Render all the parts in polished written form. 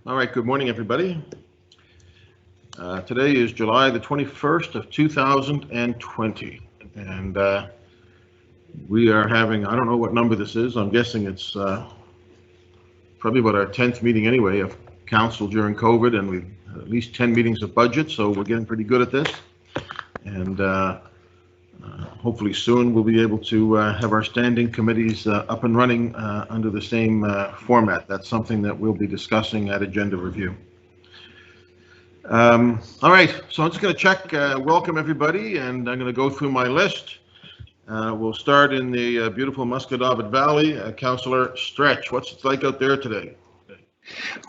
All right, good morning, everybody. Today is July the 21st of 2020, and we are having, I don't know what number this is, I'm guessing it's probably about our 10th meeting anyway of council during COVID, and we've had at least 10 meetings of budget, so we're getting pretty good at this. And hopefully soon we'll be able to have our standing committees up and running under the same format. That's something that we'll be discussing at agenda review. All right, so I'm just going to check, welcome everybody, and I'm going to go through my list. We'll start in the beautiful Musquodoboit Valley. Councillor Stretch, what's it like out there today?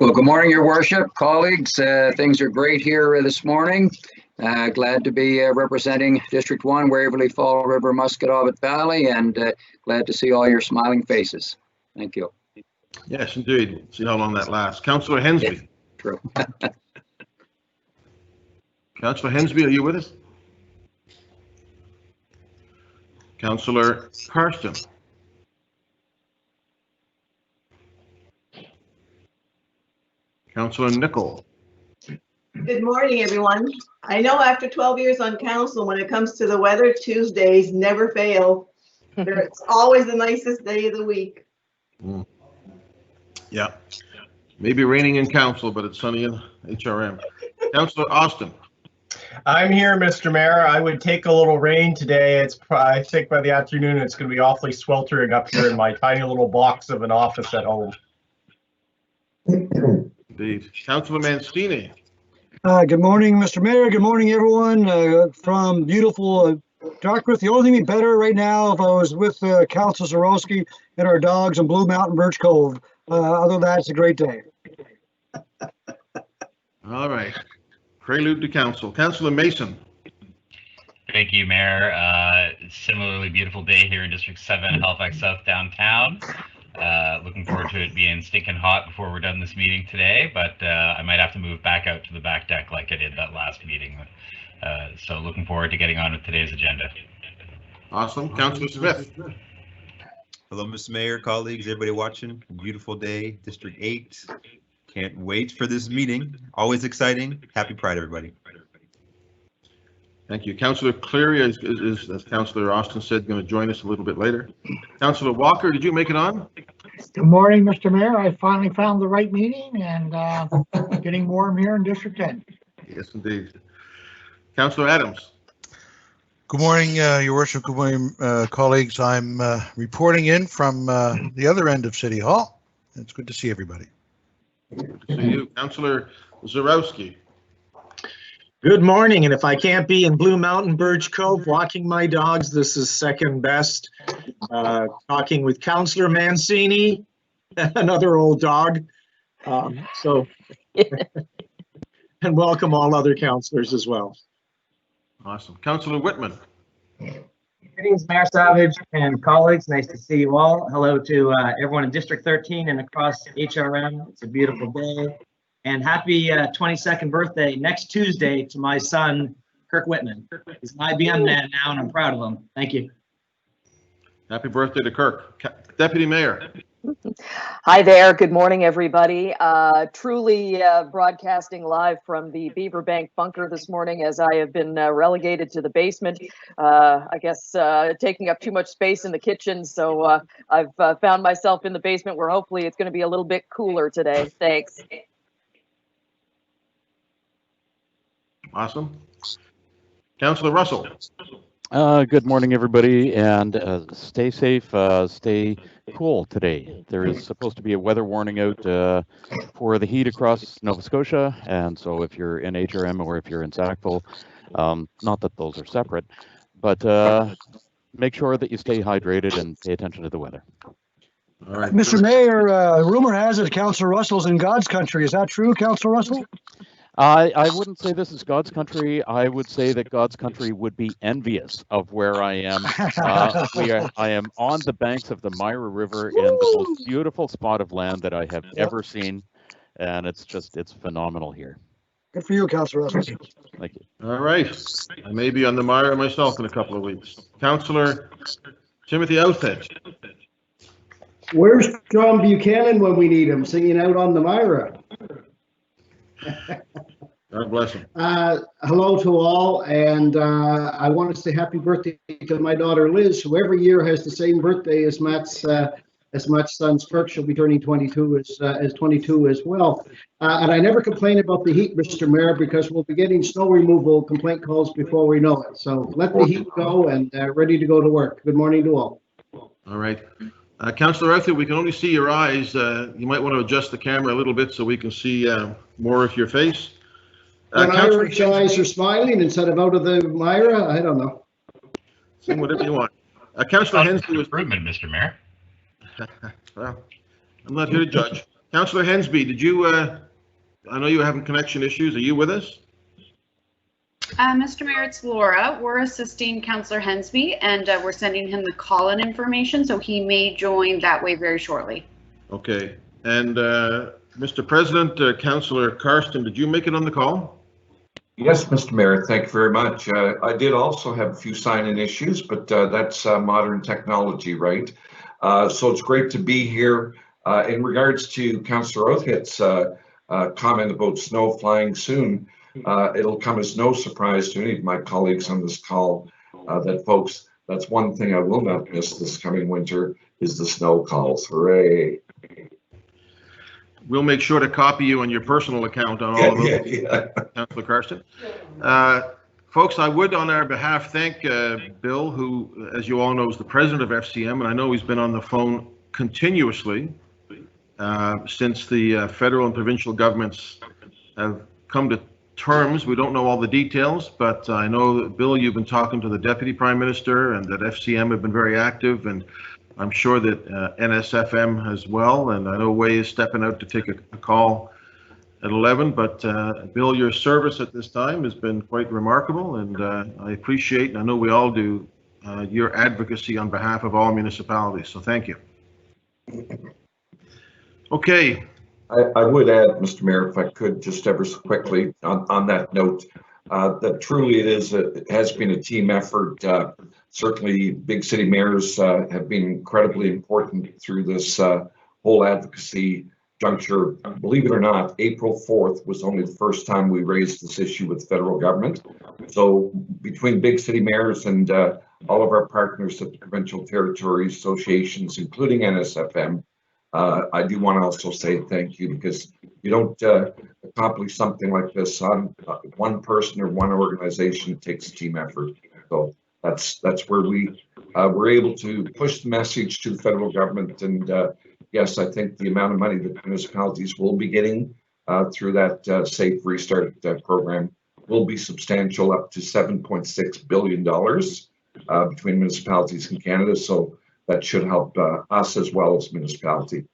Well, good morning, Your Worship, colleagues. Things are great here this morning. Glad to be representing District 1, Waverly Fall River, Musquodoboit Valley, and glad to see all your smiling faces. Thank you. Yes, indeed. See how long that lasts. Councillor Hensby. Yeah, true. Councillor Hensby, are you with us? Councillor Karsten. Councillor Nicol. Good morning, everyone. I know after 12 years on council, when it comes to the weather, Tuesdays never fail. It's always the nicest day of the week. Yeah, maybe raining in council, but it's sunny in HRM. Councillor Austin. I'm here, Mr. Mayor. I would take a little rain today. I think by the afternoon it's going to be awfully sweltering up here in my tiny little box of an office at home. Indeed. Councillor Mancini. Good morning, Mr. Mayor. Good morning, everyone. From beautiful Dartmouth. The only thing would be better right now if I was with Council Zarowski and our dogs in Blue Mountain Birch Cove. Other than that, it's a great day. All right. Prelude to council. Councillor Mason. Thank you, Mayor. Similarly beautiful day here in District 7, Halifax South downtown. Looking forward to it being stinking hot before we're done this meeting today, but I might have to move back out to the back deck like I did that last meeting. So looking forward to getting on with today's agenda. Awesome. Councillor Smith. Hello, Mr. Mayor, colleagues, everybody watching. Beautiful day, District 8. Can't wait for this meeting. Always exciting. Happy Pride, everybody. Thank you. Councillor Cleary is, as Councillor Austin said, going to join us a little bit later. Councillor Walker, did you make it on? Good morning, Mr. Mayor. I finally found the right meeting and getting warm here in District 10. Yes, indeed. Councillor Adams. Good morning, Your Worship. Good morning, colleagues. I'm reporting in from the other end of City Hall. It's good to see everybody. Good to see you. Councillor Zarowski. Good morning, and if I can't be in Blue Mountain Birch Cove walking my dogs, this is second best. Talking with Councillor Mancini, another old dog. And welcome all other councillors as well. Awesome. Councillor Whitman. Greetings, Mayor Savage and colleagues. Nice to see you all. Hello to everyone in District 13 and across HRM. It's a beautiful day. And happy 22nd birthday next Tuesday to my son, Kirk Whitman. He's an IBM man now, and I'm proud of him. Thank you. Happy birthday to Kirk. Deputy Mayor. Hi there. Good morning, everybody. Truly broadcasting live from the Beaverbank bunker this morning as I have been relegated to the basement. I guess taking up too much space in the kitchen. So I've found myself in the basement where hopefully it's going to be a little bit cooler today. Thanks. Awesome. Councillor Russell. Good morning, everybody, and stay safe, stay cool today. There is supposed to be a weather warning out for the heat across Nova Scotia, and so if you're in HRM or if you're in Sackville, not that those are separate, but make sure that you stay hydrated and pay attention to the weather. All right. Mr. Mayor, rumor has it Councillor Russell's in God's country. Is that true, Councillor Russell? I wouldn't say this is God's country. I would say that God's country would be envious of where I am. I am on the banks of the Myra River in the most beautiful spot of land that I have ever seen, and it's phenomenal here. Good for you, Councillor Russell. Thank you. All right. I may be on the Myra myself in a couple of weeks. Councillor Timothy Outhead. Where's John Buchanan when we need him, singing out on the Myra? God bless him. Hello to all, and I want to say happy birthday to my daughter Liz, who every year has the same birthday as Matt's son Kirk. She'll be turning 22 as 22 as well. And I never complain about the heat, Mr. Mayor, because we'll be getting snow removal complaint calls before we know it. So let the heat go, and ready to go to work. Good morning to all. All right. Councillor Arthur, we can only see your eyes. You might want to adjust the camera a little bit so we can see more of your face. When Irish eyes are smiling instead of out of the Myra, I don't know. Say whatever you want. Councillor Hensby was improvement, Mr. Mayor. Well, I'm not here to judge. Councillor Hensby, did you? I know you were having connection issues. Are you with us? Mr. Mayor, it's Laura. We're assisting Councillor Hensby, and we're sending him the call-in information, so he may join that way very shortly. Okay. And Mr. President, Councillor Karsten, did you make it on the call? Yes, Mr. Mayor, thank you very much. I did also have a few sign-in issues, but that's modern technology, right? So it's great to be here. In regards to Councillor Oathhead's comment about snow flying soon, it'll come as no surprise to any of my colleagues on this call that, folks, that's one thing I will not miss this coming winter is the snow calls. Hooray. We'll make sure to copy you on your personal account on all of those, Councillor Karsten. Folks, I would on our behalf thank Bill, who, as you all know, is the president of FCM, and I know he's been on the phone continuously since the federal and provincial governments have come to terms. We don't know all the details, but I know that, Bill, you've been talking to the Deputy Prime Minister and that FCM have been very active, and I'm sure that NSFM as well, and I know Way is stepping out to take a call at 11, but Bill, your service at this time has been quite remarkable, and I appreciate, and I know we all do, your advocacy on behalf of all municipalities, so thank you. Okay. I would add, Mr. Mayor, if I could, just ever so quickly on that note, that truly it has been a team effort. Certainly, big city mayors have been incredibly important through this whole advocacy juncture. Believe it or not, April 4th was only the first time we raised this issue with the federal government. So between big city mayors and all of our partners at the provincial territory associations, including NSFM, I do want to also say thank you, because you don't accomplish something like this on one person or one organization. It takes a team effort. So that's where we were able to push the message to the federal government. And yes, I think the amount of money that municipalities will be getting through that Safe Restart program will be substantial, up to $7.6 billion between municipalities in Canada. So that should help us as well as municipality.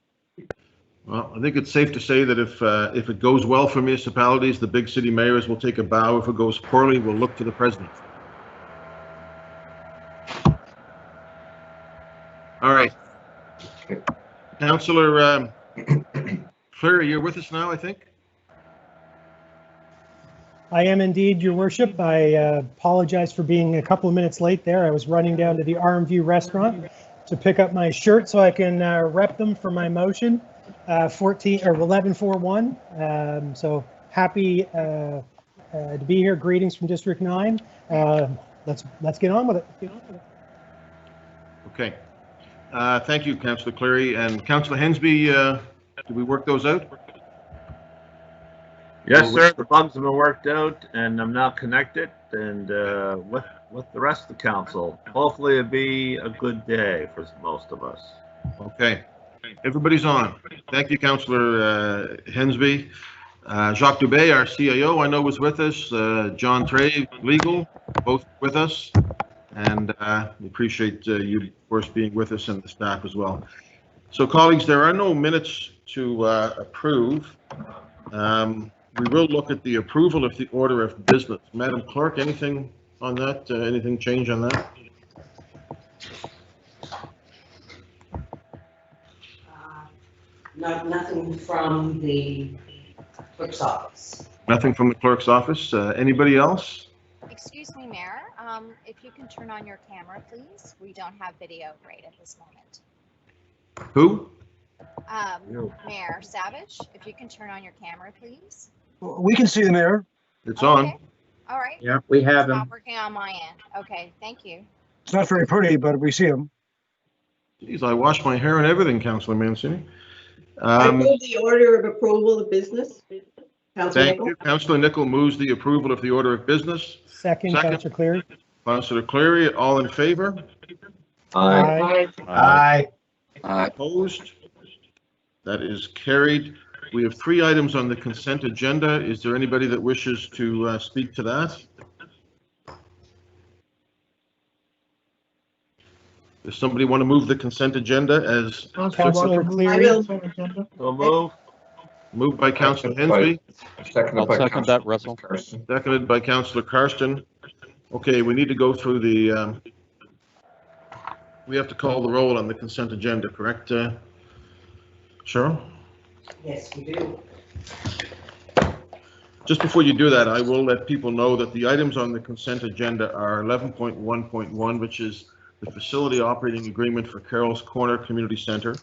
Well, I think it's safe to say that if it goes well for municipalities, the big city mayors will take a bow. If it goes poorly, we'll look to the president. All right. Councillor Cleary, you're with us now, I think? I am indeed, Your Worship. I apologize for being a couple of minutes late there. I was running down to the Armview restaurant to pick up my shirt so I can rep them for my motion, 1141. So happy to be here. Greetings from District 9. Let's get on with it. Okay. Thank you, Councillor Cleary. And Councillor Hensby, did we work those out? Yes, sir. The bugs have been worked out, and I'm now connected, and with the rest of the council. Hopefully, it'll be a good day for most of us. Okay. Everybody's on. Thank you, Councillor Hensby. Jacques Dubé, our CIO, I know was with us. John Trey, legal, both with us. And we appreciate you, of course, being with us and the staff as well. So, colleagues, there are no minutes to approve. We will look at the approval of the order of business. Madam Clerk, anything on that? Anything change on that? Nothing from the clerk's office. Nothing from the clerk's office. Anybody else? Excuse me, Mayor. If you can turn on your camera, please. We don't have video right at this moment. Who? Mayor Savage, if you can turn on your camera, please. We can see the mayor. It's on. Okay. All right. Yeah, we have It's not him. working on my end. Okay, thank you. It's not very pretty, but we see him. Geez, I washed my hair and everything, Councillor Mancini. I move the order of approval of business. Councillor Thank Nichol? you. Councillor Nichol moves the approval of the order of business. Second, Councillor Cleary. Councillor Cleary, all in favor? Aye. Aye. Opposed? That is carried. We have 3 items on the consent agenda. Is there anybody that wishes to speak to that? Does somebody want to move the consent agenda as Councillor I Cleary. will. So move. moved by Councillor Hensby, I'll second that, Russell. seconded by Councillor Karsten? Okay, we need to go through the, we have to call the roll on the consent agenda, correct, Cheryl? Yes, we do. Just before you do that, I will let people know that the items on the consent agenda are 11.1.1, which is the facility operating agreement for Carroll's Corner Community Center,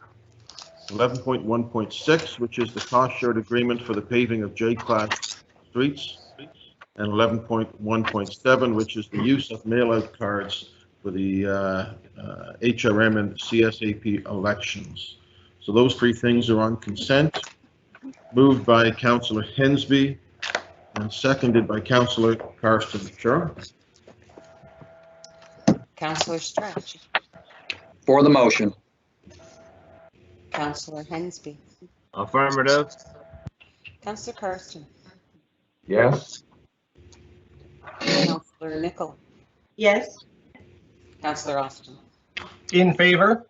11.1.6, which is the cost shared agreement for the paving of J-class streets, and 11.1.7, which is the use of mail-out cards for the HRM and CSAP elections. So those 3 things are on consent, moved by Councillor Hensby and seconded by Councillor Karsten. Sure. Councillor Stretch, For the motion. Councillor Hensby, Affirmative. Councillor Karsten, Yes. Councillor Nichol, Yes. Councillor Austin, In favor?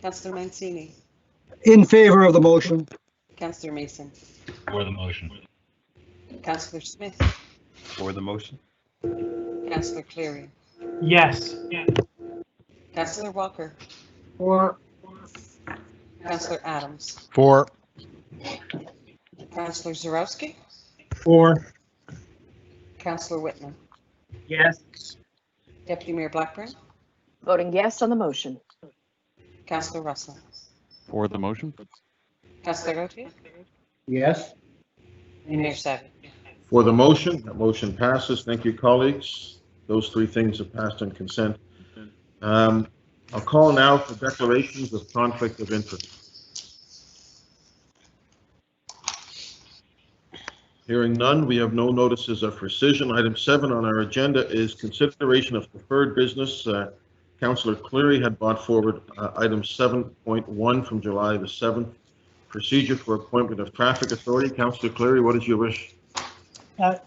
Councillor Mancini, In favor of the motion. Councillor Mason, For the motion. Councillor Smith, For the motion? Councillor Cleary, Yes. Councillor Walker, Or Councillor Adams, For. Councillor Zarowski, For. Councillor Whitman, Yes. Deputy Mayor Blackburn, Voting yes on the motion. Councillor Russell, For the motion? Councillor Gautier, Yes. and Mayor Savage. For the motion, that motion passes. Thank you, colleagues. Those 3 things have passed on consent. I'll call now for declarations of conflict of interest. Hearing none, we have no notices of rescission. Item 7 on our agenda is consideration of preferred business. Councillor Cleary had brought forward item 7.1 from July the 7th. Procedure for appointment of traffic authority. Councillor Cleary, what is your wish?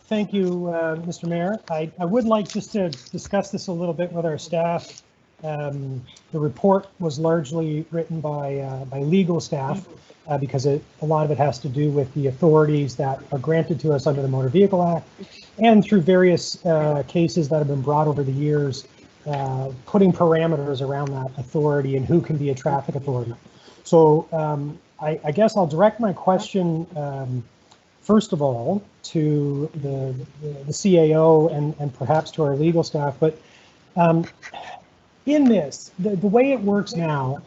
Thank you, Mr. Mayor. I would like just to discuss this a little bit with our staff. The report was largely written by legal staff because a lot of it has to do with the authorities that are granted to us under the Motor Vehicle Act and through various cases that have been brought over the years, putting parameters around that authority and who can be a traffic authority. So I guess I'll direct my question first of all to the CAO and perhaps to our legal staff, but in this, the way it works now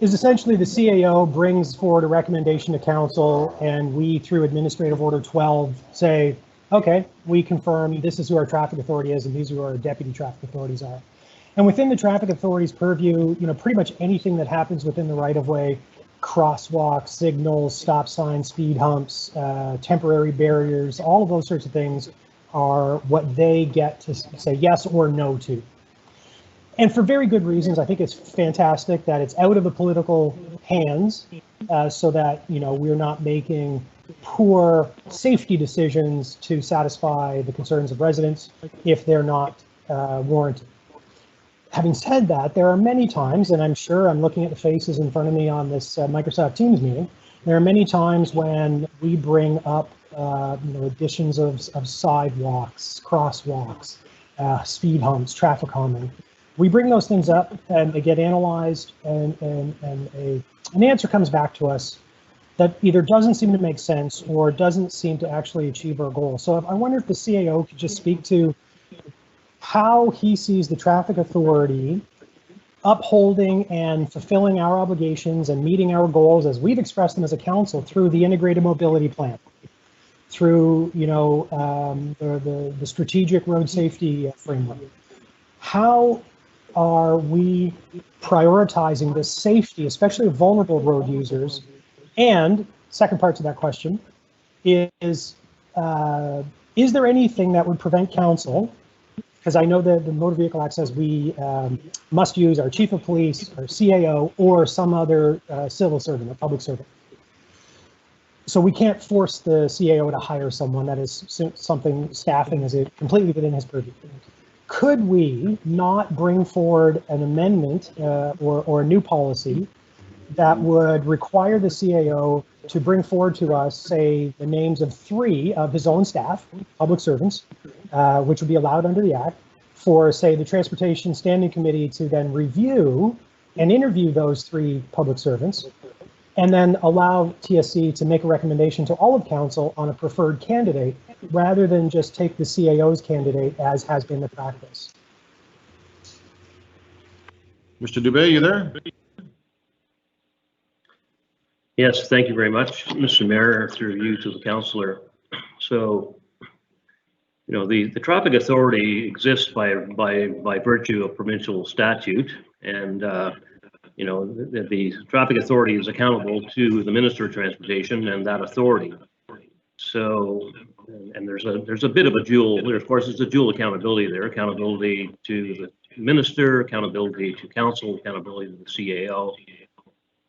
is essentially the CAO brings forward a recommendation to council and we, through Administrative Order 12, say, okay, we confirm this is who our traffic authority is and these are who our deputy traffic authorities are. And within the traffic authority's purview, pretty much anything that happens within the right-of-way, crosswalks, signals, stop signs, speed humps, temporary barriers, all of those sorts of things are what they get to say yes or no to. And for very good reasons. I think it's fantastic that it's out of the political hands so that, we're not making poor safety decisions to satisfy the concerns of residents if they're not warranted. Having said that, there are many times, and I'm sure I'm looking at the faces in front of me on this Microsoft Teams meeting, there are many times when we bring up additions of sidewalks, crosswalks, speed humps, traffic calming. We bring those things up and they get analyzed and an answer comes back to us that either doesn't seem to make sense or doesn't seem to actually achieve our goal. So I wonder if the CAO could just speak to how he sees the traffic authority upholding and fulfilling our obligations and meeting our goals as we've expressed them as a council through the integrated mobility plan. through, the strategic road safety framework. How are we prioritizing the safety, especially of vulnerable road users? And second part to that question is there anything that would prevent council, because I know that the Motor Vehicle Act says we must use our chief of police, our CAO, or some other civil servant, a public servant. So we can't force the CAO to hire someone. That is something staffing is completely within his purview. Could we not bring forward an amendment or a new policy that would require the CAO to bring forward to us, say, the names of 3 of his own staff, public servants, which would be allowed under the Act, for, say, the Transportation Standing Committee to then review and interview those 3 public servants, and then allow TSC to make a recommendation to all of council on a preferred candidate, rather than just take the CAO's candidate, as has been the practice. Mr. Dubé, you there? Yes, thank you very much, Mr. Mayor, through you to the councillor. So, the traffic authority exists by virtue of provincial statute, and the traffic authority is accountable to the Minister of Transportation and that authority. So, and there's a bit of a dual, of course, there's a dual accountability there: accountability to the Minister, accountability to council, accountability to the CAO.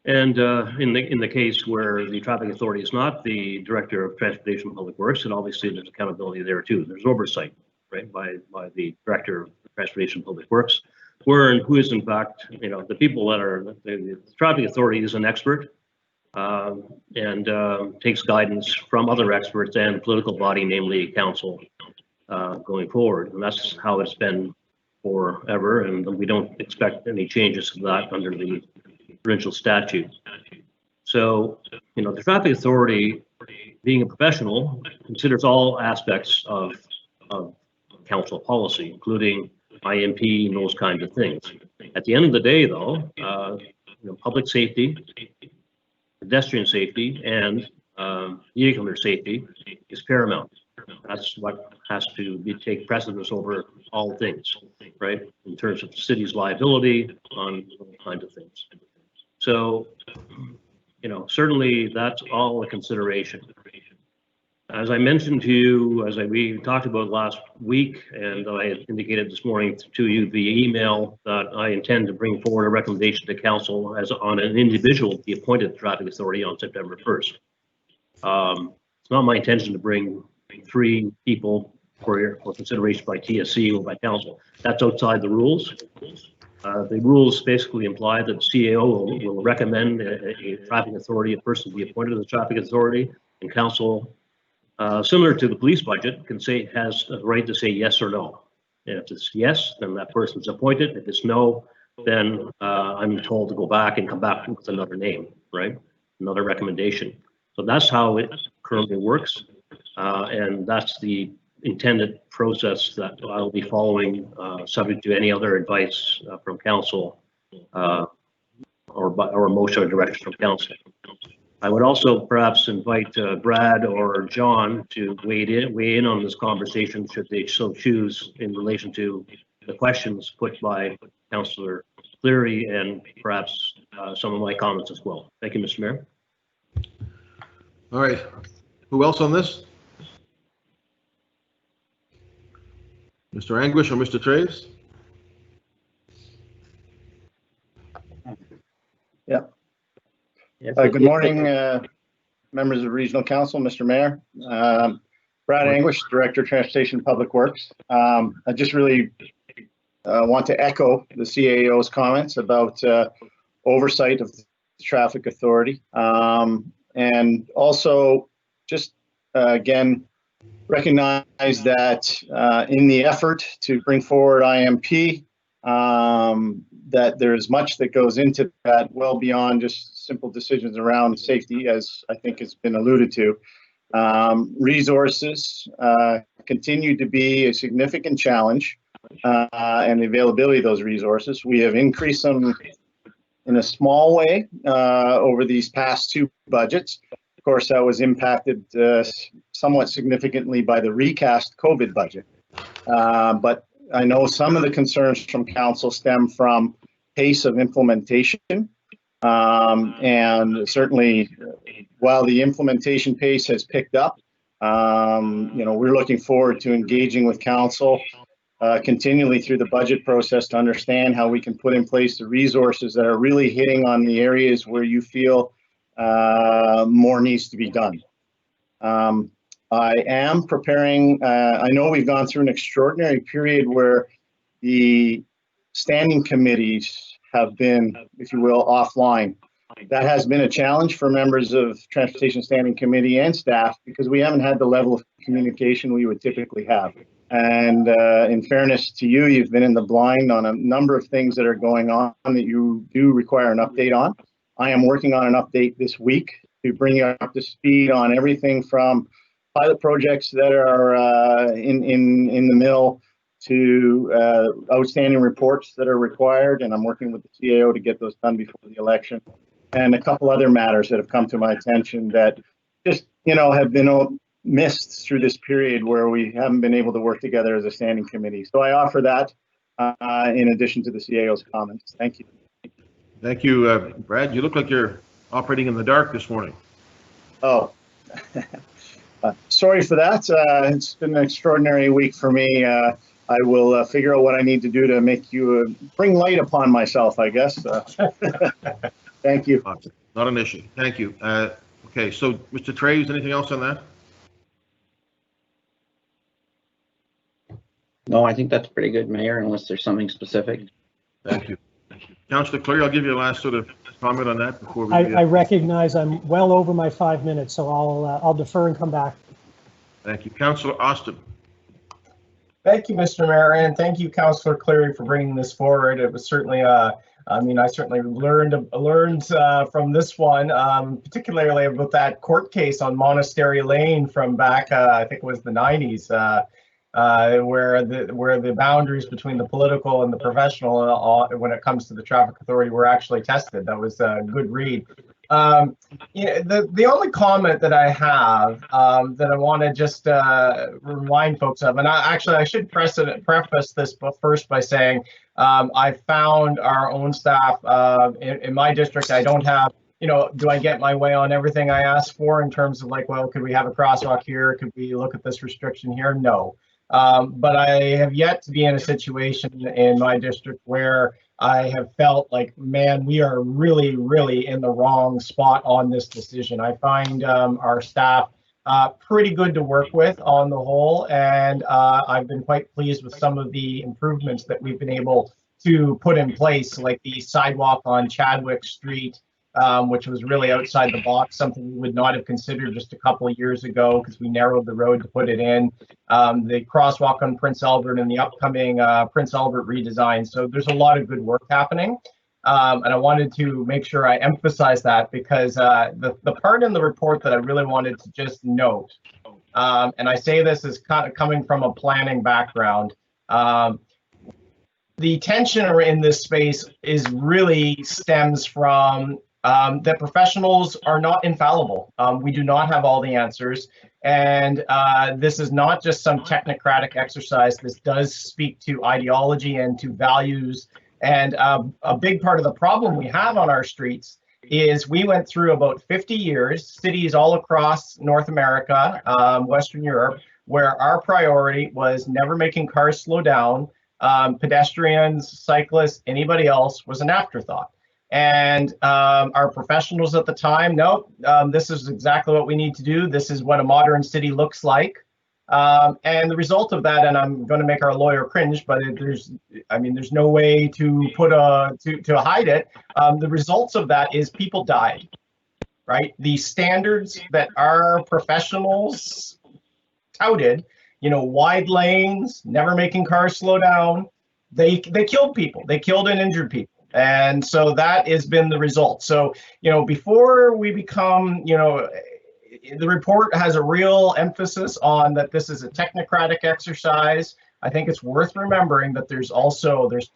And in the case where the traffic authority is not the Director of Transportation and Public Works, and obviously there's accountability there too. There's oversight, right, by the Director of Transportation and Public Works, who is in fact, the people that are, the traffic authority is an expert and takes guidance from other experts and political body, namely council, going forward. And that's how it's been forever, and we don't expect any changes to that under the provincial statute. So, the traffic authority, being a professional, considers all aspects of council policy, including IMP and those kinds of things. At the end of the day, though, public safety, pedestrian safety, and vehicular safety is paramount. That's what has to take precedence over all things, right? In terms of the city's liability on all kinds of things. So, certainly that's all a consideration. As I mentioned to you, we talked about last week, and I indicated this morning to you via email that I intend to bring forward a recommendation to council on an individual to be appointed to traffic authority on September 1st. It's not my intention to bring 3 people for consideration by TSC or by council. That's outside the rules. The rules basically imply that the CAO will recommend a traffic authority, a person to be appointed to the traffic authority, and council, similar to the police budget, has the right to say yes or no. And if it's yes, then that person's appointed. If it's no, then I'm told to go back and come back with another name, right? Another recommendation. So that's how it currently works, and that's the intended process that I'll be following, subject to any other advice from council or motion or direction from council. I would also perhaps invite Brad or John to weigh in on this conversation, should they so choose, in relation to the questions put by Councillor Cleary and perhaps some of my comments as well. Thank you, Mr. Mayor. All right. Who else on this? Mr. Anguish or Mr. Traves? Yeah. Good morning, members of the Regional Council, Mr. Mayor. Brad Anguish, Director of Transportation and Public Works. I just really want to echo the CAO's comments about oversight of the traffic authority. And also just, again, recognize that in the effort to bring forward IMP, that there's much that goes into that, well beyond just simple decisions around safety, as I think has been alluded to. Resources continue to be a significant challenge, and the availability of those resources. We have increased them in a small way over these past 2 budgets, Of course, that was impacted somewhat significantly by the recast COVID budget. But I know some of the concerns from council stem from pace of implementation. And certainly, while the implementation pace has picked up, we're looking forward to engaging with council continually through the budget process to understand how we can put in place the resources that are really hitting on the areas where you feel more needs to be done. I am preparing, I know we've gone through an extraordinary period where the standing committees have been, if you will, offline. That has been a challenge for members of Transportation Standing Committee and staff because we haven't had the level of communication we would typically have. And in fairness to you, you've been in the blind on a number of things that are going on that you do require an update on. I am working on an update this week to bring you up to speed on everything from pilot projects that are in the mill to outstanding reports that are required. And I'm working with the CAO to get those done before the election. And a couple other matters that have come to my attention that just, have been missed through this period where we haven't been able to work together as a standing committee. So I offer that in addition to the CAO's comments. Thank you. Thank you, Brad. You look like you're operating in the dark this morning. Oh, sorry for that. It's been an extraordinary week for me. I will figure out what I need to do to make you bring light upon myself, I guess. Thank you. Not an issue. Thank you. Okay, so Mr. Traves, anything else on that? No, I think that's pretty good, Mayor, unless there's something specific. Thank you. Councillor Cleary, I'll give you a last sort of comment on that before we. I recognize I'm well over my 5 minutes, so I'll defer and come back. Thank you. Councillor Austin. Thank you, Mr. Mayor, and thank you, Councillor Cleary, for bringing this forward. It was certainly, I certainly learned from this one, particularly about that court case on Monastery Lane from back, I think it was the 90s, where the boundaries between the political and the professional when it comes to the traffic authority were actually tested. That was a good read. The only comment that I have that I want to just remind folks of, and I should preface this first by saying I found our own staff in my district. I don't have, do I get my way on everything I ask for in terms of like, well, could we have a crosswalk here? Could we look at this restriction here? No. But I have yet to be in a situation in my district where I have felt like, man, we are really, really in the wrong spot on this decision. I find our staff pretty good to work with on the whole, and I've been quite pleased with some of the improvements that we've been able to put in place, like the sidewalk on Chadwick Street, which was really outside the box, something we would not have considered just a couple of years ago because we narrowed the road to put it in. The crosswalk on Prince Albert and the upcoming Prince Albert redesign. So there's a lot of good work happening. And I wanted to make sure I emphasize that because the part in the report that I really wanted to just note, and I say this as kind of coming from a planning background, the tension in this space is really stems from that professionals are not infallible. We do not have all the answers. And this is not just some technocratic exercise. This does speak to ideology and to values. And a big part of the problem we have on our streets is we went through about 50 years, cities all across North America, Western Europe, where our priority was never making cars slow down. Pedestrians, cyclists, anybody else was an afterthought. And our professionals at the time, no, this is exactly what we need to do. This is what a modern city looks like. And the result of that, and I'm going to make our lawyer cringe, but there's no way to to hide it. The results of that is people died, right? The standards that our professionals touted, wide lanes, never making cars slow down, they killed people. They killed and injured people. And so that has been the result. So, before we become, the report has a real emphasis on that this is a technocratic exercise. I think it's worth remembering that there's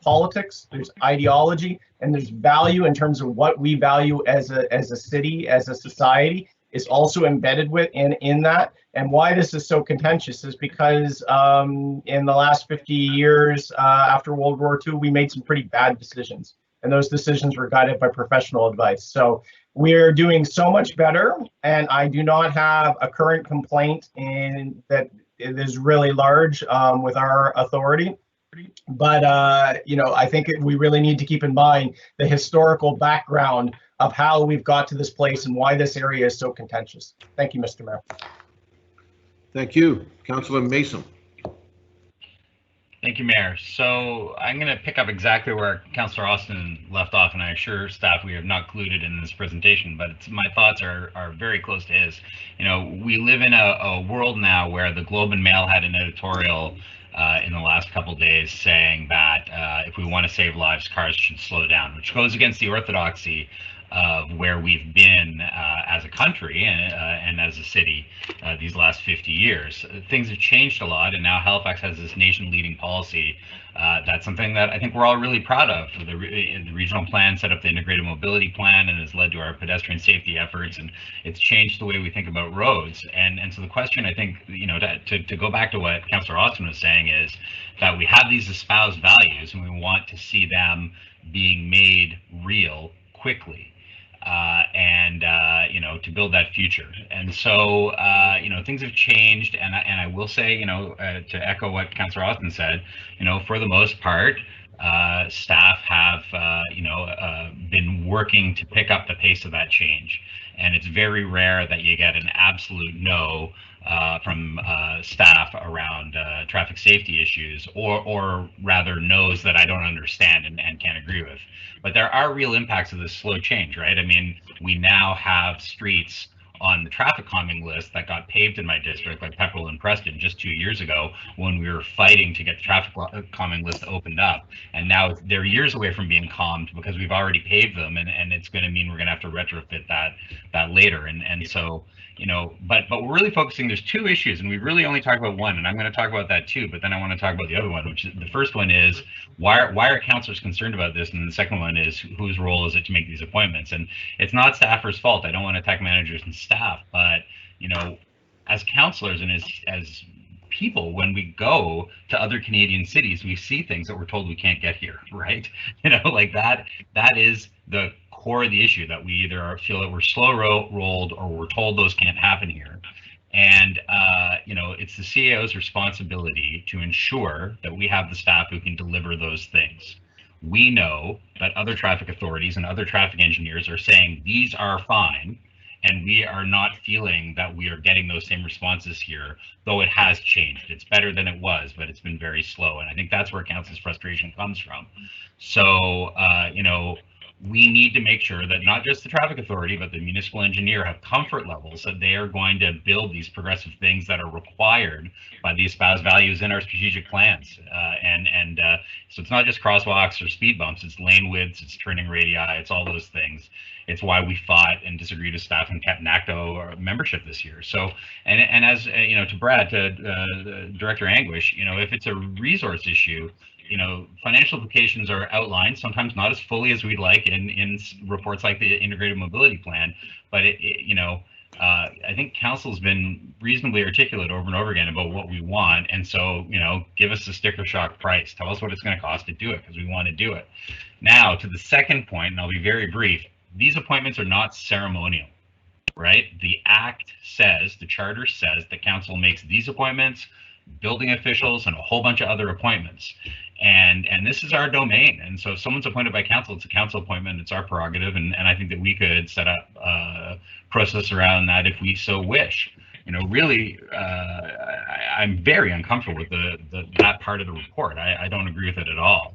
politics, there's ideology, and there's value in terms of what we value as a city, as a society. is also embedded in that. And why this is so contentious is because in the last 50 years after World War II, we made some pretty bad decisions. And those decisions were guided by professional advice. So we're doing so much better. And I do not have a current complaint in that it is really large with our authority. But, I think we really need to keep in mind the historical background of how we've got to this place and why this area is so contentious. Thank you, Mr. Mayor. Thank you. Councillor Mason. Thank you, Mayor. So I'm going to pick up exactly where Councillor Austin left off, and I assure staff we have not colluded in this presentation, but my thoughts are very close to his. We live in a world now where the Globe and Mail had an editorial in the last couple of days saying that if we want to save lives, cars should slow down, which goes against the orthodoxy of where we've been as a country and as a city these last 50 years. Things have changed a lot, and now Halifax has this nation-leading policy. That's something that I think we're all really proud of. The regional plan set up the integrated mobility plan and has led to our pedestrian safety efforts, and it's changed the way we think about roads. And so the question, I think, to go back to what Councillor Austin was saying, is that we have these espoused values and we want to see them being made real quickly. To build that future. And so, things have changed, and I will say, to echo what Councillor Austin said, for the most part, staff have, been working to pick up the pace of that change. And it's very rare that you get an absolute no from staff around traffic safety issues, or rather no's that I don't understand and can't agree with. But there are real impacts of this slow change, right? I mean, we now have streets on the traffic calming list that got paved in my district, like Pepperell and Preston, just 2 years ago when we were fighting to get the traffic calming list opened up. And now they're years away from being calmed because we've already paved them, and it's going to mean we're going to have to retrofit that later. And so, but we're really focusing, there's two issues, and we've really only talked about one, and I'm going to talk about that too, but then I want to talk about the other one, which is, the first one is, why are councillors concerned about this? And the second one is, whose role is it to make these appointments? And it's not staffers' fault. I don't want to attack managers and staff, but, as councillors and as people, when we go to other Canadian cities, we see things that we're told we can't get here, right? Like that is the core of the issue, that we either feel that we're slow rolled or we're told those can't happen here. And, it's the CAO's responsibility to ensure that we have the staff who can deliver those things. We know that other traffic authorities and other traffic engineers are saying these are fine, and we are not feeling that we are getting those same responses here, though it has changed. It's better than it was, but it's been very slow. And I think that's where council's frustration comes from. So, we need to make sure that not just the traffic authority, but the municipal engineer have comfort levels that they are going to build these progressive things that are required by the espoused values in our strategic plans. So it's not just crosswalks or speed bumps, it's lane widths, it's turning radii, it's all those things. It's why we fought and disagreed with staff and kept NACTO membership this year. So, and as, to Brad, to Director Anguish, if it's a resource issue, financial implications are outlined, sometimes not as fully as we'd like in reports like the integrated mobility plan, but I think council's been reasonably articulate over and over again about what we want. And so, give us the sticker shock price, tell us what it's going to cost to do it, because we want to do it. Now, to the second point, and I'll be very brief, these appointments are not ceremonial, right? The act says, the charter says that council makes these appointments, building officials, and a whole bunch of other appointments. And this is our domain. And so if someone's appointed by council, it's a council appointment, it's our prerogative. And I think that we could set up a process around that if we so wish. Really, I'm very uncomfortable with that part of the report. I don't agree with it at all.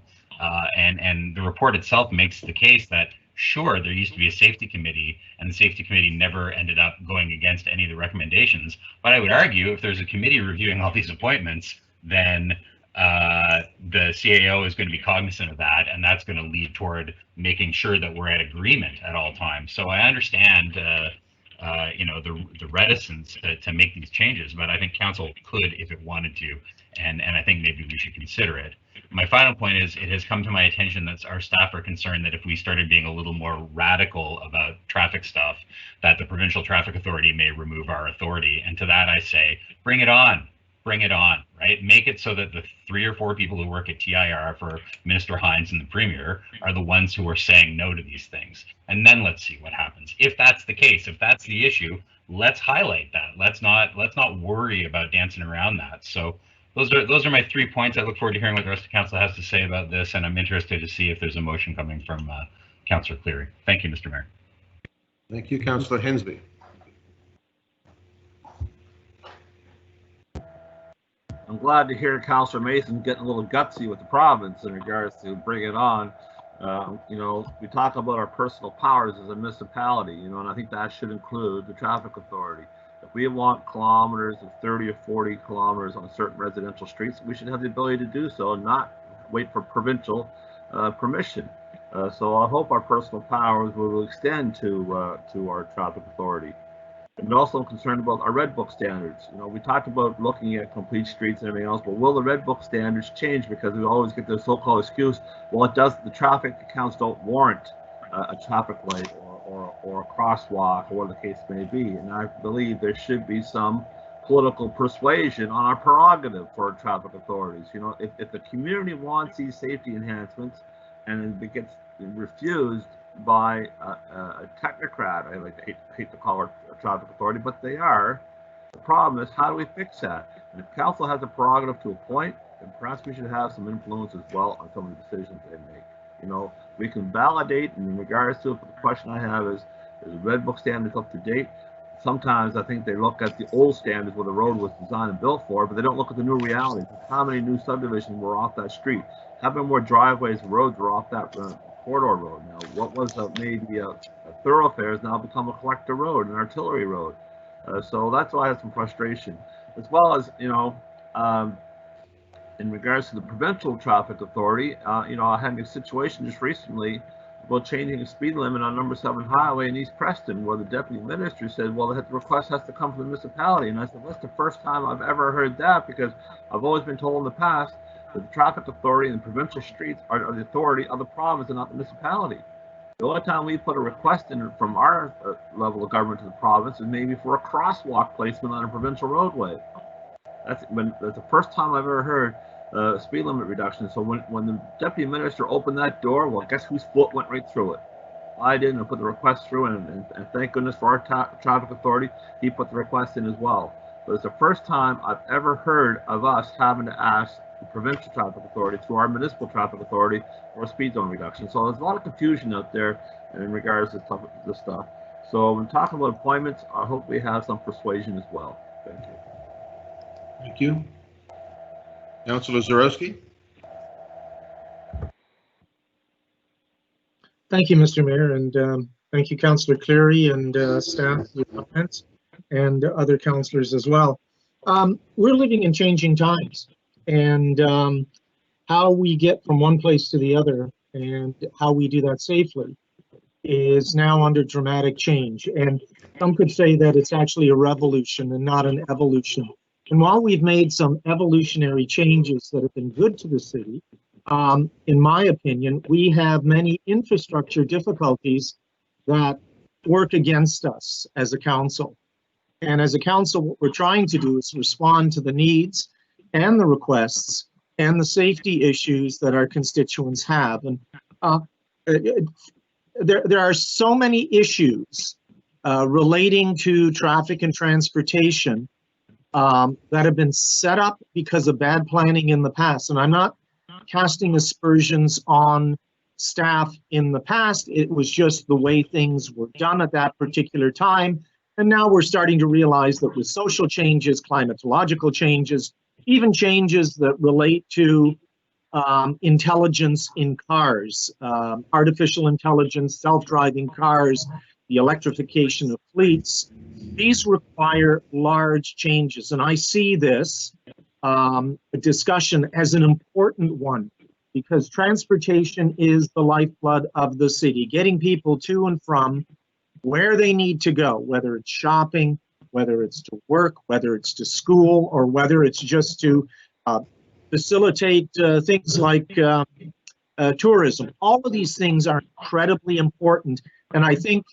And the report itself makes the case that, sure, there used to be a safety committee, and the safety committee never ended up going against any of the recommendations. But I would argue if there's a committee reviewing all these appointments, then the CAO is going to be cognizant of that, and that's going to lead toward making sure that we're at agreement at all times. So I understand the reticence to make these changes, but I think council could if it wanted to, and I think maybe we should consider it. My final point is, it has come to my attention that our staff are concerned that if we started being a little more radical about traffic stuff, that the Provincial Traffic Authority may remove our authority. And to that I say, bring it on, right? Make it so that the 3 or 4 people who work at TIR for Minister Hines and the Premier are the ones who are saying no to these things. And then let's see what happens. If that's the case, if that's the issue, let's highlight that. Let's not worry about dancing around that. So those are my 3 points. I look forward to hearing what the rest of council has to say about this, and I'm interested to see if there's a motion coming from Councillor Cleary. Thank you, Mr. Mayor. Thank you, Councillor Hensby. I'm glad to hear Councillor Mason getting a little gutsy with the province in regards to bring it on. We talk about our personal powers as a municipality, and I think that should include the traffic authority. If we want kilometers of 30 or 40 kilometers on certain residential streets, we should have the ability to do so and not wait for provincial permission. So I hope our personal powers will extend to our traffic authority. And also I'm concerned about our Red Book standards. We talked about looking at complete streets and everything else, but will the Red Book standards change? Because we always get the so-called excuse, well, the traffic accounts don't warrant a traffic light or a crosswalk, or what the case may be. And I believe there should be some political persuasion on our prerogative for traffic authorities. If the community wants these safety enhancements and it gets refused by a technocrat, I hate to call it a traffic authority, but they are. The problem is, how do we fix that? And if council has a prerogative to appoint, then perhaps we should have some influence as well on some of the decisions they make. We can validate, and in regards to it, the question I have is the Red Book standards up to date? Sometimes I think they look at the old standards where the road was designed and built for, but they don't look at the new realities. How many new subdivisions were off that street? How many more driveways and roads were off that corridor road now? What was maybe a thoroughfare has now become a collector road, an artillery road. So that's why I have some frustration, as well as, in regards to the provincial traffic authority, I had a situation just recently about changing the speed limit on number 7 highway in East Preston, where the deputy minister said, well, the request has to come from the municipality. And I said, that's the first time I've ever heard that, because I've always been told in the past that the traffic authority and the provincial streets are the authority of the province and not the municipality. The only time we put a request in from our level of government to the province is maybe for a crosswalk placement on a provincial roadway. That's the first time I've ever heard speed limit reduction. So when the deputy minister opened that door, well, guess whose foot went right through it? I didn't. I put the request through, and thank goodness for our traffic authority, he put the request in as well. But it's the first time I've ever heard of us having to ask the provincial traffic authority through our municipal traffic authority for a speed zone reduction. So there's a lot of confusion out there in regards to this stuff. So when talking about appointments, I hope we have some persuasion as well. Thank you. Thank you. Councillor Zarowski. Thank you, Mr. Mayor, and thank you, Councillor Cleary and staff for your comments, and other councillors as well. We're living in changing times, and how we get from one place to the other and how we do that safely is now under dramatic change. And some could say that it's actually a revolution and not an evolution. And while we've made some evolutionary changes that have been good to the city, in my opinion, we have many infrastructure difficulties that work against us as a council. And as a council, what we're trying to do is respond to the needs and the requests and the safety issues that our constituents have. And there are so many issues relating to traffic and transportation that have been set up because of bad planning in the past. And I'm not casting aspersions on staff in the past. It was just the way things were done at that particular time. And now we're starting to realize that with social changes, climatological changes, even changes that relate to intelligence in cars, artificial intelligence, self-driving cars, the electrification of fleets, these require large changes. And I see this discussion as an important one, because transportation is the lifeblood of the city. Getting people to and from where they need to go, whether it's shopping, whether it's to work, whether it's to school, or whether it's just to facilitate things like tourism. All of these things are incredibly important. And I think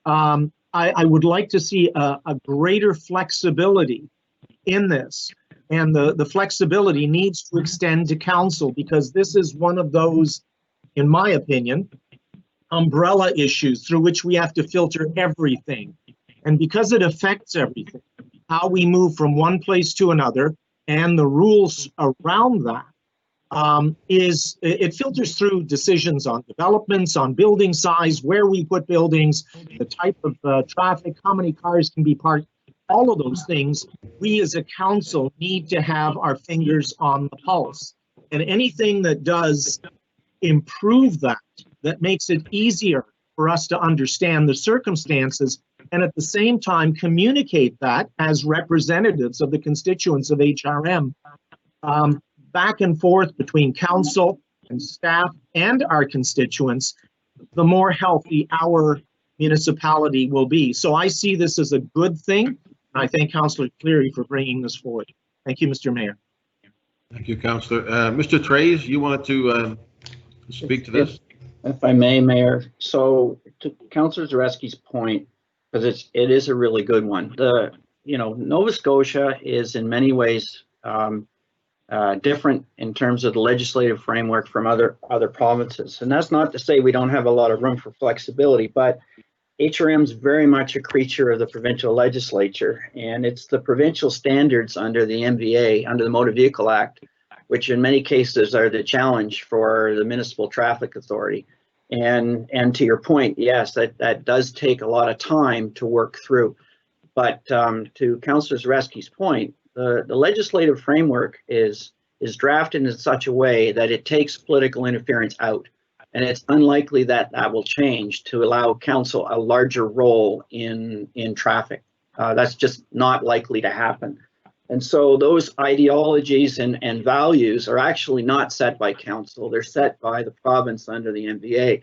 I would like to see a greater flexibility in this. And the flexibility needs to extend to council, because this is one of those, in my opinion, umbrella issues through which we have to filter everything. And because it affects everything, how we move from one place to another and the rules around that, it filters through decisions on developments, on building size, where we put buildings, the type of traffic, how many cars can be parked, all of those things. We as a council need to have our fingers on the pulse. And anything that does improve that, that makes it easier for us to understand the circumstances, and at the same time communicate that as representatives of the constituents of HRM, back and forth between council and staff and our constituents, the more healthy our municipality will be. So I see this as a good thing. I thank Councillor Cleary for bringing this forward. Thank you, Mr. Mayor. Thank you, Councillor. Mr. Trey's, you wanted to speak to this? If I may, Mayor. So to Councillor Zareski's point, because it is a really good one. Nova Scotia is in many ways different in terms of the legislative framework from other provinces. And that's not to say we don't have a lot of room for flexibility, but HRM is very much a creature of the provincial legislature, and it's the provincial standards under the MVA, under the Motor Vehicle Act, which in many cases are the challenge for the Municipal Traffic Authority. And to your point, yes, that does take a lot of time to work through. But to Councillor Zareski's point, the legislative framework is drafted in such a way that it takes political interference out. And it's unlikely that that will change to allow council a larger role in traffic. That's just not likely to happen. And so those ideologies and values are actually not set by council. They're set by the province under the MVA.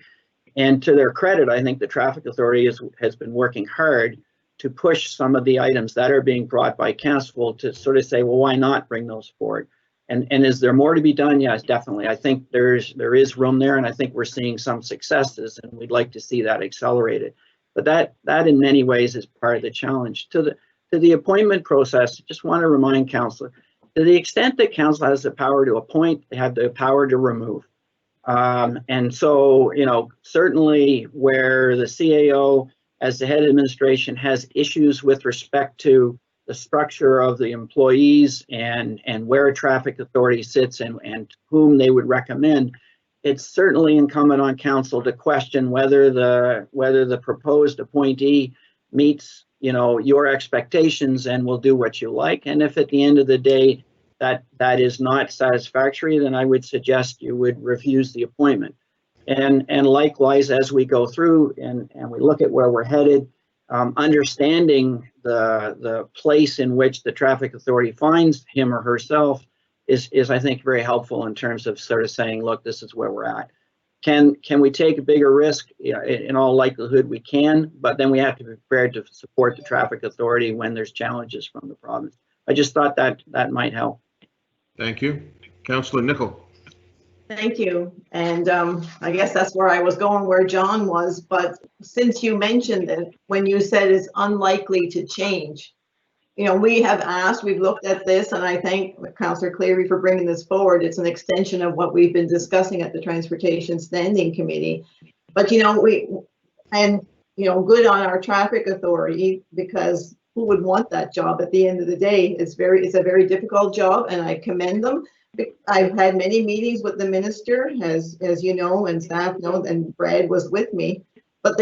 And to their credit, I think the Traffic Authority has been working hard to push some of the items that are being brought by council to sort of say, well, why not bring those forward? And is there more to be done? Yes, definitely. I think there is room there, and I think we're seeing some successes, and we'd like to see that accelerated. But that in many ways is part of the challenge. To the appointment process, just want to remind council, to the extent that council has the power to appoint, they have the power to remove. And so, certainly where the CAO as the head of administration has issues with respect to the structure of the employees and where a traffic authority sits and whom they would recommend, it's certainly incumbent on council to question whether the proposed appointee meets your expectations and will do what you like. And if at the end of the day that is not satisfactory, then I would suggest you would refuse the appointment. And likewise, as we go through and we look at where we're headed, understanding the place in which the traffic authority finds him or herself is I think very helpful in terms of sort of saying, look, this is where we're at. Can we take a bigger risk? In all likelihood we can, but then we have to be prepared to support the traffic authority when there's challenges from the province. I just thought that might help. Thank you. Councillor Nicol. Thank you. And I guess that's where I was going, where John was. But since you mentioned it, when you said it's unlikely to change, we have asked, we've looked at this, and I thank Councillor Cleary for bringing this forward. It's an extension of what we've been discussing at the Transportation Standing Committee. But, good on our traffic authority, because who would want that job at the end of the day? It's a very difficult job, and I commend them. I've had many meetings with the minister, as you know, and staff know, and Brad was with me. But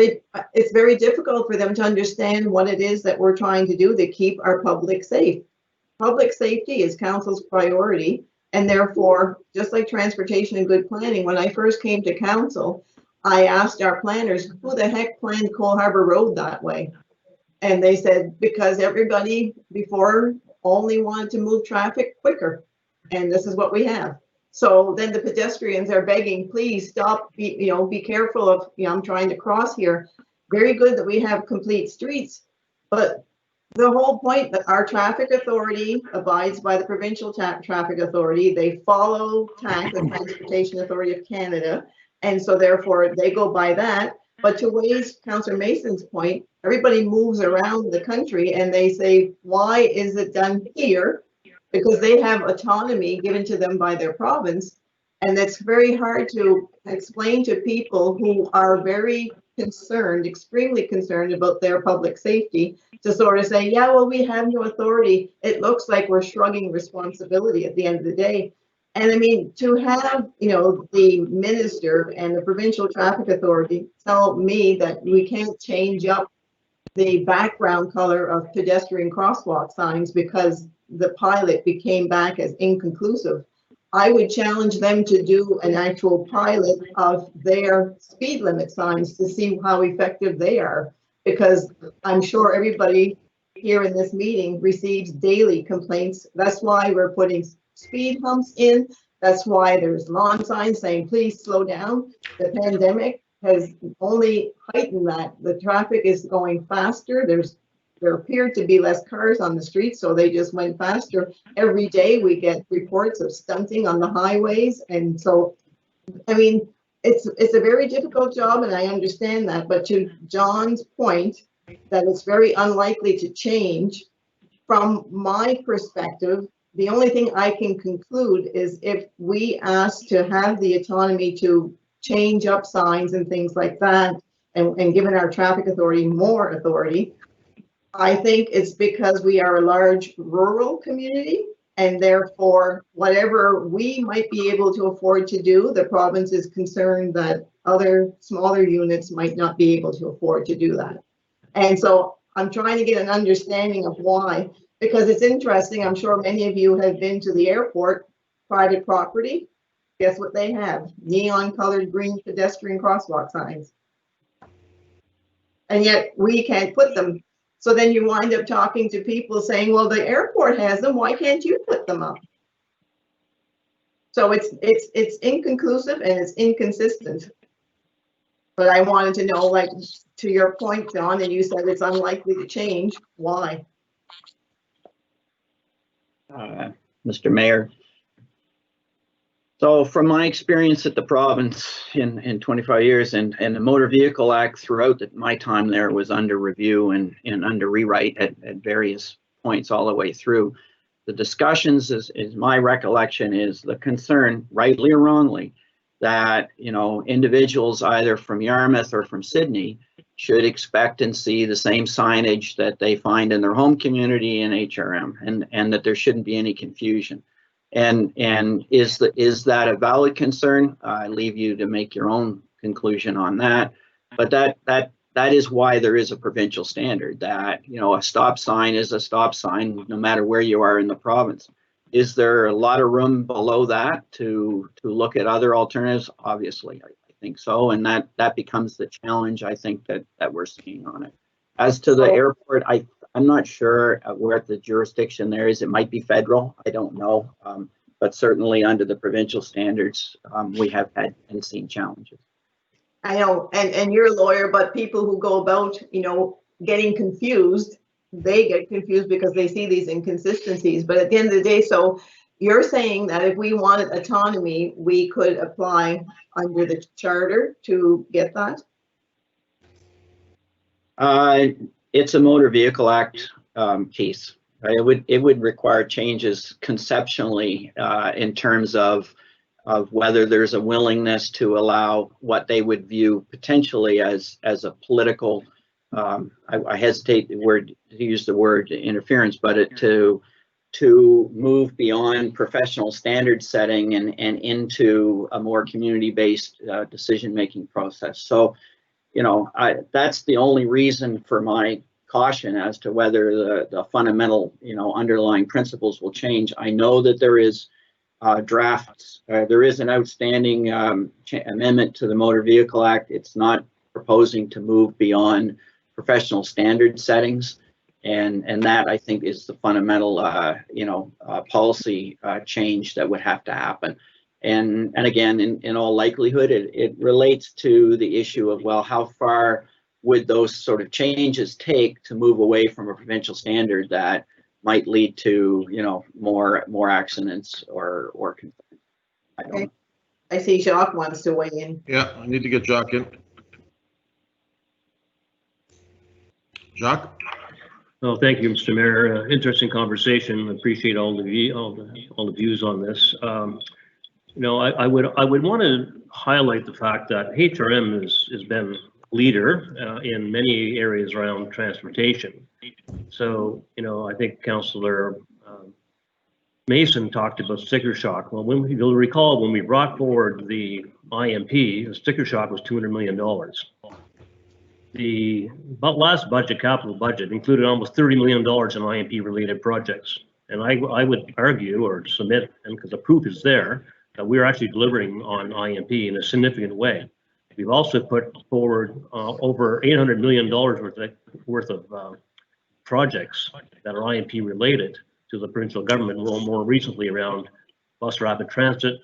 it's very difficult for them to understand what it is that we're trying to do to keep our public safe. Public safety is council's priority, and therefore, just like transportation and good planning, when I first came to council, I asked our planners, who the heck planned Cole Harbour Road that way? And they said, because everybody before only wanted to move traffic quicker. And this is what we have. So then the pedestrians are begging, please stop, be careful of, I'm trying to cross here. very good that we have complete streets, but the whole point that our traffic authority abides by the provincial traffic authority. They follow TAC, the Transportation Authority of Canada, and so therefore they go by that. But to raise Councillor Mason's point, everybody moves around the country and they say, why is it done here? Because they have autonomy given to them by their province. And it's very hard to explain to people who are very concerned, extremely concerned about their public safety, to sort of say, yeah, well, we have no authority. It looks like we're shrugging responsibility at the end of the day. And I mean, to have, you know, the minister and the provincial traffic authority tell me that we can't change up the background color of pedestrian crosswalk signs because the pilot came back as inconclusive. I would challenge them to do an actual pilot of their speed limit signs to see how effective they are, because I'm sure everybody here in this meeting receives daily complaints. That's why we're putting speed humps in. That's why there's lawn signs saying, please slow down. The pandemic has only heightened that. The traffic is going faster. There appeared to be less cars on the streets, so they just went faster. Every day we get reports of stunting on the highways. And so, I mean, it's a very difficult job, and I understand that. But to John's point, that it's very unlikely to change, from my perspective, the only thing I can conclude is if we ask to have the autonomy to change up signs and things like that, and given our traffic authority more authority, I think it's because we are a large rural community, and therefore whatever we might be able to afford to do, the province is concerned that other smaller units might not be able to afford to do that. And so I'm trying to get an understanding of why, because it's interesting. I'm sure many of you have been to the airport, private property. Guess what they have? Neon colored green pedestrian crosswalk signs. And yet we can't put them. So then you wind up talking to people saying, well, the airport has them, why can't you put them up? So it's inconclusive and it's inconsistent. But I wanted to know, like, to your point, John, and you said it's unlikely to change, why? Mr. Mayor. So from my experience at the province in 25 years, and the Motor Vehicle Act throughout my time there was under review and under rewrite at various points all the way through. The discussions, is my recollection, is the concern, rightly or wrongly, that, you know, individuals either from Yarmouth or from Sydney should expect and see the same signage that they find in their home community in HRM, and that there shouldn't be any confusion. And is that a valid concern? I leave you to make your own conclusion on that. But that is why there is a provincial standard that, you know, a stop sign is a stop sign no matter where you are in the province. Is there a lot of room below that to look at other alternatives? Obviously, I think so, and that becomes the challenge I think that we're seeing on it. As to the airport, I'm not sure where the jurisdiction there is. It might be federal. I don't know. But certainly under the provincial standards, we have had and seen challenges. I know, and you're a lawyer, but people who go about, you know, getting confused, they get confused because they see these inconsistencies. But at the end of the day, so you're saying that if we wanted autonomy, we could apply under the charter to get that? It's a Motor Vehicle Act case. Right? It would require changes conceptually in terms of whether there's a willingness to allow what they would view potentially as a political. I hesitate to use the word interference, but to move beyond professional standard setting and into a more community-based decision-making process. So, you know, that's the only reason for my caution as to whether the fundamental, you know, underlying principles will change. I know that there is drafts. There is an outstanding amendment to the Motor Vehicle Act. It's not proposing to move beyond professional standard settings, and that I think is the fundamental, policy change that would have to happen. And again, in all likelihood, it relates to the issue of, well, how far would those sort of changes take to move away from a provincial standard that might lead to, you know, more accidents or I don't know. I see Jacques wants to weigh in. Yeah, I need to get Jacques in. Jacques? Well, thank you, Mr. Mayor. Interesting conversation. Appreciate all the views on this. You know, I would want to highlight the fact that HRM has been leader in many areas around transportation. So, you know, I think Councillor Mason talked about sticker shock. Well, you'll recall when we brought forward the IMP, the sticker shock was $200 million. The last budget, capital budget, included almost $30 million in IMP related projects. And I would argue or submit, and because the proof is there, that we're actually delivering on IMP in a significant way. We've also put forward over $800 million worth of projects that are IMP related to the provincial government, more recently around bus rapid transit,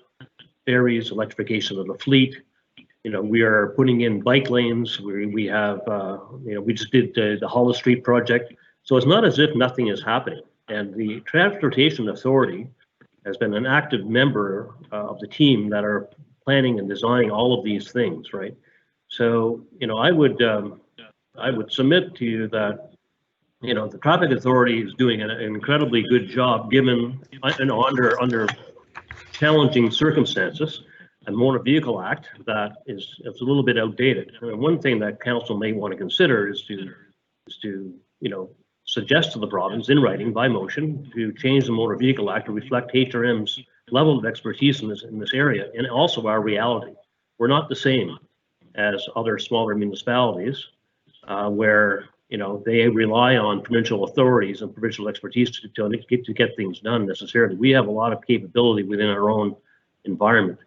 ferries, electrification of the fleet. You know, we are putting in bike lanes. We have, you know, we just did the Hollis Street project. So it's not as if nothing is happening. And the Transportation Authority has been an active member of the team that are planning and designing all of these things, right? So, you know, I would submit to you that, you know, the Traffic Authority is doing an incredibly good job given, you know, under challenging circumstances. And Motor Vehicle Act that is a little bit outdated. I mean, one thing that council may want to consider is to you know, suggest to the province in writing by motion to change the Motor Vehicle Act to reflect HRM's level of expertise in this area and also our reality. We're not the same as other smaller municipalities where, you know, they rely on provincial authorities and provincial expertise to get things done necessarily. We have a lot of capability within our own environment.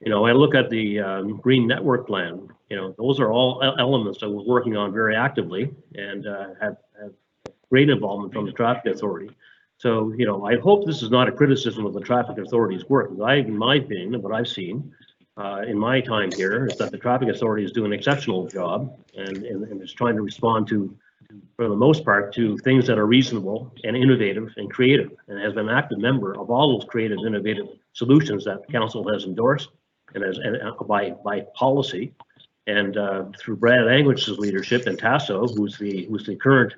You know, I look at the Green Network Plan, you know, those are all elements that we're working on very actively and have great involvement from the Traffic Authority. So, you know, I hope this is not a criticism of the Traffic Authority's work. In my opinion, what I've seen in my time here is that the Traffic Authority is doing an exceptional job and is trying to respond to, for the most part, to things that are reasonable and innovative and creative, and has been an active member of all those creative, innovative solutions that the council has endorsed and by policy, and through Brad Anguish's leadership and Tasso, who's the current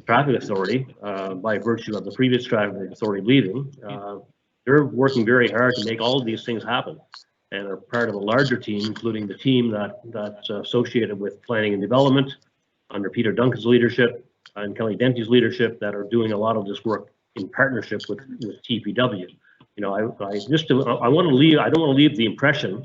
Traffic Authority by virtue of the previous Traffic Authority leaving, they're working very hard to make all of these things happen, and are part of a larger team, including the team that's associated with planning and development under Peter Duncan's leadership and Kelly Denty's leadership, that are doing a lot of this work in partnership with TPW. You know, I don't want to leave the impression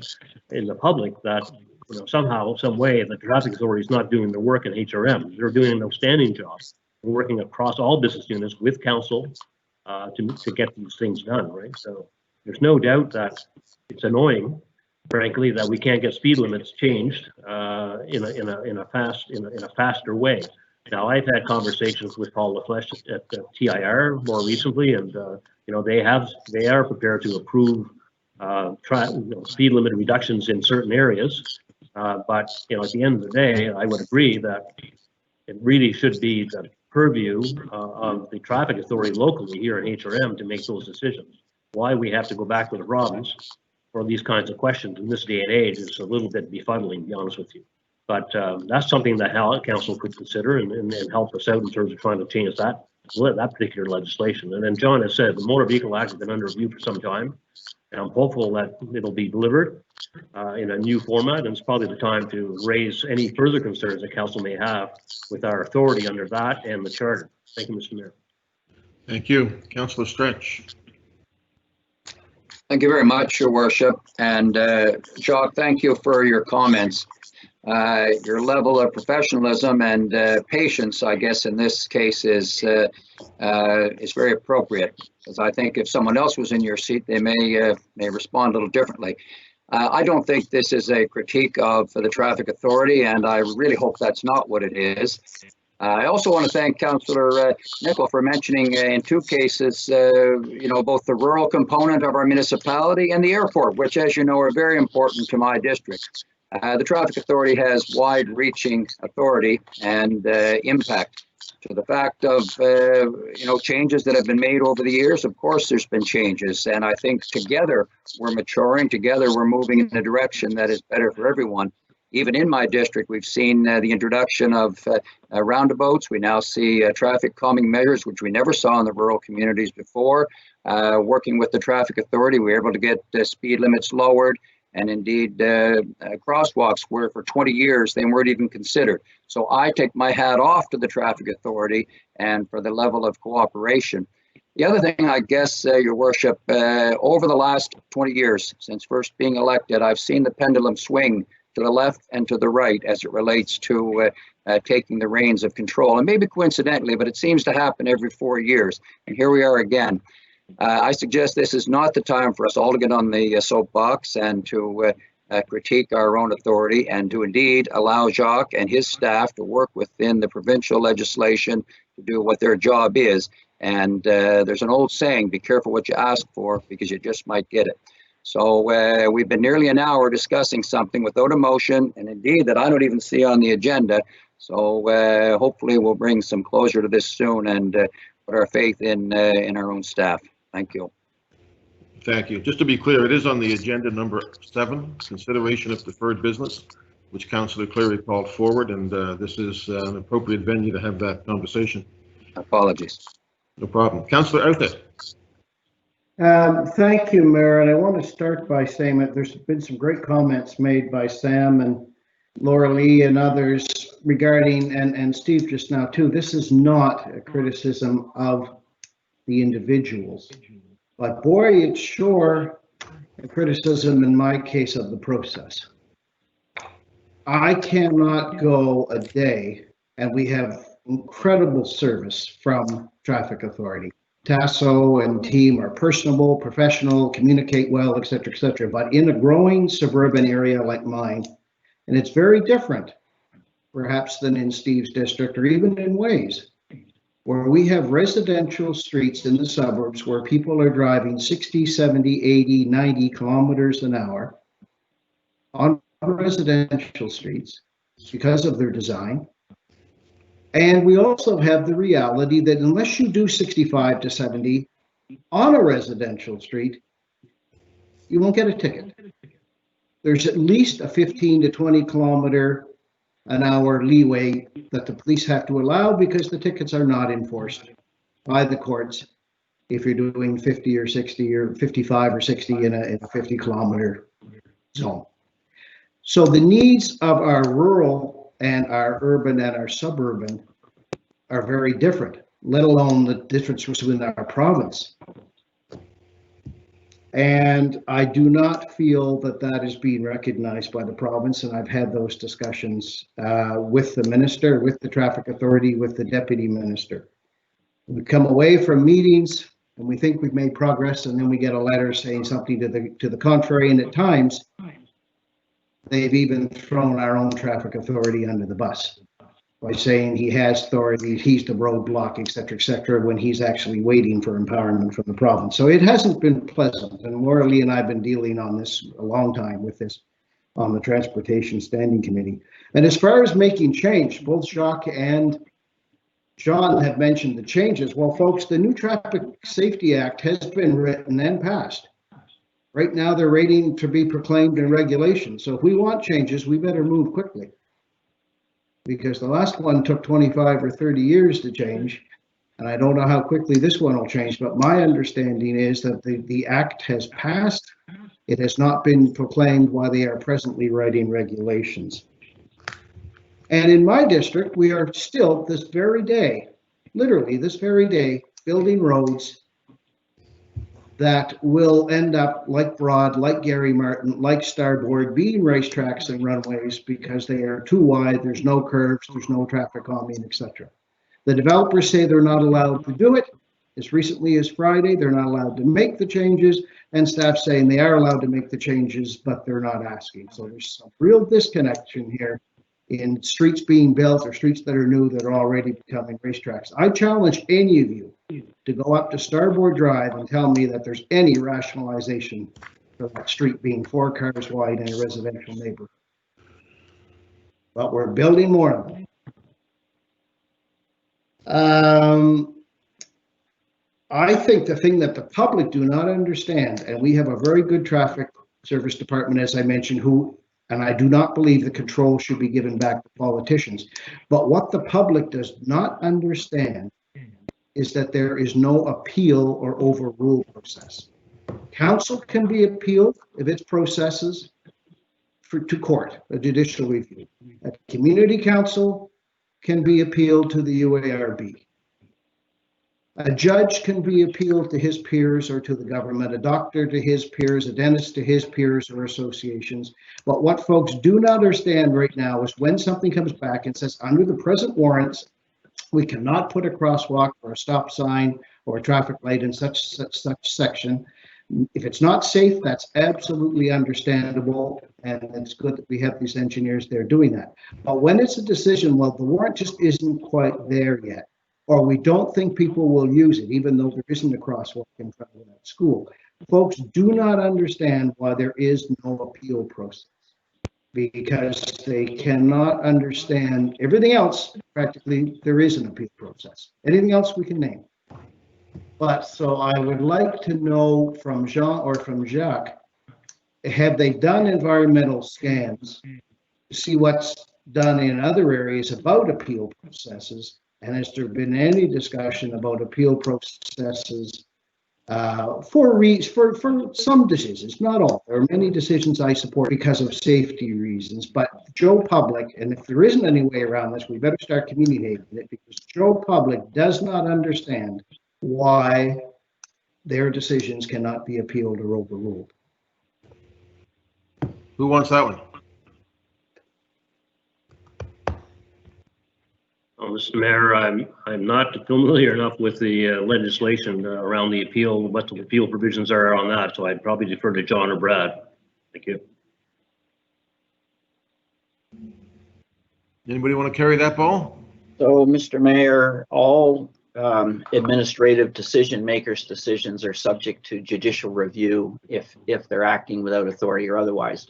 in the public that, you know, somehow, some way, the Traffic Authority is not doing their work in HRM. They're doing an outstanding job. We're working across all business units with council to get these things done, right? So there's no doubt that it's annoying, frankly, that we can't get speed limits changed in a faster way. Now, I've had conversations with Paul LaFleche at TIR more recently, and you know, they are prepared to approve speed limit reductions in certain areas. But you know, at the end of the day, I would agree that it really should be the purview of the Traffic Authority locally here in HRM to make those decisions. Why we have to go back to the province for these kinds of questions in this day and age is a little bit befuddling, to be honest with you. But that's something that council could consider and help us out in terms of trying to change that particular legislation. And then John has said the Motor Vehicle Act has been under review for some time, and I'm hopeful that it'll be delivered in a new format, and it's probably the time to raise any further concerns that council may have with our authority under that and the charter. Thank you, Mr. Mayor. Thank you. Councillor Stretch. Thank you very much, Your Worship. And Jacques, thank you for your comments. Your level of professionalism and patience, I guess, in this case is very appropriate. Because I think if someone else was in your seat, they may respond a little differently. I don't think this is a critique of the Traffic Authority, and I really hope that's not what it is. I also want to thank Councillor Nicol for mentioning in two cases, you know, both the rural component of our municipality and the airport, which, as you know, are very important to my district. The traffic authority has wide-reaching authority and impact. To the fact of changes that have been made over the years, of course there's been changes, and I think together we're maturing, together we're moving in a direction that is better for everyone. Even in my district, we've seen the introduction of roundabouts. We now see traffic calming measures, which we never saw in the rural communities before. Working with the traffic authority, we were able to get speed limits lowered, and indeed crosswalks where for 20 years they weren't even considered. So I take my hat off to the traffic authority and for the level of cooperation. The other thing, I guess, Your Worship, over the last 20 years, since first being elected, I've seen the pendulum swing to the left and to the right as it relates to taking the reins of control. And maybe coincidentally, but it seems to happen every 4 years. And here we are again. I suggest this is not the time for us all to get on the soapbox and to critique our own authority, and to indeed allow Jacques and his staff to work within the provincial legislation to do what their job is. And there's an old saying, be careful what you ask for, because you just might get it. So we've been nearly an hour discussing something without a motion, and indeed that I don't even see on the agenda. So hopefully we'll bring some closure to this soon and put our faith in our own staff. Thank you. Thank you. Just to be clear, it is on the agenda number 7, consideration of deferred business, which Councillor Cleary called forward, and this is an appropriate venue to have that conversation. Apologies. No problem. Councillor Oudhet. Thank you, Mayor, and I want to start by saying that there's been some great comments made by Sam and Laura Lee and others regarding, and Steve just now too, this is not a criticism of the individuals, but boy, it's sure a criticism in my case of the process. I cannot go a day, and we have incredible service from Traffic Authority. Tasso and team are personable, professional, communicate well, etc., but in a growing suburban area like mine, and it's very different perhaps than in Steve's district or even in Ways, where we have residential streets in the suburbs where people are driving 60, 70, 80, 90 kilometers an hour on residential streets because of their design. And we also have the reality that unless you do 65 to 70 on a residential street, you won't get a ticket. There's at least a 15 to 20 kilometer an hour leeway that the police have to allow, because the tickets are not enforced by the courts if you're doing 50 or 60 or 55 or 60 in a 50 kilometer zone. So the needs of our rural and our urban and our suburban are very different, let alone the difference within our province. And I do not feel that that is being recognized by the province, and I've had those discussions with the minister, with the traffic authority, with the deputy minister. We come away from meetings and we think we've made progress, and then we get a letter saying something to the contrary, and at times they've even thrown our own traffic authority under the bus by saying he has authority, he's the roadblock, etc., when he's actually waiting for empowerment from the province. So it hasn't been pleasant, and Laura Lee and I have been dealing on this a long time with this on the Transportation Standing Committee. And as far as making change, both Jacques and John have mentioned the changes. Well, folks, the new Traffic Safety Act has been written and passed. Right now, they're waiting to be proclaimed in regulation. So if we want changes, we better move quickly, because the last one took 25 or 30 years to change, and I don't know how quickly this one will change, but my understanding is that the act has passed. It has not been proclaimed while they are presently writing regulations. And in my district, we are still this very day, literally this very day, building roads that will end up like Broad, like Gary Martin, like Starboard, being racetracks and runways because they are too wide, there's no curves, there's no traffic calming, etc. The developers say they're not allowed to do it. As recently as Friday, they're not allowed to make the changes, and staff saying they are allowed to make the changes, but they're not asking. So there's some real disconnection here in streets being built or streets that are new that are already becoming racetracks. I challenge any of you to go up to Starboard Drive and tell me that there's any rationalization for that street being 4 cars wide in a residential neighborhood. but we're building more of them. I think the thing that the public do not understand, and we have a very good traffic service department, as I mentioned, and I do not believe the control should be given back to politicians. But what the public does not understand is that there is no appeal or overrule process. Council can be appealed if its processes to court, a judicial review. A community council can be appealed to the UARB. A judge can be appealed to his peers or to the government, a doctor to his peers, a dentist to his peers or associations. But what folks do not understand right now is when something comes back and says, under the present warrants, we cannot put a crosswalk or a stop sign or a traffic light in such section. If it's not safe, that's absolutely understandable, and it's good that we have these engineers there doing that. But when it's a decision, well, the warrant just isn't quite there yet, or we don't think people will use it, even though there isn't a crosswalk in front of that school. Folks do not understand why there is no appeal process, because they cannot understand everything else. Practically, there is an appeal process. Anything else we can name. But so I would like to know from Jean or from Jacques, have they done environmental scans to see what's done in other areas about appeal processes? And has there been any discussion about appeal processes for some decisions, not all? There are many decisions I support because of safety reasons, but Joe Public, and if there isn't any way around this, we better start communicating it, because Joe Public does not understand why their decisions cannot be appealed or overruled. Who wants that one? Oh, Mr. Mayor, I'm not familiar enough with the legislation around the appeal, what the appeal provisions are on that, so I'd probably defer to John or Brad. Thank you. Anybody want to carry that ball? So, Mr. Mayor, all administrative decision makers' decisions are subject to judicial review if they're acting without authority or otherwise.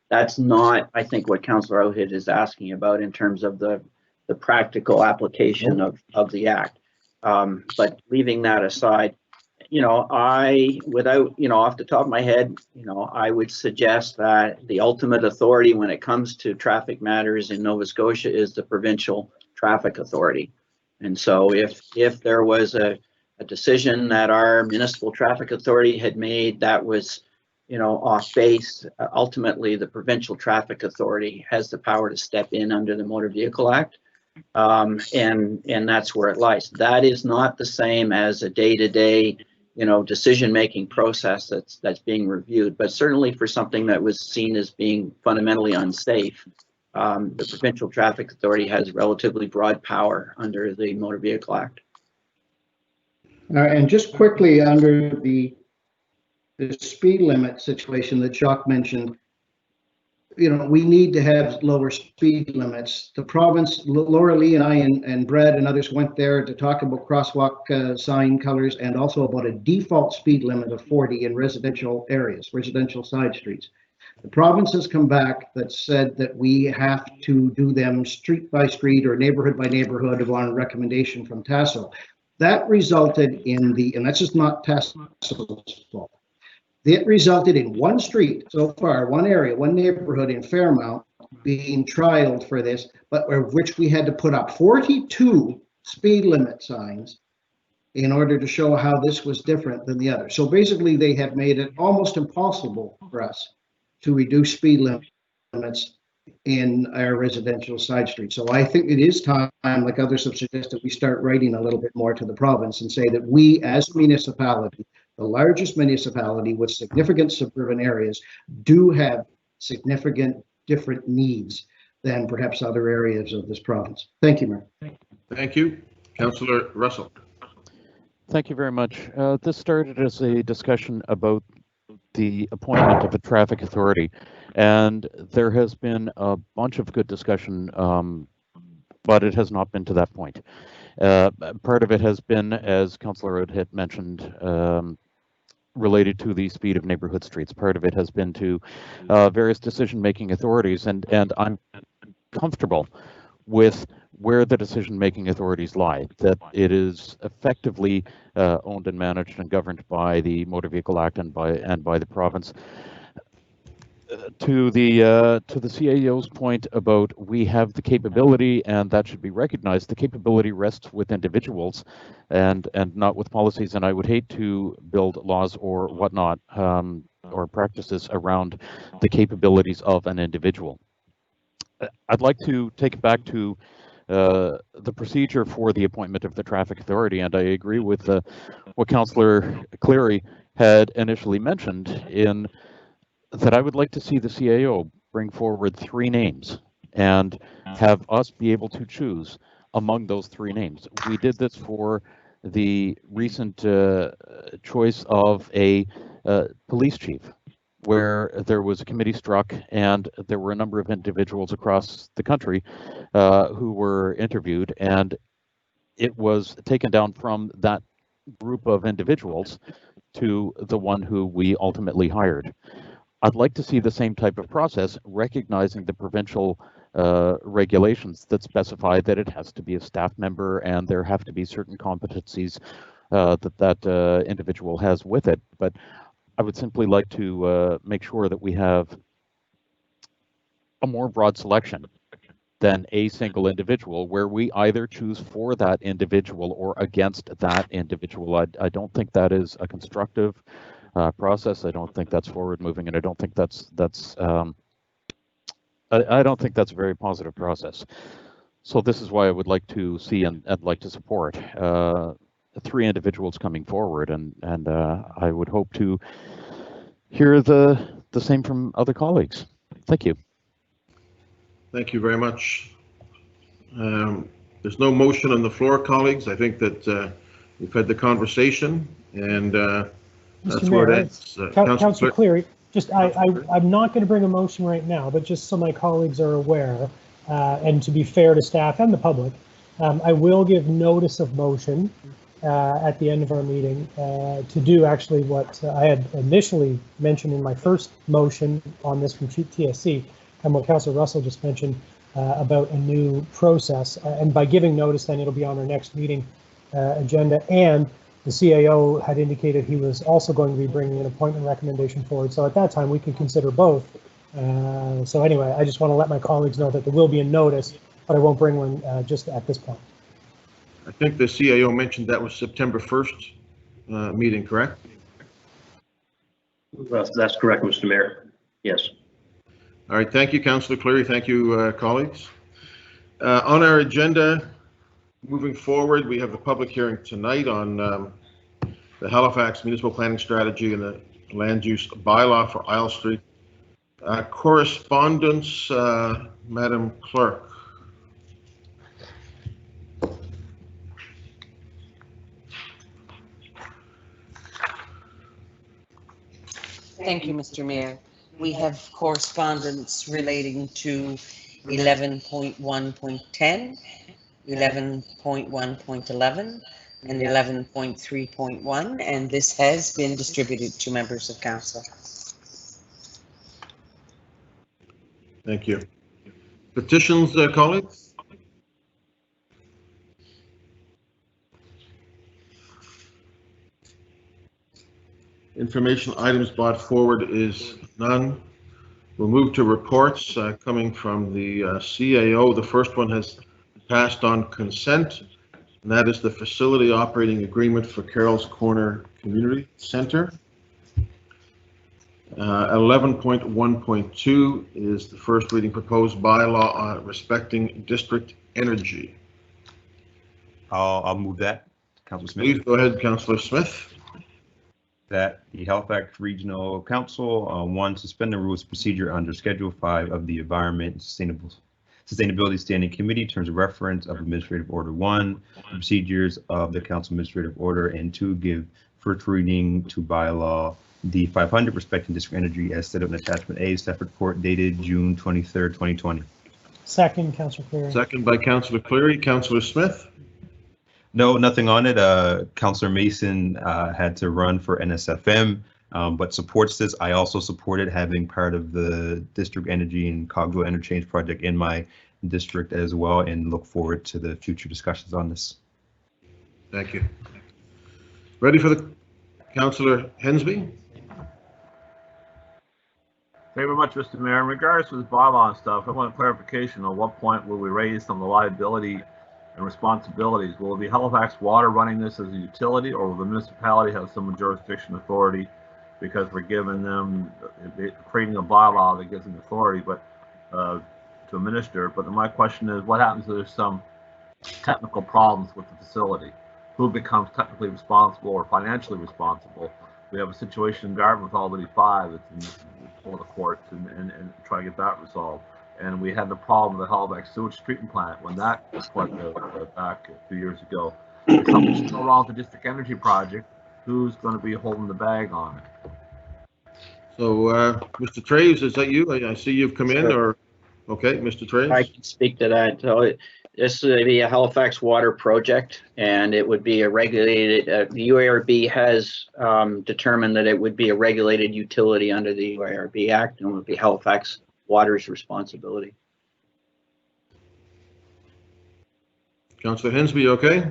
That's not, I think, what Councillor Outhill is asking about in terms of the practical application of the act. But leaving that aside, without, off the top of my head, I would suggest that the ultimate authority when it comes to traffic matters in Nova Scotia is the provincial traffic authority. And so if there was a decision that our municipal traffic authority had made that was, off base, ultimately the provincial traffic authority has the power to step in under the Motor Vehicle Act. And that's where it lies. That is not the same as a day-to-day, decision-making process that's being reviewed, but certainly for something that was seen as being fundamentally unsafe, the Provincial Traffic Authority has relatively broad power under the Motor Vehicle Act. And just quickly, under the speed limit situation that Jacques mentioned, we need to have lower speed limits. The province, Laura Lee and I and Brad and others went there to talk about crosswalk sign colors, and also about a default speed limit of 40 in residential areas, residential side streets. The province has come back that said that we have to do them street by street or neighborhood by neighborhood on recommendation from TASO. That resulted in and that's just not TASO's fault. It resulted in one street so far, one area, one neighborhood in Fairmount being trialed for this, but which we had to put up 42 speed limit signs in order to show how this was different than the other. So basically they have made it almost impossible for us to reduce speed limits in our residential side streets. So I think it is time, like others have suggested, we start writing a little bit more to the province and say that we as a municipality, the largest municipality with significant suburban areas, do have significant different needs than perhaps other areas of this province. Thank you, Mayor. Thank you. Councillor Russell. Thank you very much. This started as a discussion about the appointment of a traffic authority, and there has been a bunch of good discussion, but it has not been to that point. Part of it has been, as Councillor Outhill mentioned, related to the speed of neighborhood streets. Part of it has been to various decision-making authorities, and I'm comfortable with where the decision-making authorities lie, that it is effectively owned and managed and governed by the Motor Vehicle Act and by the province. To the CAO's point about we have the capability and that should be recognized, the capability rests with individuals and not with policies. And I would hate to build laws or whatnot or practices around the capabilities of an individual. I'd like to take it back to the procedure for the appointment of the traffic authority, and I agree with what Councillor Cleary had initially mentioned in that I would like to see the CAO bring forward 3 names and have us be able to choose among those 3 names. We did this for the recent choice of a police chief, where there was a committee struck and there were a number of individuals across the country who were interviewed, and it was taken down from that group of individuals to the one who we ultimately hired. I'd like to see the same type of process, recognizing the provincial regulations that specify that it has to be a staff member and there have to be certain competencies that individual has with it. But I would simply like to make sure that we have a more broad selection than a single individual, where we either choose for that individual or against that individual. I don't think that is a constructive process. I don't think that's forward moving, and I don't think that's I don't think that's a very positive process. So this is why I would like to see and I'd like to support 3 individuals coming forward, and I would hope to hear the same from other colleagues. Thank you. Thank you very much. There's no motion on the floor, colleagues. I think that we've had the conversation, and that's where it ends. Councillor Cleary, just I'm not going to bring a motion right now, but just so my colleagues are aware, and to be fair to staff and the public, I will give notice of motion at the end of our meeting to do actually what I had initially mentioned in my first motion on this from TSC, and what Councillor Russell just mentioned about a new process. And by giving notice, then it'll be on our next meeting agenda. And the CAO had indicated he was also going to be bringing an appointment recommendation forward. So at that time, we can consider both. So anyway, I just want to let my colleagues know that there will be a notice, but I won't bring one just at this point. I think the CAO mentioned that was September 1st meeting, correct? That's correct, Mr. Mayor. Yes. All right, thank you, Councillor Cleary. Thank you, colleagues. On our agenda, moving forward, we have the public hearing tonight on the Halifax Municipal Planning Strategy and the Land Use Bylaw for Isle Street. Correspondence, Madam Clerk. Thank you, Mr. Mayor. We have correspondence relating to 11.1.10, 11.1.11, and 11.3.1, and this has been distributed to members of council. Thank you. Petitions, colleagues? Information items brought forward is none. We'll move to reports coming from the CAO. The first one has passed on consent, and that is the facility operating agreement for Carroll's Corner Community Center. 11.1.2 is the first reading proposed bylaw on respecting district energy. I'll move that, Councillor Smith. Please go ahead, Councillor Smith. That the Halifax Regional Council one, suspend the rules of procedure under Schedule 5 of the Environment and Sustainability Standing Committee, terms of reference of Administrative Order 1, procedures of the Council Administrative Order, and 2, give first reading to bylaw D500 respecting district energy as set out in Attachment A, staff report dated June 23rd, 2020. Second, Councillor Cleary. Second by Councillor Cleary. Councillor Smith? No, nothing on it. Councillor Mason had to run for NSFM, but supports this. I also supported having part of the district energy and Cogwell interchange project in my district as well, and look forward to the future discussions on this. Thank you. Ready for the Councillor Hensby? Thank you very much, Mr. Mayor. In regards to this bylaw and stuff, I want clarification on what point will we raise some of the liability and responsibilities? Will it be Halifax Water running this as a utility, or will the municipality have some jurisdiction authority because we're giving them, creating a bylaw that gives them authority but to administer? But my question is, what happens if there's some technical problems with the facility? Who becomes technically responsible or financially responsible? We have a situation in Garden with Albany 5 that's before the courts and try to get that resolved. And we had the problem with the Halifax sewage treatment plant when that was flooded back a few years ago. If something's still wrong with the district energy project, who's going to be holding the bag on it? So, Mr. Traves, is that you? I see you've come in, or, okay, Mr. Traves? I can speak to that. So this would be a Halifax Water project, and it would be a regulated, the UARB has determined that it would be a regulated utility under the UARB Act, and it would be Halifax Water's responsibility. Councillor Hensby, okay?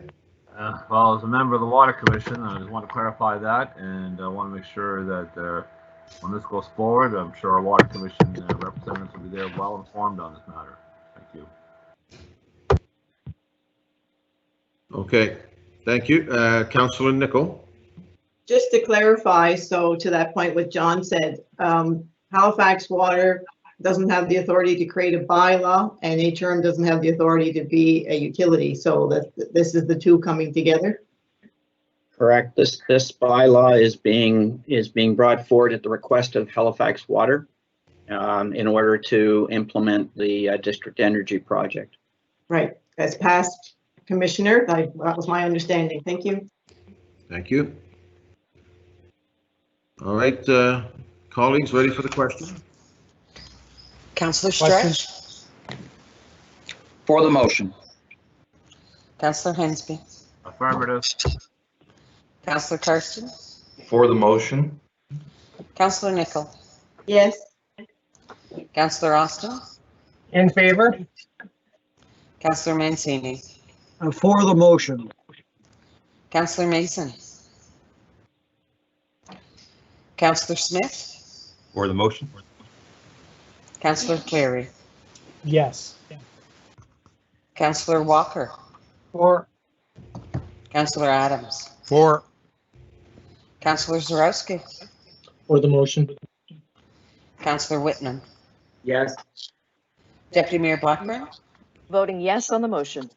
Well, as a member of the Water Commission, I just want to clarify that, and I want to make sure that when this goes forward, I'm sure our Water Commission representatives will be there well informed on this matter. Thank you. Okay, thank you. Councillor Nicol? Just to clarify, so to that point what John said, Halifax Water doesn't have the authority to create a bylaw, and HRM doesn't have the authority to be a utility, so that this is the two coming together? Correct. This bylaw is being brought forward at the request of Halifax Water in order to implement the district energy project. Right, as past commissioner, that was my understanding. Thank you. Thank you. All right, colleagues, ready for the question? Councillor Stretch? For the motion. Councillor Hensby? Affirmative. Councillor Karsten? For the motion. Councillor Nicol? Yes. Councillor Austin? In favor? Councillor Mancini? For the motion. Councillor Mason? Councillor Smith? For the motion. Councillor Cleary? Yes. Councillor Walker? For. Councillor Adams? For. Councillor Zarowski? For the motion. Councillor Whitman? Yes. Deputy Mayor Blackburn? Voting yes on the motion.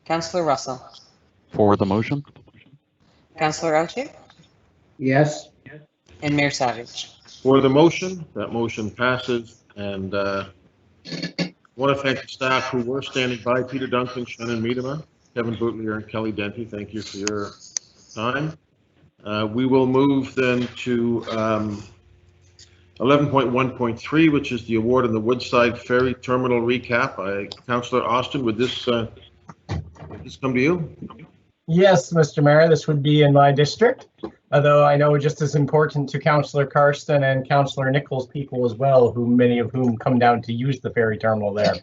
Councillor Russell? For the motion. Councillor Ouchi? Yes. And Mayor Savage? For the motion, that motion passes, and I want to thank the staff who were standing by: Peter Duncan, Shannon Miedema, Kevin Boutlier, and Kelly Denty. Thank you for your time. We will move then to 11.1.3, which is the award of the Woodside Ferry Terminal recap. Councillor Austin, would this come to you? Yes, Mr. Mayor, this would be in my district, although I know just as important to Councillor Karsten and Councillor Nicol's people as well, many of whom come down to use the ferry terminal there.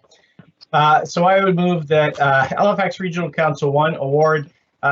So I would move that Halifax Regional Council 1 award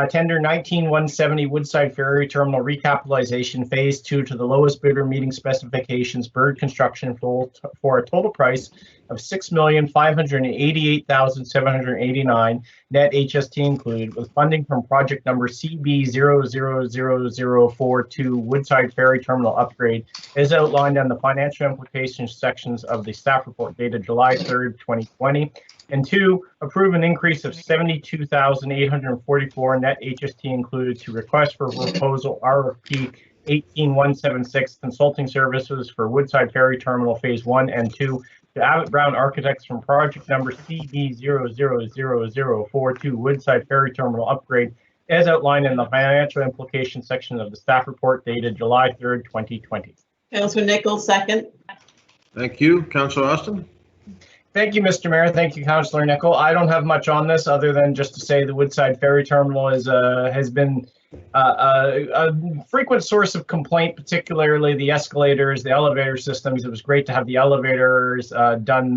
tender 19-170 Woodside Ferry Terminal recapitalization phase 2 to the lowest bidder meeting specifications, Bird Construction, for a total price of $6,588,789 net HST included, with funding from project number CB000042 Woodside Ferry Terminal upgrade as outlined on the financial implications sections of the staff report dated July 3rd, 2020. And 2, approve an increase of $72,844 net HST included to request for proposal RFP 18176 consulting services for Woodside Ferry Terminal Phase 1 and 2 to Abbott Brown Architects from project number CB000042 Woodside Ferry Terminal upgrade as outlined in the financial implications section of the staff report dated July 3rd, 2020. Councillor Nichols, second. Thank you. Councillor Austin? Thank you, Mr. Mayor. Thank you, Councillor Nicol. I don't have much on this other than just to say the Woodside Ferry Terminal has been a frequent source of complaint, particularly the escalators, the elevator systems. It was great to have the elevators done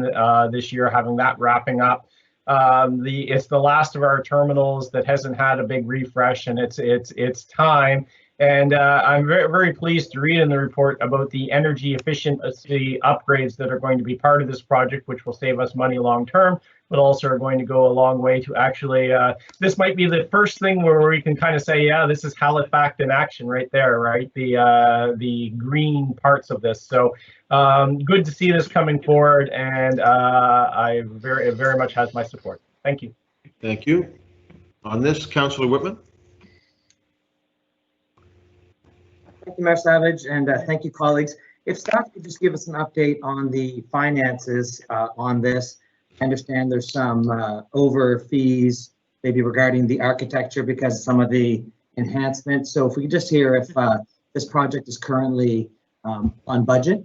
this year, having that wrapping up. It's the last of our terminals that hasn't had a big refresh, and it's time. And I'm very pleased to read in the report about the energy efficiency upgrades that are going to be part of this project, which will save us money long term, but also are going to go a long way to actually, this might be the first thing where we can kind of say, yeah, this is Halifax in action right there, right? The green parts of this. So good to see this coming forward, and it very much has my support. Thank you. Thank you. On this, Councillor Whitman. Thank you, Mayor Savage, and thank you, colleagues. If staff could just give us an update on the finances on this. I understand there's some over fees, maybe regarding the architecture because of some of the enhancements. So if we could just hear if this project is currently on budget.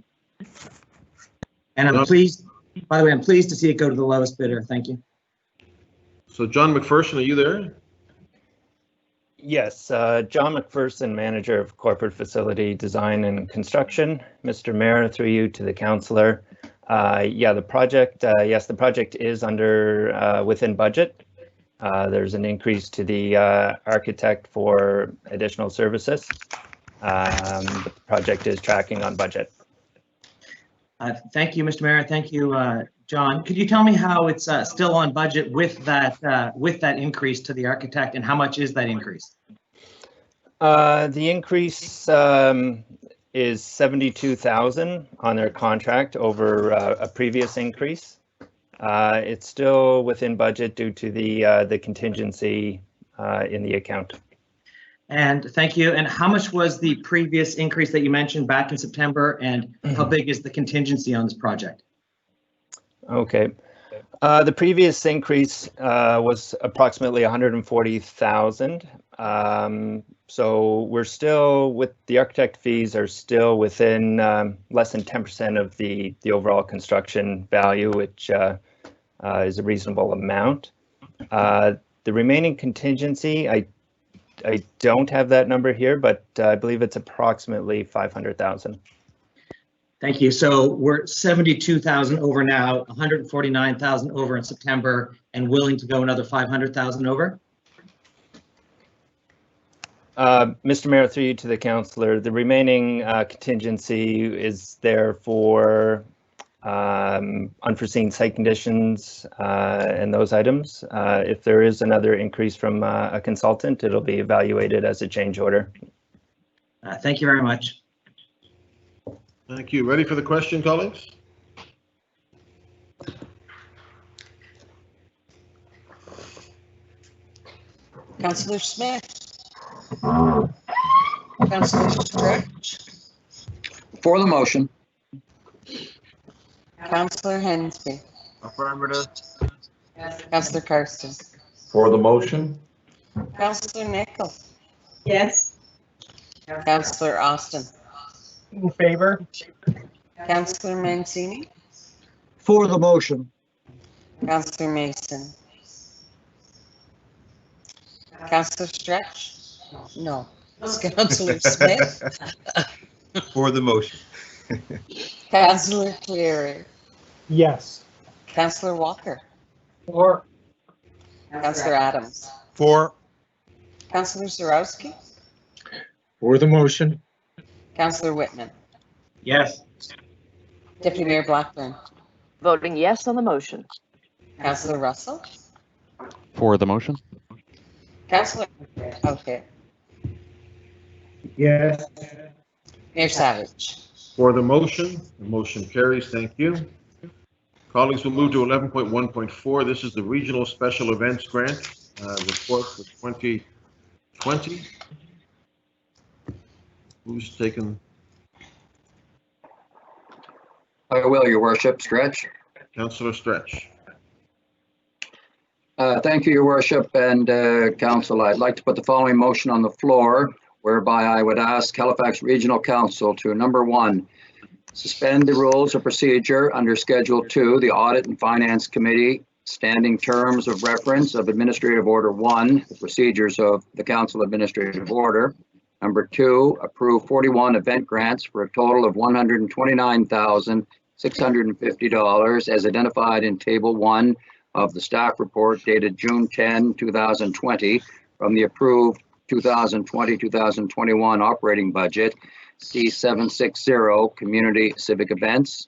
And I'm pleased, by the way, I'm pleased to see it go to the lowest bidder. Thank you. So John McPherson, are you there? Yes, John McPherson, Manager of Corporate Facility Design and Construction. Mr. Mayor, through you to the councillor. Yeah, the project, yes, the project is under within budget. There's an increase to the architect for additional services. But the project is tracking on budget. Thank you, Mr. Mayor. Thank you, John. Could you tell me how it's still on budget with that increase to the architect, and how much is that increase? The increase is 72,000 on their contract over a previous increase. It's still within budget due to the contingency in the account. And thank you. And how much was the previous increase that you mentioned back in September, and how big is the contingency on this project? Okay. The previous increase was approximately 140,000. So we're still with the architect fees are still within less than 10% of the overall construction value, which is a reasonable amount. The remaining contingency, I don't have that number here, but I believe it's approximately 500,000. Thank you. So we're 72,000 over now, 149,000 over in September, and willing to go another 500,000 over? Mr. Mayor, through you to the councillor, the remaining contingency is there for unforeseen site conditions and those items. If there is another increase from a consultant, it'll be evaluated as a change order. Thank you very much. Thank you. Ready for the question, colleagues? Councillor Smith. Councillor Stretch. For the motion. Councillor Hensby. Affirmative. Councillor Carson. For the motion. Councillor Nickel. Yes. Councillor Austin. In favor. Councillor Mancini. For the motion. Councillor Mason. Councillor Stretch. No. Councillor Smith. For the motion. Councillor Cleary. Yes. Councillor Walker. For. Councillor Adams. For. Councillor Zarowski. For the motion. Councillor Whitman. Yes. Deputy Mayor Blackburn. Voting yes on the motion. Councillor Russell. For the motion. Councillor. Okay. Yes. Mayor Savage. For the motion carries. Thank you. Colleagues, will move to 11.1.4. This is the Regional Special Events Grant report for 2020. Who's taken? I will, Your Worship. Stretch. Councillor Stretch. Thank you, Your Worship and Council. I'd like to put the following motion on the floor, whereby I would ask Halifax Regional Council to, number one, suspend the rules of procedure under Schedule 2, the Audit and Finance Committee standing terms of reference of Administrative Order 1, the procedures of the Council Administrative Order. Number 2, approve 41 event grants for a total of $129,650 as identified in Table 1 of the staff report dated June 10, 2020 from the approved 2020-2021 operating budget, C760 Community Civic Events.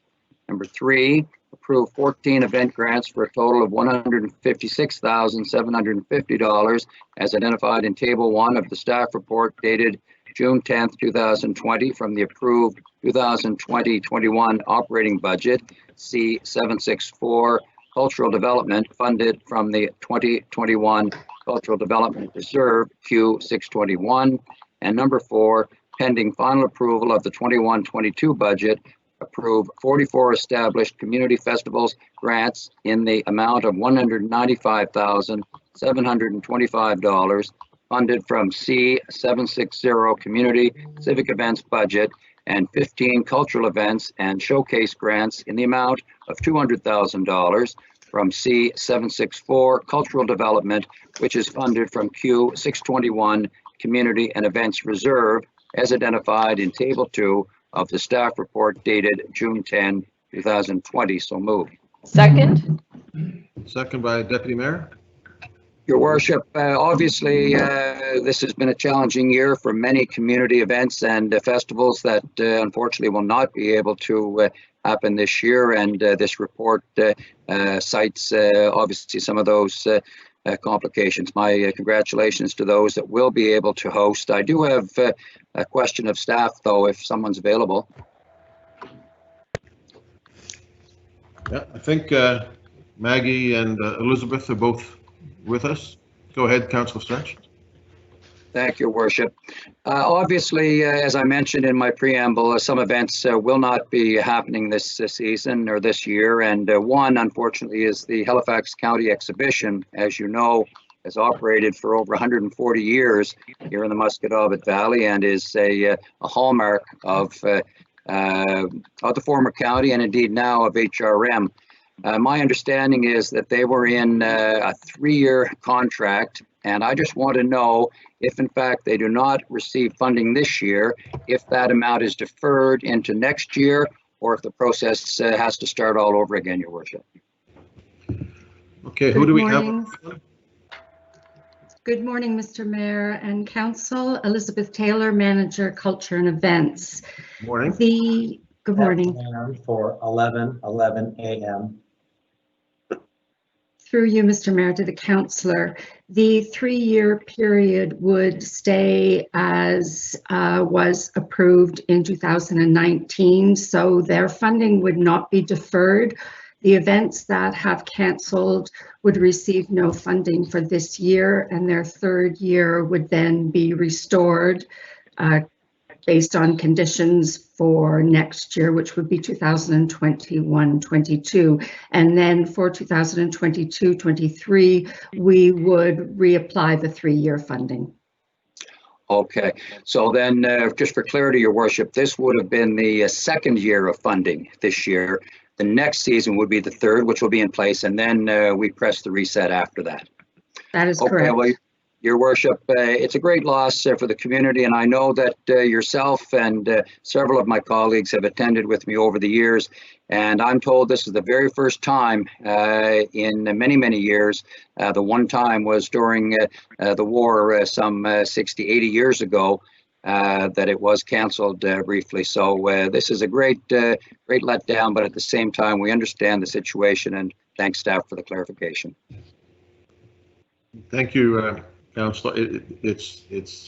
Number 3, approve 14 event grants for a total of $156,750 as identified in Table 1 of the staff report dated June 10th, 2020 from the approved 2020-21 operating budget, C764 Cultural Development funded from the 2021 Cultural Development Reserve, Q621. And number 4, pending final approval of the 21-22 budget, approve 44 established community festivals grants in the amount of $195,725 funded from C760 Community Civic Events budget and 15 cultural events and showcase grants in the amount of $200,000 from C764 Cultural Development, which is funded from Q621 Community and Events Reserve as identified in Table 2 of the staff report dated June 10, 2020. So moved. Second. Second by Deputy Mayor. Your Worship, obviously, this has been a challenging year for many community events and festivals that unfortunately will not be able to happen this year. And this report cites obviously some of those complications. My congratulations to those that will be able to host. I do have a question of staff, though, if someone's available. Yeah, I think Maggie and Elizabeth are both with us. Go ahead, Councillor Strange. Thank you, Worship. Obviously, as I mentioned in my preamble, some events will not be happening this season or this year. And one, unfortunately, is the Halifax County Exhibition, as you know, has operated for over 140 years here in the Musquodoboit Valley and is a hallmark of the former county and indeed now of HRM. My understanding is that they were in a 3-year contract, and I just want to know if in fact they do not receive funding this year, if that amount is deferred into next year, or if the process has to start all over again, Your Worship. Okay, who do we have? Good morning, Mr. Mayor and Council. Elizabeth Taylor, Manager, Culture and Events. Morning. Good morning. For 11:11 a.m. Through you, Mr. Mayor, to the councillor, the 3-year period would stay as was approved in 2019, so their funding would not be deferred. The events that have cancelled would receive no funding for this year, and their 3rd year would then be restored based on conditions for next year, which would be 2021-22. And then for 2022-23, we would reapply the 3-year funding. Okay, so then just for clarity, Your Worship, this would have been the 2nd year of funding this year. The next season would be the 3rd, which will be in place, and then we press the reset after that. That is correct. Well, Your Worship, it's a great loss for the community, and I know that yourself and several of my colleagues have attended with me over the years, and I'm told this is the very first time in many, many years. The one time was during the war some 60, 80 years ago that it was canceled briefly. So this is a great letdown, but at the same time, we understand the situation, and thanks staff for the clarification. Thank you, Councillor. It's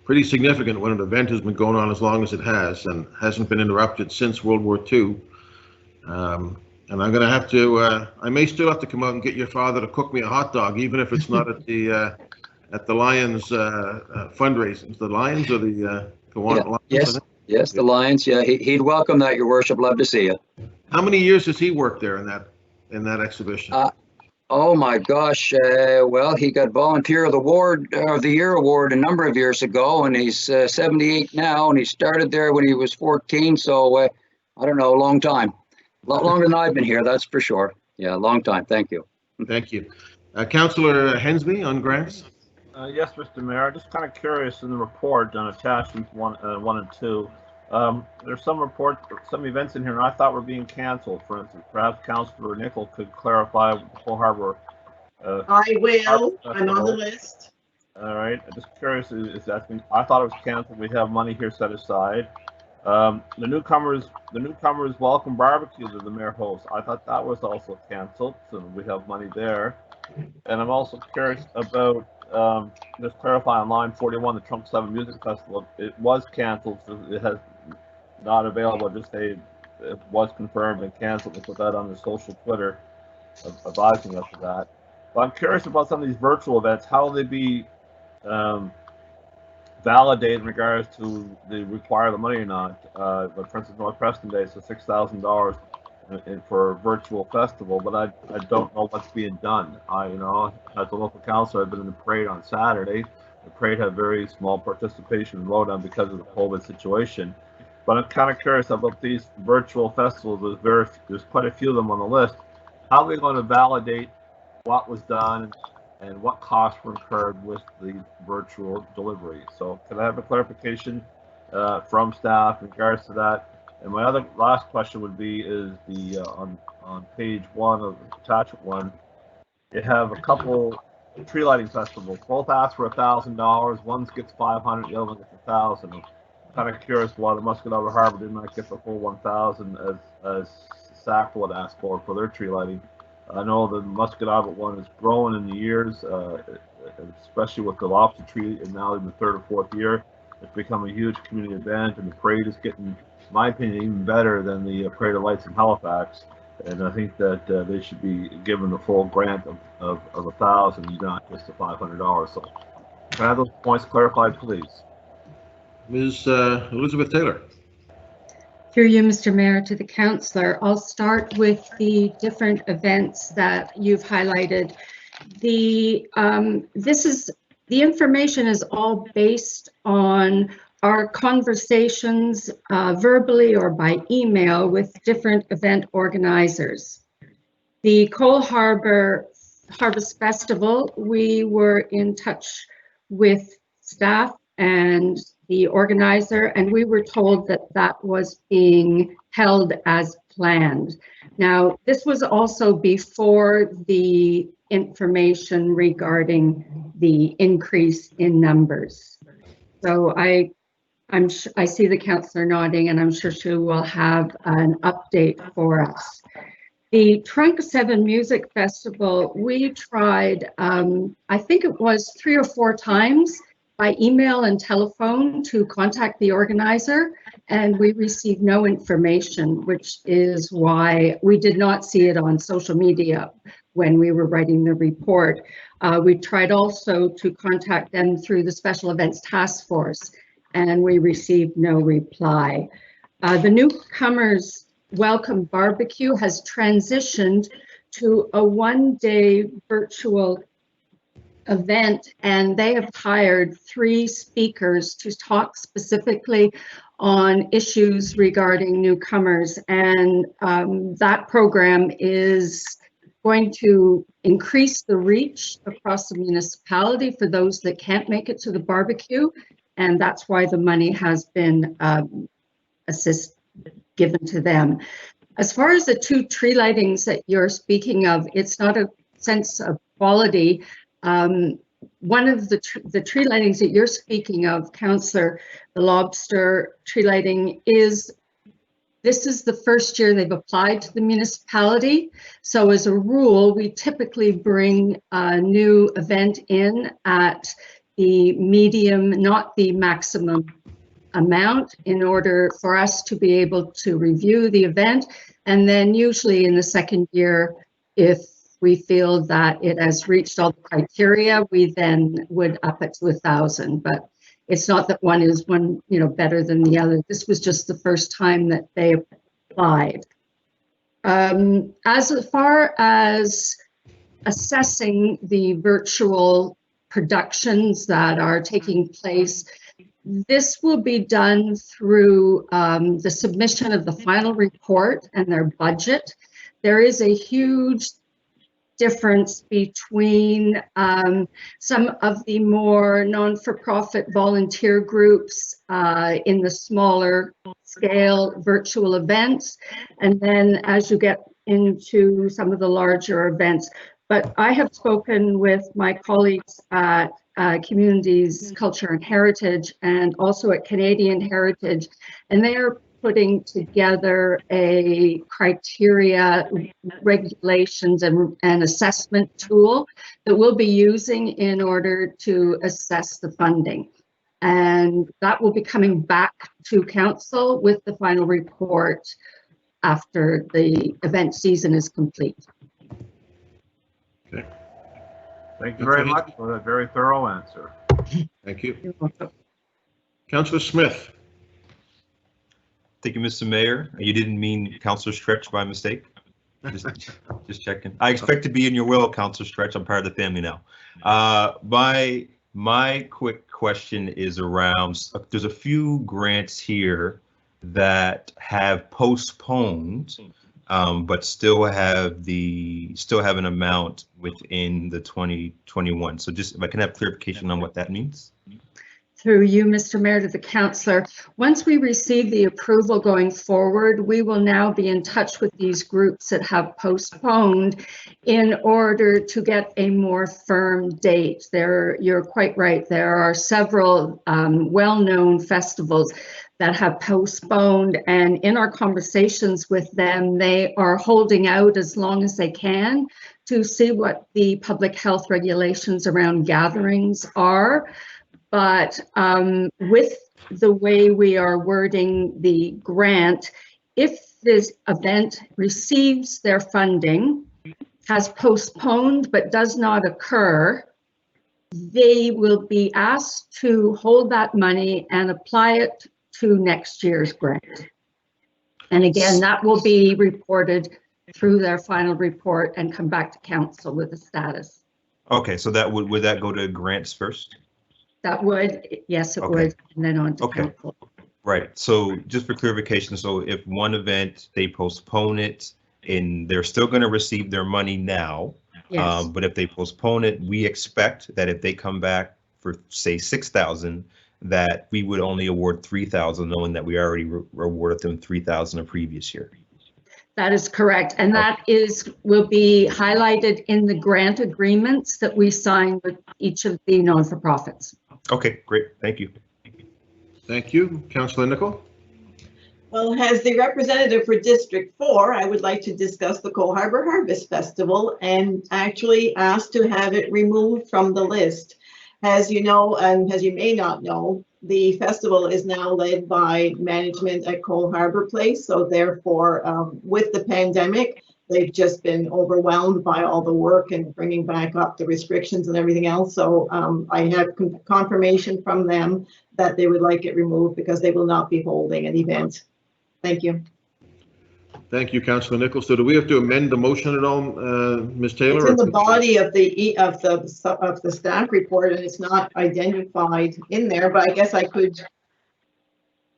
pretty significant when an event has been going on as long as it has and hasn't been interrupted since World War II. And I'm going to have to, I may still have to come out and get your father to cook me a hot dog, even if it's not at the Lions fundraising. The Lions or the Lions? Yes, the Lions. Yeah, he'd welcome that, Your Worship. Love to see you. How many years has he worked there in that exhibition? Oh my gosh! Well, he got Volunteer of the Year award a number of years ago, and he's 78 now, and he started there when he was 14. So I don't know, a long time, a lot longer than I've been here. That's for sure. Yeah, a long time. Thank you. Thank you. Councillor Hensby on grants. Yes, Mr. Mayor. I'm just kind of curious in the report on attachments 1 and 2. There's some reports, some events in here, and I thought were being canceled. For instance, perhaps Councillor Nicol could clarify Cole Harbour. I will. I'm on the list. All right. I'm just curious. Is that been? I thought it was canceled. We have money here set aside. The newcomers welcome barbecue that the mayor hosts. I thought that was also canceled, so we have money there. And I'm also curious about just clarify on line 41, the Trunk 7 Music Festival. It was canceled, so it has not available. Just say it was confirmed and canceled. They put that on the social Twitter, advising us of that. But I'm curious about some of these virtual events. How will they be validated in regards to they require the money or not? But for instance, North Preston Day, so $6,000 for a virtual festival, but I don't know what's being done. You know, as a local councillor, I've been in the parade on Saturday. The parade had very small participation in Rodan because of the COVID situation. But I'm kind of curious about these virtual festivals. There's quite a few of them on the list. How are we going to validate what was done and what costs were incurred with the virtual delivery? So can I have a clarification from staff in regards to that? And my other last question would be is the on page 1 of attachment 1, you have a couple tree lighting festivals. Both ask for $1,000. One gets $500, the other one gets $1,000. I'm kind of curious why the Muscatava Harbor did not get the full $1,000 as Sackville had asked for their tree lighting. I know the Muscatava one is growing in the years, especially with the lobster tree, and now in the 3rd or 4th year, it's become a huge community event, and the parade is getting, in my opinion, even better than the Parade of Lights in Halifax. And I think that they should be given the full grant of $1,000, not just the $500. So can I have those points clarified, please? Ms. Elizabeth Taylor. Through you, Mr. Mayor, to the councillor. I'll start with the different events that you've highlighted. The information is all based on our conversations verbally or by email with different event organizers. The Cole Harbour Harvest Festival, we were in touch with staff and the organizer, and we were told that that was being held as planned. Now, this was also before the information regarding the increase in numbers. So I see the councillor nodding, and I'm sure she will have an update for us. The Trunk 7 Music Festival, we tried, I think it was 3 or 4 times by email and telephone to contact the organizer, and we received no information, which is why we did not see it on social media when we were writing the report. We tried also to contact them through the Special Events Task Force, and we received no reply. The Newcomers Welcome Barbecue has transitioned to a 1-day virtual event, and they have hired 3 speakers to talk specifically on issues regarding newcomers, and that program is going to increase the reach across the municipality for those that can't make it to the barbecue, and that's why the money has been given to them. As far as the 2 tree lightings that you're speaking of, it's not a sense of quality. One of the tree lightings that you're speaking of, Councillor, the lobster tree lighting, this is the first year they've applied to the municipality. So as a rule, we typically bring a new event in at the medium, not the maximum amount, in order for us to be able to review the event. And then usually in the second year, if we feel that it has reached all the criteria, we then would up it to 1,000. But it's not that one is better than the other. This was just the first time that they applied. As far as assessing the virtual productions that are taking place, this will be done through the submission of the final report and their budget. There is a huge difference between some of the more non-for-profit volunteer groups in the smaller scale virtual events, and then as you get into some of the larger events. But I have spoken with my colleagues at Communities, Culture and Heritage, and also at Canadian Heritage, and they are putting together a criteria, regulations, and assessment tool that we'll be using in order to assess the funding. And that will be coming back to council with the final report after the event season is complete. Okay. Thank you very much for that very thorough answer. Thank you. Councillor Smith. Thank you, Mr. Mayor. You didn't mean Councillor Stretch by mistake? Just checking. I expect to be in your will, Councillor Stretch. I'm part of the family now. My quick question is around, there's a few grants here that have postponed, but still have an amount within the 2021. So just if I can have clarification on what that means. Through you, Mr. Mayor, to the councillor. Once we receive the approval going forward, we will now be in touch with these groups that have postponed in order to get a more firm date. You're quite right. There are several well-known festivals that have postponed, and in our conversations with them, they are holding out as long as they can to see what the public health regulations around gatherings are. But with the way we are wording the grant, if this event receives their funding, has postponed but does not occur, they will be asked to hold that money and apply it to next year's grant. And again, that will be reported through their final report and come back to council with the status. Okay, so that would that go to grants first? That would, yes, it would, and then on to council. Right. So just for clarification, so if one event, they postpone it and they're still going to receive their money now, Yes. but if they postpone it, we expect that if they come back for, say, 6,000, that we would only award 3,000, knowing that we already awarded them 3,000 a previous year. That is correct. And that will be highlighted in the grant agreements that we sign with each of the non-for-profits. Okay, great. Thank you. Thank you. Councillor Nicol. Well, as the representative for District 4, I would like to discuss the Cole Harbour Harvest Festival and actually ask to have it removed from the list. As you know, and as you may not know, the festival is now led by management at Cole Harbour Place. So therefore, with the pandemic, they've just been overwhelmed by all the work and bringing back up the restrictions and everything else. So I have confirmation from them that they would like it removed because they will not be holding an event. Thank you. Thank you, Councillor Nicol. So do we have to amend the motion at all, Ms. Taylor? It's in the body of the staff report, and it's not identified in there. But I guess I could,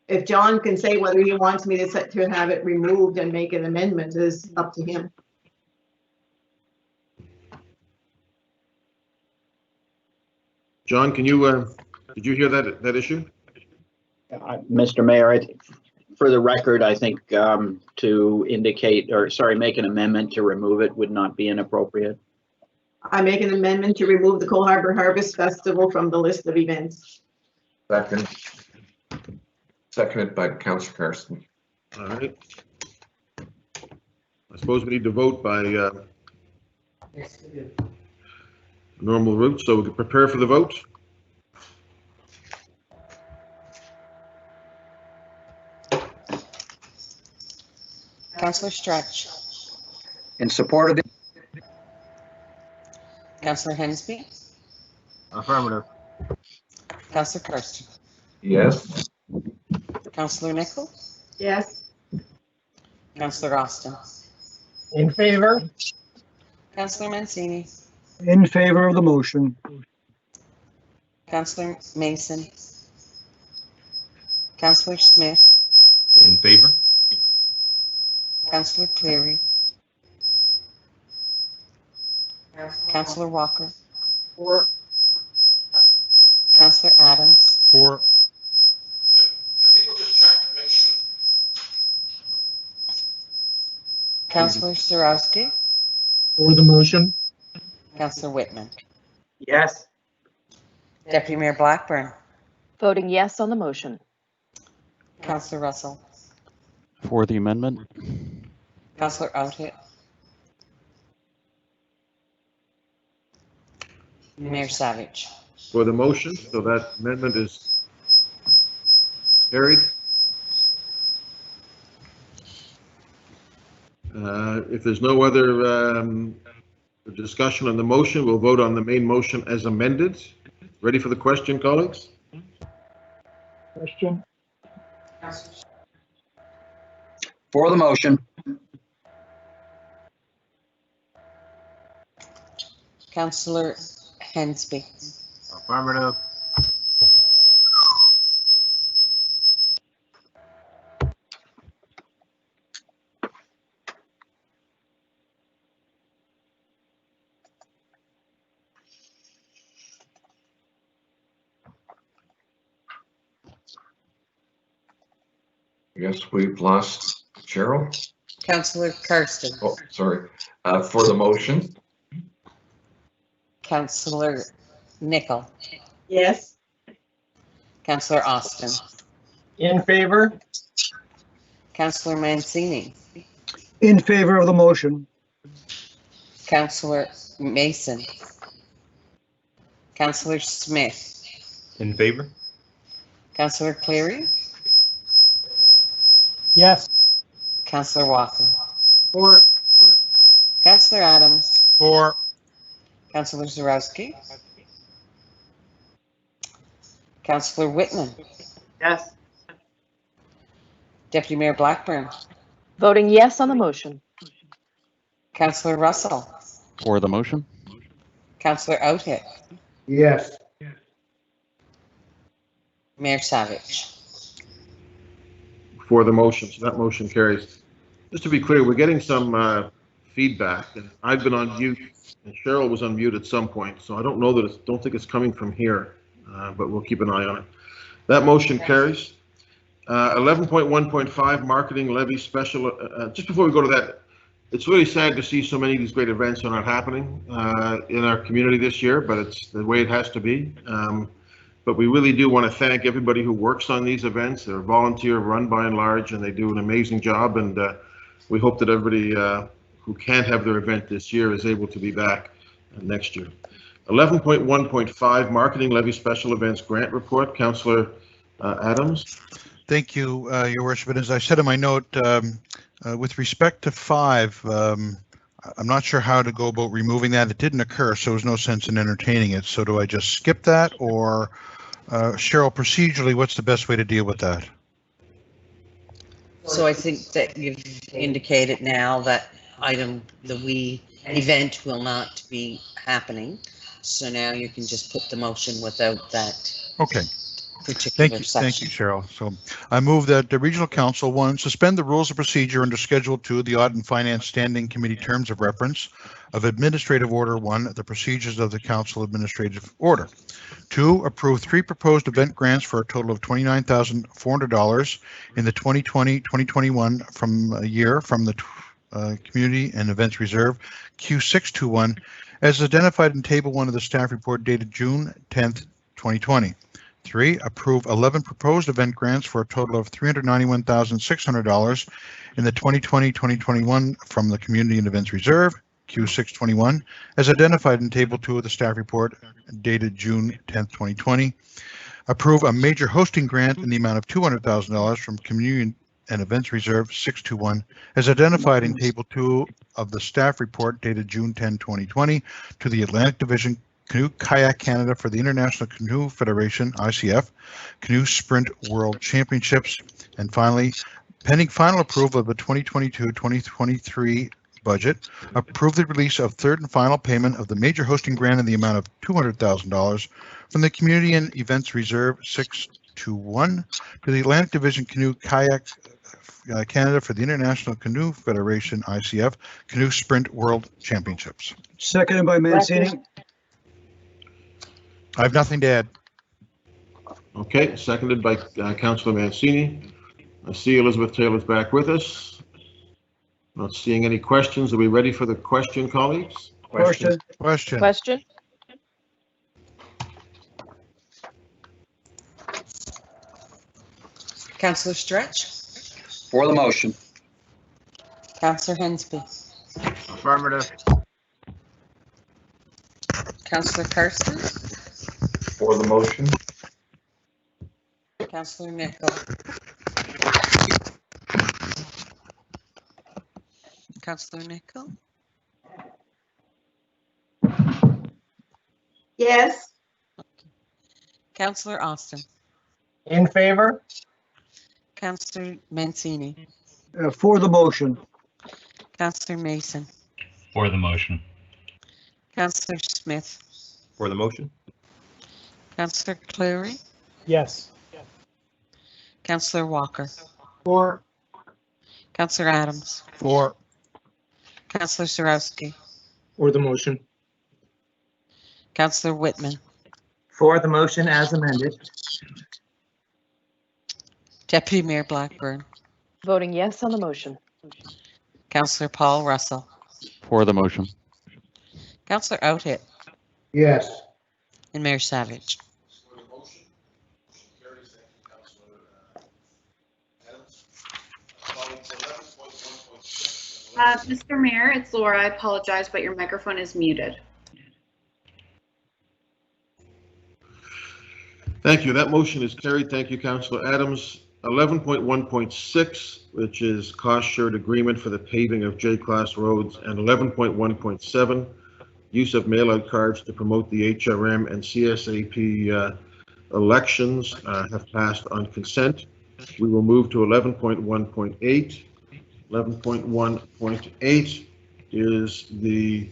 if John can say whether he wants me to have it removed and make an amendment, is up to him. John, can you did you hear that issue? Mr. Mayor, for the record, I think to indicate, or sorry, make an amendment to remove it would not be inappropriate. I make an amendment to remove the Cole Harbour Harvest Festival from the list of events. Second. Seconded by Councillor Carson. All right. I suppose we need to vote by normal route, so we can prepare for the vote. Councillor Stretch. In support of the. Councillor Hensby. Affirmative. Councillor Carson. Yes. Councillor Nicol. Yes. Councillor Austin. In favor? Councillor Mancini. In favor of the motion. Councillor Mason. Councillor Smith. In favor? Councillor Cleary. Councillor Walker. For. Councillor Adams. For. Councillor Zarowski. For the motion. Councillor Whitman. Yes. Deputy Mayor Blackburn. Voting yes on the motion. Councillor Russell. For the amendment. Councillor Outhill. Mayor Savage. For the motion, so that amendment is carried. If there's no other discussion on the motion, we'll vote on the main motion as amended. Ready for the question, colleagues? Question. For the motion. Councillor Hensby. Affirmative. I guess we've lost Cheryl. Councillor Karsten. Oh, sorry. For the motion. Councillor Nickel. Yes. Councillor Austin. In favor? Councillor Mancini. In favor of the motion. Councillor Mason. Councillor Smith. In favor? Councillor Cleary. Yes. Councillor Walker. For. Councillor Adams. For. Councillor Zarowski. Councillor Whitman. Yes. Deputy Mayor Blackburn. Voting yes on the motion. Councillor Russell. For the motion. Councillor Outhill. Yes. Mayor Savage. For the motion, so that motion carries. Just to be clear, we're getting some feedback, and I've been on mute, and Cheryl was on mute at some point, so I don't know that don't think it's coming from here, but we'll keep an eye on it. That motion carries. 11.1.5 marketing levy special. Just before we go to that, it's really sad to see so many of these great events are not happening in our community this year, but it's the way it has to be. But we really do want to thank everybody who works on these events. They're volunteer run by and large, and they do an amazing job. And we hope that everybody who can't have their event this year is able to be back next year. 11.1.5 marketing levy special events grant report. Councillor Adams. Thank you, Your Worship. And as I said in my note, with respect to 5, I'm not sure how to go about removing that. It didn't occur, so there's no sense in entertaining it. So do I just skip that, or Cheryl, procedurally, what's the best way to deal with that? So I think that you've indicated now that the event will not be happening. So now you can just put the motion without that. Okay. Particular section. Thank you, Cheryl. So I move that the Regional Council, 1, suspend the rules of procedure under Schedule 2 of the Audit and Finance Standing Committee Terms of Reference of Administrative Order 1, the procedures of the Council Administrative Order. 2, approve 3 proposed event grants for a total of $29,400 in the 2020-2021 from the Community and Events Reserve Q621 as identified in Table 1 of the staff report dated June 10th, 2020. 3, approve 11 proposed event grants for a total of $391,600 in the 2020-2021 from the Community and Events Reserve, Q621, as identified in Table 2 of the staff report dated June 10th, 2020. Approve a major hosting grant in the amount of $200,000 from Community and Events Reserve 621, as identified in Table 2 of the staff report dated June 10, 2020, to the Atlantic Division Canoe Kayak Canada for the International Canoe Federation, ICF, Canoe Sprint World Championships, and finally, pending final approval of the 2022-2023 budget, approve the release of third and final payment of the major hosting grant in the amount of $200,000 from the Community and Events Reserve 621 to the Atlantic Division Canoe Kayak Canada for the International Canoe Federation, ICF, Canoe Sprint World Championships. Seconded by Mancini. I have nothing to add. Okay, seconded by Councillor Mancini. I see Elizabeth Taylor's back with us. Not seeing any questions. Are we ready for the question, colleagues? Question. Question? Councillor Stretch, For the motion. Councillor Hensby, Affirmative. Councillor Carson, For the motion. Councillor Nichol, Councillor Nichol, Yes. Councillor Austin, In favor? Councillor Mancini, For the motion. Councillor Mason, For the motion. Councillor Smith, For the motion? Councillor Cleary, Yes. Councillor Walker, For. Councillor Adams, For. Councillor Zarowski, For the motion. Councillor Whitman, For the motion as amended. Deputy Mayor Blackburn, Voting yes on the motion. Councillor Paul Russell, For the motion. Councillor Outhit, Yes. and Mayor Savage. Mr. Mayor, it's Laura. I apologize, but your microphone is muted. Thank you. That motion is carried. Thank you, Councillor Adams. 11.1.6, which is cost shared agreement for the paving of J-class roads, and 11.1.7, use of mail-out cards to promote the HRM and CSAP elections have passed on consent. We will move to 11.1.8. 11.1.8 is the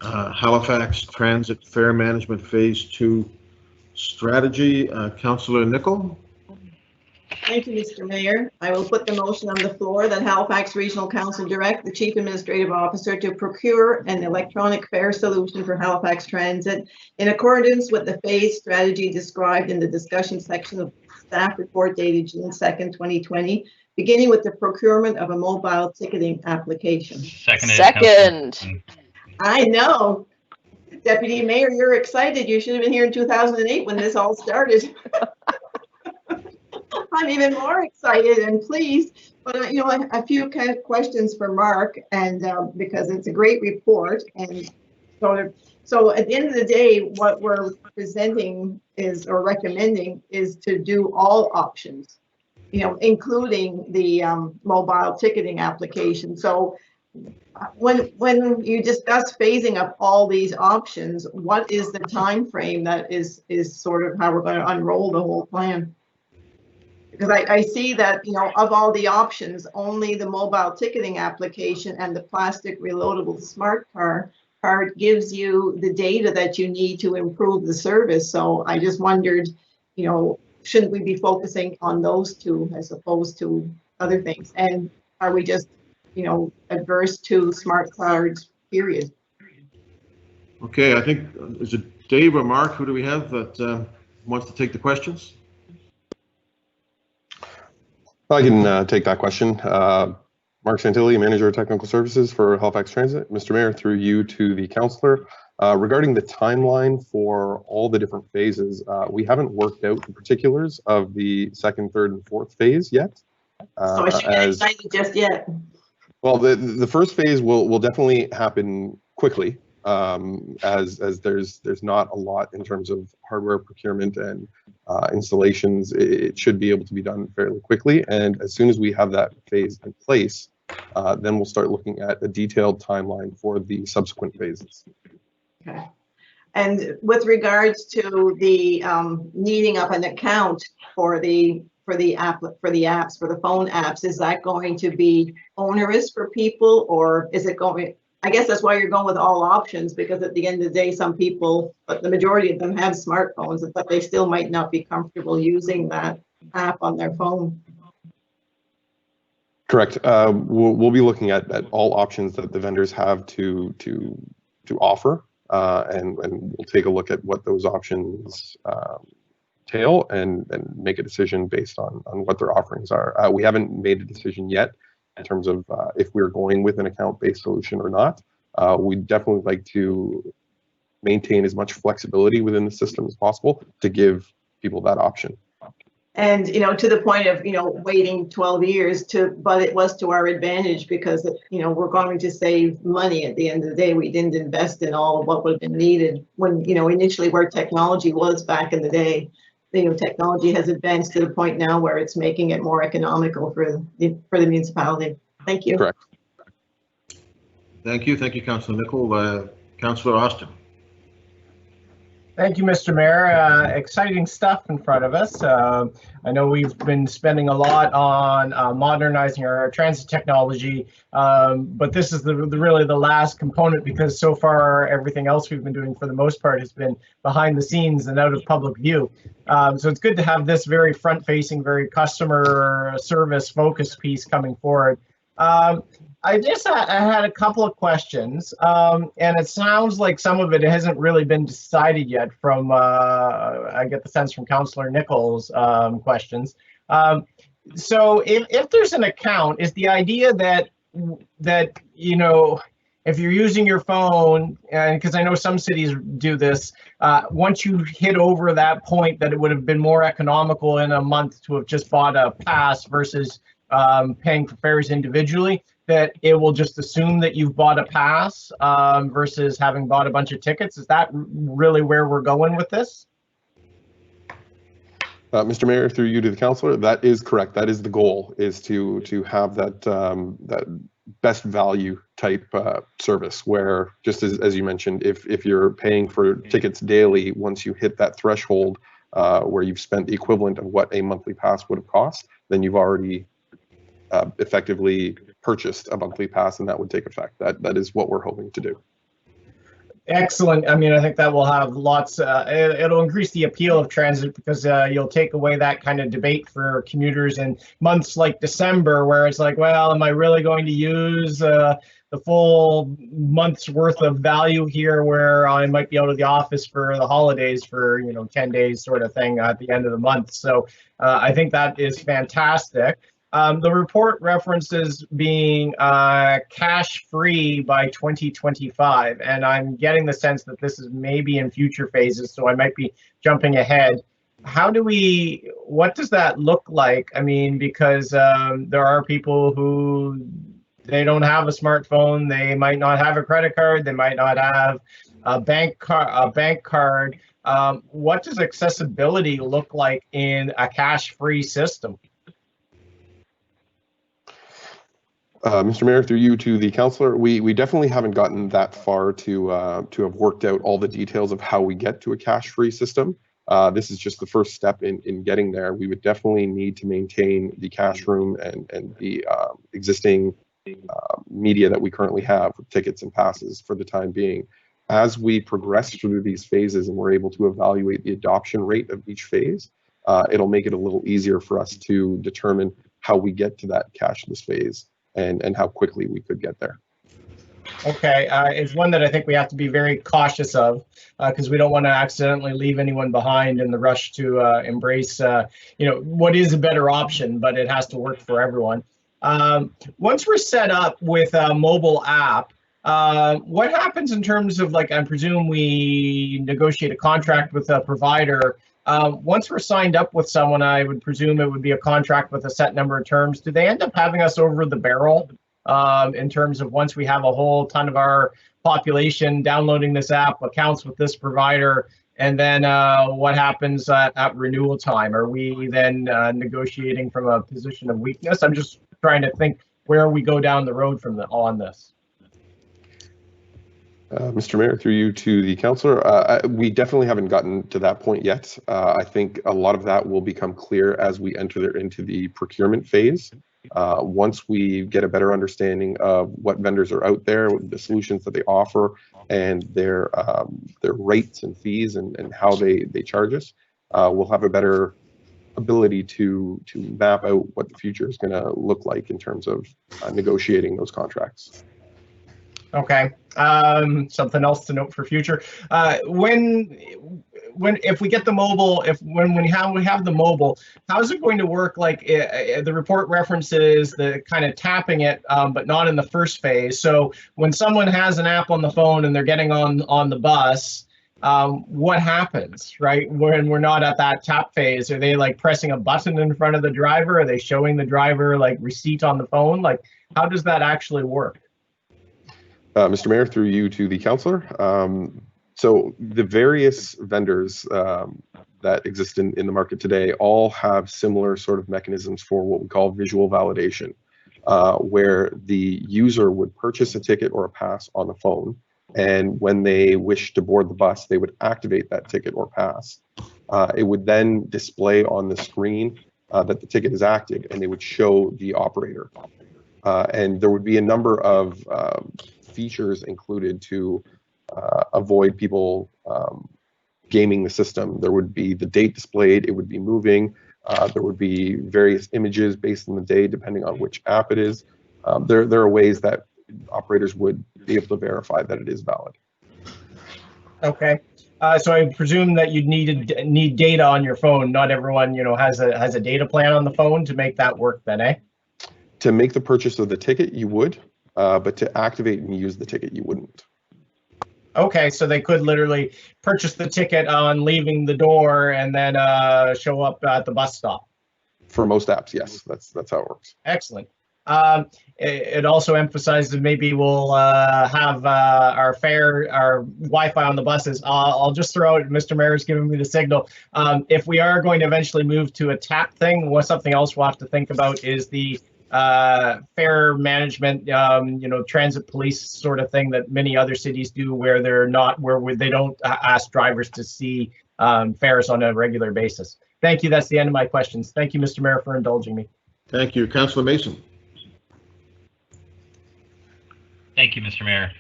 Halifax Transit Fare Management Phase 2 strategy. Councillor Nichol. Thank you, Mr. Mayor. I will put the motion on the floor that Halifax Regional Council direct the Chief Administrative Officer to procure an electronic fare solution for Halifax Transit in accordance with the phase strategy described in the discussion section of staff report dated June 2nd, 2020, beginning with the procurement of a mobile ticketing application. Second. I know. Deputy Mayor, you're excited. You should have been here in 2008 when this all started. I'm even more excited and pleased, but a few kind of questions for Mark, and because it's a great report, and so at the end of the day, what we're presenting is, or recommending, is to do all options, including the mobile ticketing application. So when you discuss phasing up all these options, what is the time frame that is sort of how we're going to unroll the whole plan? Because I see that, of all the options, only the mobile ticketing application and the plastic reloadable smart card gives you the data that you need to improve the service. So I just wondered, shouldn't we be focusing on those two as opposed to other things? And are we just, adverse to smart cards, period? Okay, I think, is it Dave or Mark? Who do we have that wants to take the questions? I can take that question. Mark Santilli, Manager of Technical Services for Halifax Transit. Mr. Mayor, through you to the councillor. Regarding the timeline for all the different phases, we haven't worked out the particulars of the second, third, and fourth phase yet. So I shouldn't get excited just yet. Well, the first phase will definitely happen quickly, as there's not a lot in terms of hardware procurement and installations. It should be able to be done fairly quickly, and as soon as we have that phase in place, then we'll start looking at a detailed timeline for the subsequent phases. Okay. And with regards to the needing of an account for the apps, for the phone apps, is that going to be onerous for people, or is it going? I guess that's why you're going with all options, because at the end of the day, some people, but the majority of them have smartphones, but they still might not be comfortable using that app on their phone. Correct. We'll be looking at all options that the vendors have to offer, and we'll take a look at what those options entail and make a decision based on what their offerings are. We haven't made a decision yet in terms of if we're going with an account-based solution or not. We'd definitely like to maintain as much flexibility within the system as possible to give people that option. And, to the point of, waiting 12 years but it was to our advantage because, we're going to save money at the end of the day. We didn't invest in all of what would have been needed when, initially where technology was back in the day. Technology has advanced to the point now where it's making it more economical for the municipality. Thank you. Correct. Thank you, Councillor Nichol. Councillor Austin. Thank you, Mr. Mayor. Exciting stuff in front of us. I know we've been spending a lot on modernizing our transit technology, but this is really the last component because so far everything else we've been doing for the most part has been behind the scenes and out of public view. So it's good to have this very front-facing, very customer service focused piece coming forward. I had a couple of questions, and it sounds like some of it hasn't really been decided yet from, I get the sense from Councillor Nichols' questions. So if there's an account, is the idea that if you're using your phone, and because I know some cities do this, once you hit over that point that it would have been more economical in a month to have just bought a pass versus paying for fares individually, that it will just assume that you've bought a pass versus having bought a bunch of tickets? Is that really where we're going with this? Mr. Mayor, through you to the councillor, that is correct. That is the goal, is to have that best value type service where, just as you mentioned, if you're paying for tickets daily, once you hit that threshold where you've spent the equivalent of what a monthly pass would have cost, then you've already effectively purchased a monthly pass, and that would take effect. That is what we're hoping to do. Excellent. I mean, I think that will have lots, it'll increase the appeal of transit because you'll take away that kind of debate for commuters in months like December, where it's like, well, am I really going to use the full month's worth of value here where I might be out of the office for the holidays for, 10 days sort of thing at the end of the month. So I think that is fantastic. The report references being cash-free by 2025, and I'm getting the sense that this is maybe in future phases, so I might be jumping ahead. What does that look like? I mean, because there are people who, they don't have a smartphone, they might not have a credit card, they might not have a bank card. What does accessibility look like in a cash-free system? Mr. Mayor, through you to the councillor, we definitely haven't gotten that far to have worked out all the details of how we get to a cash-free system. This is just the first step in getting there. We would definitely need to maintain the cash room and the existing media that we currently have with tickets and passes for the time being. As we progress through these phases and we're able to evaluate the adoption rate of each phase, it'll make it a little easier for us to determine how we get to that cashless phase and how quickly we could get there. Okay, it's one that I think we have to be very cautious of because we don't want to accidentally leave anyone behind in the rush to embrace, what is a better option, but it has to work for everyone. Once we're set up with a mobile app, what happens in terms of, like, I presume we negotiate a contract with a provider. Once we're signed up with someone, I would presume it would be a contract with a set number of terms. Do they end up having us over the barrel in terms of once we have a whole ton of our population downloading this app, accounts with this provider, and then what happens at renewal time? Are we then negotiating from a position of weakness? I'm just trying to think where we go down the road from on this. Mr. Mayor, through you to the councillor, we definitely haven't gotten to that point yet. I think a lot of that will become clear as we enter into the procurement phase. Once we get a better understanding of what vendors are out there, the solutions that they offer, and their rates and fees and how they charge us, we'll have a better ability to map out what the future is going to look like in terms of negotiating those contracts. Okay. Something else to note for future. If we get the mobile, when we have the mobile, how is it going to work? Like the report references the kind of tapping it, but not in the first phase. So when someone has an app on the phone and they're getting on the bus, what happens, right? When we're not at that tap phase, are they like pressing a button in front of the driver? Are they showing the driver like receipt on the phone? Like, how does that actually work? Mr. Mayor, through you to the councillor. So the various vendors that exist in the market today all have similar sort of mechanisms for what we call visual validation, where the user would purchase a ticket or a pass on the phone, and when they wish to board the bus, they would activate that ticket or pass. It would then display on the screen that the ticket is active, and they would show the operator. And there would be a number of features included to avoid people gaming the system. There would be the date displayed, it would be moving, there would be various images based on the day depending on which app it is. There are ways that operators would be able to verify that it is valid. Okay. So I presume that you'd need data on your phone. Not everyone, has a data plan on the phone to make that work then, eh? To make the purchase of the ticket, you would, but to activate and use the ticket, you wouldn't. Okay, so they could literally purchase the ticket on leaving the door and then show up at the bus stop. For most apps, yes, that's how it works. Excellent. It also emphasizes that maybe we'll have our Wi-Fi on the buses. I'll just throw out, Mr. Mayor's giving me the signal. If we are going to eventually move to a tap thing, something else we'll have to think about is the fare management, transit police sort of thing that many other cities do, where they don't ask drivers to see fares on a regular basis. Thank you. That's the end of my questions. Thank you, Mr. Mayor, for indulging me. Thank you. Councillor Mason. Thank you, Mr. Mayor.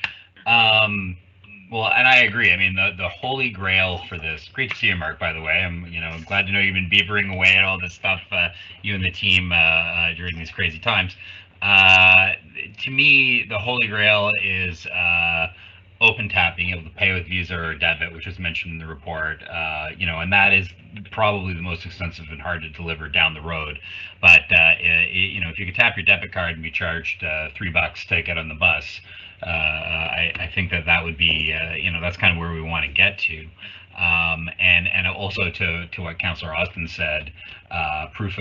Well, and I agree. I mean, the holy grail for this. Great to see you, Mark. By the way, I'm glad to know you've been beavering away at all this stuff, you and the team during these crazy times. To me, the holy grail is OpenTap, being able to pay with Visa or debit, which was mentioned in the report. And that is probably the most expensive and hard to deliver down the road. But if you could tap your debit card and be charged $3 to get on the bus. I think that would be, that's kind of where we want to get to. And also to what Councillor Austin said, proof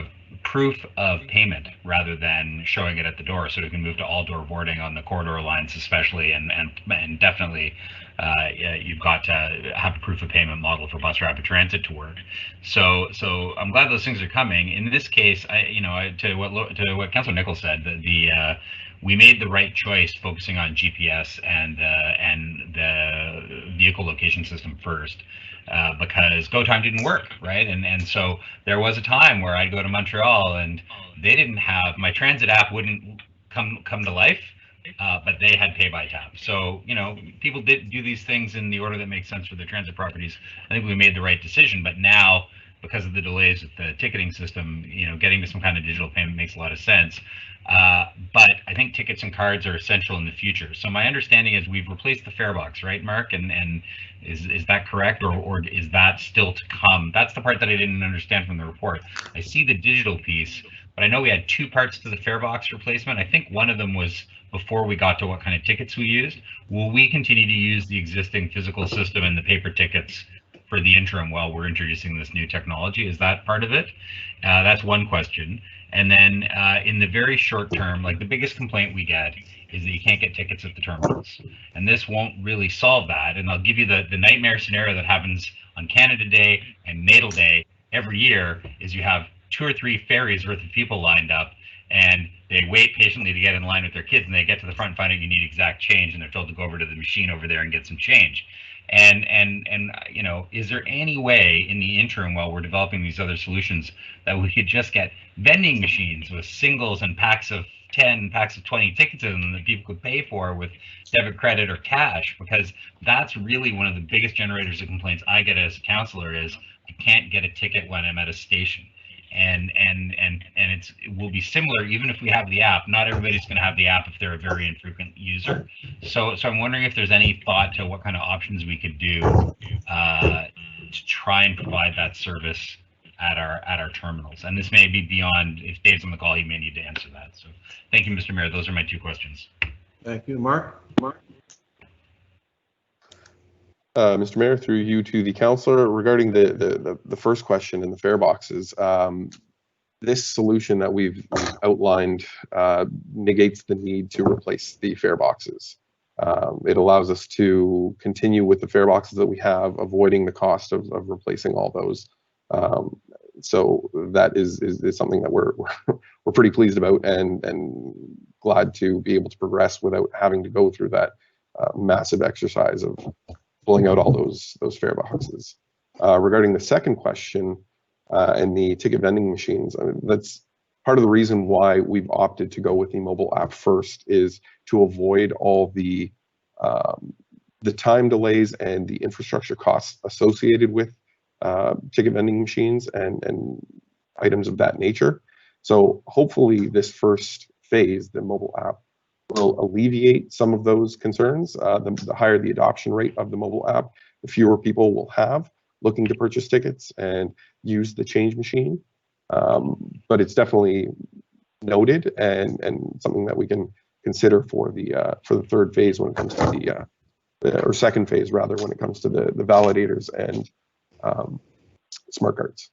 of payment rather than showing it at the door, so we can move to all door boarding on the corridor lines especially, and definitely you've got to have a proof of payment model for bus rapid transit to work. So I'm glad those things are coming. In this case, to what Councillor Nichols said, we made the right choice focusing on GPS and the vehicle location system first, because GoTime didn't work, right? And so there was a time where I'd go to Montreal and they didn't have, my transit app wouldn't come to life, but they had pay by tap. So, people did do these things in the order that makes sense for their transit properties. I think we made the right decision, but now, because of the delays with the ticketing system, getting to some kind of digital payment makes a lot of sense. But I think tickets and cards are essential in the future. So my understanding is we've replaced the fare box, right, Mark? And is that correct, or is that still to come? That's the part that I didn't understand from the report. I see the digital piece, but I know we had two parts to the fare box replacement. I think one of them was before we got to what kind of tickets we used. Will we continue to use the existing physical system and the paper tickets for the interim while we're introducing this new technology? Is that part of it? That's one question. And then in the very short term, like the biggest complaint we get is that you can't get tickets at the terminals. And this won't really solve that. And I'll give you the nightmare scenario that happens on Canada Day and Natal Day every year is you have 2 or 3 ferries worth of people lined up, and they wait patiently to get in line with their kids, and they get to the front and find out you need exact change, and they're told to go over to the machine over there and get some change. And is there any way in the interim while we're developing these other solutions that we could just get vending machines with singles and packs of 10, packs of 20 tickets in them that people could pay for with debit, credit, or cash? Because that's really one of the biggest generators of complaints I get as a councillor is I can't get a ticket when I'm at a station. it will be similar even if we have the app. Not everybody's going to have the app if they're a very infrequent user. So I'm wondering if there's any thought to what kind of options we could do to try and provide that service at our terminals. And this may be beyond, if Dave's on the call, he may need to answer that. So thank you, Mr. Mayor. Those are my two questions. Thank you, Mark. Mr. Mayor, through you to the councillor, regarding the first question in the fare boxes, this solution that we've outlined negates the need to replace the fare boxes. It allows us to continue with the fare boxes that we have, avoiding the cost of replacing all those. So that is something that we're pretty pleased about and glad to be able to progress without having to go through that massive exercise of pulling out all those fare boxes. Regarding the second question and the ticket vending machines, I mean, that's part of the reason why we've opted to go with the mobile app first, is to avoid all the time delays and the infrastructure costs associated with ticket vending machines and items of that nature. So hopefully this first phase, the mobile app, will alleviate some of those concerns. The higher the adoption rate of the mobile app, the fewer people will have looking to purchase tickets and use the change machine. But it's definitely noted and something that we can consider for the third phase when it comes to or second phase rather, when it comes to the validators and smart cards.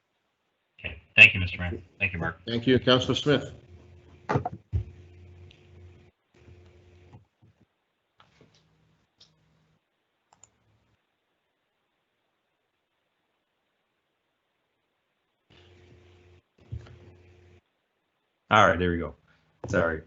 Okay, thank you, Mr. Mayor. Thank you, Mark. Thank you, Councillor Smith. All right, there we go. Sorry.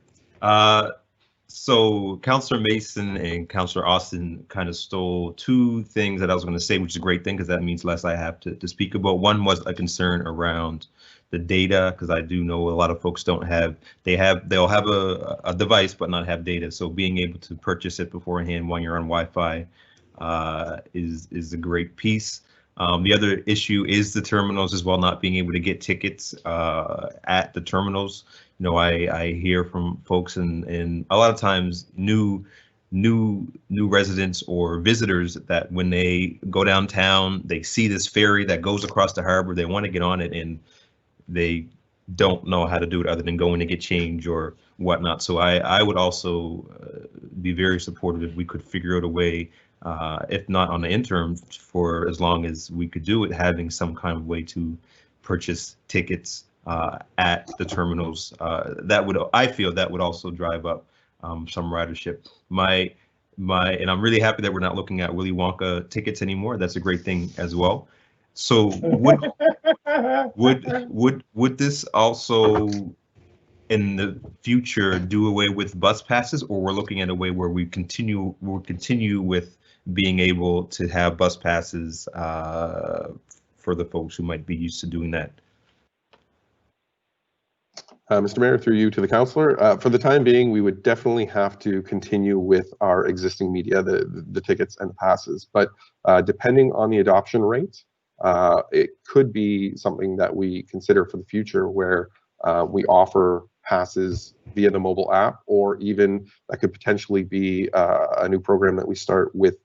So Councillor Mason and Councillor Austin kind of stole two things that I was going to say, which is a great thing because that means less I have to speak about. One was a concern around the data, because I do know a lot of folks don't have, they'll have a device but not have data. So being able to purchase it beforehand when you're on Wi-Fi is a great piece. The other issue is the terminals as well, not being able to get tickets at the terminals. You know, I hear from folks and a lot of times new residents or visitors that when they go downtown, they see this ferry that goes across the harbor, they want to get on it and they don't know how to do it other than going to get change or whatnot. So I would also be very supportive if we could figure out a way, if not on the interim, for as long as we could do it, having some kind of way to purchase tickets at the terminals. I feel that would also drive up some ridership. And I'm really happy that we're not looking at Willy Wonka tickets anymore. That's a great thing as well. So would this also in the future do away with bus passes, or we're looking at a way where we'll continue with being able to have bus passes for the folks who might be used to doing that? Mr. Mayor, through you to the councillor, for the time being, we would definitely have to continue with our existing media, the tickets and the passes. But depending on the adoption rate, it could be something that we consider for the future, where we offer passes via the mobile app, or even that could potentially be a new program that we start with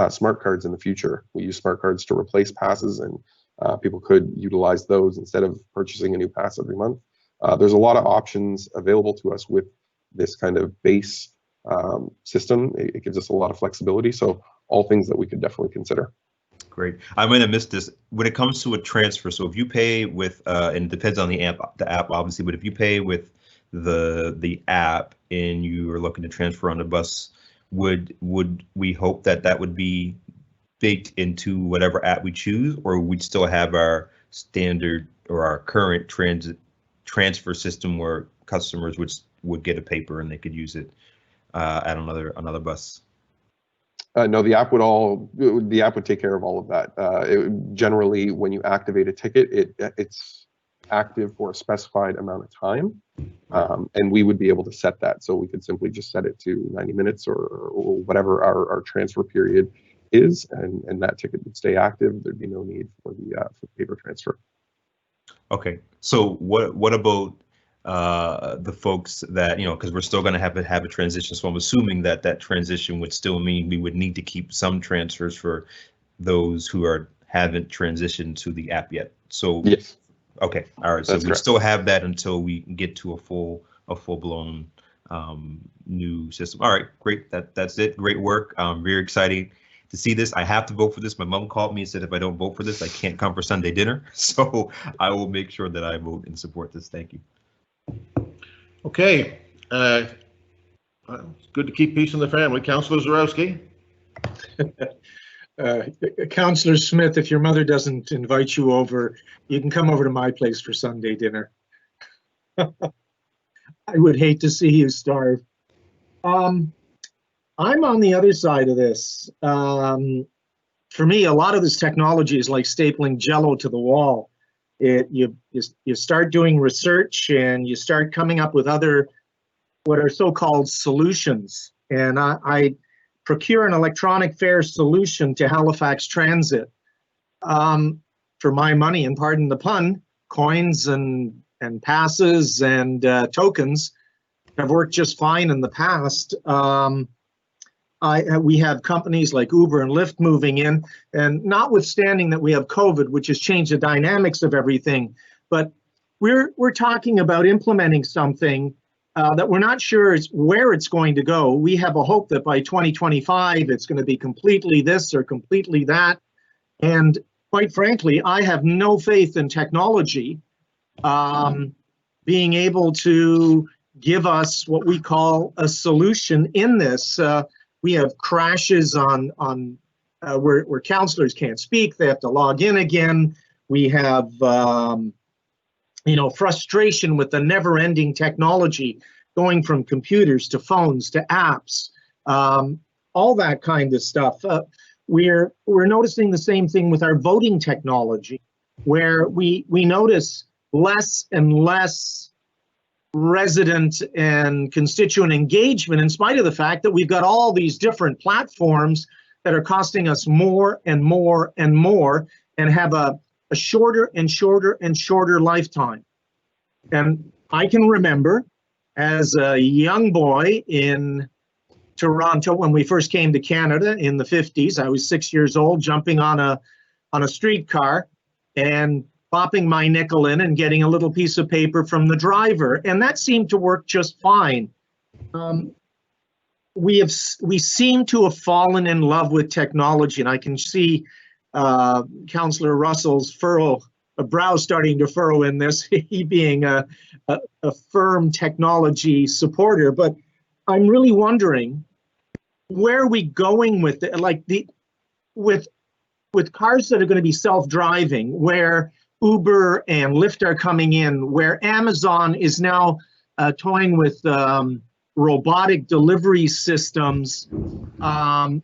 smart cards in the future. We use smart cards to replace passes, and people could utilize those instead of purchasing a new pass every month. There's a lot of options available to us with this kind of base system. It gives us a lot of flexibility. So all things that we could definitely consider. Great. I might have missed this. When it comes to a transfer, so if you pay with, and it depends on the app obviously, but if you pay with the app and you are looking to transfer on the bus, would we hope that would be baked into whatever app we choose, or we'd still have our standard or our current transfer system where customers would get a paper and they could use it at another bus? No, the app would take care of all of that. Generally, when you activate a ticket, it's active for a specified amount of time, and we would be able to set that. So we could simply just set it to 90 minutes or whatever our transfer period is, and that ticket would stay active. There'd be no need for the paper transfer. Okay, so what about the folks that, because we're still going to have a transition. So I'm assuming that transition would still mean we would need to keep some transfers for those who haven't transitioned to the app yet. So yes. Okay, all right. So we still have that until we get to a full-blown new system. All right, great. That's it. Great work. Very exciting to see this. I have to vote for this. My mom called me and said if I don't vote for this, I can't come for Sunday dinner. So I will make sure that I vote and support this. Thank you. Okay. It's good to keep peace in the family. Councillor Zarowski. Councillor Smith, if your mother doesn't invite you over, you can come over to my place for Sunday dinner. I would hate to see you starve. I'm on the other side of this. For me, a lot of this technology is like stapling Jell-O to the wall. You start doing research and you start coming up with what are so-called solutions. And I procure an electronic fare solution to Halifax Transit. For my money, and pardon the pun, coins and passes and tokens have worked just fine in the past. We have companies like Uber and Lyft moving in, and notwithstanding that we have COVID, which has changed the dynamics of everything, but we're talking about implementing something that we're not sure where it's going to go. We have a hope that by 2025, it's going to be completely this or completely that. And quite frankly, I have no faith in technology being able to give us what we call a solution in this. We have crashes where counselors can't speak. They have to log in again. We have frustration with the never-ending technology going from computers to phones to apps, all that kind of stuff. We're noticing the same thing with our voting technology, where we notice less and less resident and constituent engagement in spite of the fact that we've got all these different platforms that are costing us more and more and more and have a shorter and shorter and shorter lifetime. And I can remember as a young boy in Toronto when we first came to Canada in the 50s, I was 6 years old, jumping on a streetcar and popping my nickel in and getting a little piece of paper from the driver, and that seemed to work just fine. We seem to have fallen in love with technology, and I can see Councillor Russell's brow starting to furrow in this, he being a firm technology supporter. But I'm really wondering, where are we going with it? Like with cars that are going to be self-driving, where Uber and Lyft are coming in, where Amazon is now toying with robotic delivery systems. Do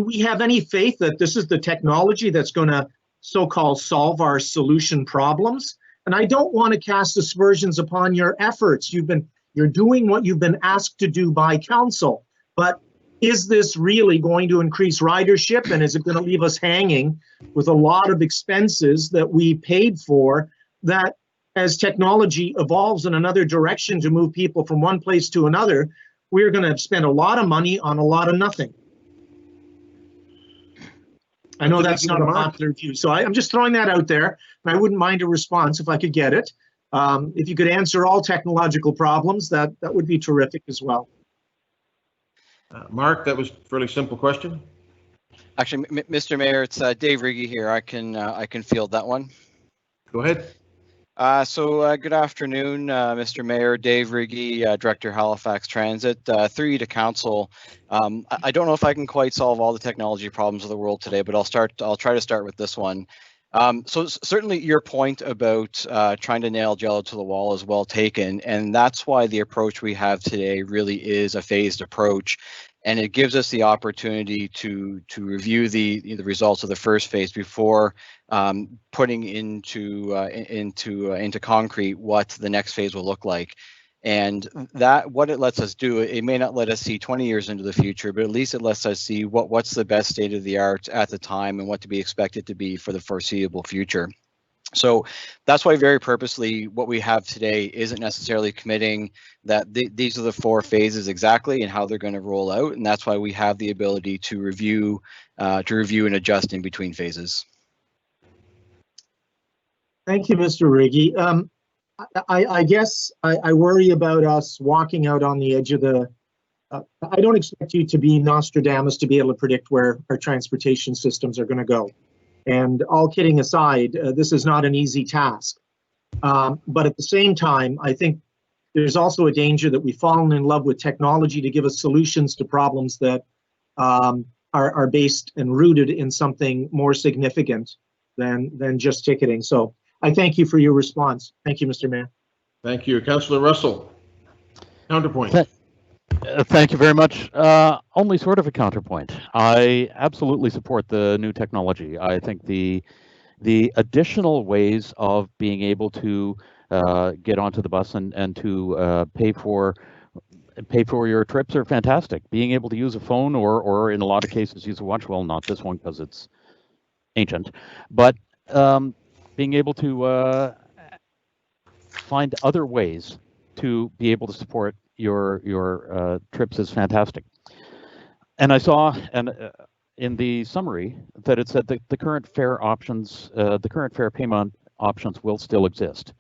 we have any faith that this is the technology that's going to so-called solve our solution problems? And I don't want to cast aspersions upon your efforts. You're doing what you've been asked to do by council, but is this really going to increase ridership, and is it going to leave us hanging with a lot of expenses that we paid for, that as technology evolves in another direction to move people from one place to another, we're going to spend a lot of money on a lot of nothing? I know that's not a popular view, so I'm just throwing that out there, and I wouldn't mind a response if I could get it. If you could answer all technological problems, that would be terrific as well. Mark, that was a fairly simple question. Actually, Mr. Mayor, it's Dave Riggy here. I can field that one. Go ahead. Good afternoon, Mr. Mayor, Dave Riggy, Director Halifax Transit. Through you to council. I don't know if I can quite solve all the technology problems of the world today, but I'll try to start with this one. So certainly your point about trying to nail Jell-O to the wall is well taken, and that's why the approach we have today really is a phased approach, and it gives us the opportunity to review the results of the first phase before putting into concrete what the next phase will look like. And that what it lets us do, it may not let us see 20 years into the future, but at least it lets us see what's the best state of the art at the time and what to be expected to be for the foreseeable future. So that's why very purposely what we have today isn't necessarily committing that these are the 4 phases exactly and how they're going to roll out. And that's why we have the ability to review and adjust in between phases. Thank you, Mr. Riggi. I guess I worry about us walking out on the edge of the, I don't expect you to be Nostradamus to be able to predict where our transportation systems are going to go. And all kidding aside, this is not an easy task. But at the same time, I think there's also a danger that we've fallen in love with technology to give us solutions to problems that are based and rooted in something more significant than just ticketing. So I thank you for your response. Thank you, Mr. Mayor. Thank you. Councillor Russell, counterpoint. Thank you very much. Only sort of a counterpoint. I absolutely support the new technology. I think the additional ways of being able to get onto the bus and to pay for your trips are fantastic. Being able to use a phone or in a lot of cases use a watch. Well, not this one because it's ancient, but being able to find other ways to be able to support your trips is fantastic. And I saw in the summary that it said that the current fare options, the current fare payment options will still exist.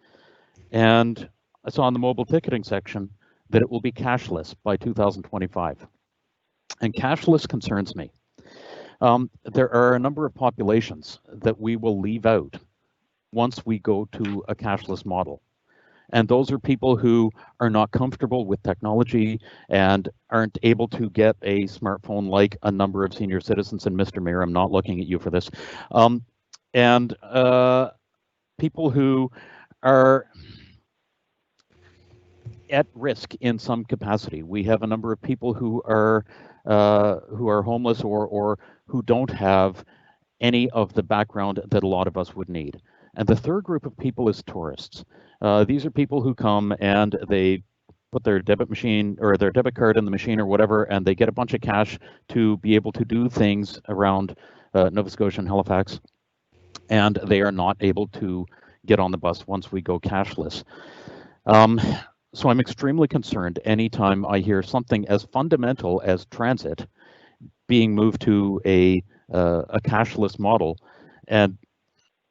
And I saw in the mobile ticketing section that it will be cashless by 2025. And cashless concerns me. There are a number of populations that we will leave out once we go to a cashless model. And those are people who are not comfortable with technology and aren't able to get a smartphone like a number of senior citizens. And Mr. Mayor, I'm not looking at you for this. And people who are at risk in some capacity. We have a number of people who are homeless or who don't have any of the background that a lot of us would need. And the third group of people is tourists. These are people who come and they put their debit machine or their debit card in the machine or whatever, and they get a bunch of cash to be able to do things around Nova Scotia and Halifax, and they are not able to get on the bus once we go cashless. So I'm extremely concerned anytime I hear something as fundamental as transit being moved to a cashless model. And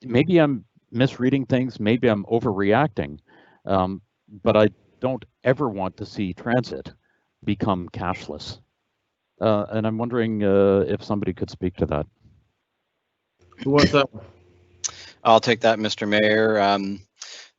maybe I'm misreading things, maybe I'm overreacting, but I don't ever want to see transit become cashless. And I'm wondering if somebody could speak to that. Who wants that one? I'll take that, Mr. Mayor.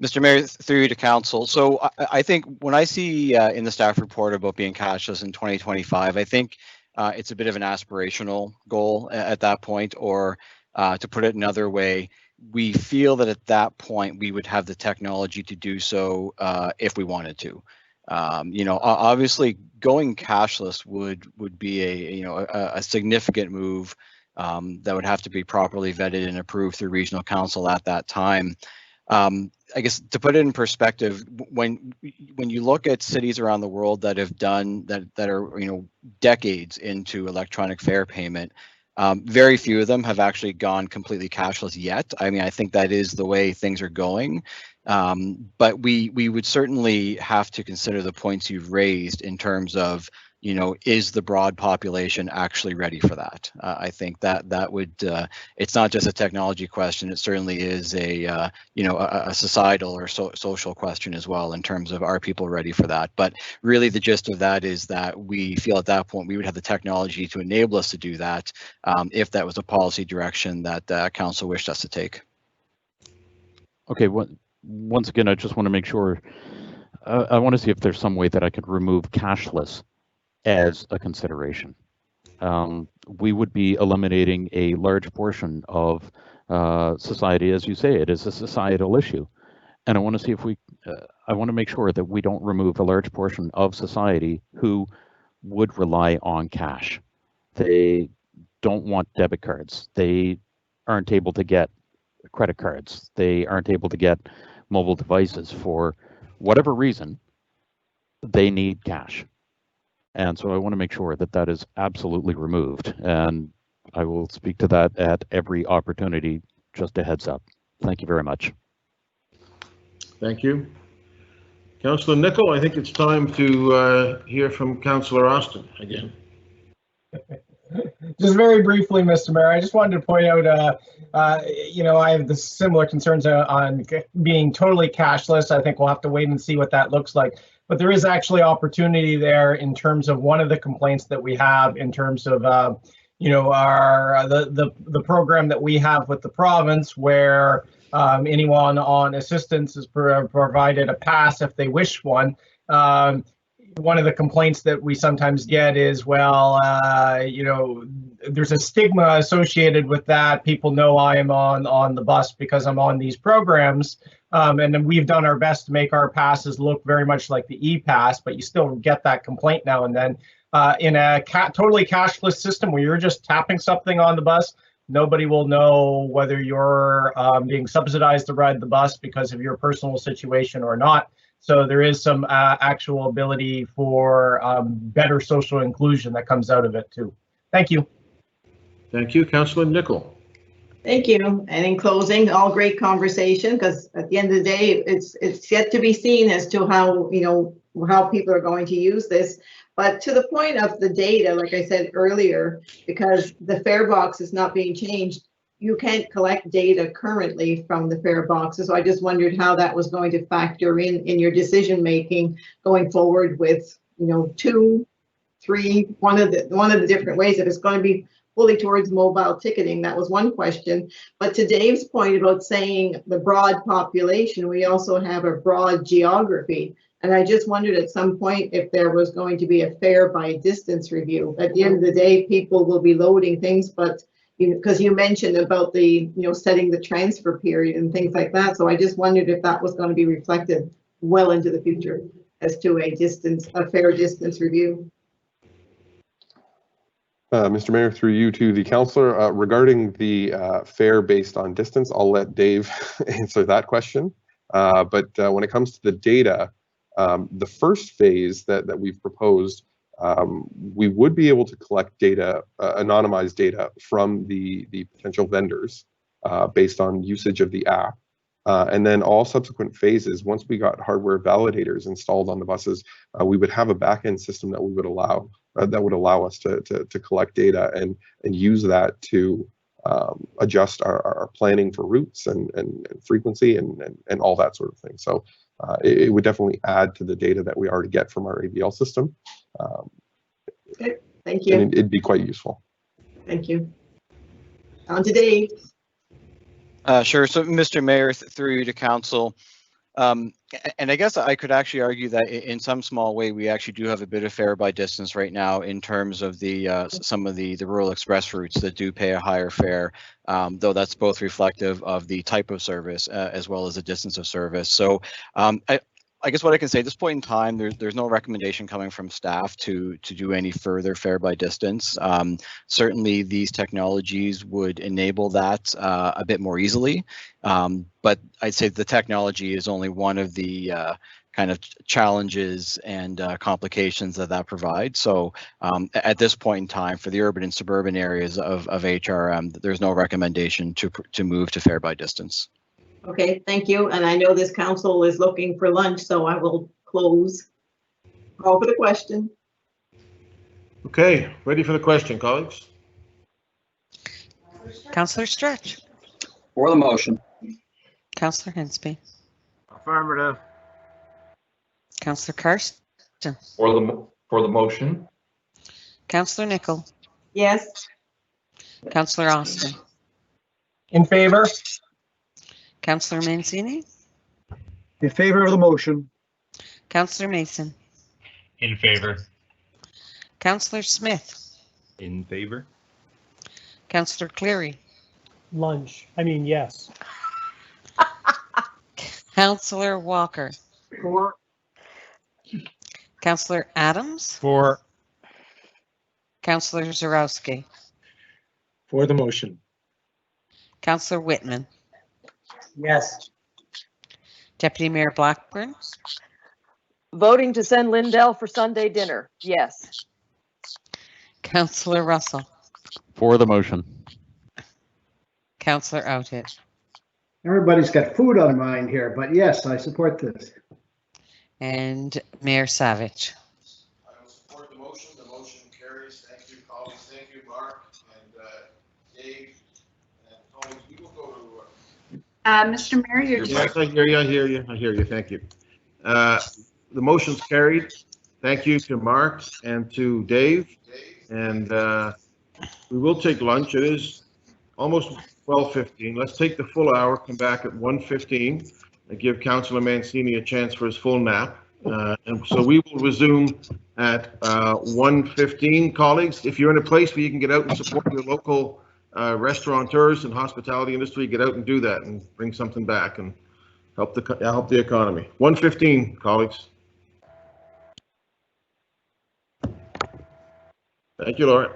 Mr. Mayor, through you to council. So I think when I see in the staff report about being cashless in 2025, I think it's a bit of an aspirational goal at that point, or to put it another way, we feel that at that point we would have the technology to do so if we wanted to. Obviously going cashless would be a significant move that would have to be properly vetted and approved through regional council at that time. I guess to put it in perspective, when you look at cities around the world that have done that are decades into electronic fare payment, very few of them have actually gone completely cashless yet. I mean, I think that is the way things are going. But we would certainly have to consider the points you've raised in terms of, is the broad population actually ready for that? I think that would, it's not just a technology question, it certainly is a societal or social question as well in terms of are people ready for that? But really the gist of that is that we feel at that point we would have the technology to enable us to do that if that was a policy direction that council wished us to take. Okay, once again, I just want to make sure, I want to see if there's some way that I could remove cashless as a consideration. We would be eliminating a large portion of society. As you say, it is a societal issue. And I want to see if I want to make sure that we don't remove a large portion of society who would rely on cash. They don't want debit cards. They aren't able to get credit cards. They aren't able to get mobile devices for whatever reason. They need cash. And so I want to make sure that that is absolutely removed. And I will speak to that at every opportunity, just a heads up. Thank you very much. Thank you. Councillor Nicol, I think it's time to hear from Councillor Austin again. Just very briefly, Mr. Mayor, I just wanted to point out, I have the similar concerns on being totally cashless. I think we'll have to wait and see what that looks like. But there is actually opportunity there in terms of one of the complaints that we have in terms of, the program that we have with the province where anyone on assistance is provided a pass if they wish one. One of the complaints that we sometimes get is, well, there's a stigma associated with that. People know I am on the bus because I'm on these programs. And then we've done our best to make our passes look very much like the e-pass, but you still get that complaint now and then. In a totally cashless system where you're just tapping something on the bus, nobody will know whether you're being subsidized to ride the bus because of your personal situation or not. So there is some actual ability for better social inclusion that comes out of it too. Thank you. Thank you, Councillor Nicol. Thank you. And in closing, all great conversation, because at the end of the day, it's yet to be seen as to how, how people are going to use this. But to the point of the data, like I said earlier, because the fare box is not being changed, you can't collect data currently from the fare boxes. So I just wondered how that was going to factor in your decision making going forward with, 2, 3, one of the different ways. If it's going to be fully towards mobile ticketing, that was one question. But to Dave's point about saying the broad population, we also have a broad geography. And I just wondered at some point if there was going to be a fare by distance review. At the end of the day, people will be loading things, but because you mentioned about the, setting the transfer period and things like that. So I just wondered if that was going to be reflected well into the future as to a fare distance review. Mr. Mayor, through you to the councillor, regarding the fare based on distance, I'll let Dave answer that question. But when it comes to the data, the first phase that we've proposed, we would be able to collect data, anonymized data from the potential vendors based on usage of the app. And then all subsequent phases, once we got hardware validators installed on the buses, we would have a back-end system that we would allow us to collect data and use that to adjust our planning for routes and frequency and all that sort of thing. So it would definitely add to the data that we already get from our AVL system. Okay, thank you. And it'd be quite useful. Thank you. On to Dave. Sure. So, Mr. Mayor, through you to council, and I guess I could actually argue that in some small way, we actually do have a bit of fare by distance right now in terms of the some of the rural express routes that do pay a higher fare, though that's both reflective of the type of service as well as the distance of service. So I guess what I can say at this point in time, there's no recommendation coming from staff to do any further fare by distance. Certainly, these technologies would enable that a bit more easily, but I'd say the technology is only one of the kind of challenges and complications that provides. So at this point in time, for the urban and suburban areas of HRM, there's no recommendation to move to fare by distance. Okay, thank you. And I know this council is looking for lunch, so I will close. Call for the question. Okay, ready for the question, colleagues? Councillor Stretch. For the motion. Councillor Hensby. Affirmative. Councillor Karsten. For the motion. Councillor Nicol. Yes. Councillor Austin. In favor. Councillor Mancini. In favor of the motion. Councillor Mason. In favor. Councillor Smith. In favor. Councillor Cleary. Yes. Councillor Walker. For. Councillor Adams. For. Councillor Zarowski. For the motion. Councillor Whitman. Yes. Deputy Mayor Blackburn. Voting to send Lindell for Sunday dinner. Yes. Councillor Russell. For the motion. Councillor Outhit. Everybody's got food on mind here, but yes, I support this. And Mayor Savage. I will support the motion. The motion carries. Thank you, colleagues. Thank you, Mark and Dave. And colleagues, we will go to. Mr. Mayor, you're Yes, I hear you. I hear you. I hear you. Thank you. The motion's carried. Thank you to Mark and to Dave. And we will take lunch. It is almost 12:15. Let's take the full hour, come back at 1:15 and give Councillor Mancini a chance for his full nap. And so we will resume at 1:15. Colleagues, if you're in a place where you can get out and support your local restaurateurs and hospitality industry, get out and do that and bring something back and help the economy. 1:15, colleagues. Thank you, Laura.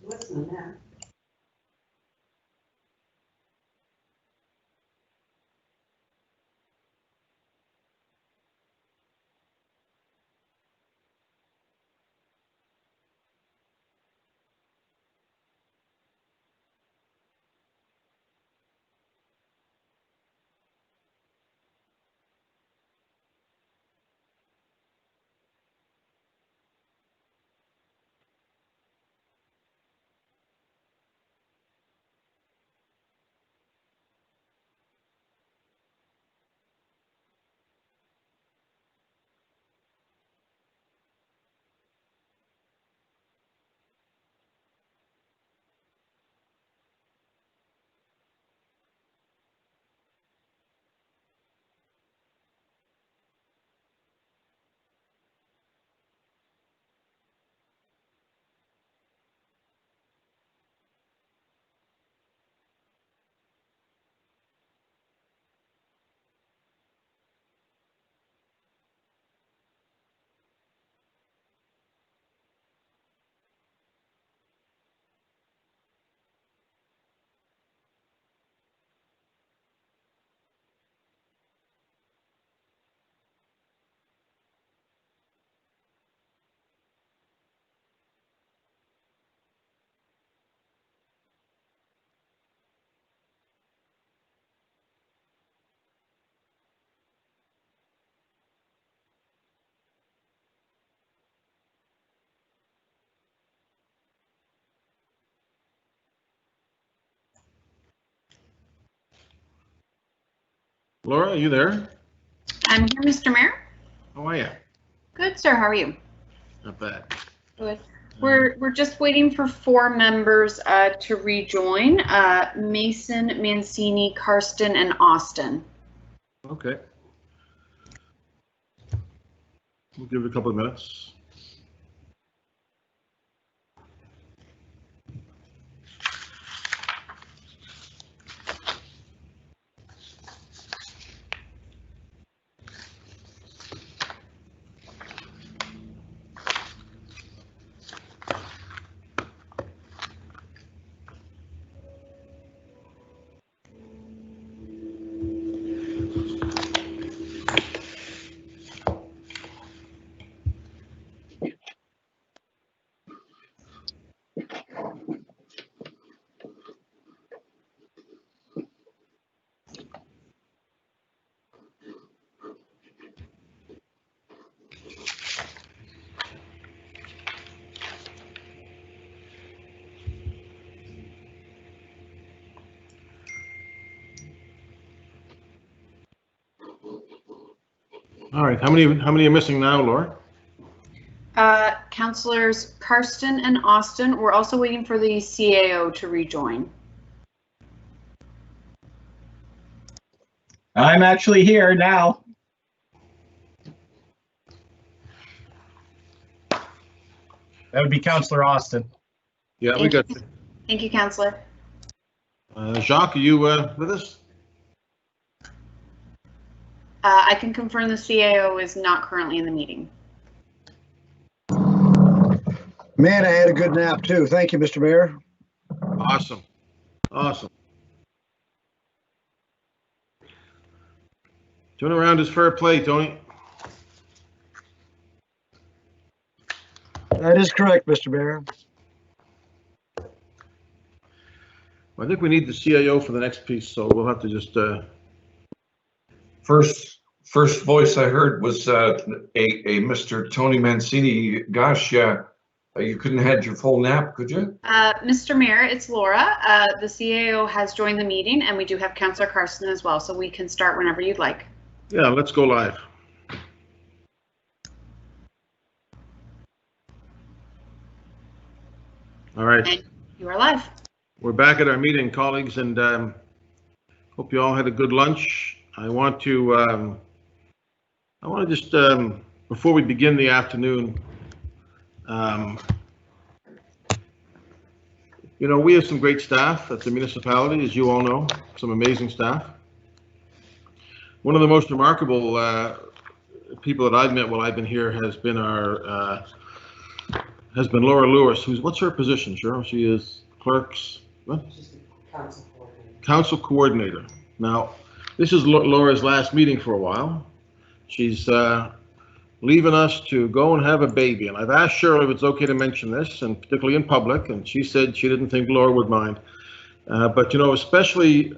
Listen to that. Laura, are you there? I'm here, Mr. Mayor. How are you? Good, sir. How are you? Not bad. Good. We're just waiting for 4 members to rejoin. Mason, Mancini, Karsten, and Austin. Okay. We'll give it a couple of minutes. All right, how many are missing now, Laura? Councilors Karsten and Austin. We're also waiting for the CAO to rejoin. I'm actually here now. That would be Councilor Austin. Yeah, we got you. Thank you, Councilor. Jacques, are you with us? I can confirm the CAO is not currently in the meeting. Man, I had a good nap too. Thank you, Mr. Mayor. Awesome. Awesome. Turn around is fair play, Tony. That is correct, Mr. Mayor. I think we need the CAO for the next piece, so we'll have to just. First voice I heard was a Mr. Tony Mancini. Gosh, you couldn't have had your full nap, could you? Mr. Mayor, it's Laura. The CAO has joined the meeting, and we do have Councilor Karsten as well, so we can start whenever you'd like. Yeah, let's go live. All right. And you are live. We're back at our meeting, colleagues, and hope you all had a good lunch. I want to just, before we begin the afternoon, you know, we have some great staff at the municipality, as you all know, some amazing staff. One of the most remarkable people that I've met while I've been here has been our has been Laura Lewis, what's her position, Cheryl? She is clerk's, what? Council coordinator. Now, this is Laura's last meeting for a while. She's leaving us to go and have a baby. And I've asked Cheryl if it's okay to mention this, and particularly in public, and she said she didn't think Laura would mind. But, you know, especially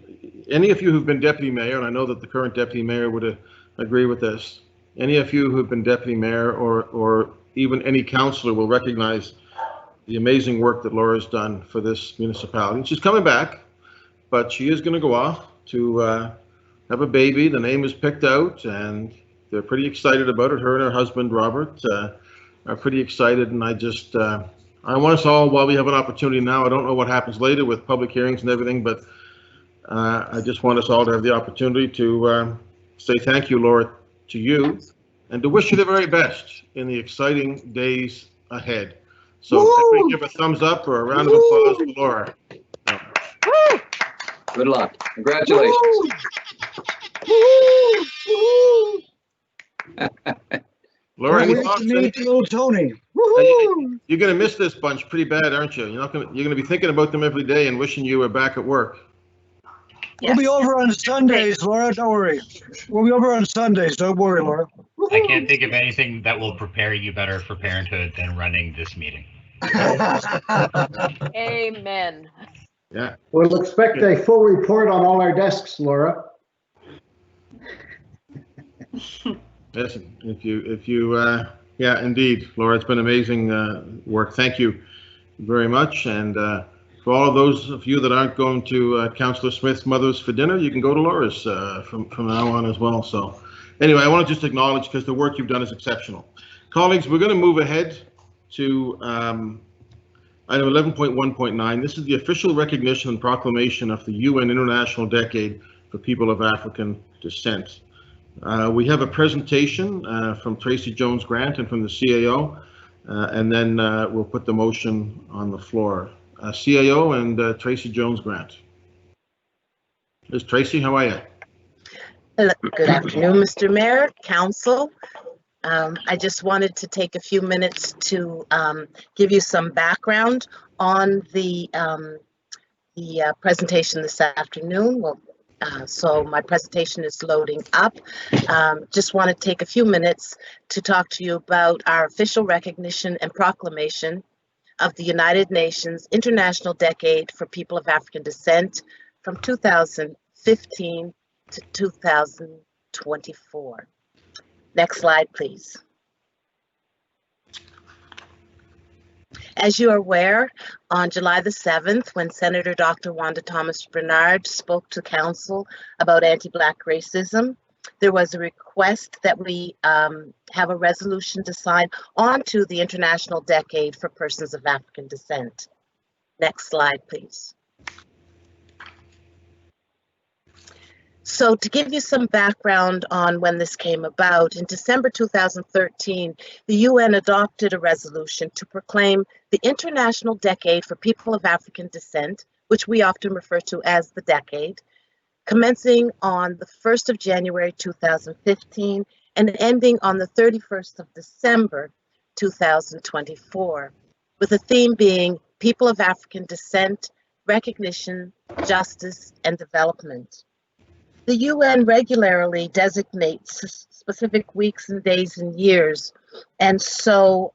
any of you who've been deputy mayor, and I know that the current deputy mayor would agree with this, any of you who've been deputy mayor or even any councillor will recognize the amazing work that Laura's done for this municipality. And she's coming back, but she is going to go off to have a baby. The name is picked out, and they're pretty excited about it. Her and her husband, Robert, are pretty excited. And I want us all, while we have an opportunity now, I don't know what happens later with public hearings and everything, but I just want us all to have the opportunity to say thank you, Laura, to you, and to wish you the very best in the exciting days ahead. So everybody give a thumbs up or a round of applause for Laura. Good luck. Congratulations. Laura, any Well, thoughts? we meet little Tony. You're going to miss this bunch pretty bad, aren't you? You're going to be thinking about them every day and wishing you were back at work. We'll be over on Sundays, Laura. Don't worry. We'll be over on Sundays. Don't worry, Laura. I can't think of anything that will prepare you better for parenthood than running this meeting. Amen. Yeah. We'll expect a full report on all our desks, Laura. Listen, yeah, indeed, Laura, it's been amazing work. Thank you very much. And for all of those of you that aren't going to Councillor Smith's Mothers for dinner, you can go to Laura's from now on as well. So anyway, I want to just acknowledge, because the work you've done is exceptional. Colleagues, we're going to move ahead to item 11.1.9. This is the official recognition and proclamation of the UN International Decade for People of African Descent. We have a presentation from Tracy Jones Grant and from the CAO, and then we'll put the motion on the floor. CAO and Tracy Jones Grant. Ms. Tracy, how are you? Good afternoon, Mr. Mayor, Council. I just wanted to take a few minutes to give you some background on the presentation this afternoon. So my presentation is loading up. Just want to take a few minutes to talk to you about our official recognition and proclamation of the United Nations International Decade for People of African Descent from 2015 to 2024. Next slide, please. As you are aware, on July the 7th, when Senator Dr. Wanda Thomas Bernard spoke to Council about anti-Black racism, there was a request that we have a resolution to sign onto the International Decade for Persons of African Descent. Next slide, please. So to give you some background on when this came about, in December 2013, the UN adopted a resolution to proclaim the International Decade for People of African Descent, which we often refer to as the Decade, commencing on the 1st of January 2015 and ending on the 31st of December 2024, with the theme being People of African Descent, Recognition, Justice, and Development. The UN regularly designates specific weeks and days and years, and so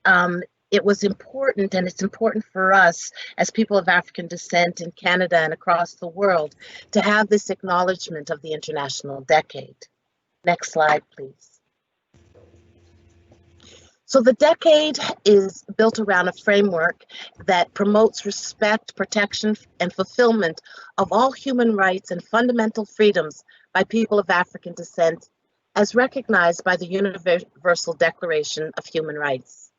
it was important, and it's important for us as people of African descent in Canada and across the world to have this acknowledgement of the International Decade. Next slide, please. So the decade is built around a framework that promotes respect, protection, and fulfillment of all human rights and fundamental freedoms by people of African descent, as recognized by the Universal Declaration of Human Rights.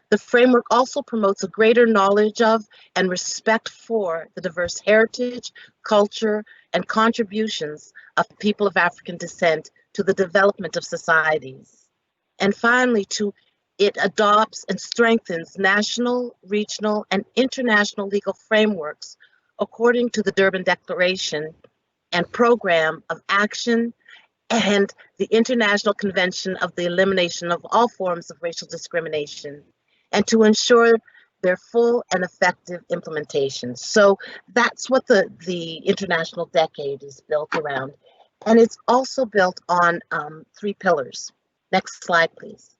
The framework also promotes a greater knowledge of and respect for the diverse heritage, culture, and contributions of people of African descent to the development of societies. And finally, it adopts and strengthens national, regional, and international legal frameworks according to the Durban Declaration and Program of Action and the International Convention of the Elimination of All Forms of Racial Discrimination and to ensure their full and effective implementation. So that's what the International Decade is built around. And it's also built on 3 pillars. Next slide, please.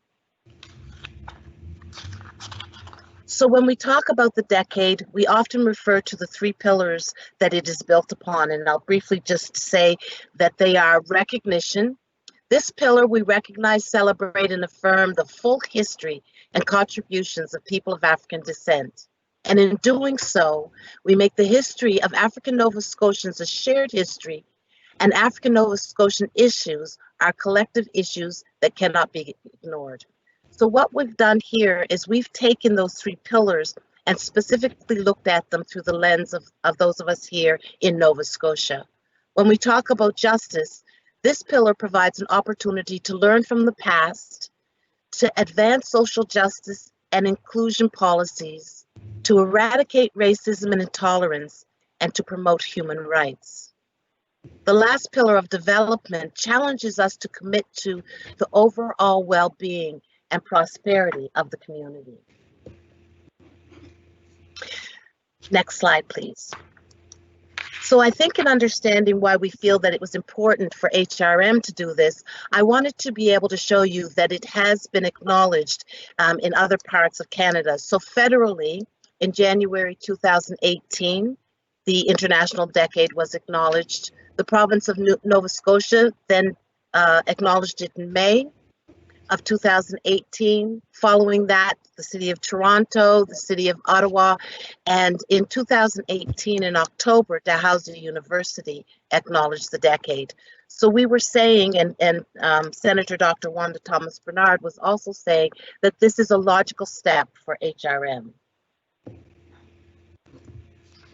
So when we talk about the decade, we often refer to the 3 pillars that it is built upon. And I'll briefly just say that they are recognition. This pillar, we recognize, celebrate, and affirm the full history and contributions of people of African descent. And in doing so, we make the history of African Nova Scotians a shared history, and African Nova Scotian issues are collective issues that cannot be ignored. So what we've done here is we've taken those 3 pillars and specifically looked at them through the lens of those of us here in Nova Scotia. When we talk about justice, this pillar provides an opportunity to learn from the past, to advance social justice and inclusion policies, to eradicate racism and intolerance, and to promote human rights. The last pillar of development challenges us to commit to the overall well-being and prosperity of the community. Next slide, please. So I think in understanding why we feel that it was important for HRM to do this, I wanted to be able to show you that it has been acknowledged in other parts of Canada. So federally, in January 2018, the International Decade was acknowledged. The province of Nova Scotia then acknowledged it in May of 2018. Following that, the City of Toronto, the City of Ottawa, and in 2018, in October, Dalhousie University acknowledged the decade. So we were saying, and Senator Dr. Wanda Thomas Bernard was also saying, that this is a logical step for HRM.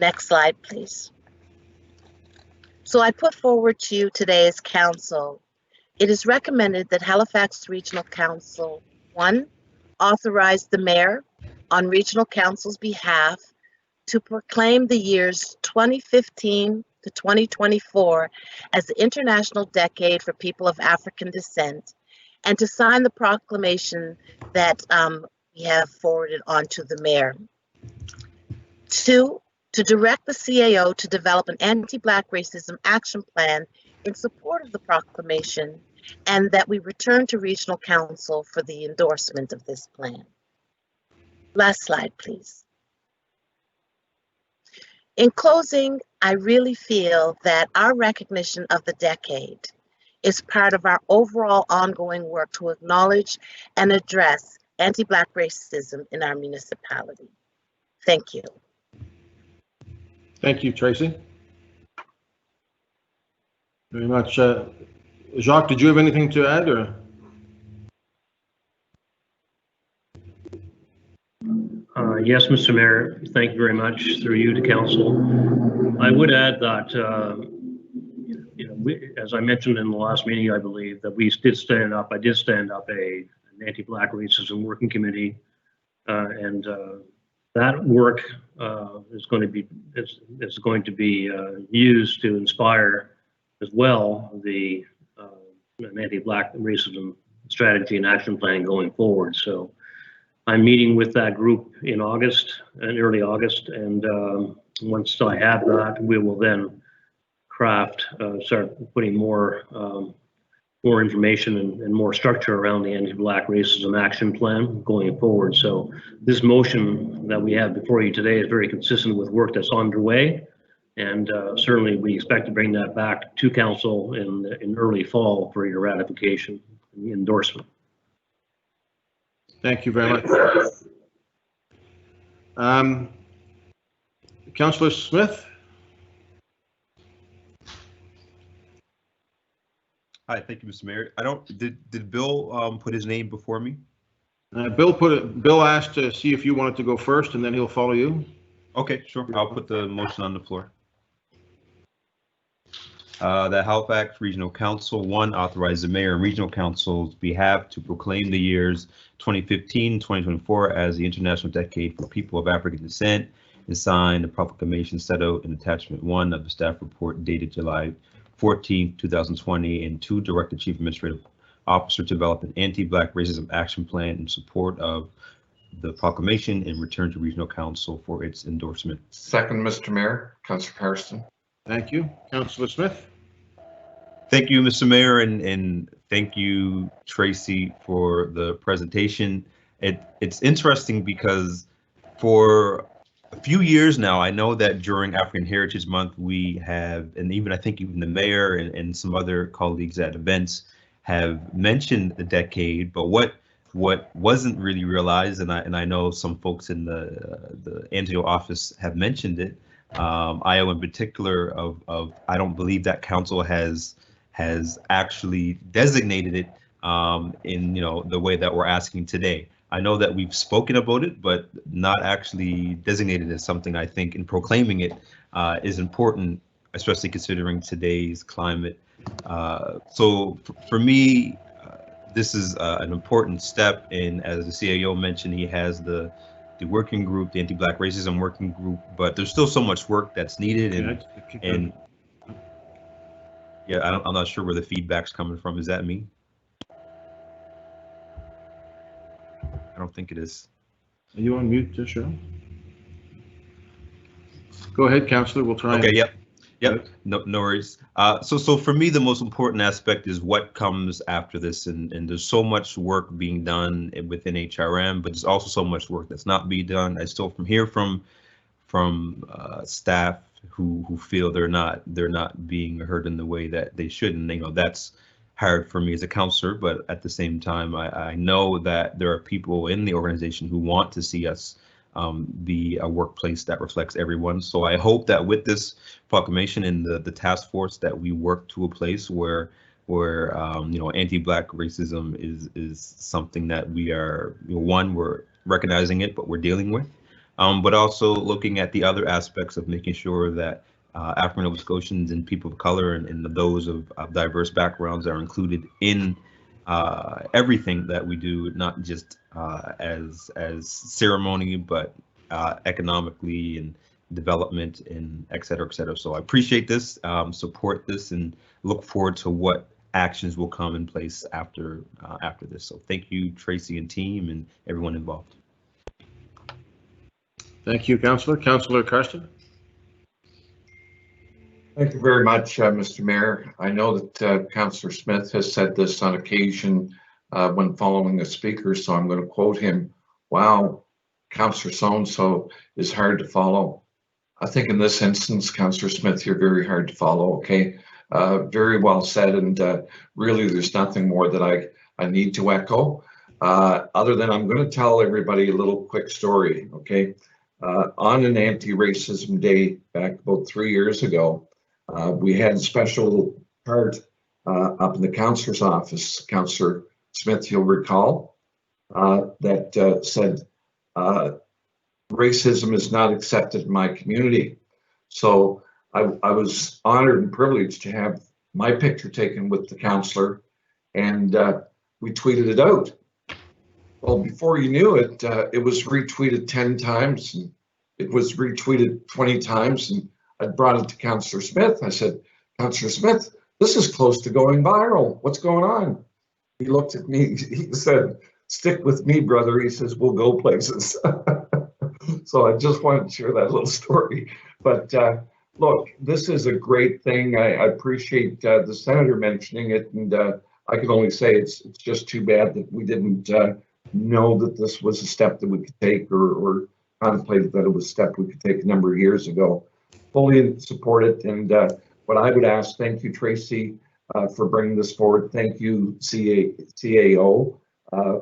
Next slide, please. So I put forward to you today as council, it is recommended that Halifax Regional Council, 1, authorize the mayor on regional council's behalf to proclaim the years 2015 to 2024 as the International Decade for People of African Descent, and to sign the proclamation that we have forwarded on to the mayor. 2, to direct the CAO to develop an anti-Black racism action plan in support of the proclamation, and that we return to Regional Council for the endorsement of this plan. Last slide, please. In closing, I really feel that our recognition of the decade is part of our overall ongoing work to acknowledge and address anti-Black racism in our municipality. Thank you. Thank you, Tracy. Very much. Jacques, did you have anything to add, or? Yes, Mr. Mayor, thank you very much. Through you to council. I would add that, as I mentioned in the last meeting, I believe that we did stand up. I did stand up an anti-Black racism working committee, and that work is going to be used to inspire as well the anti-Black racism strategy and action plan going forward. So I'm meeting with that group in August, in early August, and once I have that, we will then start putting more information and more structure around the anti-Black racism action plan going forward. So this motion that we have before you today is very consistent with work that's underway. And certainly we expect to bring that back to council in early fall for your ratification and endorsement. Thank you very much. Councillor Smith? Hi, thank you, Mr. Mayor. Did Bill put his name before me? Bill asked to see if you wanted to go first, and then he'll follow you. Okay, sure. I'll put the motion on the floor. That Halifax Regional Council, 1, authorize the mayor and regional council's behalf to proclaim the years 2015-2024 as the International Decade for People of African Descent, and sign the proclamation set out in attachment 1 of the staff report dated July 14, 2020, and 2, direct the Chief Administrative Officer to develop an anti-Black racism action plan in support of the proclamation and return to Regional Council for its endorsement. Second, Mr. Mayor, Councillor Carson. Thank you. Councillor Smith? Thank you, Mr. Mayor, and thank you, Tracy, for the presentation. It's interesting because for a few years now, I know that during African Heritage Month, we have, and even I think even the mayor and some other colleagues at events have mentioned the decade, but what wasn't really realized, and I know some folks in the Angelo office have mentioned it, IO in particular, of I don't believe that council has actually designated it in the way that we're asking today. I know that we've spoken about it, but not actually designated as something. I think in proclaiming it is important, especially considering today's climate. So for me, this is an important step. And as the CAO mentioned, he has the working group, the Anti-Black Racism Working Group, but there's still so much work that's needed. And yeah, I'm not sure where the feedback's coming from. Is that me? I don't think it is. Are you on mute, Cheryl? Go ahead, Councillor. We'll try. Okay. Yep. No worries. So for me, the most important aspect is what comes after this, and there's so much work being done within HRM, but there's also so much work that's not being done. I still hear from staff who feel they're not being heard in the way that they should, and that's hard for me as a counselor. But at the same time, I know that there are people in the organization who want to see us be a workplace that reflects everyone. So I hope that with this proclamation and the task force that we work to a place where anti-Black racism is something that we are, we're recognizing it, but we're dealing with, but also looking at the other aspects of making sure that African Nova Scotians and people of color and those of diverse backgrounds are included in everything that we do, not just as ceremony, but economically and development and et cetera, et cetera. So I appreciate this, support this, and look forward to what actions will come in place after this. So thank you, Tracy and team, and everyone involved. Thank you, Councillor. Councillor Carson? Thank you very much, Mr. Mayor. I know that Councillor Smith has said this on occasion when following a speaker, so I'm going to quote him. Wow, Councillor so-and-so is hard to follow. I think in this instance, Councillor Smith, you're very hard to follow, okay? Very well said, and really there's nothing more that I need to echo, other than I'm going to tell everybody a little quick story, okay? On an anti-racism day back about 3 years ago, we had a special part up in the councillor's office, Councillor Smith, you'll recall, that said, racism is not accepted in my community. So I was honored and privileged to have my picture taken with the councillor, and we tweeted it out. Well, before you knew it, it was retweeted 10 times, and it was retweeted 20 times, and I brought it to Councillor Smith. I said, Councillor Smith, this is close to going viral. What's going on? He looked at me, he said, stick with me, brother. He says, we'll go places. So I just wanted to share that little story. But look, this is a great thing. I appreciate the senator mentioning it, and I can only say it's just too bad that we didn't know that this was a step that we could take, or contemplated that it was a step we could take a number of years ago. Fully support it, and what I would ask, thank you, Tracy, for bringing this forward. Thank you, CAO,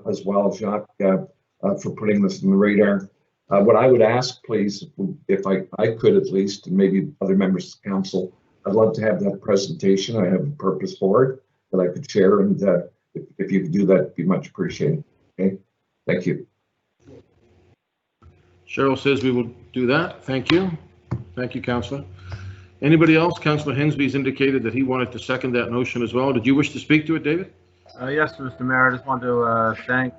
as well as Jacques, for putting this on the radar. What I would ask, please, if I could at least, and maybe other members of the council, I'd love to have that presentation. I have a purpose for it that I could share, and if you could do that, it'd be much appreciated. Okay, thank you. Cheryl says we will do that. Thank you. Thank you, Councillor. Anybody else? Councillor Hensby's indicated that he wanted to second that motion as well. Did you wish to speak to it, David? Yes, Mr. Mayor. I just want to thank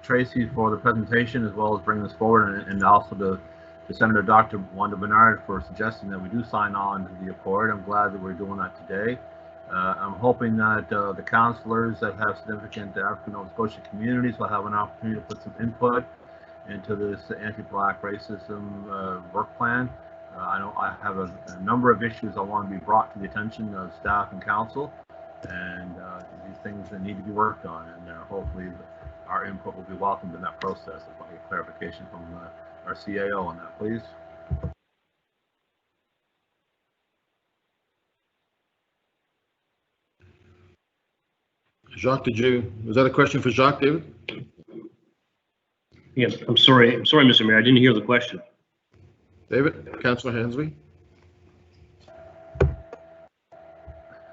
Tracy for the presentation, as well as bringing this forward, and also to Senator Dr. Wanda Bernard for suggesting that we do sign on to the accord. I'm glad that we're doing that today. I'm hoping that the councillors that have significant African Nova Scotia communities will have an opportunity to put some input into this anti-Black racism work plan. I know I have a number of issues I want to be brought to the attention of staff and council, and these things that need to be worked on, and hopefully our input will be welcomed in that process. If I get clarification from our CAO on that, please. Jacques, was that a question for Jacques, David? Yes, I'm sorry, Mr. Mayor, I didn't hear the question. David, Councillor Hensley.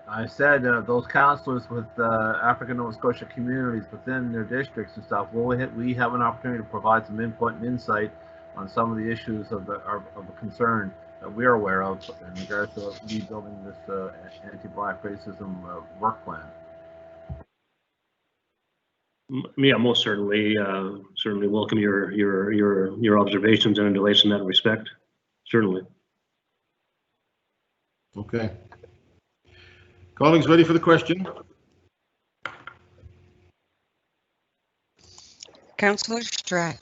I said those councillors with African Nova Scotia communities within their districts and stuff, we have an opportunity to provide some input and insight on some of the issues of concern that we are aware of in regards to rebuilding this anti-Black racism work plan. Yeah, most certainly. Certainly welcome your observations and advice in that respect. Certainly. Okay. Colleagues, ready for the question? Councillor Strack.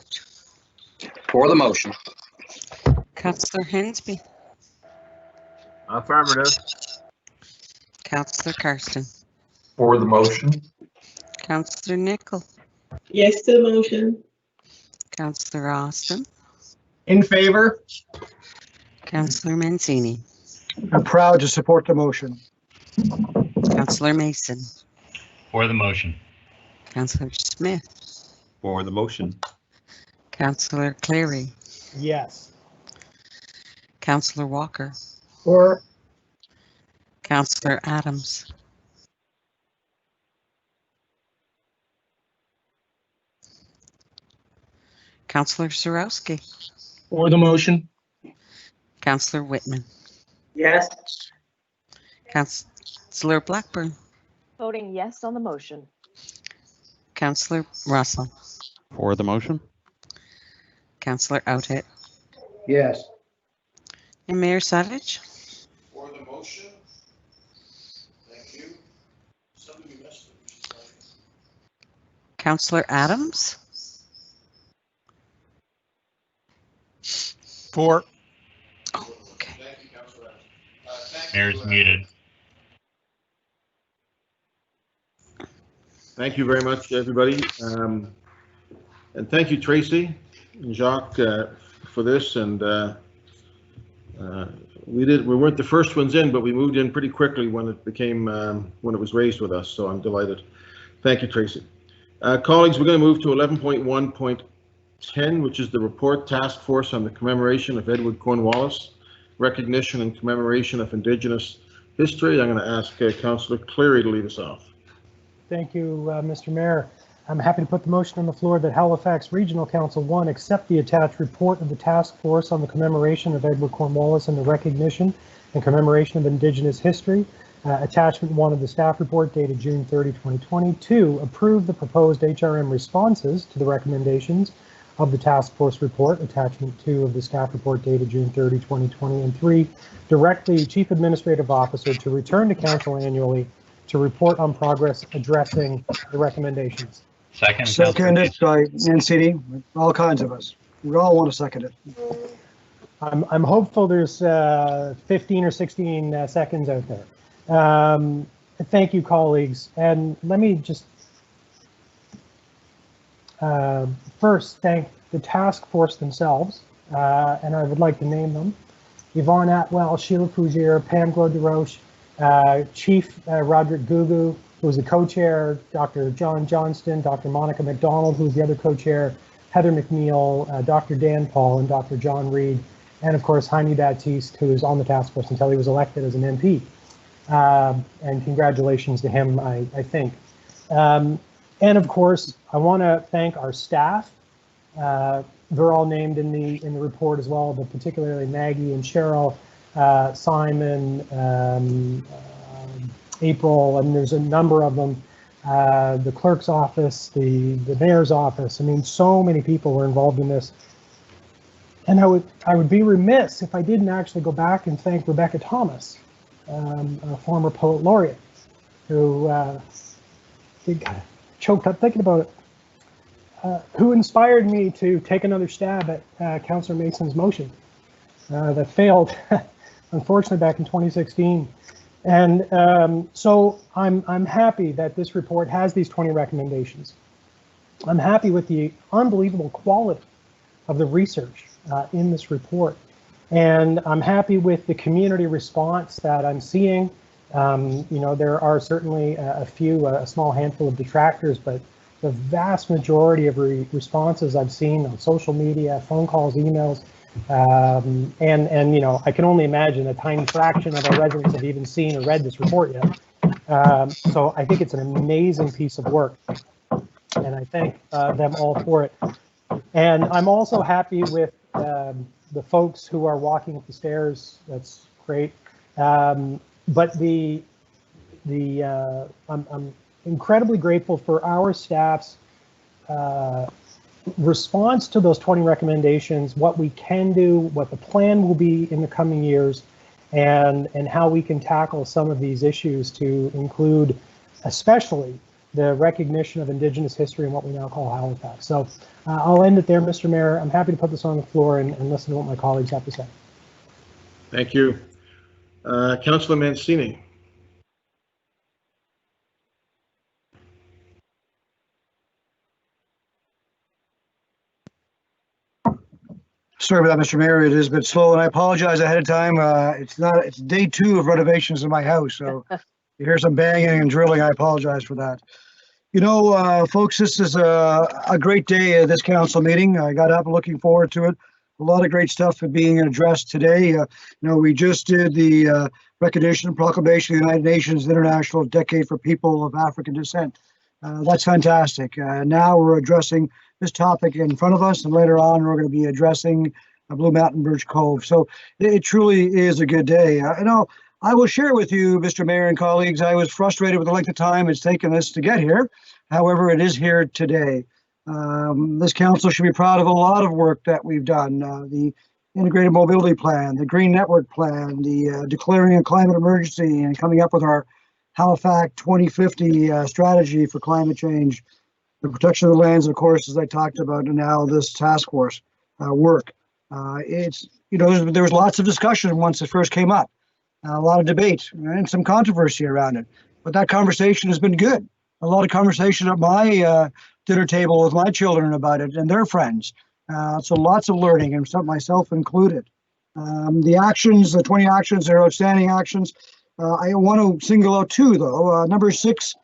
For the motion. Councillor Hensby. Affirmative. Councillor Carsten. For the motion. Councillor Nicol. Yes to the motion. Councillor Austin. In favor. Councillor Mancini. I'm proud to support the motion. Councillor Mason. For the motion. Councillor Smith. For the motion. Councillor Cleary. Yes. Councillor Walker. Or Councillor Adams. Councillor Zarowski. For the motion. Councillor Whitman. yes. Councillor Blackburn. Voting yes on the motion. Councillor Russell. For the motion? Councillor Outhit. Yes. And Mayor Savage. For the motion. Thank you. Somebody missed it. Councillor Adams. For. Oh, okay. Thank you, Councillor Adams. Mayor's muted. Thank you very much, everybody. And thank you, Tracy and Jacques, for this. And we weren't the first ones in, but we moved in pretty quickly when it became, when it was raised with us. So I'm delighted. Thank you, Tracy. Colleagues, we're going to move to 11.1.10, which is the report task force on the commemoration of Edward Cornwallis, recognition and commemoration of Indigenous history. I'm going to ask Councillor Cleary to lead us off. Thank you, Mr. Mayor. I'm happy to put the motion on the floor that Halifax Regional Council 1 accept the attached report of the task force on the commemoration of Edward Cornwallis and the recognition and commemoration of Indigenous history. Attachment 1 of the staff report dated June 30, 2020. 2, approve the proposed HRM responses to the recommendations of the task force report. Attachment 2 of the staff report dated June 30, 2020. And 3, direct the Chief Administrative Officer to return to Council annually to report on progress addressing the recommendations. Seconded by Mancini, all kinds of us. We all want to second it. I'm hopeful there's 15 or 16 seconds out there. Thank you, colleagues. And let me just first thank the task force themselves, and I would like to name them. Yvonne Atwell, Sheila Fougere, Pam Glode-Roche, Chief Roderick Gugu, who was the co-chair, Dr. John Johnston, Dr. Monica McDonald, who was the other co-chair, Heather McNeil, Dr. Dan Paul, and Dr. John Reed, and of course, Jaime Baptiste, who was on the task force until he was elected as an MP. And congratulations to him, I think. And of course, I want to thank our staff. They're all named in the report as well, but particularly Maggie and Cheryl, Simon, April, and there's a number of them. The clerk's office, the mayor's office. I mean, so many people were involved in this. And I would be remiss if I didn't actually go back and thank Rebecca Thomas, a former poet laureate, who got choked up thinking about it. who inspired me to take another stab at Councillor Mason's motion that failed, unfortunately, back in 2016. And so I'm happy that this report has these 20 recommendations. I'm happy with the unbelievable quality of the research in this report. And I'm happy with the community response that I'm seeing. You know, there are certainly a small handful of detractors, but the vast majority of responses I've seen on social media, phone calls, emails, and you know, I can only imagine a tiny fraction of our residents have even seen or read this report yet. So I think it's an amazing piece of work, and I thank them all for it. And I'm also happy with the folks who are walking up the stairs. That's great. But I'm incredibly grateful for our staff's response to those 20 recommendations, what we can do, what the plan will be in the coming years, and how we can tackle some of these issues to include especially the recognition of Indigenous history and what we now call Halifax. So I'll end it there, Mr. Mayor. I'm happy to put this on the floor and listen to what my colleagues have to say. Thank you. Councillor Mancini. Sorry about that, Mr. Mayor. It is a bit slow, and I apologize ahead of time. It's day 2 of renovations in my house, so you hear some banging and drilling. I apologize for that. You know, folks, this is a great day at this council meeting. I got up looking forward to it. A lot of great stuff being addressed today. You know, we just did the recognition and proclamation of the United Nations International Decade for People of African Descent. That's fantastic. Now we're addressing this topic in front of us, and later on we're going to be addressing Blue Mountain Birch Cove. So it truly is a good day. You know, I will share with you, Mr. Mayor and colleagues, I was frustrated with the length of time it's taken us to get here. However, it is here today. This council should be proud of a lot of work that we've done. The Integrated Mobility Plan, the Green Network Plan, the declaring a climate emergency and coming up with our Halifax 2050 strategy for climate change, the protection of the lands, of course, as I talked about, and now this task force work. It's, you know, there was lots of discussion once it first came up, a lot of debate and some controversy around it, but that conversation has been good. A lot of conversation at my dinner table with my children about it and their friends. So lots of learning, and myself included. The actions, the 20 actions, they're outstanding actions. I want to single out 2 though. Number 6,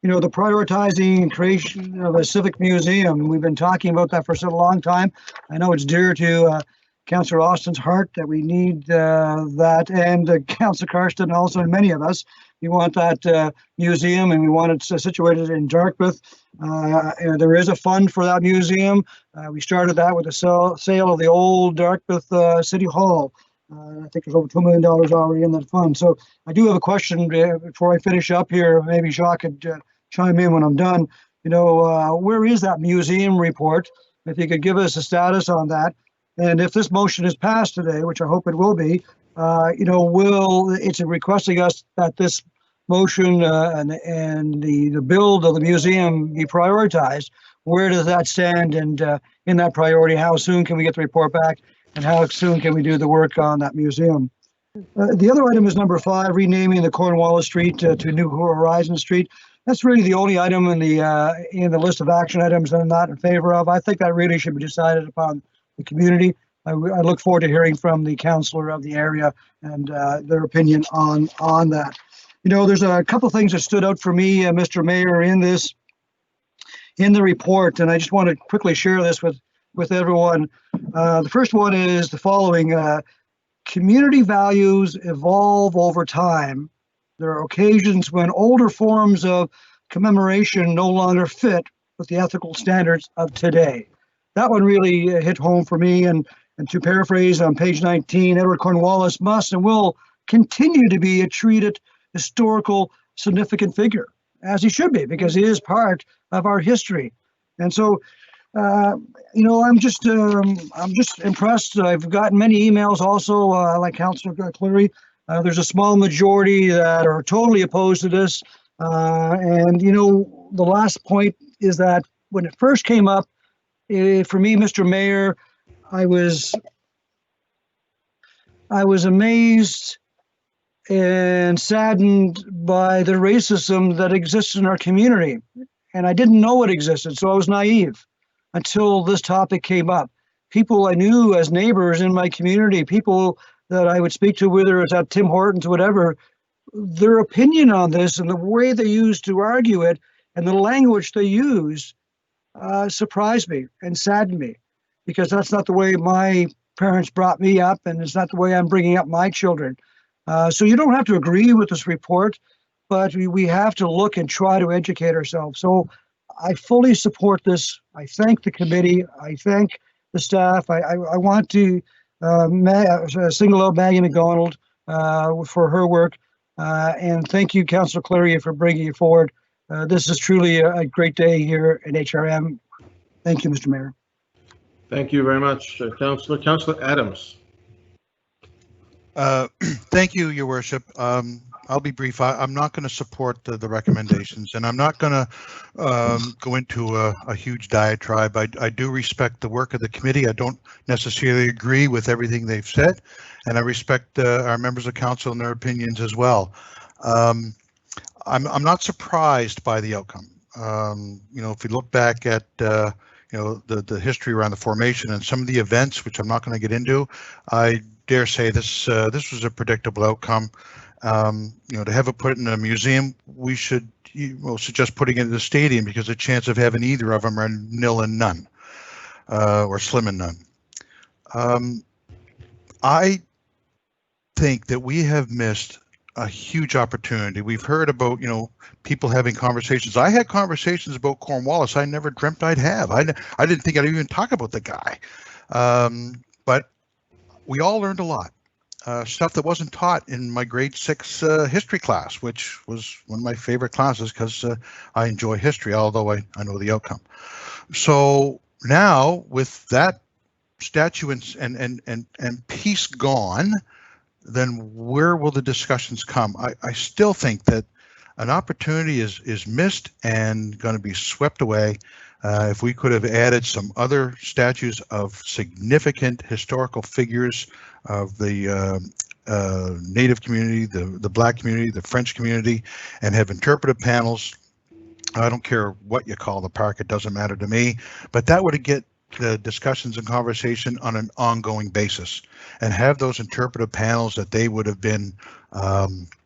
you know, the prioritizing and creation of a civic museum. We've been talking about that for such a long time. I know it's dear to Councillor Austin's heart that we need that, and Councillor Karsten, also, and many of us. We want that museum, and we want it situated in Dartmouth. There is a fund for that museum. We started that with the sale of the old Dartmouth City Hall. I think there's over $2 million already in that fund. So I do have a question before I finish up here. Maybe Jacques could chime in when I'm done. You know, where is that museum report? If you could give us a status on that. And if this motion is passed today, which I hope it will be, you know, it's requesting us that this motion and the build of the museum be prioritized. Where does that stand? And in that priority, how soon can we get the report back? And how soon can we do the work on that museum? The other item is number 5, renaming the Cornwallis Street to New Horizon Street. That's really the only item in the list of action items that I'm not in favor of. I think that really should be decided upon the community. I look forward to hearing from the councillor of the area and their opinion on that. You know, there's a couple things that stood out for me, Mr. Mayor, in the report, and I just want to quickly share this with everyone. The first one is the following: community values evolve over time. There are occasions when older forms of commemoration no longer fit with the ethical standards of today. That one really hit home for me, and to paraphrase on page 19, Edward Cornwallis must and will continue to be a treated historical significant figure, as he should be, because he is part of our history. And so, you know, I'm just impressed. I've gotten many emails also, like Councillor Cleary. There's a small majority that are totally opposed to this. And, you know, the last point is that when it first came up, For me, Mr. Mayor, I was amazed and saddened by the racism that exists in our community. And I didn't know it existed, so I was naive until this topic came up. People I knew as neighbors in my community, people that I would speak to, whether it's at Tim Hortons, whatever, their opinion on this and the way they used to argue it and the language they use surprised me and saddened me, because that's not the way my parents brought me up, and it's not the way I'm bringing up my children. So you don't have to agree with this report, but we have to look and try to educate ourselves. So I fully support this. I thank the committee. I thank the staff. I want to single out Maggie McDonald for her work. And thank you, Councillor Cleary, for bringing it forward. This is truly a great day here in HRM. Thank you, Mr. Mayor. Thank you very much, Councillor. Councillor Adams. Thank you, Your Worship. I'll be brief. I'm not going to support the recommendations, and I'm not going to go into a huge diatribe. I do respect the work of the committee. I don't necessarily agree with everything they've said, and I respect our members of council and their opinions as well. I'm not surprised by the outcome. You know, if we look back at you know, the history around the formation and some of the events, which I'm not going to get into, I dare say this was a predictable outcome. You know, to have it put in a museum, we should suggest putting it in the stadium, because the chance of having either of them are nil and none, or slim and none. I think that we have missed a huge opportunity. We've heard about, you know, people having conversations. I had conversations about Cornwallis I never dreamt I'd have. I didn't think I'd even talk about the guy. But we all learned a lot. Stuff that wasn't taught in my grade 6 history class, which was one of my favorite classes because I enjoy history, although I know the outcome. So now with that statue and peace gone, then where will the discussions come? I still think that an opportunity is missed and going to be swept away. If we could have added some other statues of significant historical figures of the Native community, the Black community, the French community, and have interpretive panels. I don't care what you call the park, it doesn't matter to me, but that would get the discussions and conversation on an ongoing basis, and have those interpretive panels that they would have been,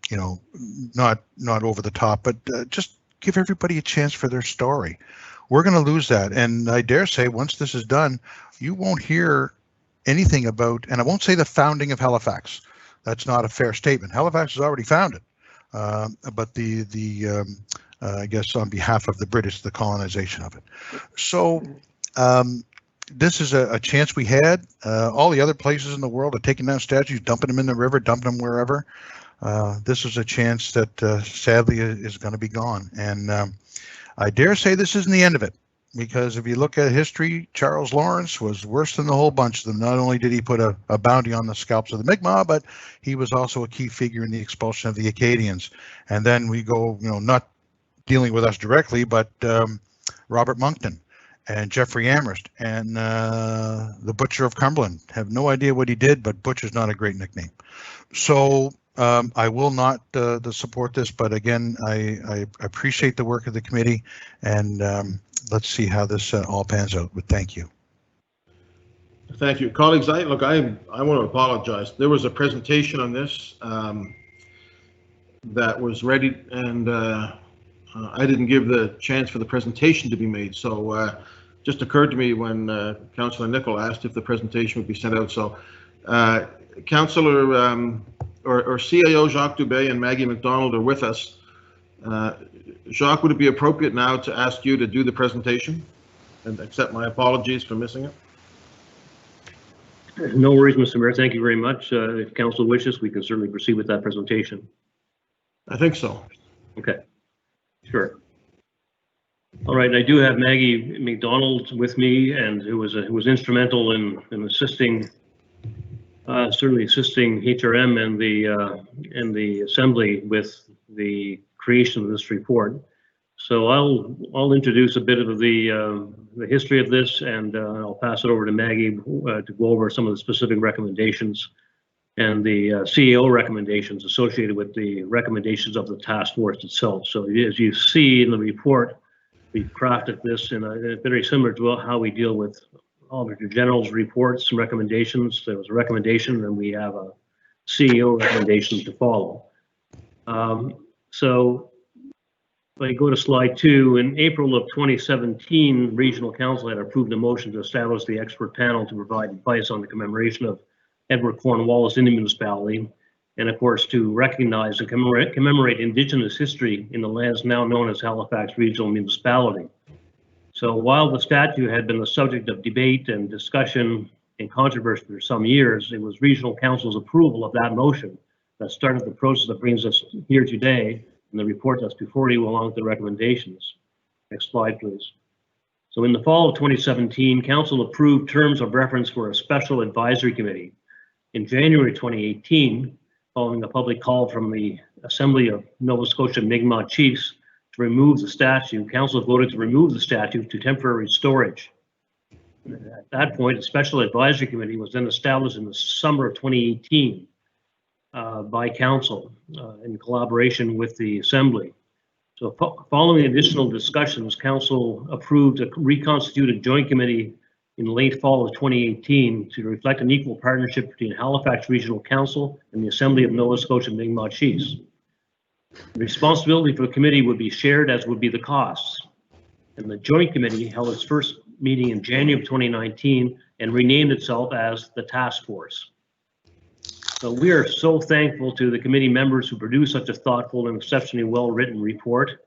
you know, not over the top, but just give everybody a chance for their story. We're going to lose that, and I dare say once this is done, you won't hear anything about, and I won't say the founding of Halifax. That's not a fair statement. Halifax is already founded, but I guess on behalf of the British, the colonization of it. So this is a chance we had. All the other places in the world are taking down statues, dumping them in the river, dumping them wherever. This is a chance that sadly is going to be gone. And I dare say this isn't the end of it, because if you look at history, Charles Lawrence was worse than the whole bunch of them. Not only did he put a bounty on the scalps of the Mi'kmaq, but he was also a key figure in the expulsion of the Acadians. And then we go, you know, not dealing with us directly, but Robert Monckton and Jeffrey Amherst and the Butcher of Cumberland. Have no idea what he did, but Butcher's not a great nickname. So I will not support this, but again, I appreciate the work of the committee, and let's see how this all pans out. But thank you. Thank you, colleagues. I want to apologize. There was a presentation on this that was ready, and I didn't give the chance for the presentation to be made. So just occurred to me when Councillor Nicol asked if the presentation would be sent out. So Councillor or CAO Jacques Dubé and Maggie McDonald are with us. Jacques, would it be appropriate now to ask you to do the presentation and accept my apologies for missing it? No worries, Mr. Mayor. Thank you very much. If council wishes, we can certainly proceed with that presentation. I think so. Okay, sure. All right, I do have Maggie McDonald with me, and who was instrumental in assisting, certainly assisting HRM and the Assembly with the creation of this report. So I'll introduce a bit of the history of this, and I'll pass it over to Maggie to go over some of the specific recommendations and the CEO recommendations associated with the recommendations of the task force itself. So as you see in the report, we've crafted this in a very similar to how we deal with Auditor General's reports and recommendations. There was a recommendation, and we have a CEO recommendation to follow. So if I go to slide 2, in April of 2017, Regional Council had approved a motion to establish the expert panel to provide advice on the commemoration of Edward Cornwallis in the municipality, and of course to recognize and commemorate Indigenous history in the lands now known as Halifax Regional Municipality. So while the statute had been the subject of debate and discussion and controversy for some years, it was Regional Council's approval of that motion that started the process that brings us here today, and the report that's before you along with the recommendations. Next slide, please. So in the fall of 2017, Council approved terms of reference for a special advisory committee. In January 2018, following a public call from the Assembly of Nova Scotia Mi'kmaq Chiefs to remove the statute, Council voted to remove the statute to temporary storage. At that point, a special advisory committee was then established in the summer of 2018 by Council in collaboration with the Assembly. So following additional discussions, Council approved a reconstituted joint committee in late fall of 2018 to reflect an equal partnership between Halifax Regional Council and the Assembly of Nova Scotia Mi'kmaq Chiefs. The responsibility for the committee would be shared, as would be the costs. And the joint committee held its first meeting in January of 2019 and renamed itself as the task force. So we are so thankful to the committee members who produced such a thoughtful and exceptionally well-written report.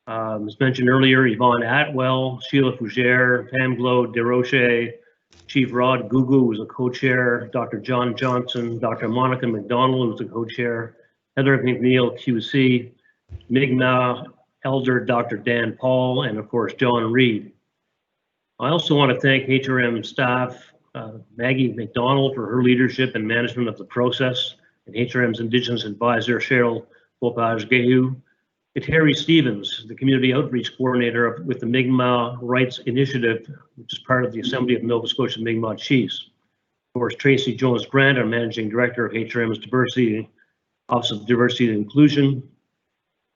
As mentioned earlier, Yvonne Atwell, Sheila Fougere, Pam Glow, DeRoche, Chief Rod Gugu, who was a co-chair, Dr. John Johnson, Dr. Monica McDonald, who was a co-chair, Heather McNeil, QC, Mi'kmaq Elder Dr. Dan Paul, and of course, John Reed. I also want to thank HRM staff, Maggie McDonald for her leadership and management of the process, and HRM's Indigenous Advisor, Cheryl Bopage-Gehu, Terry Stevens, the Community Outreach Coordinator with the Mi'kmaq Rights Initiative, which is part of the Assembly of Nova Scotia Mi'kmaq Chiefs. Of course, Tracy Jones-Grant, our Managing Director of HRM's Diversity, Office of Diversity and Inclusion,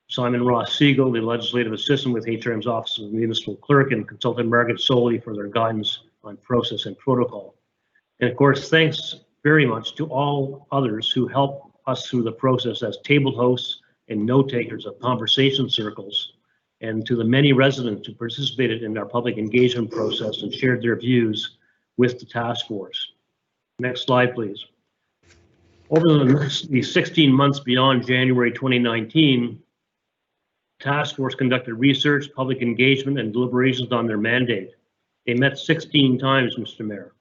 Simon Ross Siegel, the Legislative Assistant with HRM's Office of Municipal Clerk, and Consultant Margaret Soley for their guidance on process and protocol. And of course, thanks very much to all others who help us through the process as table hosts and note takers of conversation circles, and to the many residents who participated in our public engagement process and shared their views with the task force. Next slide, please. Over the 16 months beyond January 2019, task force conducted research, public engagement, and deliberations on their mandate. They met 16 times, Mr. Mayor.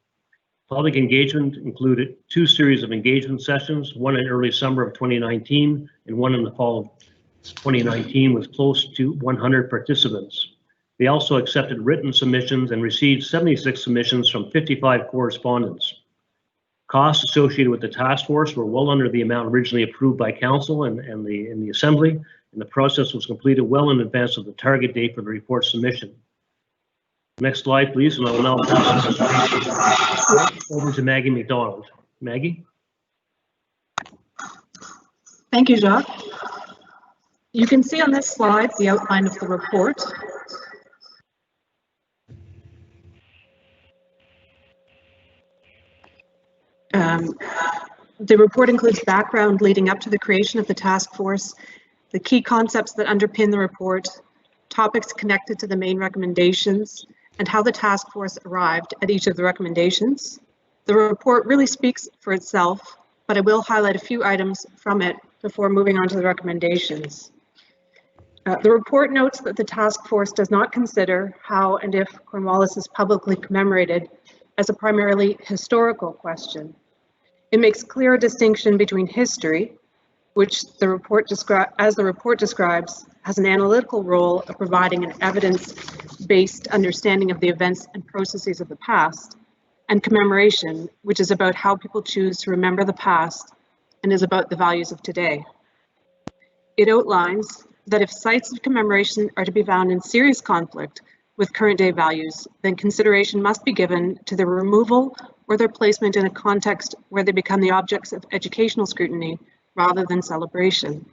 Public engagement included 2 series of engagement sessions, one in early summer of 2019 and one in the fall of 2019 with close to 100 participants. They also accepted written submissions and received 76 submissions from 55 correspondents. Costs associated with the task force were well under the amount originally approved by Council and the Assembly, and the process was completed well in advance of the target date for the report submission. Next slide, please, and I will now pass it over to Maggie McDonald. Maggie? Thank you, Jacques. You can see on this slide the outline of the report. The report includes background leading up to the creation of the task force, the key concepts that underpin the report, topics connected to the main recommendations, and how the task force arrived at each of the recommendations. The report really speaks for itself, but I will highlight a few items from it before moving on to the recommendations. The report notes that the task force does not consider how and if Cornwallis is publicly commemorated as a primarily historical question. It makes clear a distinction between history, which the report describes, has an analytical role of providing an evidence-based understanding of the events and processes of the past, and commemoration, which is about how people choose to remember the past and is about the values of today. It outlines that if sites of commemoration are to be found in serious conflict with current day values, then consideration must be given to their removal or their placement in a context where they become the objects of educational scrutiny rather than celebration.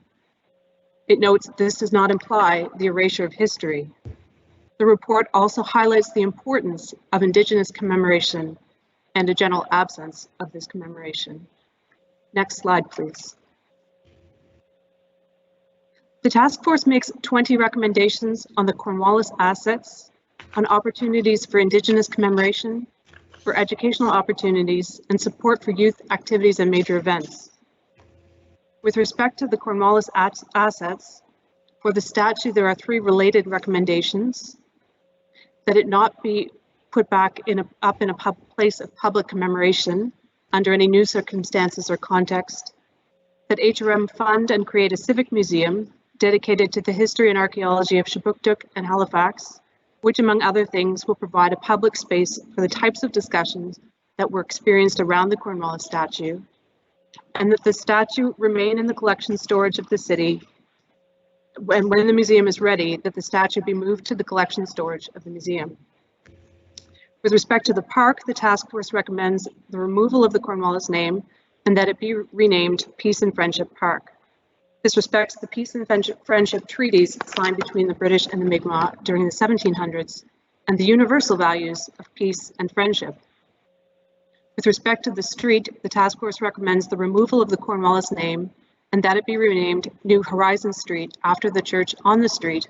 It notes this does not imply the erasure of history. The report also highlights the importance of Indigenous commemoration and a general absence of this commemoration. Next slide, please. The task force makes 20 recommendations on the Cornwallis assets, on opportunities for Indigenous commemoration, for educational opportunities, and support for youth activities and major events. With respect to the Cornwallis assets, for the statue, there are 3 related recommendations: that it not be put back up in a place of public commemoration under any new circumstances or context, that HRM fund and create a civic museum dedicated to the history and archaeology of Shubucktuk and Halifax, which among other things will provide a public space for the types of discussions that were experienced around the Cornwallis statue, and that the statue remain in the collection storage of the city, and when the museum is ready, that the statue be moved to the collection storage of the museum. With respect to the park, the task force recommends the removal of the Cornwallis name and that it be renamed Peace and Friendship Park. This respects the peace and friendship treaties signed between the British and the Mi'kmaq during the 1700s and the universal values of peace and friendship. With respect to the street, the task force recommends the removal of the Cornwallis name and that it be renamed New Horizon Street after the church on the street,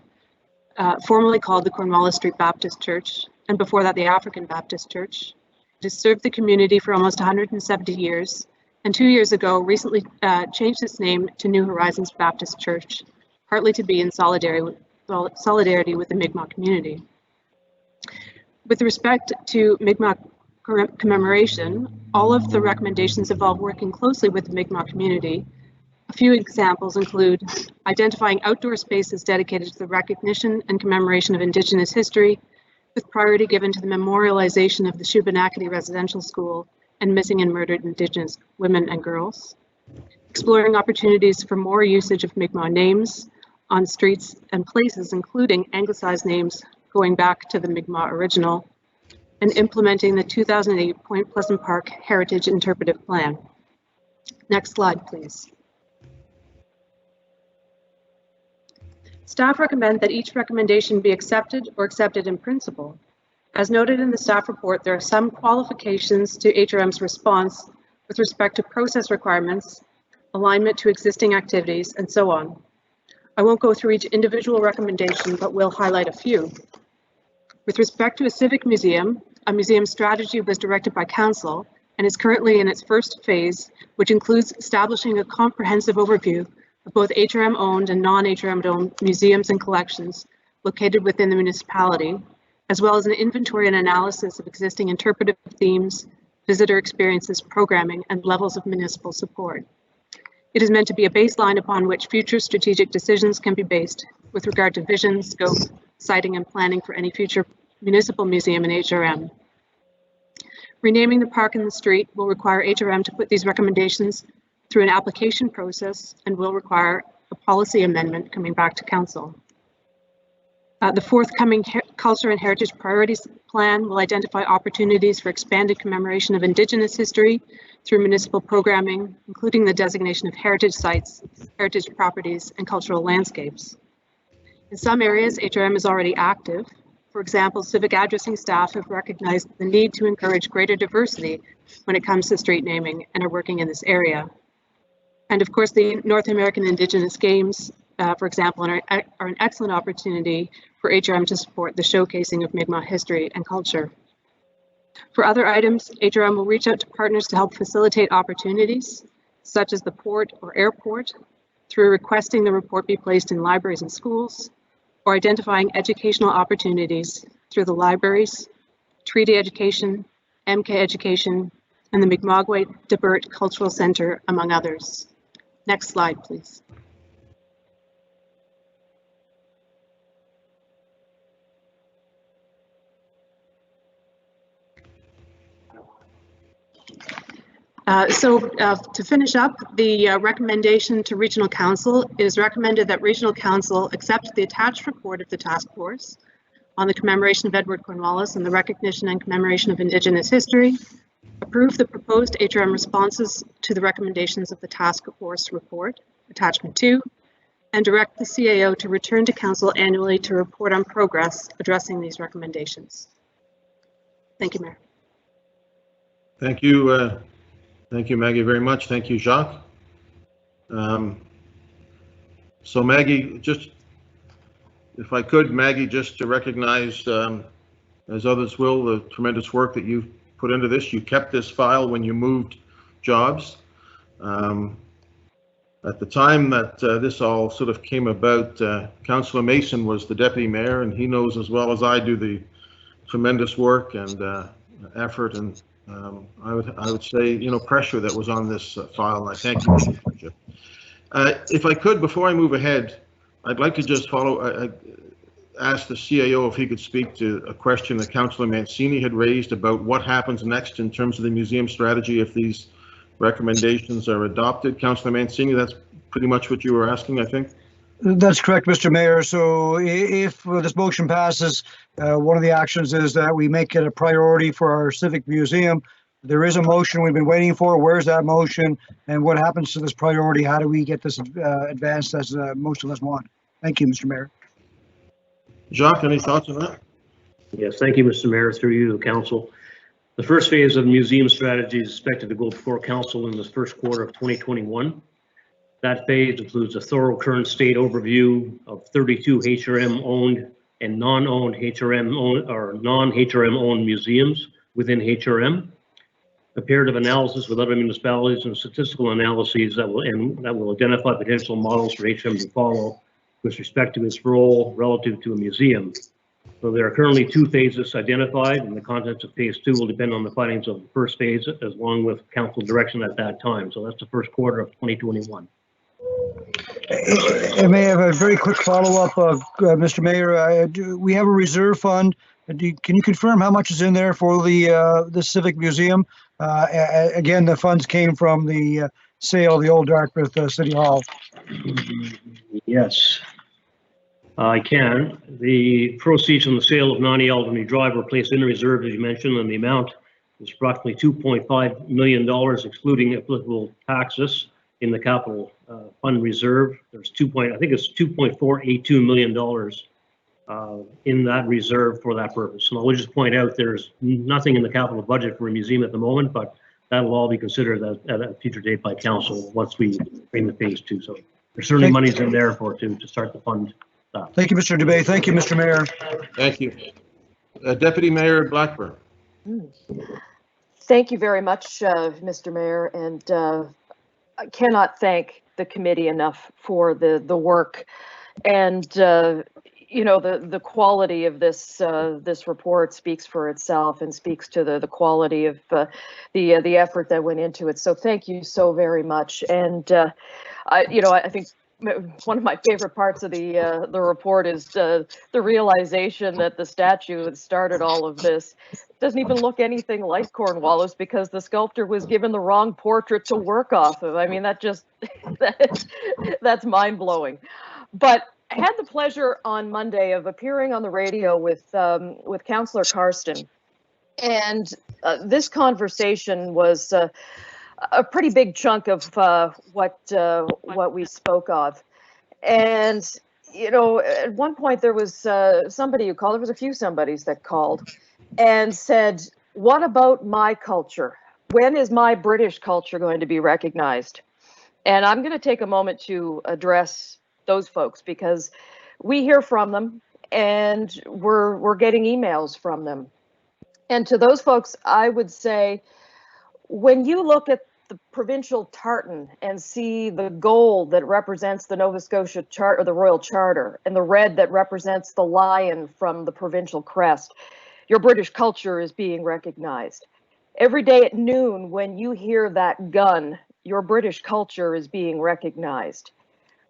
formerly called the Cornwallis Street Baptist Church, and before that the African Baptist Church. It has served the community for almost 170 years, and 2 years ago recently changed its name to New Horizons Baptist Church, partly to be in solidarity with the Mi'kmaq community. With respect to Mi'kmaq commemoration, all of the recommendations involve working closely with the Mi'kmaq community. A few examples include identifying outdoor spaces dedicated to the recognition and commemoration of Indigenous history, with priority given to the memorialization of the Shubenacadie Residential School and missing and murdered Indigenous women and girls. Exploring opportunities for more usage of Mi'kmaq names on streets and places, including anglicized names going back to the Mi'kmaq original, and implementing the 2008 Point Pleasant Park Heritage Interpretive Plan. Next slide, please. Staff recommend that each recommendation be accepted or accepted in principle. As noted in the staff report, there are some qualifications to HRM's response with respect to process requirements, alignment to existing activities, and so on. I won't go through each individual recommendation, but will highlight a few. With respect to a civic museum, a museum strategy was directed by Council and is currently in its first phase, which includes establishing a comprehensive overview of both HRM-owned and non-HRM-owned museums and collections located within the municipality, as well as an inventory and analysis of existing interpretive themes, visitor experiences, programming, and levels of municipal support. It is meant to be a baseline upon which future strategic decisions can be based with regard to vision, scope, siting, and planning for any future municipal museum in HRM. Renaming the park and the street will require HRM to put these recommendations through an application process and will require a policy amendment coming back to Council. The forthcoming Culture and Heritage Priorities Plan will identify opportunities for expanded commemoration of Indigenous history through municipal programming, including the designation of heritage sites, heritage properties, and cultural landscapes. In some areas, HRM is already active. For example, civic addressing staff have recognized the need to encourage greater diversity when it comes to street naming and are working in this area. And of course, the North American Indigenous Games, for example, are an excellent opportunity for HRM to support the showcasing of Mi'kmaq history and culture. For other items, HRM will reach out to partners to help facilitate opportunities, such as the port or airport, through requesting the report be placed in libraries and schools, or identifying educational opportunities through the libraries, treaty education, MK education, and the Mi'kma'gwe Debert Cultural Center, among others. Next slide, please. To finish up, the recommendation to Regional Council is recommended that Regional Council accept the attached report of the task force on the commemoration of Edward Cornwallis and the recognition and commemoration of Indigenous history, approve the proposed HRM responses to the recommendations of the task force report, attachment 2, and direct the CAO to return to Council annually to report on progress addressing these recommendations. Thank you, Mayor. Thank you. Thank you, Maggie, very much. Thank you, Jacques. So Maggie, just, if I could, Maggie, just to recognize, as others will, the tremendous work that you've put into this. You kept this file when you moved jobs. At the time that this all sort of came about, Councillor Mason was the deputy mayor, and he knows as well as I do the tremendous work and effort and I would say, you know, pressure that was on this file. And I thank you. If I could, before I move ahead, I'd like to just ask the CAO if he could speak to a question that Councillor Mancini had raised about what happens next in terms of the museum strategy if these recommendations are adopted. Councillor Mancini, that's pretty much what you were asking, I think. That's correct, Mr. Mayor. So if this motion passes, one of the actions is that we make it a priority for our civic museum. There is a motion we've been waiting for. Where's that motion? And what happens to this priority? How do we get this advanced as most of us want? Thank you, Mr. Mayor. Jacques, any thoughts on that? Yes, thank you, Mr. Mayor, through you to council. The first phase of the museum strategy is expected to go before council in the first quarter of 2021. That phase includes a thorough current state overview of 32 HRM owned and non-owned HRM owned or non-HRM owned museums within HRM, comparative analysis with other municipalities and statistical analyses that will identify potential models for HRM to follow with respect to its role relative to a museum. So there are currently 2 phases identified, and the contents of phase 2 will depend on the findings of the first phase, as along with council direction at that time. So that's the first quarter of 2021. I may have a very quick follow-up, Mr. Mayor. We have a reserve fund. Can you confirm how much is in there for the Civic Museum? Again, the funds came from the sale of the old Dartmouth City Hall. Yes, I can. The proceeds from the sale of 90 Albany Drive were placed in reserve, as you mentioned, and the amount is approximately $2.5 million, excluding applicable taxes in the capital fund reserve. There's I think it's $2.482 million in that reserve for that purpose. And I will just point out there's nothing in the capital budget for a museum at the moment, but that will all be considered at a future date by council once we bring the phase 2. So there's certainly monies in there to start the fund. Thank you, Mr. Dubé. Thank you, Mr. Mayor. Thank you. Deputy Mayor Blackburn. Thank you very much, Mr. Mayor, and I cannot thank the committee enough for the work and you know, the quality of this report speaks for itself and speaks to the quality of the effort that went into it. So thank you so very much. And I think one of my favorite parts of the report is the realization that the statue that started all of this doesn't even look anything like Cornwallis because the sculptor was given the wrong portrait to work off of. I mean, that's mind-blowing. But I had the pleasure on Monday of appearing on the radio with Councillor Karsten, and this conversation was a pretty big chunk of what we spoke of. And you know, at one point there was somebody who called. There was a few somebodies that called and said, "What about my culture? When is my British culture going to be recognized?" And I'm going to take a moment to address those folks because we hear from them and we're getting emails from them. And to those folks, I would say, when you look at the provincial tartan and see the gold that represents the Nova Scotia Charter, or the Royal Charter, and the red that represents the lion from the provincial crest, your British culture is being recognized. Every day at noon, when you hear that gun, your British culture is being recognized.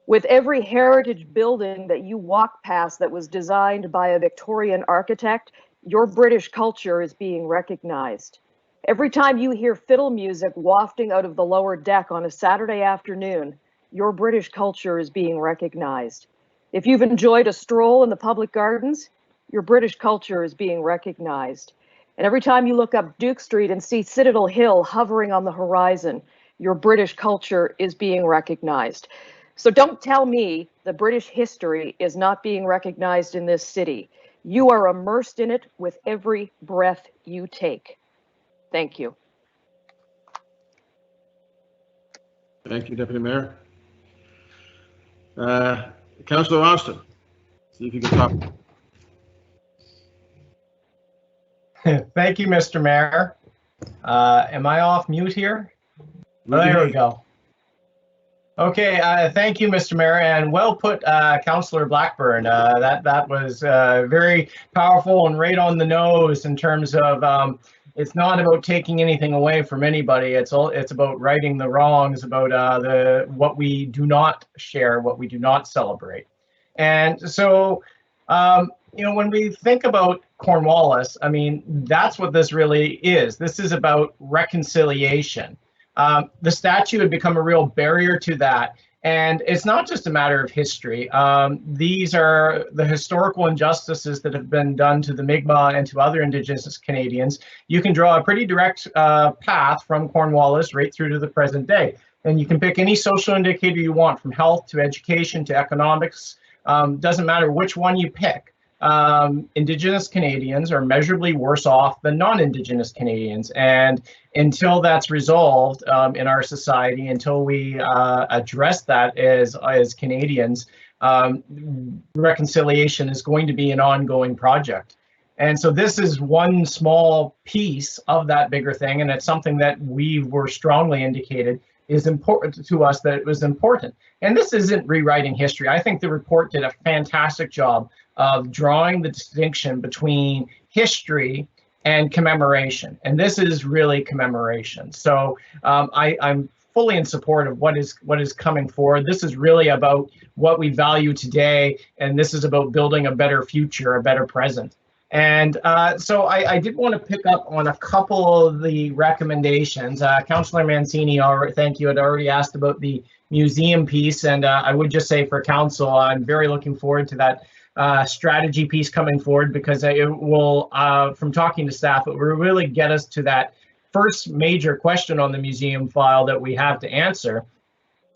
With every heritage building that you walk past that was designed by a Victorian architect, your British culture is being recognized. Every time you hear fiddle music wafting out of the lower deck on a Saturday afternoon, your British culture is being recognized. If you've enjoyed a stroll in the public gardens, your British culture is being recognized. And every time you look up Duke Street and see Citadel Hill hovering on the horizon, your British culture is being recognized. So don't tell me the British history is not being recognized in this city. You are immersed in it with every breath you take. Thank you. Thank you, Deputy Mayor. Councillor Austin, see if you can talk. Thank you, Mr. Mayor. Am I off mute here? Oh, there we go. Okay, thank you, Mr. Mayor, and well put, Councillor Blackburn. That was very powerful and right on the nose in terms of it's not about taking anything away from anybody. It's about righting the wrongs, about what we do not share, what we do not celebrate. And so, you know, when we think about Cornwallis, I mean, that's what this really is. This is about reconciliation. The statue had become a real barrier to that. And it's not just a matter of history. These are the historical injustices that have been done to the Mi'kmaq and to other Indigenous Canadians. You can draw a pretty direct path from Cornwallis right through to the present day. And you can pick any social indicator you want, from health to education to economics. Doesn't matter which one you pick. Indigenous Canadians are measurably worse off than non-Indigenous Canadians. And until that's resolved in our society, until we address that as Canadians, reconciliation is going to be an ongoing project. And so this is one small piece of that bigger thing, and it's something that we were strongly indicated is important to us, that it was important. And this isn't rewriting history. I think the report did a fantastic job of drawing the distinction between history and commemoration. And this is really commemoration. So I'm fully in support of what is coming forward. This is really about what we value today, and this is about building a better future, a better present. And so I did want to pick up on a couple of the recommendations. Councillor Mancini, thank you, had already asked about the museum piece, and I would just say for council, I'm very looking forward to that strategy piece coming forward, because it will, from talking to staff, it will really get us to that first major question on the museum file that we have to answer,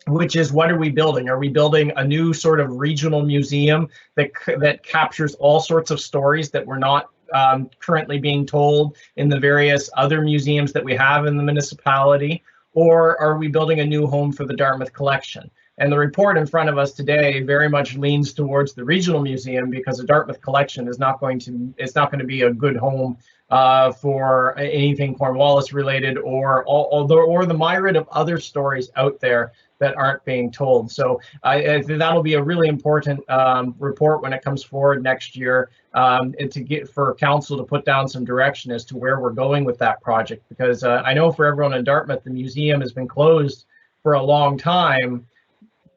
which is, what are we building? Are we building a new sort of regional museum that captures all sorts of stories that we're not currently being told in the various other museums that we have in the municipality? Or are we building a new home for the Dartmouth Collection? And the report in front of us today very much leans towards the regional museum, because the Dartmouth Collection is not going to be a good home for anything Cornwallis related, or the myriad of other stories out there that aren't being told. So I think that'll be a really important report when it comes forward next year, and to get for council to put down some direction as to where we're going with that project. Because I know for everyone in Dartmouth, the museum has been closed for a long time.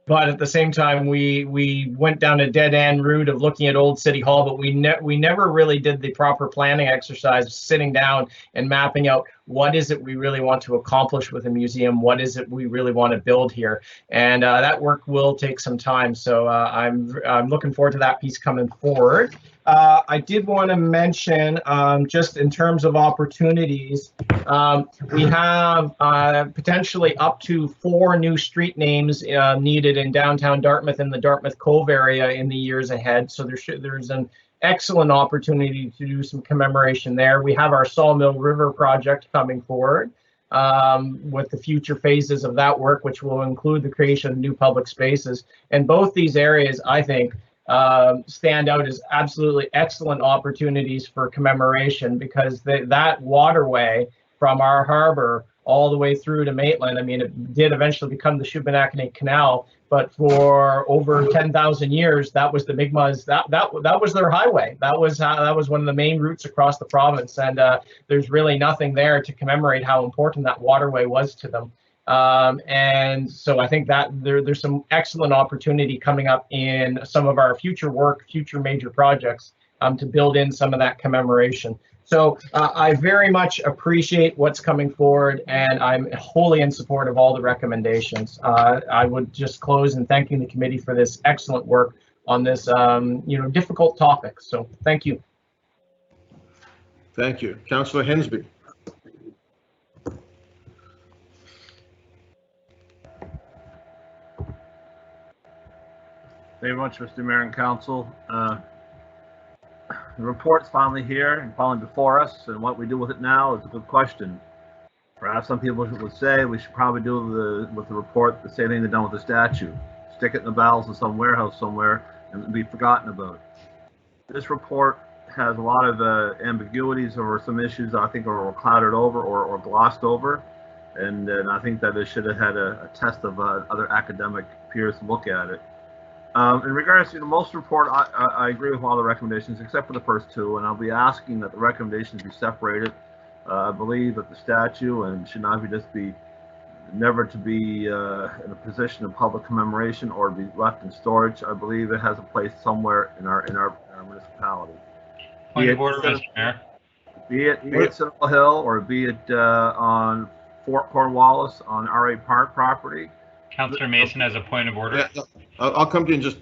But at the same time, we went down a dead end route of looking at Old City Hall, but we never really did the proper planning exercise of sitting down and mapping out what is it we really want to accomplish with a museum, what is it we really want to build here, and that work will take some time. So I'm looking forward to that piece coming forward. I did want to mention, just in terms of opportunities, we have potentially up to 4 new street names needed in downtown Dartmouth and the Dartmouth Cove area in the years ahead. So there's an excellent opportunity to do some commemoration there. We have our Sawmill River project coming forward with the future phases of that work, which will include the creation of new public spaces. And both these areas, I think, stand out as absolutely excellent opportunities for commemoration, because that waterway from our harbor all the way through to Maitland, I mean, it did eventually become the Shubenacadie Canal, but for over 10,000 years, that was the Mi'kmaq's, that was their highway. That was one of the main routes across the province, and there's really nothing there to commemorate how important that waterway was to them. And so I think that there's some excellent opportunity coming up in some of our future work, future major projects, to build in some of that commemoration. So I very much appreciate what's coming forward, and I'm wholly in support of all the recommendations. I would just close in thanking the committee for this excellent work on this, difficult topic. So thank you. Thank you. Councillor Hensby. Very much, Mr. Mayor and Council. The report's finally here and finally before us, and what we do with it now is a good question. Perhaps some people would say we should probably do with the report the same thing they've done with the statute. Stick it in the bowels of some warehouse somewhere and be forgotten about. This report has a lot of ambiguities over some issues I think are clouded over or glossed over, and I think that it should have had a test of other academic peers to look at it. In regards to the most report, I agree with all the recommendations except for the first two, and I'll be asking that the recommendations be separated. I believe that the statute and should not be never to be in a position of public commemoration or be left in storage. I believe it has a place somewhere in our municipality. Point of order, Mr. Mayor. Be it Citadel Hill or be it on Fort Cornwallis on RA Park property. Councillor Mason has a point of order. Yeah, I'll come to you in just.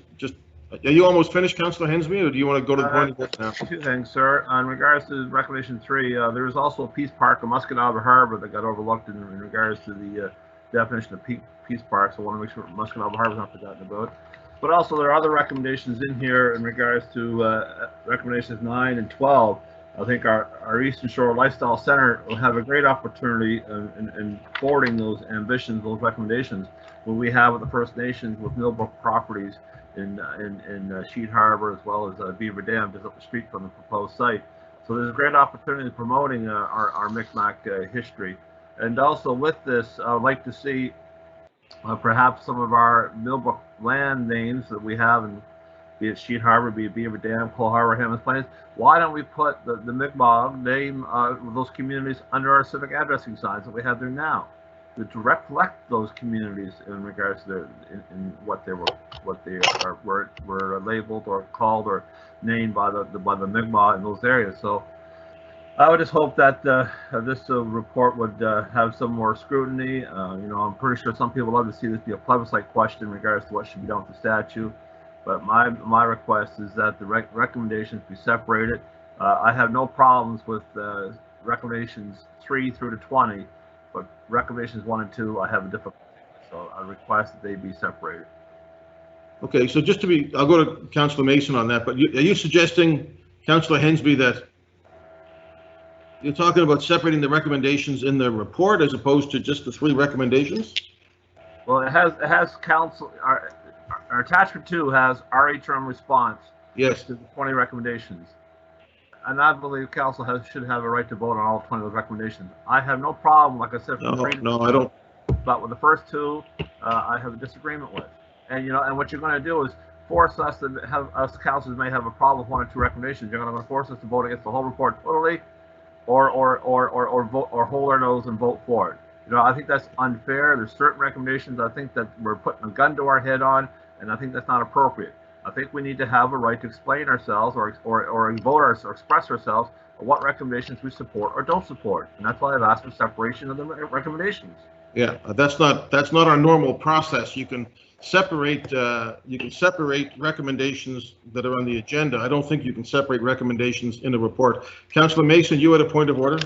Are you almost finished, Councillor Hensby, or do you want to go to the point of order now? Two things, sir. In regards to recommendation 3, there is also a Peace Park in Muscataba Harbor that got overlooked in regards to the definition of Peace Park. So I want to make sure Muscataba Harbor is not forgotten about. But also there are other recommendations in here in regards to recommendations 9 and 12. I think our Eastern Shore Lifestyle Center will have a great opportunity in forwarding those ambitions, those recommendations, when we have with the First Nations with Millbrook properties in Sheet Harbor, as well as Beaver Dam, just up the street from the proposed site. So there's a great opportunity promoting our Micmac history. And also with this, I'd like to see perhaps some of our Millbrook land names that we have, in, be it Sheet Harbor, be it Beaver Dam, Cole Harbor, Hammond Plains. Why don't we put the Mi'kmaq name of those communities under our civic addressing signs that we have there now, to reflect those communities in regards to in what they were labeled or called or named by the Mi'kmaq in those areas. So I would just hope that this report would have some more scrutiny. I'm pretty sure some people love to see this be a plebiscite question in regards to what should be done with the statute. But my request is that the recommendations be separated. I have no problems with recommendations 3 through to 20, but recommendations 1 and 2, I have a difficulty. So I request that they be separated. Okay, so just to be, I'll go to Councillor Mason on that, but are you suggesting, Councillor Hensby, that you're talking about separating the recommendations in the report as opposed to just the 3 recommendations? Well, it has council, our attachment 2 has RHM response. Yes. To the 20 recommendations. And I believe council should have a right to vote on all 20 of those recommendations. I have no problem, like I said. No, I don't. But with the first 2, I have a disagreement with. And and what you're going to do is force us to have us councilors may have a problem with 1 or 2 recommendations. You're going to force us to vote against the whole report totally, or vote or hold our nose and vote for it. I think that's unfair. There's certain recommendations I think that we're putting a gun to our head on, and I think that's not appropriate. I think we need to have a right to explain ourselves or vote or express ourselves on what recommendations we support or don't support, and that's why I've asked for separation of the recommendations. Yeah, that's not our normal process. You can separate recommendations that are on the agenda. I don't think you can separate recommendations in the report. Councillor Mason, you had a point of order?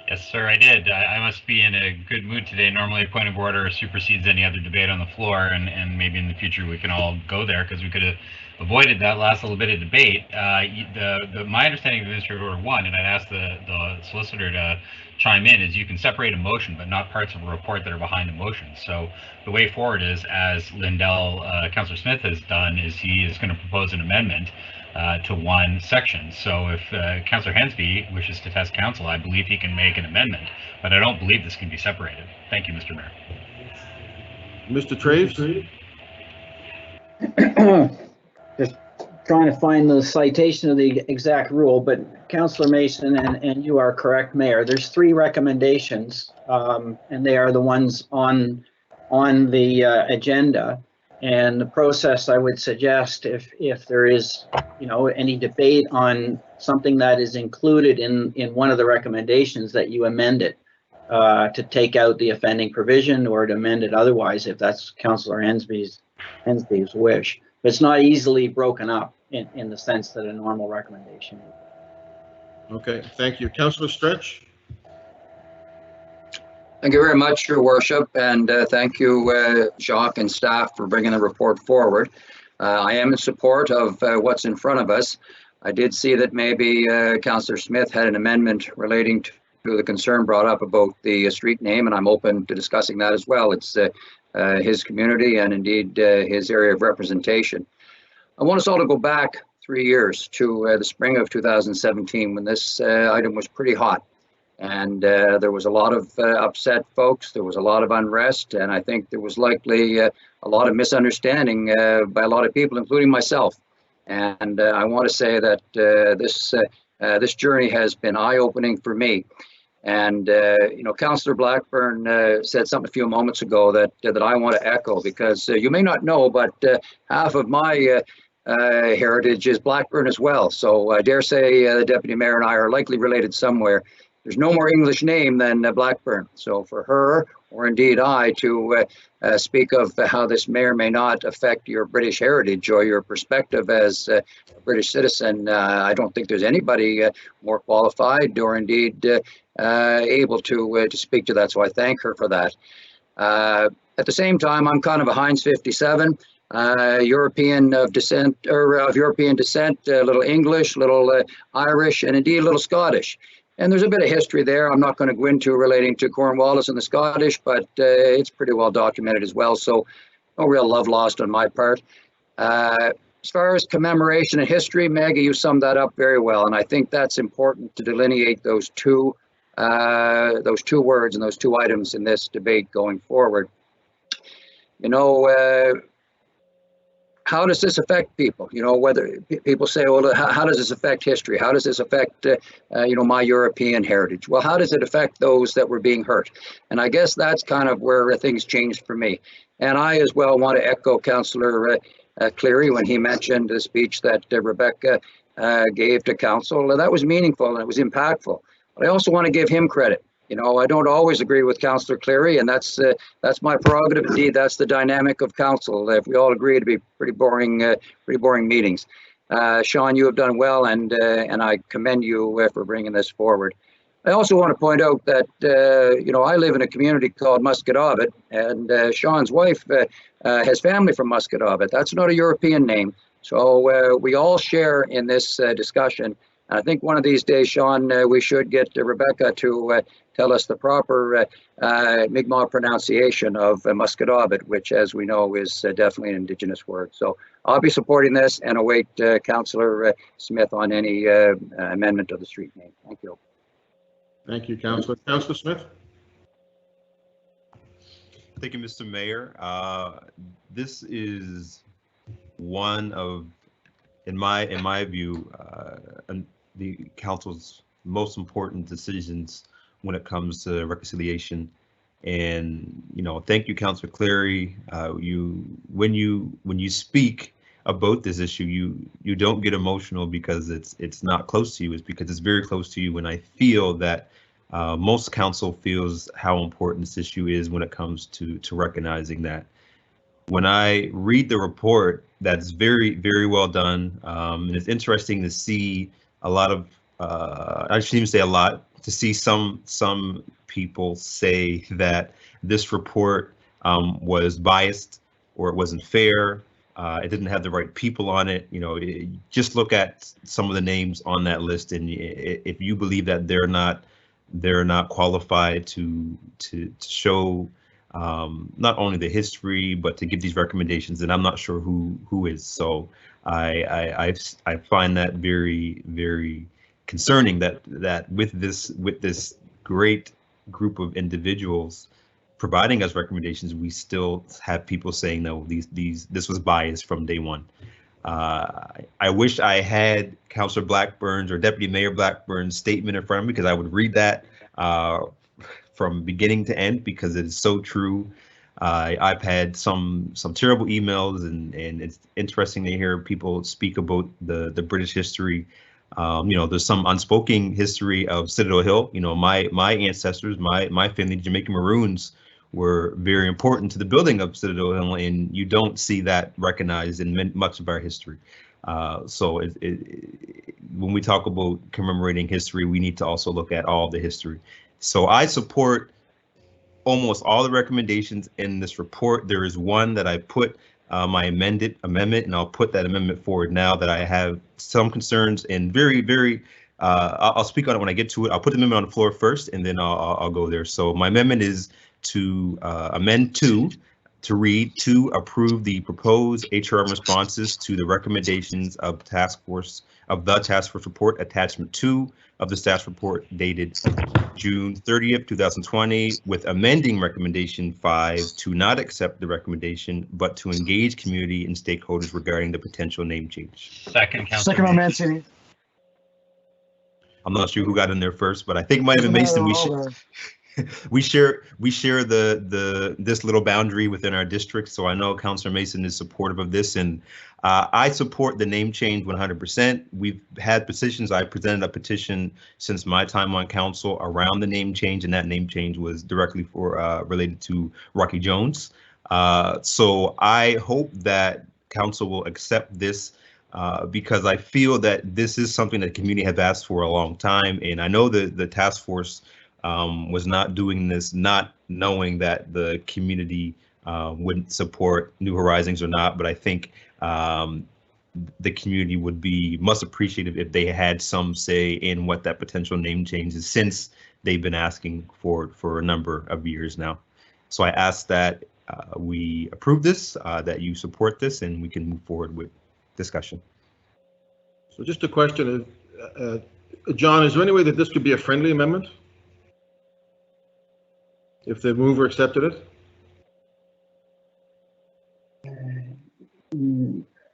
Yes, sir, I did. I must be in a good mood today. Normally, a point of order supersedes any other debate on the floor, and maybe in the future we can all go there because we could have avoided that last little bit of debate. My understanding of Administrative Order 1, and I'd ask the solicitor to chime in, is you can separate a motion, but not parts of a report that are behind the motion. So the way forward is, as Lindell, Councillor Smith has done, is he is going to propose an amendment to one section. So if Councillor Hensby wishes to test council, I believe he can make an amendment, but I don't believe this can be separated. Thank you, Mr. Mayor. Mr. Traves? Just trying to find the citation of the exact rule, but Councillor Mason and you are correct, Mayor. There's 3 recommendations, and they are the ones on the agenda. And the process, I would suggest, if there is, any debate on something that is included in one of the recommendations, that you amend it to take out the offending provision, or to amend it otherwise, if that's Councillor Hensby's wish. But it's not easily broken up in the sense that a normal recommendation is. Okay, thank you. Councillor Stretch? Thank you very much, Your Worship, and thank you, Jacques and staff, for bringing the report forward. I am in support of what's in front of us. I did see that maybe Councillor Smith had an amendment relating to the concern brought up about the street name, and I'm open to discussing that as well. It's his community and indeed his area of representation. I want us all to go back 3 years to the spring of 2017, when this item was pretty hot. And there was a lot of upset folks, there was a lot of unrest, and I think there was likely a lot of misunderstanding by a lot of people, including myself. And I want to say that this journey has been eye-opening for me. And Councillor Blackburn said something a few moments ago that I want to echo, because you may not know, but half of my heritage is Blackburn as well. So I dare say the Deputy Mayor and I are likely related somewhere. There's no more English name than Blackburn. So for her, or indeed I, to speak of how this may or may not affect your British heritage or your perspective as a British citizen, I don't think there's anybody more qualified or indeed able to speak to that. So I thank her for that. At the same time, I'm kind of a Heinz 57. European of descent, or of European descent, a little English, a little Irish, and indeed a little Scottish. And there's a bit of history there I'm not going to go into relating to Cornwallis and the Scottish, but it's pretty well documented as well, so no real love lost on my part. As far as commemoration and history, Maggie, you summed that up very well, and I think that's important to delineate those two words and those two items in this debate going forward. How does this affect people? Whether people say, well, how does this affect history? How does this affect, my European heritage? Well, how does it affect those that were being hurt? And I guess that's kind of where things changed for me. And I as well want to echo Councillor Cleary when he mentioned the speech that Rebecca gave to council. That was meaningful and it was impactful. But I also want to give him credit. I don't always agree with Councillor Cleary, and that's my prerogative. Indeed, that's the dynamic of council. If we all agree, to be pretty boring meetings. Sean, you have done well, and I commend you for bringing this forward. I also want to point out that I live in a community called Muscatawbett, and Sean's wife has family from Muscatawbett. That's not a European name, so we all share in this discussion. I think one of these days, Sean, we should get Rebecca to tell us the proper Mi'kmaq pronunciation of Muscatawbett, which, as we know, is definitely an Indigenous word. So I'll be supporting this and await Councillor Smith on any amendment of the street name. Thank you. Thank you, Councillor. Councillor Smith? Thank you, Mr. Mayor. This is one of, in my view, the council's most important decisions when it comes to reconciliation. And thank you, Councillor Cleary. When you speak about this issue, you don't get emotional because it's not close to you. It's because it's very close to you. And I feel that most council feels how important this issue is when it comes to recognizing that. When I read the report, that's very, very well done. And it's interesting to see a lot of, I shouldn't even say a lot, to see some people say that this report was biased or it wasn't fair. It didn't have the right people on it. Just look at some of the names on that list, and if you believe that they're not qualified to show not only the history but to give these recommendations, then I'm not sure who is. So I find that very, very concerning that with this great group of individuals providing us recommendations, we still have people saying no, this was biased from day one. I wish I had Councillor Blackburn's or Deputy Mayor Blackburn's statement in front of me, because I would read that from beginning to end, because it is so true. I've had some terrible emails, and it's interesting to hear people speak about the British history. There's some unspoken history of Citadel Hill. My ancestors, my family, Jamaican Maroons, were very important to the building of Citadel Hill, and you don't see that recognized in much of our history. So when we talk about commemorating history, we need to also look at all the history. So I support almost all the recommendations in this report. There is one that I put my amendment, and I'll put that amendment forward now, that I have some concerns, and I'll speak on it when I get to it. I'll put the amendment on the floor first, and then I'll go there. So my amendment is to amend 2 to read, to approve the proposed HRM responses to the recommendations of the task force report, attachment 2 of the staff report dated June 30th, 2020, with amending recommendation 5 to not accept the recommendation, but to engage community and stakeholders regarding the potential name change. Second, Councilor Second on Mancini. I'm not sure who got in there first, but I think it might have been Mason. We share this little boundary within our district, so I know Councilor Mason is supportive of this, and I support the name change 100%. We've had petitions. I presented a petition since my time on council around the name change, and that name change was directly related to Rocky Jones. So I hope that council will accept this, because I feel that this is something that the community have asked for a long time, and I know that the task force was not doing this not knowing that the community wouldn't support New Horizons or not, but I think the community would be most appreciative if they had some say in what that potential name change is, since they've been asking for a number of years now. So I ask that we approve this, that you support this, and we can move forward with discussion. So just a question, John, is there any way that this could be a friendly amendment? If the mover accepted it?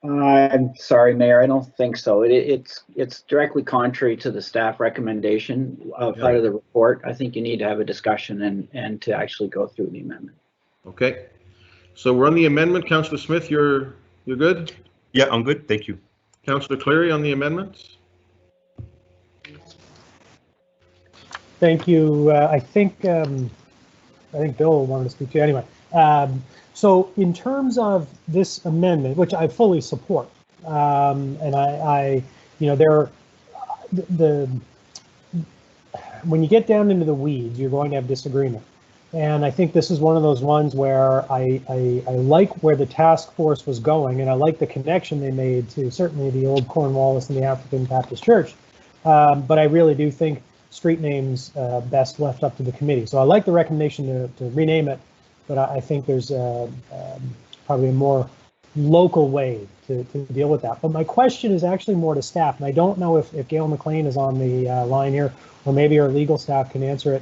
I'm sorry, Mayor, I don't think so. It's directly contrary to the staff recommendation outside of the report. I think you need to have a discussion and to actually go through the amendment. Okay, so we're on the amendment. Councillor Smith, you're good? Yeah, I'm good. Thank you. Councillor Cleary on the amendments? Thank you. I think Bill wanted to speak to you anyway. So in terms of this amendment, which I fully support, and when you get down into the weeds, you're going to have disagreement. And I think this is one of those ones where I like where the task force was going, and I like the connection they made to certainly the old Cornwallis and the African Baptist Church. But I really do think street names best left up to the committee. So I like the recommendation to rename it, but I think there's probably a more local way to deal with that. But my question is actually more to staff, and I don't know if Gail McLean is on the line here, or maybe our legal staff can answer it.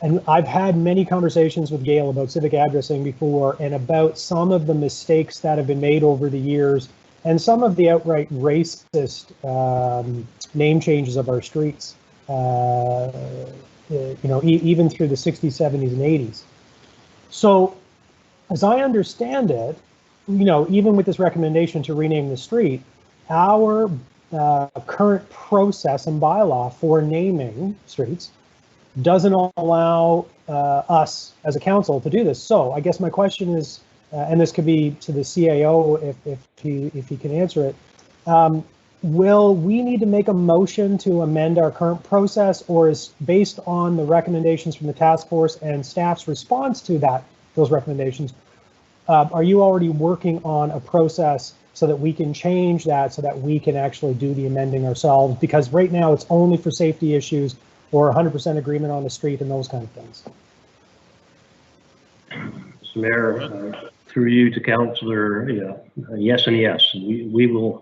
And I've had many conversations with Gail about civic addressing before, and about some of the mistakes that have been made over the years, and some of the outright racist name changes of our streets, even through the 60s, 70s, and 80s. So as I understand it, even with this recommendation to rename the street, our current process and bylaw for naming streets doesn't allow us as a council to do this. So I guess my question is, and this could be to the CAO if he can answer it, will we need to make a motion to amend our current process, or is based on the recommendations from the task force and staff's response to those recommendations, are you already working on a process so that we can change that, so that we can actually do the amending ourselves? Because right now it's only for safety issues or 100% agreement on the street and those kind of things. Mr. Mayor, through you to Councillor, yes and yes. We are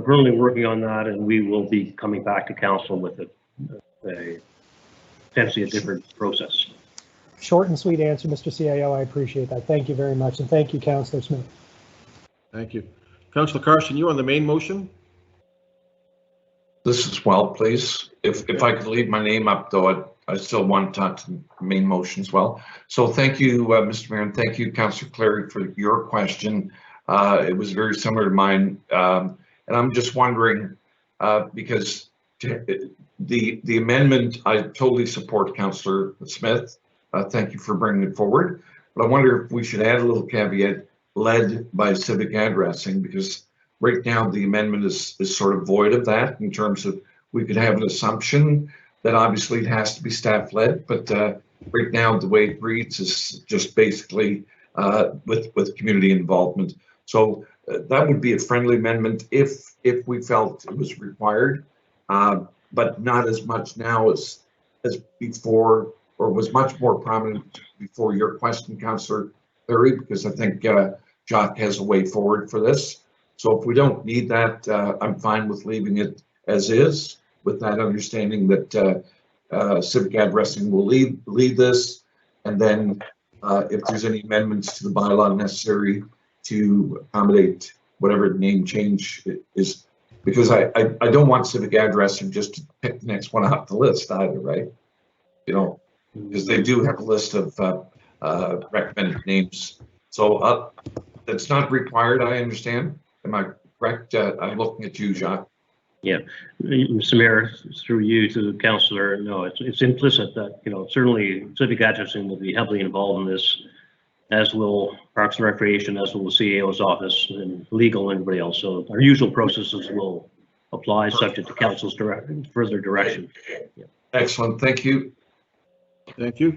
currently working on that, and we will be coming back to council with potentially a different process. Short and sweet answer, Mr. CAO. I appreciate that. Thank you very much. And thank you, Councillor Smith. Thank you. Councillor Carson, you on the main motion? This as well, please. If I could leave my name up, though, I still want to talk to the main motion as well. So thank you, Mr. Mayor, and thank you, Councillor Clary, for your question. It was very similar to mine. And I'm just wondering, because the amendment, I totally support Councillor Smith. Thank you for bringing it forward. But I wonder if we should add a little caveat, led by civic addressing, because right now the amendment is sort of void of that in terms of we could have an assumption that obviously it has to be staff-led, but right now the way it reads is just basically with community involvement. So that would be a friendly amendment if we felt it was required, but not as much now as before, or was much more prominent before your question, Councillor Clary, because I think Jock has a way forward for this. So if we don't need that, I'm fine with leaving it as is, with that understanding that civic addressing will lead this, and then if there's any amendments to the bylaw necessary to accommodate whatever the name change is, because I don't want civic addressing just to pick the next one off the list either, right? You know, because they do have a list of recommended names. So that's not required, I understand. Am I correct? I'm looking at you, Jacques. Yeah, Mr. Mayor, through you to the councillor, no, it's implicit that, you know, certainly civic addressing will be heavily involved in this, as will Parks and Recreation, as will the CAO's office and legal and everybody else. So our usual processes will apply, subject to council's further direction. Yeah. Excellent, thank you. Thank you.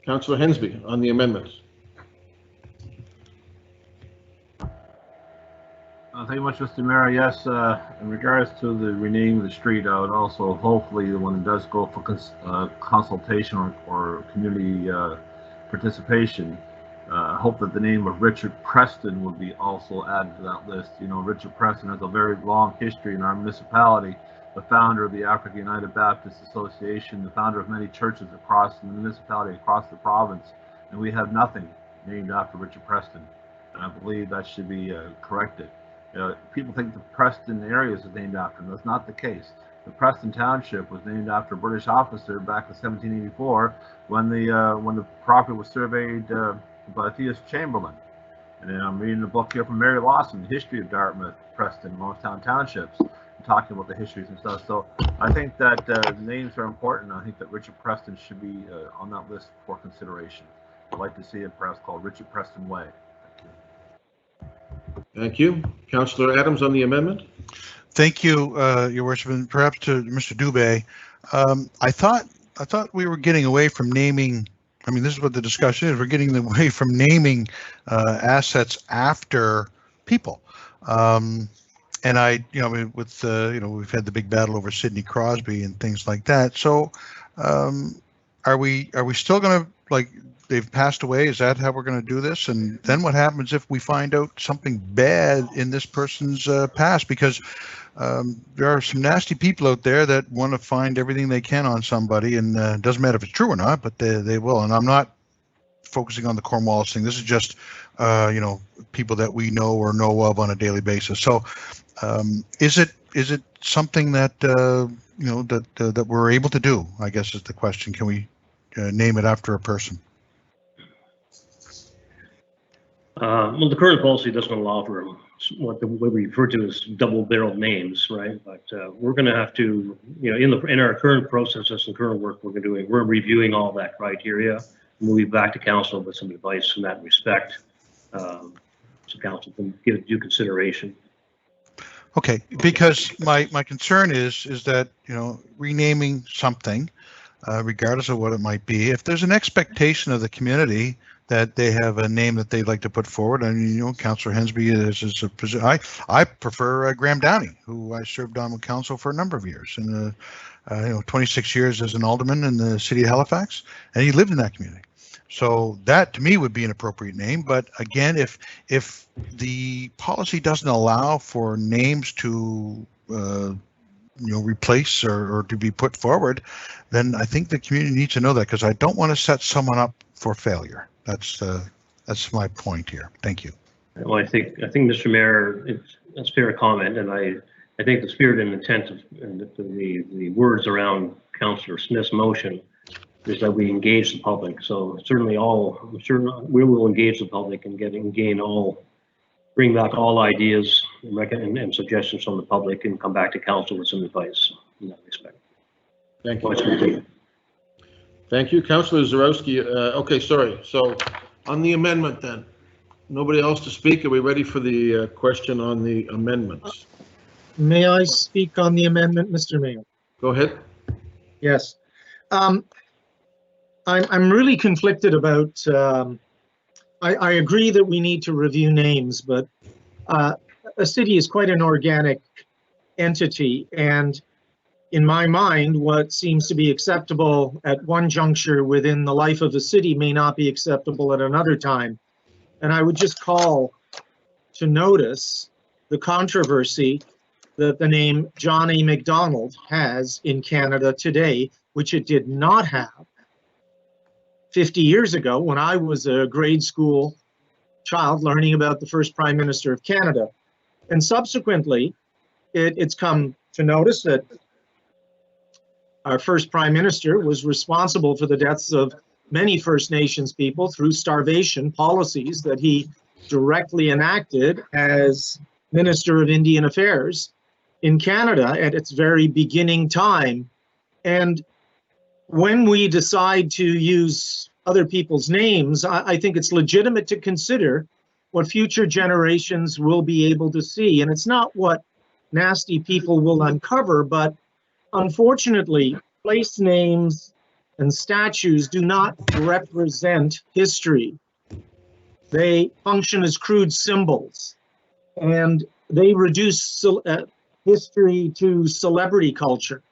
Councillor Hensby on the amendments. Thank you much, Mr. Mayor. Yes, in regards to the renaming of the street, I would also hopefully, when it does go for consultation or community participation, hope that the name of Richard Preston would be also added to that list. You know, Richard Preston has a very long history in our municipality, the founder of the Africa United Baptist Association, the founder of many churches across the municipality, across the province, and we have nothing named after Richard Preston. And I believe that should be corrected. People think the Preston area is named after him. That's not the case. The Preston Township was named after a British officer back in 1784 when the property was surveyed by Theus Chamberlain. And then I'm reading a book here from Mary Lawson, The History of Dartmouth, Preston, Morristown Townships, talking about the histories and stuff. So I think that names are important. I think that Richard Preston should be on that list for consideration. I'd like to see it perhaps called Richard Preston Way. Thank you. Councillor Adams on the amendment. Thank you, Your Worship, and perhaps to Mr. Dubé. I thought we were getting away from naming. I mean, this is what the discussion is. We're getting away from naming assets after people. And with we've had the big battle over Sidney Crosby and things like that. So, are we still going to, like, they've passed away? Is that how we're going to do this? And then what happens if we find out something bad in this person's past? Because there are some nasty people out there that want to find everything they can on somebody, and it doesn't matter if it's true or not, but they will. And I'm not focusing on the Cornwallis thing. This is just, people that we know or know of on a daily basis. So is it something that, that we're able to do, I guess is the question. Can we name it after a person? Well, the current policy doesn't allow for what we refer to as double-barreled names, right? But we're going to have to, in our current processes and current work we're doing, we're reviewing all that criteria. We'll be back to council with some advice in that respect, so council can give it due consideration. Okay, because my concern is that renaming something, regardless of what it might be, if there's an expectation of the community that they have a name that they'd like to put forward. I mean, Councillor Hensby is a position. I prefer Graham Downey, who I served on with council for a number of years, and 26 years as an alderman in the city of Halifax, and he lived in that community. So that to me would be an appropriate name. But again, if the policy doesn't allow for names to replace or to be put forward, then I think the community needs to know that, because I don't want to set someone up for failure. That's my point here. Thank you. Well, I think Mr. Mayor, that's a fair comment, and I think the spirit and intent of the words around Councillor Smith's motion is that we engage the public. So certainly I'm sure we will engage the public and bring back all ideas and suggestions from the public and come back to council with some advice in that respect. Thank you. Thank you. Councillor Zarowski. Okay, sorry. So on the amendment then, nobody else to speak? Are we ready for the question on the amendments? May I speak on the amendment, Mr. Mayor? Go ahead. Yes. I'm really conflicted about, I agree that we need to review names, but a city is quite an organic entity, and in my mind, what seems to be acceptable at one juncture within the life of the city may not be acceptable at another time. And I would just call to notice the controversy that the name John A. Macdonald has in Canada today, which it did not have 50 years ago when I was a grade school child learning about the first Prime Minister of Canada. And subsequently, it's come to notice that our first Prime Minister was responsible for the deaths of many First Nations people through starvation policies that he directly enacted as Minister of Indian Affairs in Canada at its very beginning time. And when we decide to use other people's names, I think it's legitimate to consider what future generations will be able to see. And it's not what nasty people will uncover, but unfortunately, place names and statues do not represent history. They function as crude symbols, and they reduce history to celebrity culture.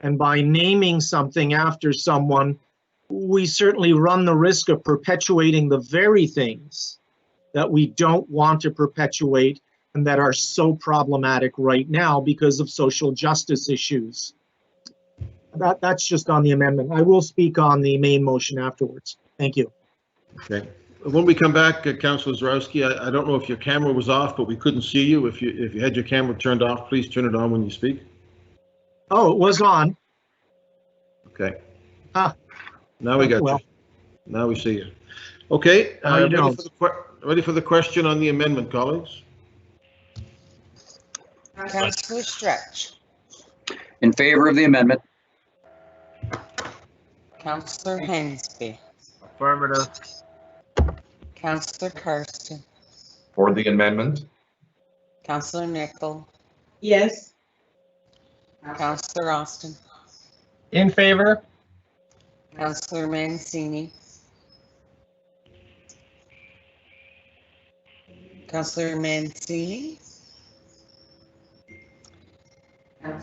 And by naming something after someone, we certainly run the risk of perpetuating the very things that we don't want to perpetuate and that are so problematic right now because of social justice issues. That's just on the amendment. I will speak on the main motion afterwards. Thank you. Okay. When we come back, Councillor Zarowski, I don't know if your camera was off, but we couldn't see you. If you had your camera turned off, please turn it on when you speak. Oh, it was on. Okay. Ah. Now we got you. Now we see you. Okay. Ready for the question on the amendment, colleagues? Councillor Stretch. In favor of the amendment. Councillor Hensby. Affirmative. Councillor Carson. For the amendment. Councillor Nicol. Yes. Councillor Austin. In favor. Councillor Mancini. Councillor Mancini.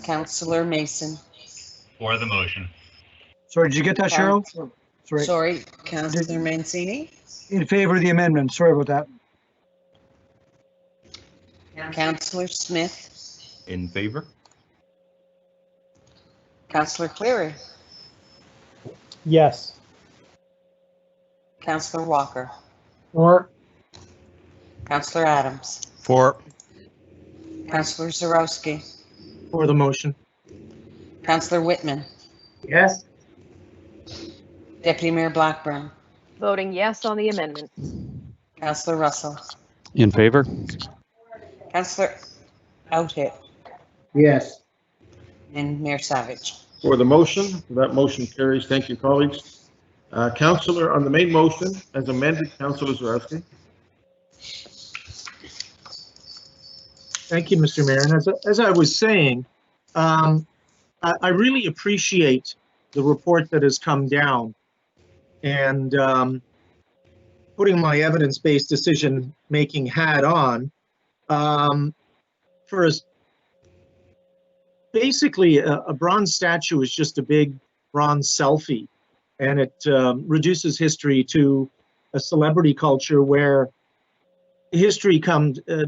Councillor Mason. For the motion. Sorry, did you get that, Cheryl? Sorry, Councillor Mancini. In favor of the amendment. Sorry about that. Councillor Smith. In favor? Councillor Cleary. Yes. Councillor Walker. Or. Councillor Adams. For. Councillor Zarowski. For the motion. Councillor Whitman. Yes. Deputy Mayor Blackburn. Voting yes on the amendment. Councillor Russell. In favor? Councillor Outhit. Yes. And Mayor Savage. For the motion, that motion carries. Thank you, colleagues. Councillor, on the main motion, as amended, Councillor Zarowski. Thank you, Mr. Mayor. And as I was saying, I really appreciate the report that has come down and putting my evidence-based decision-making hat on. For us, basically, a bronze statue is just a big bronze selfie, and it reduces history to a celebrity culture where history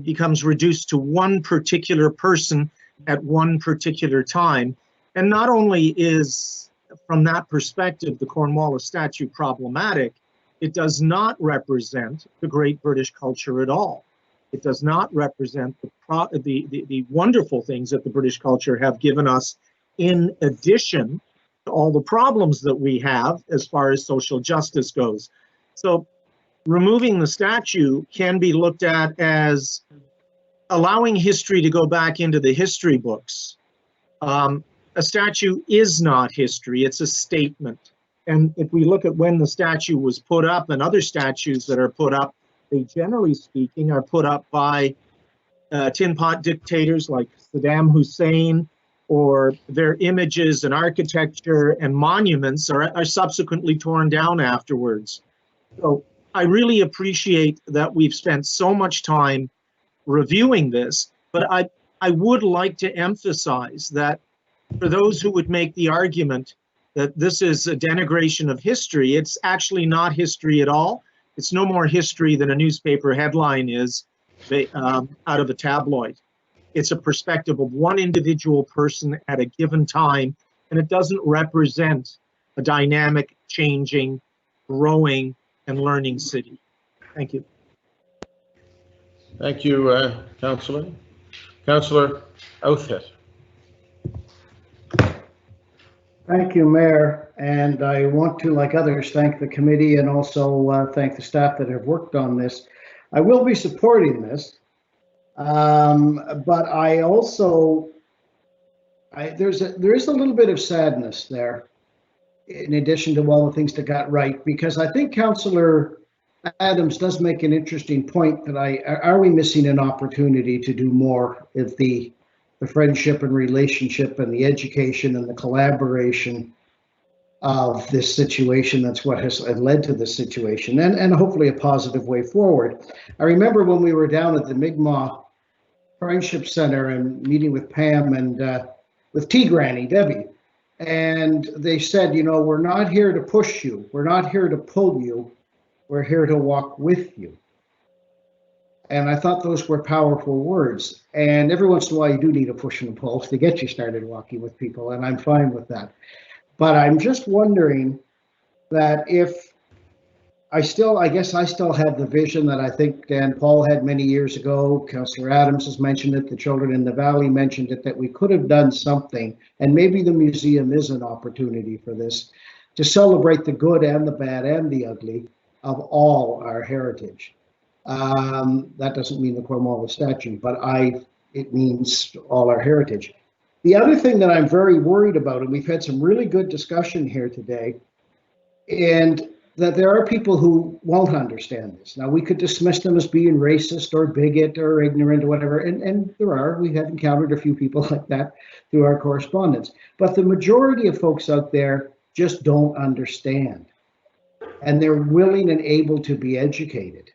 becomes reduced to one particular person at one particular time. And not only is, from that perspective, the Cornwallis statue problematic, it does not represent the great British culture at all. It does not represent the wonderful things that the British culture have given us in addition all the problems that we have as far as social justice goes. So removing the statue can be looked at as allowing history to go back into the history books. A statue is not history, it's a statement. And if we look at when the statue was put up and other statues that are put up, they generally speaking are put up by tin pot dictators like Saddam Hussein, or their images and architecture and monuments are subsequently torn down afterwards. So I really appreciate that we've spent so much time reviewing this, but I would like to emphasize that for those who would make the argument that this is a denigration of history, it's actually not history at all. It's no more history than a newspaper headline is out of a tabloid. It's a perspective of one individual person at a given time, and it doesn't represent a dynamic, changing, growing, and learning city. Thank you. Thank you, Councillor. Councillor Outfit. Thank you, Mayor. And I want to, like others, thank the committee and also thank the staff that have worked on this. I will be supporting this, but I also, there is a little bit of sadness there, in addition to all the things that got right, because I think Councillor Adams does make an interesting point that are we missing an opportunity to do more if the friendship and relationship and the education and the collaboration of this situation, that's what has led to this situation, and hopefully a positive way forward. I remember when we were down at the Mi'kmaq Friendship Center and meeting with Pam and with Tea Granny, Debbie, and they said, you know, we're not here to push you, we're not here to pull you, we're here to walk with you. And I thought those were powerful words. And every once in a while, you do need a push and a pull to get you started walking with people, and I'm fine with that. But I'm just wondering that if I guess I still have the vision that I think Dan Paul had many years ago. Councillor Adams has mentioned it, the children in the valley mentioned it, that we could have done something, and maybe the museum is an opportunity for this, to celebrate the good and the bad and the ugly of all our heritage. That doesn't mean the Cornwallis statue, but it means all our heritage. The other thing that I'm very worried about, and we've had some really good discussion here today, and that there are people who won't understand this. Now, we could dismiss them as being racist or bigot or ignorant or whatever, and we have encountered a few people like that through our correspondence. But the majority of folks out there just don't understand, and they're willing and able to be educated.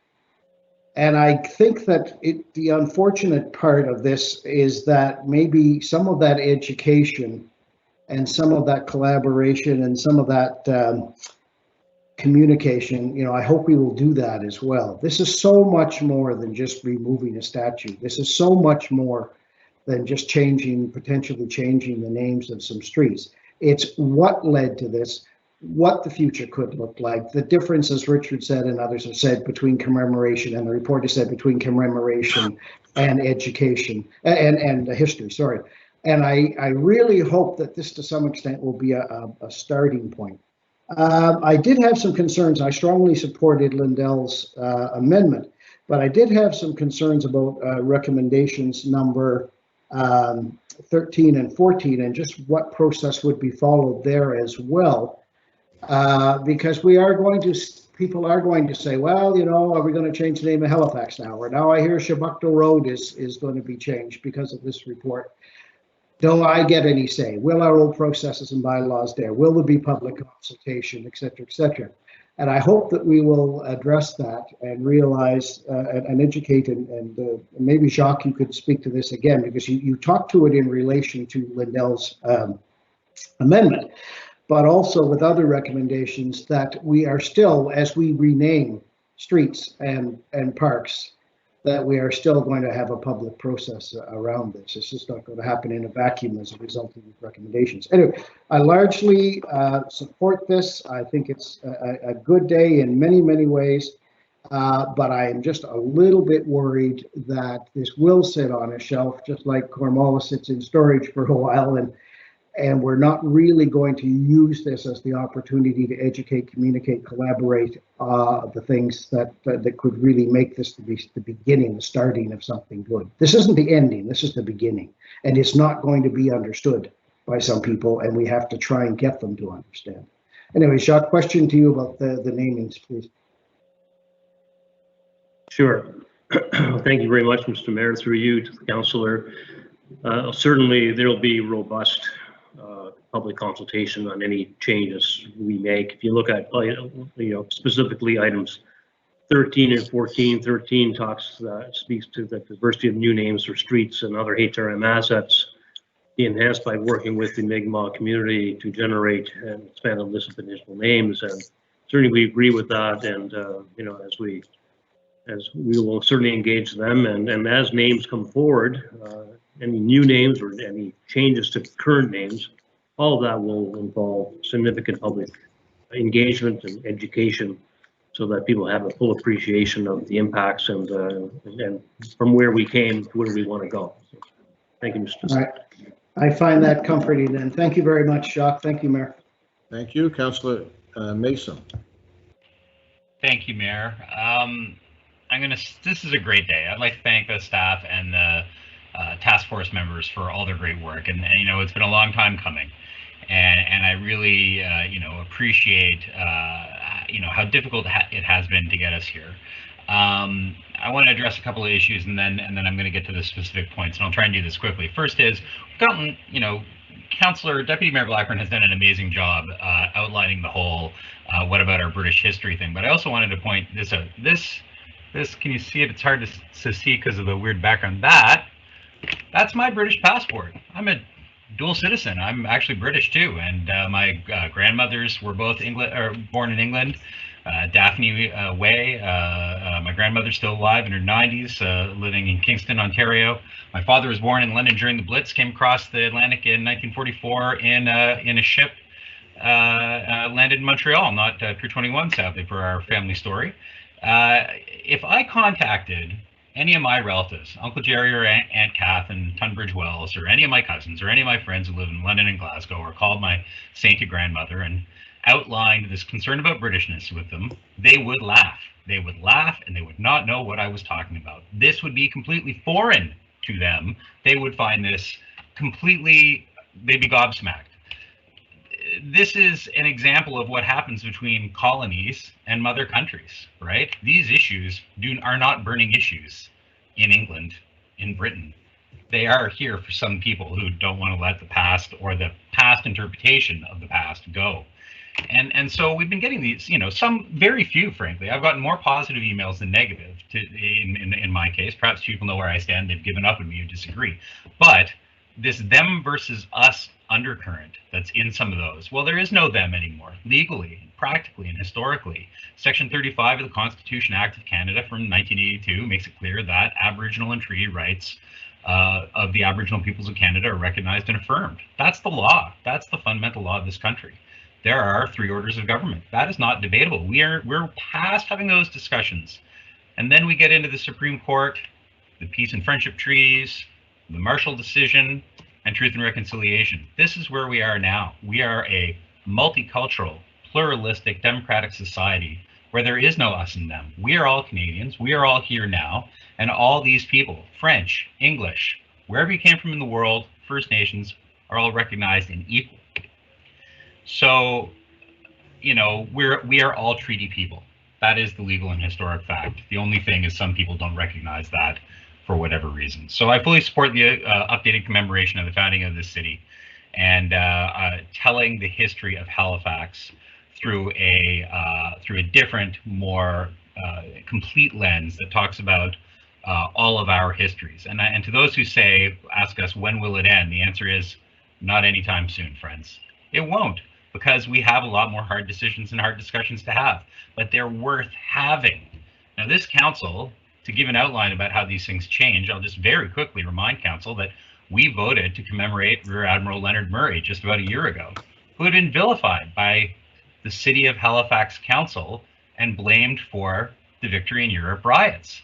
And I think that the unfortunate part of this is that maybe some of that education and some of that collaboration and some of that communication, you know, I hope we will do that as well. This is so much more than just removing a statue. This is so much more than just potentially changing the names of some streets. It's what led to this, what the future could look like, the difference, as Richard said and others have said, between commemoration, and the report has said, between commemoration and education and history, sorry. And I really hope that this to some extent will be a starting point. I did have some concerns. I strongly supported Lindell's amendment, but I did have some concerns about recommendations number 13 and 14 and just what process would be followed there as well. Because people are going to say, well, you know, are we going to change the name of Halifax now? Or now I hear Shabukto Road is going to be changed because of this report. Do I get any say? Will our old processes and bylaws there? Will there be public consultation, et cetera, et cetera? And I hope that we will address that and realize and educate, and maybe Jacques, you could speak to this again, because you talked to it in relation to Lindell's amendment, but also with other recommendations that we are still, as we rename streets and parks, that we are still going to have a public process around this. It's just not going to happen in a vacuum as a result of these recommendations. Anyway, I largely support this. I think it's a good day in many, many ways, but I am just a little bit worried that this will sit on a shelf, just like Cornwallis sits in storage for a while, and And we're not really going to use this as the opportunity to educate, communicate, collaborate, the things that could really make this to be the beginning, the starting of something good. This isn't the ending, this is the beginning. And it's not going to be understood by some people, and we have to try and get them to understand. Anyway, Jacques, question to you about the namings, please. Sure. Thank you very much, Mr. Mayor, through you to the councillor. Certainly, there'll be robust public consultation on any changes we make. If you look at, specifically items 13 and 14, 13 speaks to the diversity of new names for streets and other HRM assets, be enhanced by working with the Mi'kmaq community to generate and expand the list of additional names. And certainly we agree with that. And, as we will certainly engage them, and as names come forward, any new names or any changes to current names, all of that will involve significant public engagement and education so that people have a full appreciation of the impacts and from where we came to where we want to go. So, thank you, Mr. All right. I find that comforting, and thank you very much, Jacques. Thank you, Mayor. Thank you, Councillor Mason. Thank you, Mayor. This is a great day. I'd like to thank the staff and the task force members for all their great work. And it's been a long time coming. And I really, appreciate, how difficult it has been to get us here. I want to address a couple of issues, and then I'm going to get to the specific points, and I'll try and do this quickly. First is, we've gotten, Deputy Mayor Blackburn has done an amazing job outlining the whole what about our British history thing. But I also wanted to point this out. This, can you see it? It's hard to see because of the weird background. That's my British passport. I'm a dual citizen. I'm actually British too, and my grandmothers were both born in England. Daphne Way, my grandmother's still alive in her 90s, living in Kingston, Ontario. My father was born in London during the Blitz, came across the Atlantic in 1944 in a ship, landed in Montreal, not Pier 21, sadly, for our family story. If I contacted any of my relatives, Uncle Jerry or Aunt Kath in Tunbridge Wells, or any of my cousins, or any of my friends who live in London and Glasgow, or called my sainted grandmother and outlined this concern about Britishness with them, they would laugh. They would laugh, and they would not know what I was talking about. This would be completely foreign to them. They would find this completely, they'd be gobsmacked. This is an example of what happens between colonies and mother countries, right? These issues are not burning issues in England, in Britain. They are here for some people who don't want to let the past or the past interpretation of the past go. And so we've been getting these, some very few, frankly. I've gotten more positive emails than negative in my case. Perhaps people know where I stand. They've given up on me or disagree. But this them versus us undercurrent that's in some of those, well, there is no them anymore, legally, practically, and historically. Section 35 of the Constitution Act of Canada from 1982 makes it clear that Aboriginal and treaty rights of the Aboriginal peoples of Canada are recognized and affirmed. That's the law. That's the fundamental law of this country. There are 3 orders of government. That is not debatable. We're past having those discussions. And then we get into the Supreme Court, the peace and friendship treaties, the Marshall decision, and truth and reconciliation. This is where we are now. We are a multicultural, pluralistic, democratic society where there is no us and them. We are all Canadians. We are all here now. And all these people, French, English, wherever you came from in the world, First Nations, are all recognized and equal. So, we are all treaty people. That is the legal and historic fact. The only thing is some people don't recognize that for whatever reason. So I fully support the updated commemoration of the founding of this city and telling the history of Halifax through a different, more complete lens that talks about all of our histories. And to those who ask us, when will it end? The answer is not anytime soon, friends. It won't, because we have a lot more hard decisions and hard discussions to have, but they're worth having. Now, this council, to give an outline about how these things change, I'll just very quickly remind council that we voted to commemorate Rear Admiral Leonard Murray just about a year ago, who had been vilified by the City of Halifax Council and blamed for the Victory in Europe riots,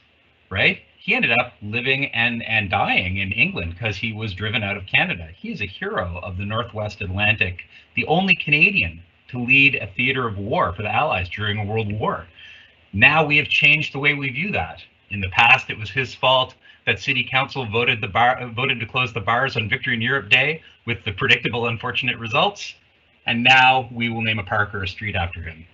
right? He ended up living and dying in England because he was driven out of Canada. He is a hero of the Northwest Atlantic, the only Canadian to lead a theater of war for the Allies during a world war. Now we have changed the way we view that. In the past, it was his fault that City Council voted to close the bars on Victory in Europe Day with the predictable unfortunate results. And now we will name a park or a street after him.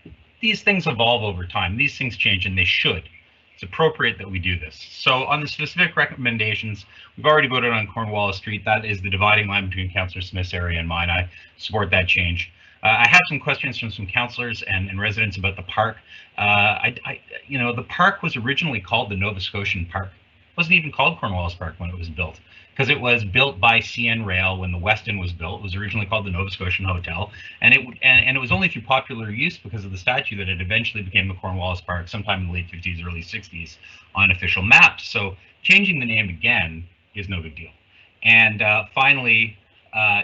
These things evolve over time. These things change, and they should. It's appropriate that we do this. So on the specific recommendations, we've already voted on Cornwallis Street. That is the dividing line between Councillor Smith's area and mine. I support that change. I have some questions from some councillors and residents about the park. You know, the park was originally called the Nova Scotian Park. It wasn't even called Cornwallis Park when it was built, because it was built by CN Rail when the Westin was built. It was originally called the Nova Scotian Hotel, and it was only through popular use because of the statue that it eventually became the Cornwallis Park sometime in the late 50s, early 60s on official maps. So changing the name again is no big deal. And finally,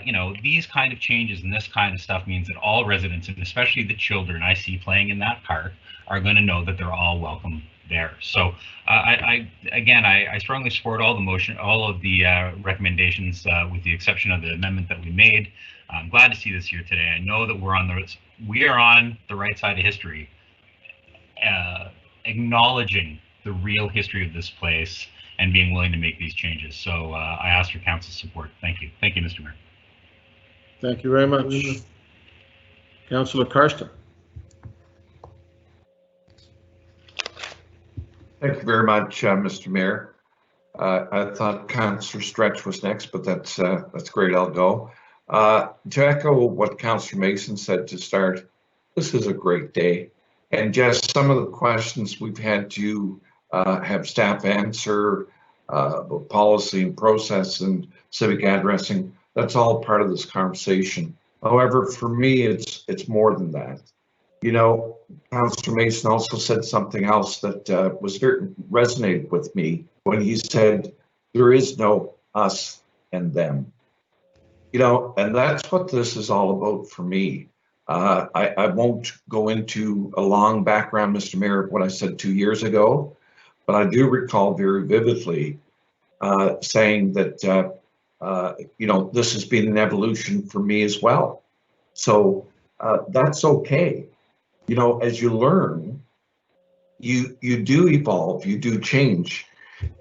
you know, these kind of changes and this kind of stuff means that all residents, and especially the children I see playing in that park, are going to know that they're all welcome there. So I strongly support all of the recommendations, with the exception of the amendment that we made. I'm glad to see this here today. I know that we are on the right side of history, acknowledging the real history of this place and being willing to make these changes. So I ask for council support. Thank you. Thank you, Mr. Mayor. Thank you very much. Councillor Karsten. Thank you very much, Mr. Mayor. I thought Councillor Stretch was next, but that's great. I'll go. To echo what Councillor Mason said to start, this is a great day. And just some of the questions we've had to have staff answer about policy and process and civic addressing, that's all part of this conversation. However, for me, it's more than that. You know, Councillor Mason also said something else that resonated with me when he said, there is no us and them. You know, and that's what this is all about for me. I won't go into a long background, Mr. Mayor, of what I said 2 years ago, but I do recall very vividly saying that, you know, this has been an evolution for me as well. So that's okay. You know, as you learn, you do evolve, you do change.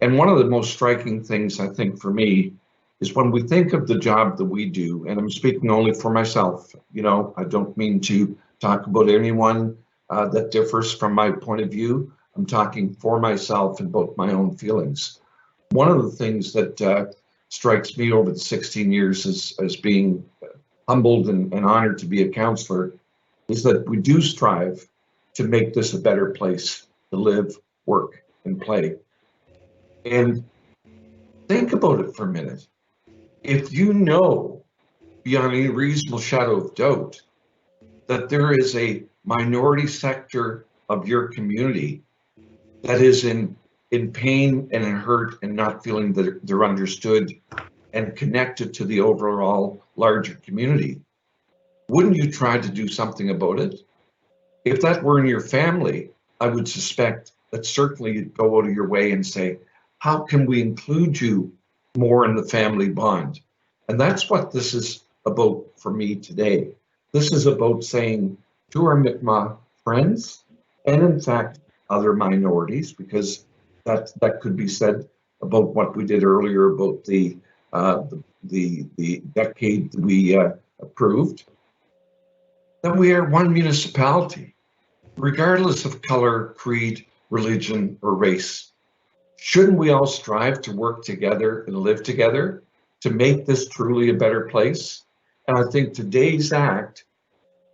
And one of the most striking things, I think, for me is when we think of the job that we do, and I'm speaking only for myself, you know, I don't mean to talk about anyone that differs from my point of view. I'm talking for myself and about my own feelings. One of the things that strikes me over the 16 years as being humbled and honored to be a councillor is that we do strive to make this a better place to live, work, and play. And think about it for a minute. If you know beyond any reasonable shadow of doubt that there is a minority sector of your community that is in pain and in hurt and not feeling that they're understood and connected to the overall larger community, wouldn't you try to do something about it? If that were in your family, I would suspect that certainly you'd go out of your way and say, how can we include you more in the family bond? And that's what this is about for me today. This is about saying to our Mi'kmaq friends, and in fact, other minorities, because that could be said about what we did earlier about the decade we approved, that we are one municipality, regardless of color, creed, religion, or race. Shouldn't we all strive to work together and live together to make this truly a better place? And I think today's act,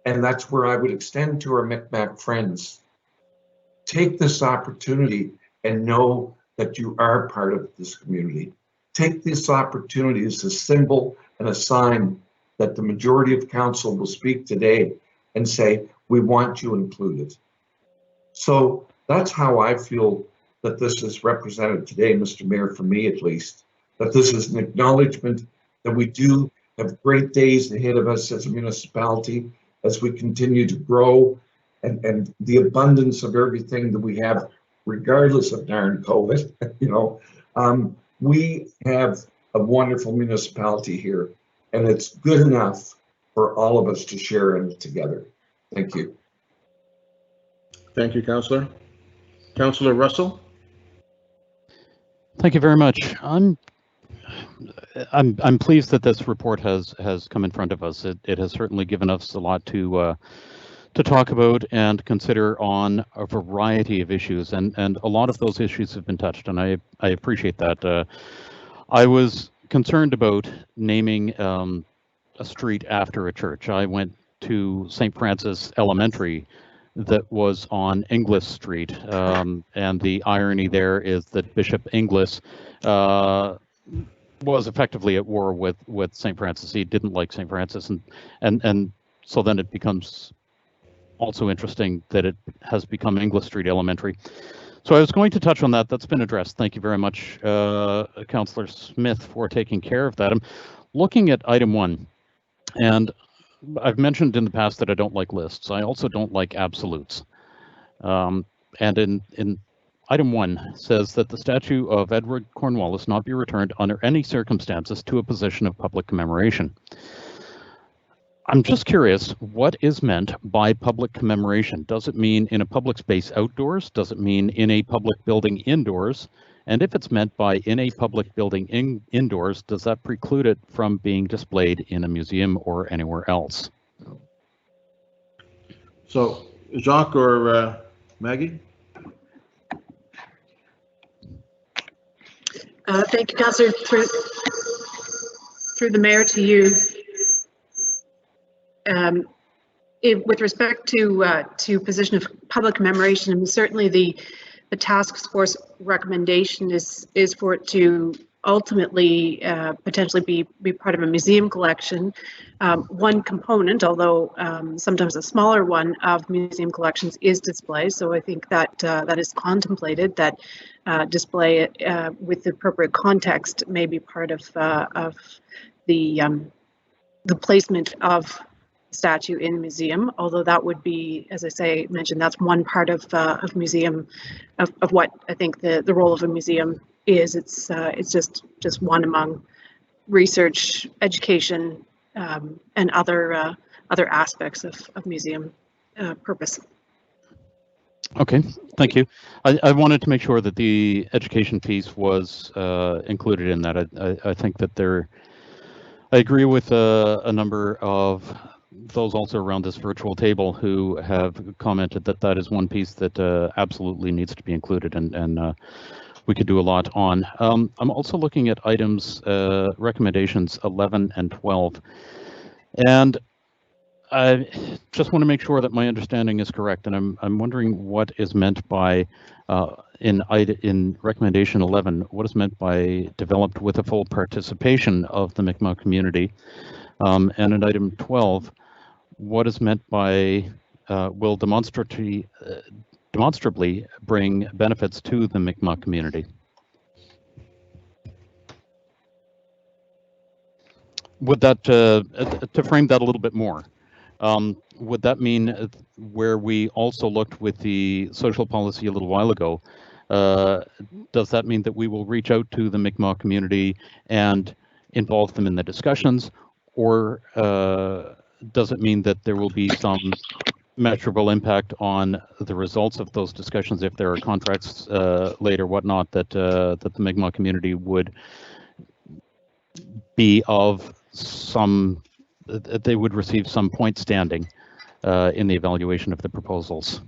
and that's where I would extend to our Mi'kmaq friends, take this opportunity and know that you are part of this community. Take this opportunity as a symbol and a sign that the majority of council will speak today and say, we want you included. So that's how I feel that this is represented today, Mr. Mayor, for me at least, that this is an acknowledgement that we do have great days ahead of us as a municipality, as we continue to grow, and the abundance of everything that we have regardless of darn COVID, we have a wonderful municipality here, and it's good enough for all of us to share in it together. Thank you. Thank you, Councillor. Councillor Russell? Thank you very much. I'm pleased that this report has come in front of us. It has certainly given us a lot to talk about and consider on a variety of issues, and a lot of those issues have been touched, and I appreciate that. I was concerned about naming a street after a church. I went to St. Francis Elementary that was on Inglis Street, and the irony there is that Bishop Inglis was effectively at war with St. Francis. He didn't like St. Francis, and so then it becomes also interesting that it has become Inglis Street Elementary. So I was going to touch on that. That's been addressed. Thank you very much, Councillor Smith, for taking care of that. I'm looking at item 1, and I've mentioned in the past that I don't like lists. I also don't like absolutes. And in item 1 says that the statue of Edward Cornwallis not be returned under any circumstances to a position of public commemoration. I'm just curious, what is meant by public commemoration? Does it mean in a public space outdoors? Does it mean in a public building indoors? And if it's meant by in a public building indoors, does that preclude it from being displayed in a museum or anywhere else? So, Jacques or Maggie? Thank you, Councillor. Through the mayor to you. With respect to position of public commemoration, and certainly the task force recommendation is for it to ultimately potentially be part of a museum collection. One component, although sometimes a smaller one, of museum collections is display. So I think that that is contemplated, that display with the appropriate context may be part of the placement of statue in the museum, although that would be, as I mentioned, that's one part of museum, of what I think the role of a museum is. It's just one among research, education, and other aspects of museum purpose. Okay, thank you. I wanted to make sure that the education piece was included in that. I think that I agree with a number of those also around this virtual table who have commented that that is one piece that absolutely needs to be included, and we could do a lot on. I'm also looking at items, recommendations 11 and 12, and I just want to make sure that my understanding is correct, and I'm wondering what is meant by in recommendation 11, what is meant by developed with a full participation of the Mi'kmaq community, and in item 12, what is meant by will demonstrably bring benefits to the Mi'kmaq community? Would that, to frame that a little bit more, would that mean where we also looked with the social policy a little while ago, does that mean that we will reach out to the Mi'kmaq community and involve them in the discussions, or does it mean that there will be some measurable impact on the results of those discussions if there are contracts later, whatnot, that the Mi'kmaq community would be of some, they would receive some point standing in the evaluation of the proposals?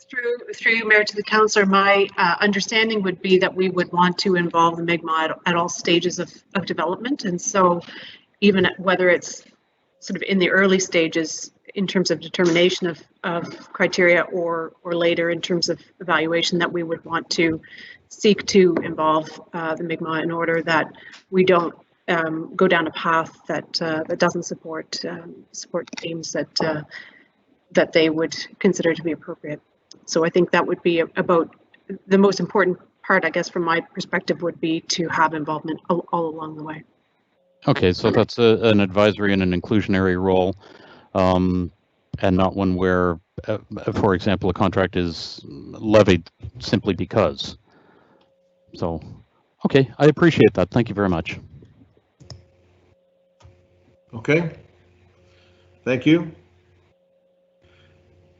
Through you, Mayor, to the councillor, my understanding would be that we would want to involve the Mi'kmaq at all stages of development, and so even whether it's sort of in the early stages in terms of determination of criteria or later in terms of evaluation, that we would want to seek to involve the Mi'kmaq in order that we don't go down a path that doesn't support aims that they would consider to be appropriate. So I think that would be about the most important part, I guess, from my perspective, would be to have involvement all along the way. Okay, so that's an advisory and an inclusionary role, and not one where for example, a contract is levied simply because. So, okay, I appreciate that. Thank you very much. Okay. Thank you.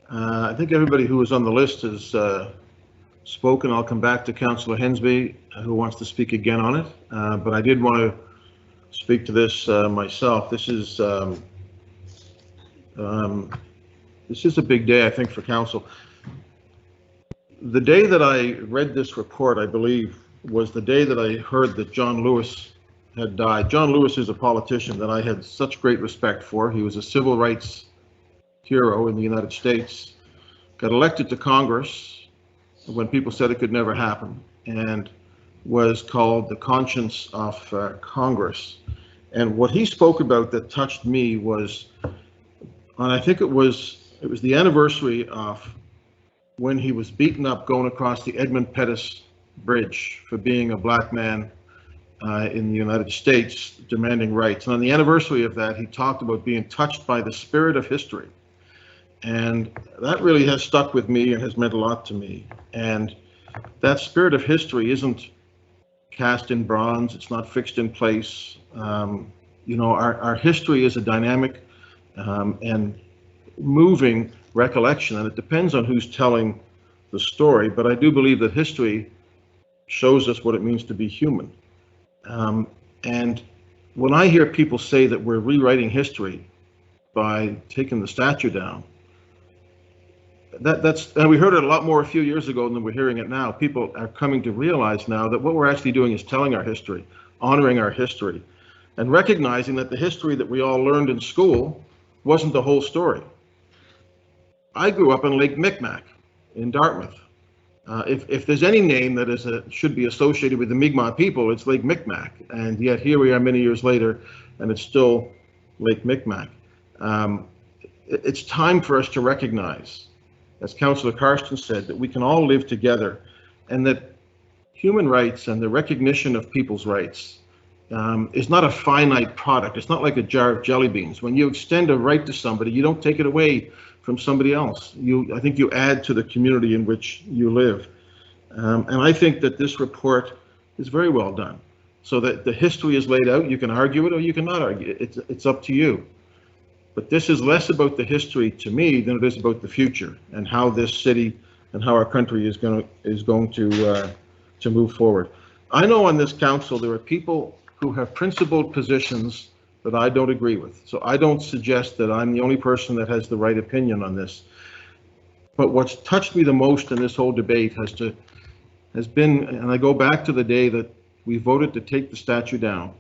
I think everybody who was on the list has spoken. I'll come back to Councillor Hensby, who wants to speak again on it. But I did want to speak to this myself. This is a big day, I think, for council. The day that I read this report, I believe, was the day that I heard that John Lewis had died. John Lewis is a politician that I had such great respect for. He was a civil rights hero in the United States, got elected to Congress when people said it could never happen, and was called the conscience of Congress. And what he spoke about that touched me was, and I think it was the anniversary of when he was beaten up going across the Edmund Pettus Bridge for being a black man in the United States demanding rights. And on the anniversary of that, he talked about being touched by the spirit of history. And that really has stuck with me and has meant a lot to me. And that spirit of history isn't cast in bronze, it's not fixed in place. You know, our history is a dynamic and moving recollection, and it depends on who's telling the story, but I do believe that history shows us what it means to be human. And when I hear people say that we're rewriting history by taking the statue down, and we heard it a lot more a few years ago than we're hearing it now. People are coming to realize now that what we're actually doing is telling our history, honoring our history, and recognizing that the history that we all learned in school wasn't the whole story. I grew up in Lake Micmac in Dartmouth. If there's any name that should be associated with the Mi'kmaq people, it's Lake Micmac. And yet here we are many years later, and it's still Lake Micmac. It's time for us to recognize, as Councillor Karsten said, that we can all live together, and that human rights and the recognition of people's rights is not a finite product. It's not like a jar of jelly beans. When you extend a right to somebody, you don't take it away from somebody else. I think you add to the community in which you live. And I think that this report is very well done. So that the history is laid out. You can argue it or you cannot argue it. It's up to you. But this is less about the history to me than it is about the future and how this city and how our country is going to move forward. I know on this council there are people who have principled positions that I don't agree with. So I don't suggest that I'm the only person that has the right opinion on this. But what's touched me the most in this whole debate has been, and I go back to the day that we voted to take the statue down.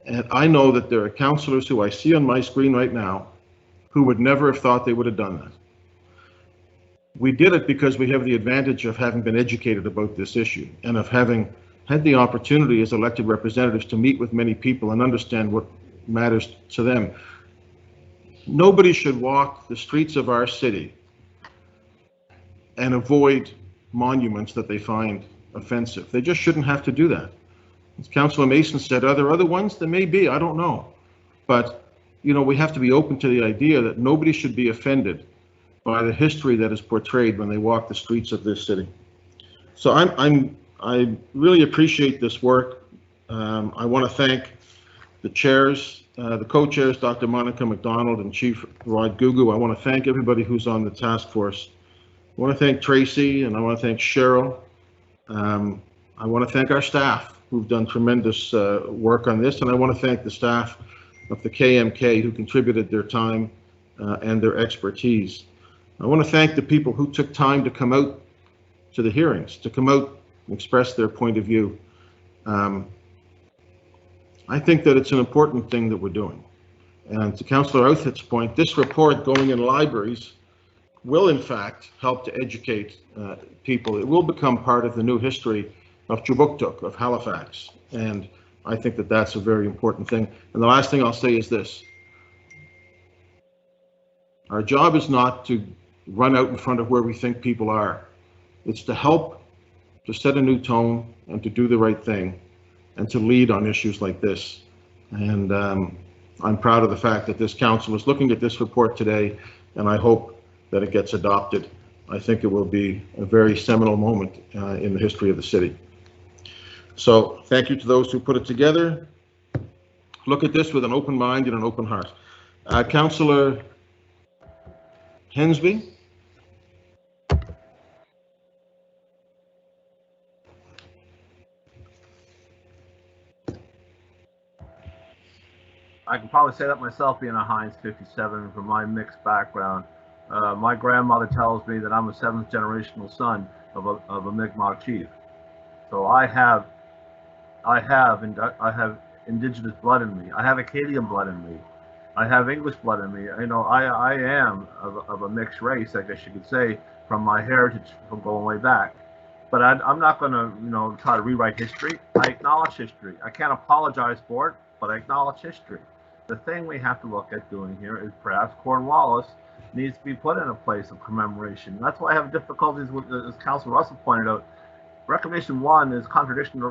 And I know that there are councillors who I see on my screen right now who would never have thought they would have done that. We did it because we have the advantage of having been educated about this issue and of having had the opportunity as elected representatives to meet with many people and understand what matters to them. Nobody should walk the streets of our city and avoid monuments that they find offensive. They just shouldn't have to do that. As Councillor Mason said, are there other ones? There may be, I don't know. But, you know, we have to be open to the idea that nobody should be offended by the history that is portrayed when they walk the streets of this city. So I really appreciate this work. I want to thank the chairs, the co-chairs, Dr. Monica McDonald and Chief Rod Gugu. I want to thank everybody who's on the task force. I want to thank Tracy, and I want to thank Cheryl. I want to thank our staff who've done tremendous work on this, and I want to thank the staff of the KMK who contributed their time and their expertise. I want to thank the people who took time to come out to the hearings, to come out and express their point of view. I think that it's an important thing that we're doing. And to Councillor Outhitt's point, this report going in libraries will in fact help to educate people. It will become part of the new history of Chubuktuk, of Halifax. And I think that that's a very important thing. And the last thing I'll say is this. Our job is not to run out in front of where we think people are. It's to help to set a new tone and to do the right thing and to lead on issues like this. And I'm proud of the fact that this council is looking at this report today, and I hope that it gets adopted. I think it will be a very seminal moment in the history of the city. So thank you to those who put it together. Look at this with an open mind and an open heart. Councillor Hensby? I can probably say that myself, being a Heinz 57 from my mixed background. My grandmother tells me that I'm a 7th generational son of a Mi'kmaq chief. So I have indigenous blood in me. I have Acadian blood in me. I have English blood in me. You know, I am of a mixed race, I guess you could say, from my heritage from going way back. But I'm not going to, you know, try to rewrite history. I acknowledge history. I can't apologize for it, but I acknowledge history. The thing we have to look at doing here is perhaps Cornwallis needs to be put in a place of commemoration. That's why I have difficulties with, as Councilor Russell pointed out, Recommendation 1 is contradiction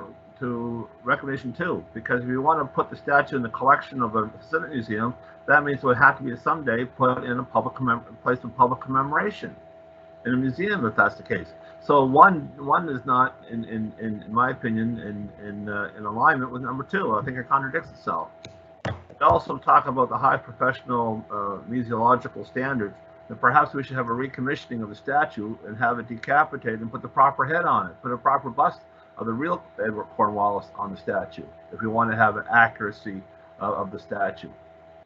to Recommendation 2, because if you want to put the statue in the collection of a Senate museum, that means it would have to be someday put in a public place of public commemoration in a museum, if that's the case. So one is not, in my opinion, in alignment with number 2. I think it contradicts itself. I also talk about the high professional museological standards, that perhaps we should have a recommissioning of the statue and have it decapitated and put the proper head on it, put a proper bust of the real Edward Cornwallis on the statue, if we want to have an accuracy of the statue.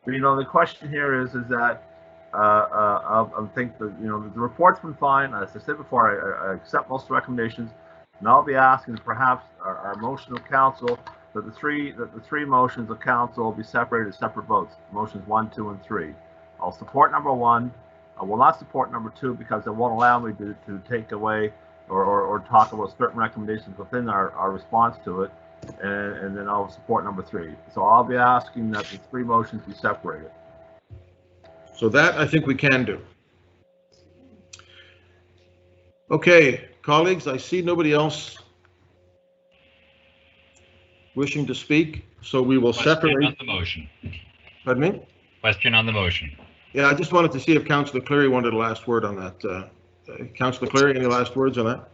But, you know, the question here is that I think that, you know, the report's been fine. As I said before, I accept most recommendations, and I'll be asking perhaps our motion of council that the three motions of council will be separated as separate votes, motions 1, 2, and 3. I'll support number 1. I will not support number 2 because it won't allow me to take away or talk about certain recommendations within our response to it, and then I'll support number 3. So I'll be asking that the 3 motions be separated. So that I think we can do. Okay, colleagues, I see nobody else wishing to speak, so we will separate. Question on the motion. Pardon me? Question on the motion. Yeah, I just wanted to see if Councillor Cleary wanted a last word on that. Councillor Cleary, any last words on that?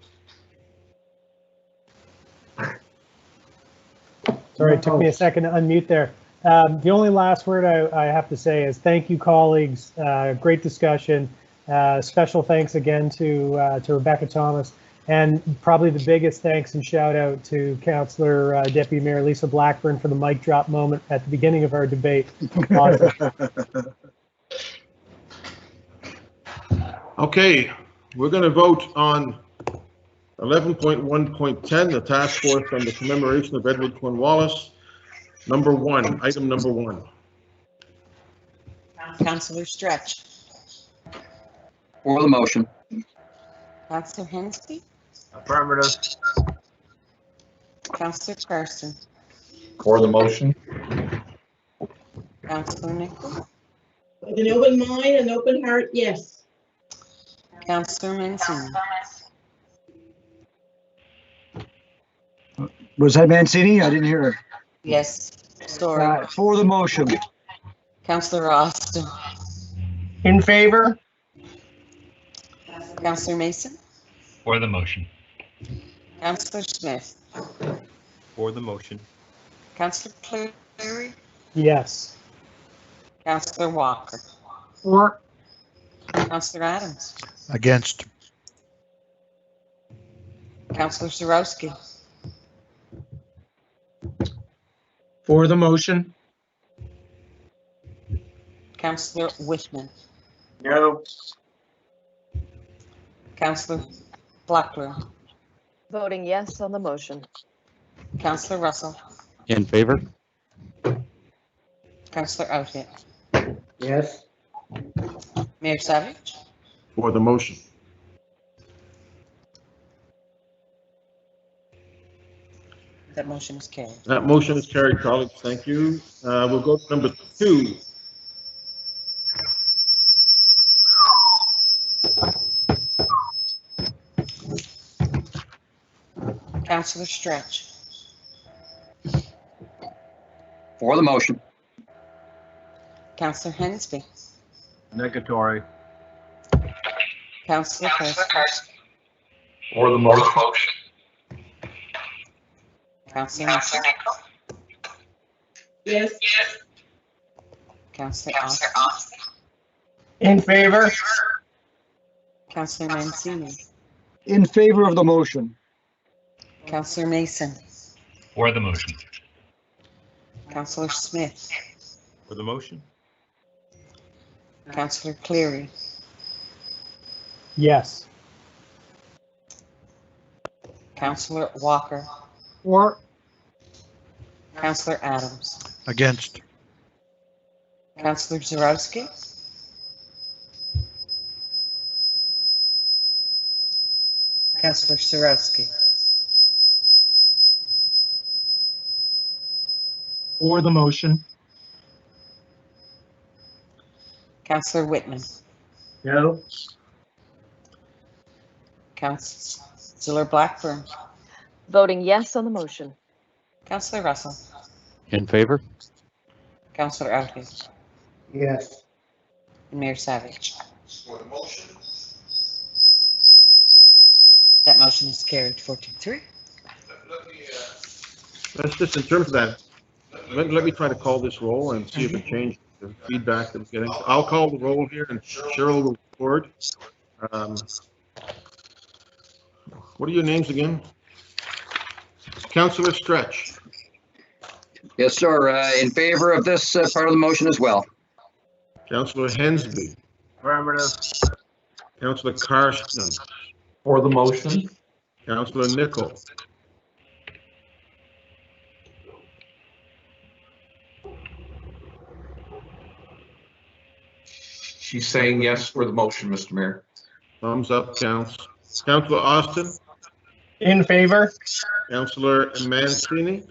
Sorry, it took me a second to unmute there. The only last word I have to say is thank you, colleagues. Great discussion. Special thanks again to Rebecca Thomas, and probably the biggest thanks and shout out to Councillor Deputy Mayor Lisa Blackburn for the mic drop moment at the beginning of our debate. Awesome. Okay, we're going to vote on 11.1.10, the task force on the commemoration of Edward Cornwallis. Number 1, item number 1. Councillor Stretch. For the motion. Councillor Hensby. Affirmative. Councillor Carson. For the motion. Councillor Nicholl. With an open mind and open heart, yes. Councillor Mancini. Was that Mancini? I didn't hear her. Yes, sorry. For the motion. Councillor Austin. In favor? Councillor Mason. For the motion. Councillor Smith. For the motion. Councillor Cleary. Yes. Councillor Walker. For. Councillor Adams. Against. Councillor Zarowski. For the motion? Councillor Whitman. No. Councillor Blackburn. Voting yes on the motion. Councillor Russell. In favor? Councillor Outhill. Yes. Mayor Savage. For the motion. That motion is carried. That motion is carried, colleagues. Thank you. We'll go to number 2. Councillor Stretch. For the motion. Councillor Hensby. Negatory. Councillor Karski. For the motion. Councillor Nichol. Yes. Councillor Austin. In favor? Councillor Mancini. In favor of the motion. Councillor Mason. For the motion. Councillor Smith. For the motion? Councillor Cleary. Yes. Councillor Walker. Or Councillor Adams. Against. Councillor Zarowski. Councillor Zarowski. For the motion. Councillor Whitman. No. Councillor Blackburn. Voting yes on the motion. Councillor Russell. In favor? Councillor Outwood. Yes. And Mayor Savage. For the motion. That motion is carried 4-3. That's just in terms of that. Let me try to call this roll and see if it changed the feedback that I'm getting. I'll call the roll here and Cheryl will record. What are your names again? Councillor Stretch. Yes, sir. In favor of this part of the motion as well. Councillor Hensby. Affirmative. Councillor Karsten. For the motion. Councillor Nichol. She's saying yes for the motion, Mr. Mayor. Thumbs up counts. Councillor Austin. In favor? Councillor Mancini.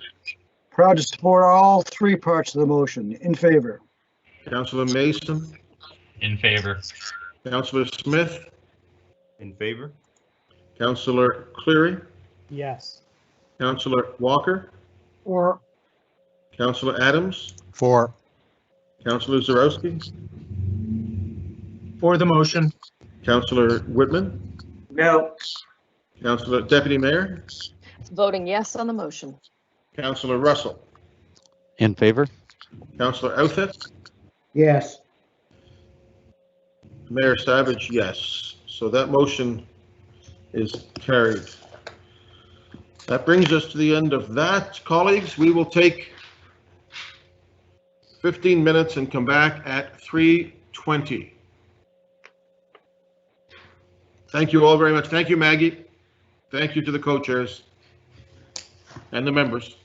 proud to support all three parts of the motion. In favor. Councillor Mason. In favor. Councillor Smith. In favor? Councillor Cleary. Yes. Councillor Walker. Or Councillor Adams. For. Councillor Zarowski. For the motion. Councillor Whitman. No. Councillor Deputy Mayor. Voting yes on the motion. Councillor Russell. In favor? Councillor Outfit. Yes. Mayor Savage, yes. So that motion is carried. That brings us to the end of that. Colleagues, we will take 15 minutes and come back at 3:20. Thank you all very much. Thank you, Maggie. Thank you to the co-chairs and the members.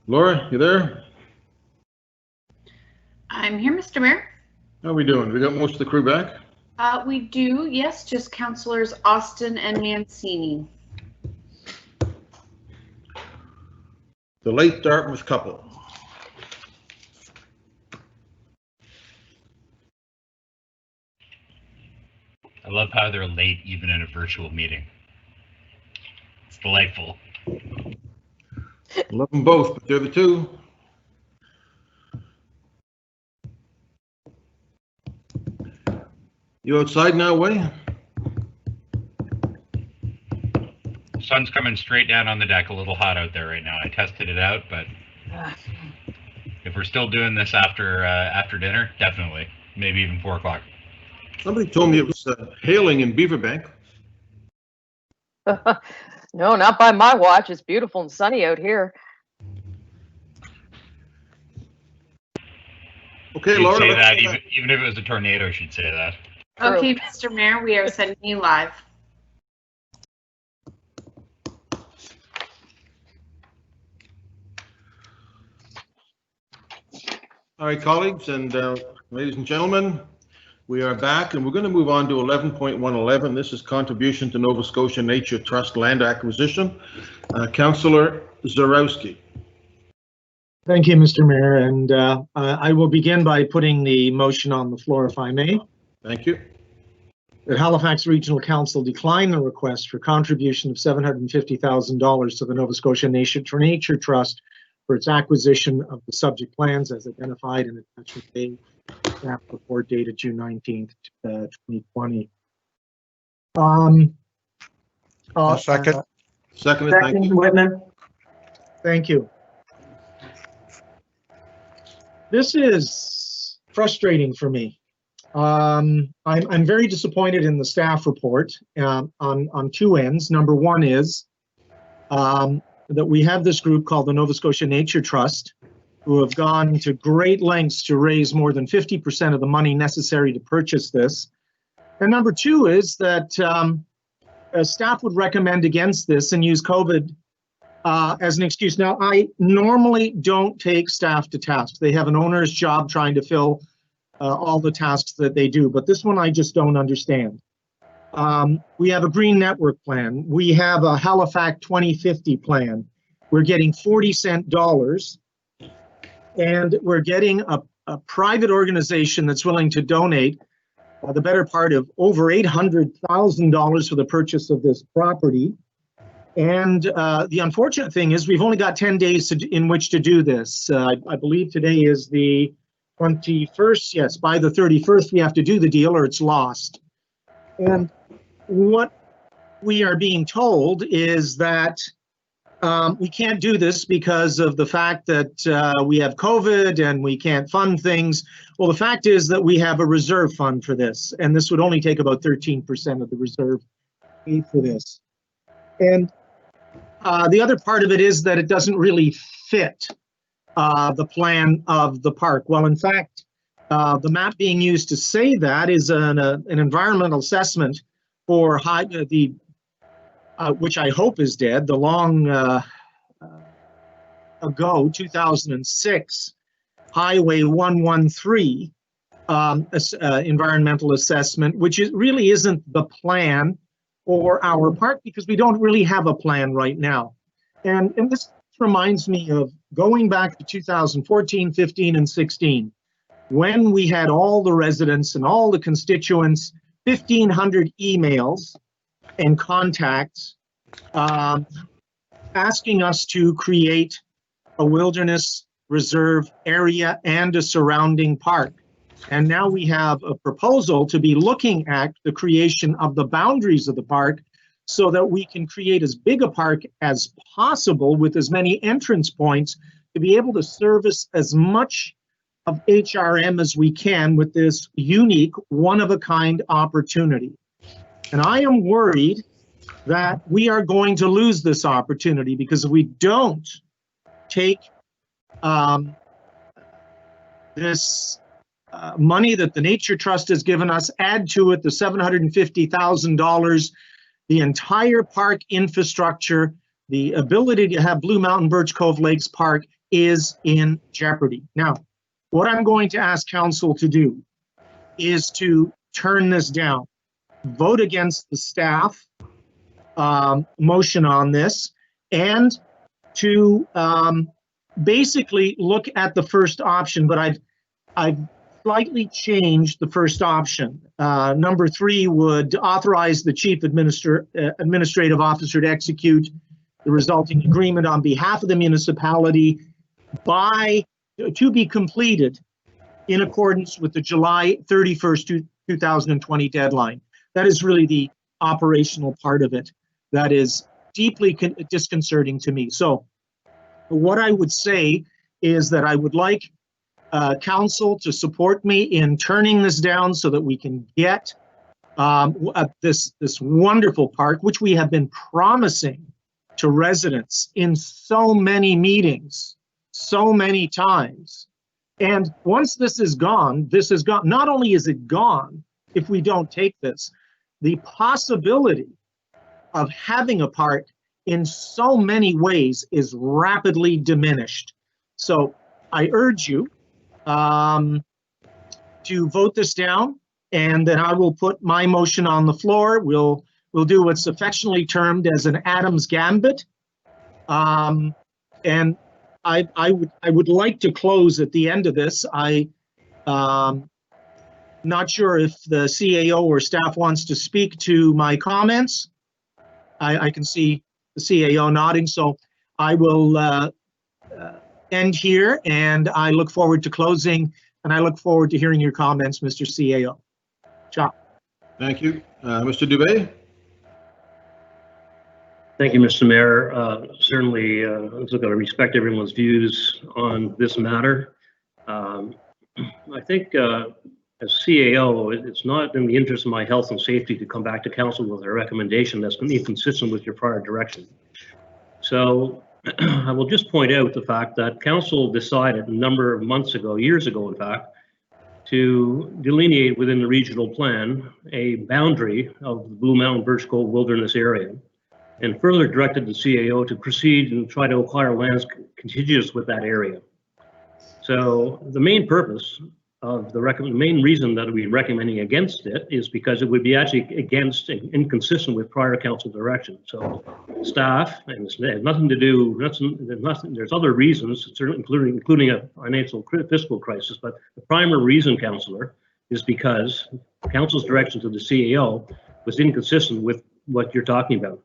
Laura, you there? I'm here, Mr. Mayor. How are we doing? We got most of the crew back? We do, yes, just Councillors Austin and Mancini. The late Dartmouth couple. I love how they're late even in a virtual meeting. It's delightful. Love them both, but they're the two. You outside now, Wayne? Sun's coming straight down on the deck. A little hot out there right now. I tested it out, but if we're still doing this after dinner, definitely, maybe even 4 o'clock. Somebody told me it was hailing in Beaverbank. No, not by my watch. It's beautiful and sunny out here. Okay, She'd Laura. say that even if it was a tornado, she'd say that. Okay, Mr. Mayor, we are sending you live. All right, colleagues and ladies and gentlemen, we are back and we're going to move on to 11.111. This is contribution to Nova Scotia Nature Trust land acquisition. Councillor Zarowski. Thank you, Mr. Mayor, and I will begin by putting the motion on the floor, if I may. Thank you. That Halifax Regional Council decline the request for contribution of $750,000 to the Nova Scotia Nature Trust for its acquisition of the subject plans as identified in attachment A, staff report dated June 19th, 2020. Second. Second, thank you. Whitman. Thank you. This is frustrating for me. I'm very disappointed in the staff report on two ends. Number one is that we have this group called the Nova Scotia Nature Trust, who have gone to great lengths to raise more than 50% of the money necessary to purchase this. And number two is that staff would recommend against this and use COVID as an excuse. Now, I normally don't take staff to task. They have an owner's job trying to fill all the tasks that they do, but this one I just don't understand. We have a green network plan. We have a Halifax 2050 plan. We're getting 40-cent dollars, and we're getting a private organization that's willing to donate the better part of over $800,000 for the purchase of this property. And the unfortunate thing is we've only got 10 days in which to do this. I believe today is the 21st. Yes, by the 31st we have to do the deal or it's lost. And what we are being told is that we can't do this because of the fact that we have COVID and we can't fund things. Well, the fact is that we have a reserve fund for this, and this would only take about 13% of the reserve paid for this. And the other part of it is that it doesn't really fit the plan of the park. Well, in fact, the map being used to say that is an environmental assessment for which I hope is dead, the long ago, 2006, Highway 113 environmental assessment, which really isn't the plan for our park because we don't really have a plan right now. And this reminds me of going back to 2014, 15, and 16, when we had all the residents and all the constituents 1,500 emails and contacts asking us to create a wilderness reserve area and a surrounding park. And now we have a proposal to be looking at the creation of the boundaries of the park so that we can create as big a park as possible with as many entrance points to be able to service as much of HRM as we can with this unique, one-of-a-kind opportunity. And I am worried that we are going to lose this opportunity, because if we don't take this money that the Nature Trust has given us, add to it the $750,000, the entire park infrastructure, the ability to have Blue Mountain Birch Cove Lakes Park is in jeopardy. Now, what I'm going to ask council to do is to turn this down, vote against the staff motion on this, and to basically look at the first option, but I've slightly changed the first option. Number 3 would authorize the chief administrative officer to execute the resulting agreement on behalf of the municipality to be completed in accordance with the July 31st, 2020 deadline. That is really the operational part of it that is deeply disconcerting to me. So what I would say is that I would like council to support me in turning this down so that we can get this wonderful park, which we have been promising to residents in so many meetings, so many times. And once this is gone, this is gone. Not only is it gone if we don't take this, the possibility of having a park in so many ways is rapidly diminished. So I urge you to vote this down, and then I will put my motion on the floor. We'll do what's affectionately termed as an Adam's Gambit. And I would like to close at the end of this. Not sure if the CAO or staff wants to speak to my comments. I can see the CAO nodding, so I will end here, and I look forward to closing, and I look forward to hearing your comments, Mr. CAO. Ciao. Thank you. Mr. Dubé? Thank you, Mr. Mayor. Certainly, I'm going to respect everyone's views on this matter. I think as CAO, it's not in the interest of my health and safety to come back to council with a recommendation that's going to be consistent with your prior direction. So I will just point out the fact that council decided a number of months ago, years ago in fact, to delineate within the regional plan a boundary of the Blue Mountain Birch Cove Wilderness area, and further directed the CAO to proceed and try to acquire lands contiguous with that area. So the main purpose of the main reason that we're recommending against it is because it would be actually against and inconsistent with prior council direction. So staff, and it has nothing to do, there's other reasons, certainly including a financial fiscal crisis, but the primary reason, councillor, is because council's direction to the CAO was inconsistent with what you're talking about.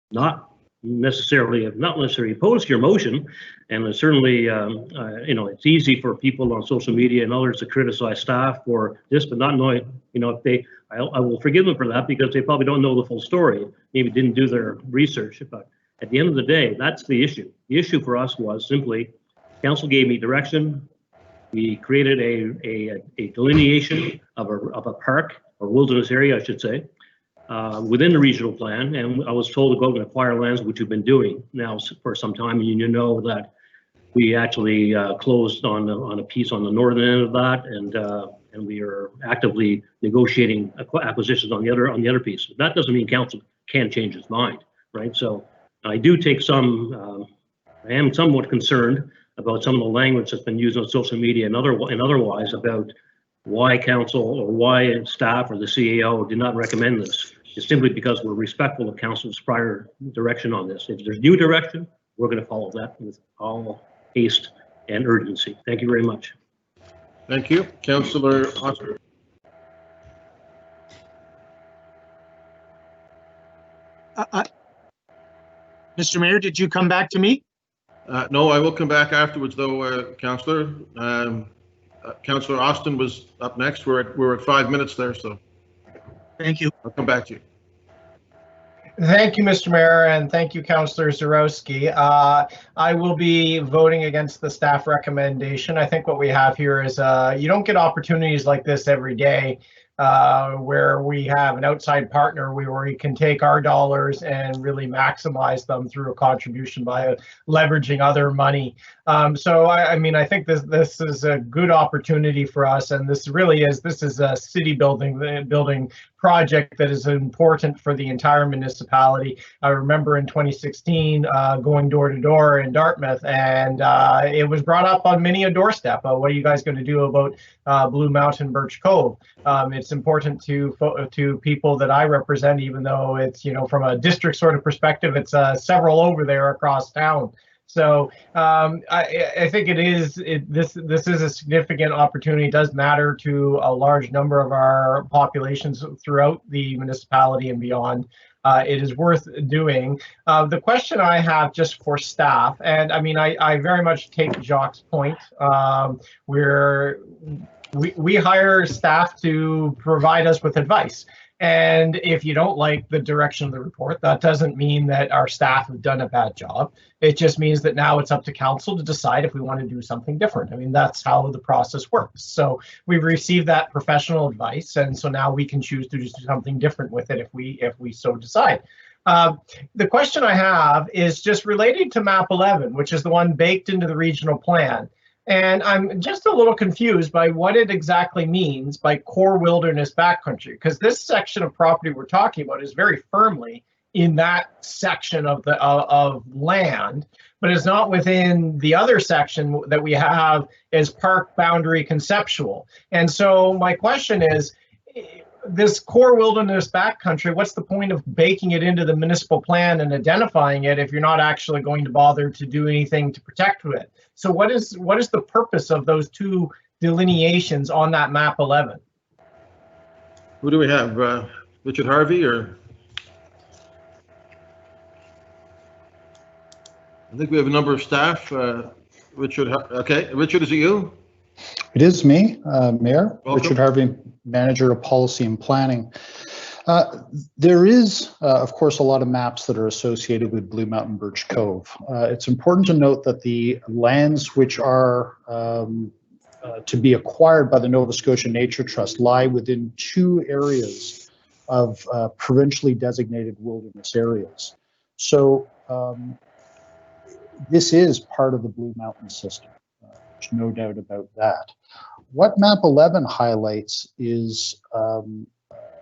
Not necessarily opposed to your motion, and certainly it's easy for people on social media and others to criticize staff for this, but not knowing, if I will forgive them for that because they probably don't know the full story, maybe didn't do their research. But at the end of the day, that's the issue. The issue for us was simply council gave me direction. We created a delineation of a park or wilderness area, I should say, within the regional plan, and I was told to go and acquire lands, which we've been doing now for some time. And you know that we actually closed on a piece on the northern end of that, and we are actively negotiating acquisitions on the other piece. That doesn't mean council can't change its mind, right? So I do take I am somewhat concerned about some of the language that's been used on social media and otherwise about why council or why staff or the CAO did not recommend this. It's simply because we're respectful of council's prior direction on this. If there's new direction, we're going to follow that with all haste and urgency. Thank you very much. Thank you. Councillor Oscar. Mr. Mayor, did you come back to me? No, I will come back afterwards, though, Councillor. Councillor Austin was up next. We're at 5 minutes there, so. Thank you. I'll come back to you. Thank you, Mr. Mayor, and thank you, Councillor Zarowski. I will be voting against the staff recommendation. I think what we have here is you don't get opportunities like this every day, where we have an outside partner where we can take our dollars and really maximize them through a contribution by leveraging other money. So I mean, I think this is a good opportunity for us, and this is a city building project that is important for the entire municipality. I remember in 2016 going door to door in Dartmouth, and it was brought up on many a doorstep. What are you guys going to do about Blue Mountain Birch Cove? It's important to people that I represent, even though it's, from a district sort of perspective, it's several over there across town. So I think this is a significant opportunity. It does matter to a large number of our populations throughout the municipality and beyond. It is worth doing. The question I have just for staff, and I mean, I very much take Jacques' point. We hire staff to provide us with advice. And if you don't like the direction of the report, that doesn't mean that our staff have done a bad job. It just means that now it's up to council to decide if we want to do something different. I mean, that's how the process works. So we've received that professional advice, and so now we can choose to do something different with it if we so decide. The question I have is just related to map 11, which is the one baked into the regional plan. And I'm just a little confused by what it exactly means by core wilderness backcountry, because this section of property we're talking about is very firmly in that section of land, but it's not within the other section that we have as park boundary conceptual. And so my question is, this core wilderness backcountry, what's the point of baking it into the municipal plan and identifying it if you're not actually going to bother to do anything to protect it? So what is the purpose of those two delineations on that map 11? Who do we have? Richard Harvey, or? I think we have a number of staff. Richard, okay. Richard, is it you? It is me, Mayor. Welcome. Richard Harvey, Manager of Policy and Planning. There is, of course, a lot of maps that are associated with Blue Mountain Birch Cove. It's important to note that the lands which are to be acquired by the Nova Scotia Nature Trust lie within two areas of provincially designated wilderness areas. So this is part of the Blue Mountain system. There's no doubt about that. What map 11 highlights is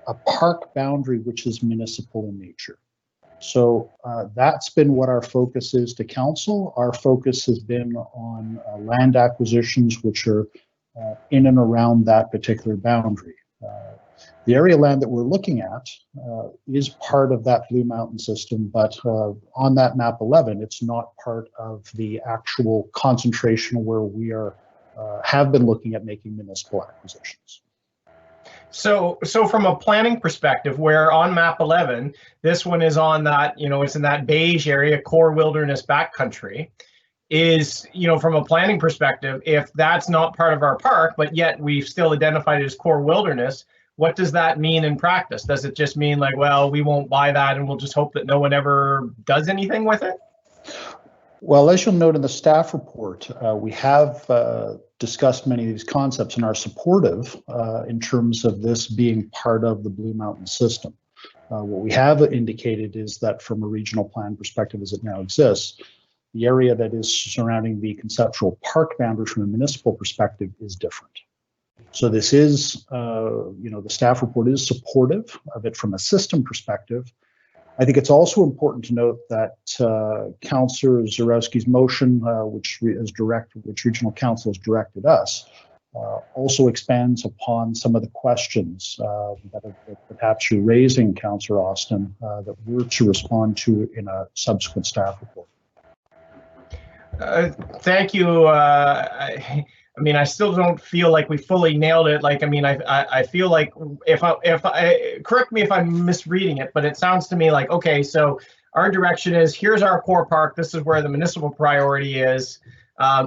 a park boundary which is municipal in nature. So that's been what our focus is to council. Our focus has been on land acquisitions which are in and around that particular boundary. The area land that we're looking at is part of that Blue Mountain system, but on that map 11, it's not part of the actual concentration where we are have been looking at making municipal acquisitions. So from a planning perspective, where on map 11, this one is on that, it's in that beige area, core wilderness backcountry, is, from a planning perspective, if that's not part of our park, but yet we've still identified it as core wilderness, what does that mean in practice? Does it just mean like, well, we won't buy that and we'll just hope that no one ever does anything with it? Well, as you'll note in the staff report, we have discussed many of these concepts and are supportive in terms of this being part of the Blue Mountain system. What we have indicated is that from a regional plan perspective as it now exists, the area that is surrounding the conceptual park boundary from a municipal perspective is different. So this is, the staff report is supportive of it from a system perspective. I think it's also important to note that Councillor Zarowski's motion, which Regional Council has directed us, also expands upon some of the questions that perhaps you're raising, Councillor Austin, that we're to respond to in a subsequent staff report. Thank you. I mean, I still don't feel like we fully nailed it. Like, I mean, I feel like if I correct me if I'm misreading it, but it sounds to me like, okay, so our direction is here's our core park. This is where the municipal priority is.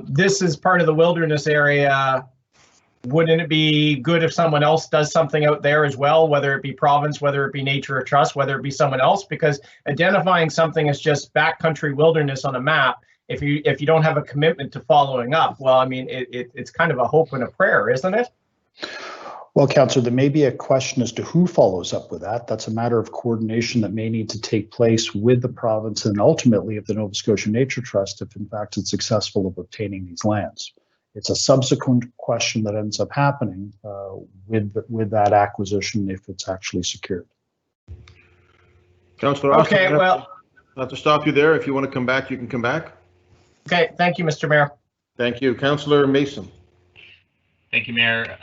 This is part of the wilderness area. Wouldn't it be good if someone else does something out there as well, whether it be province, whether it be nature or trust, whether it be someone else? Because identifying something as just backcountry wilderness on a map, if you don't have a commitment to following up, well, I mean, it's kind of a hope and a prayer, isn't it? Well, Councillor, there may be a question as to who follows up with that. That's a matter of coordination that may need to take place with the province and ultimately of the Nova Scotia Nature Trust if in fact it's successful of obtaining these lands. It's a subsequent question that ends up happening with that acquisition if it's actually secured. Councillor Austin, okay, well, not to stop you there. If you want to come back, you can come back. Okay, thank you, Mr. Mayor. Thank you. Councillor Mason. Thank you, Mayor.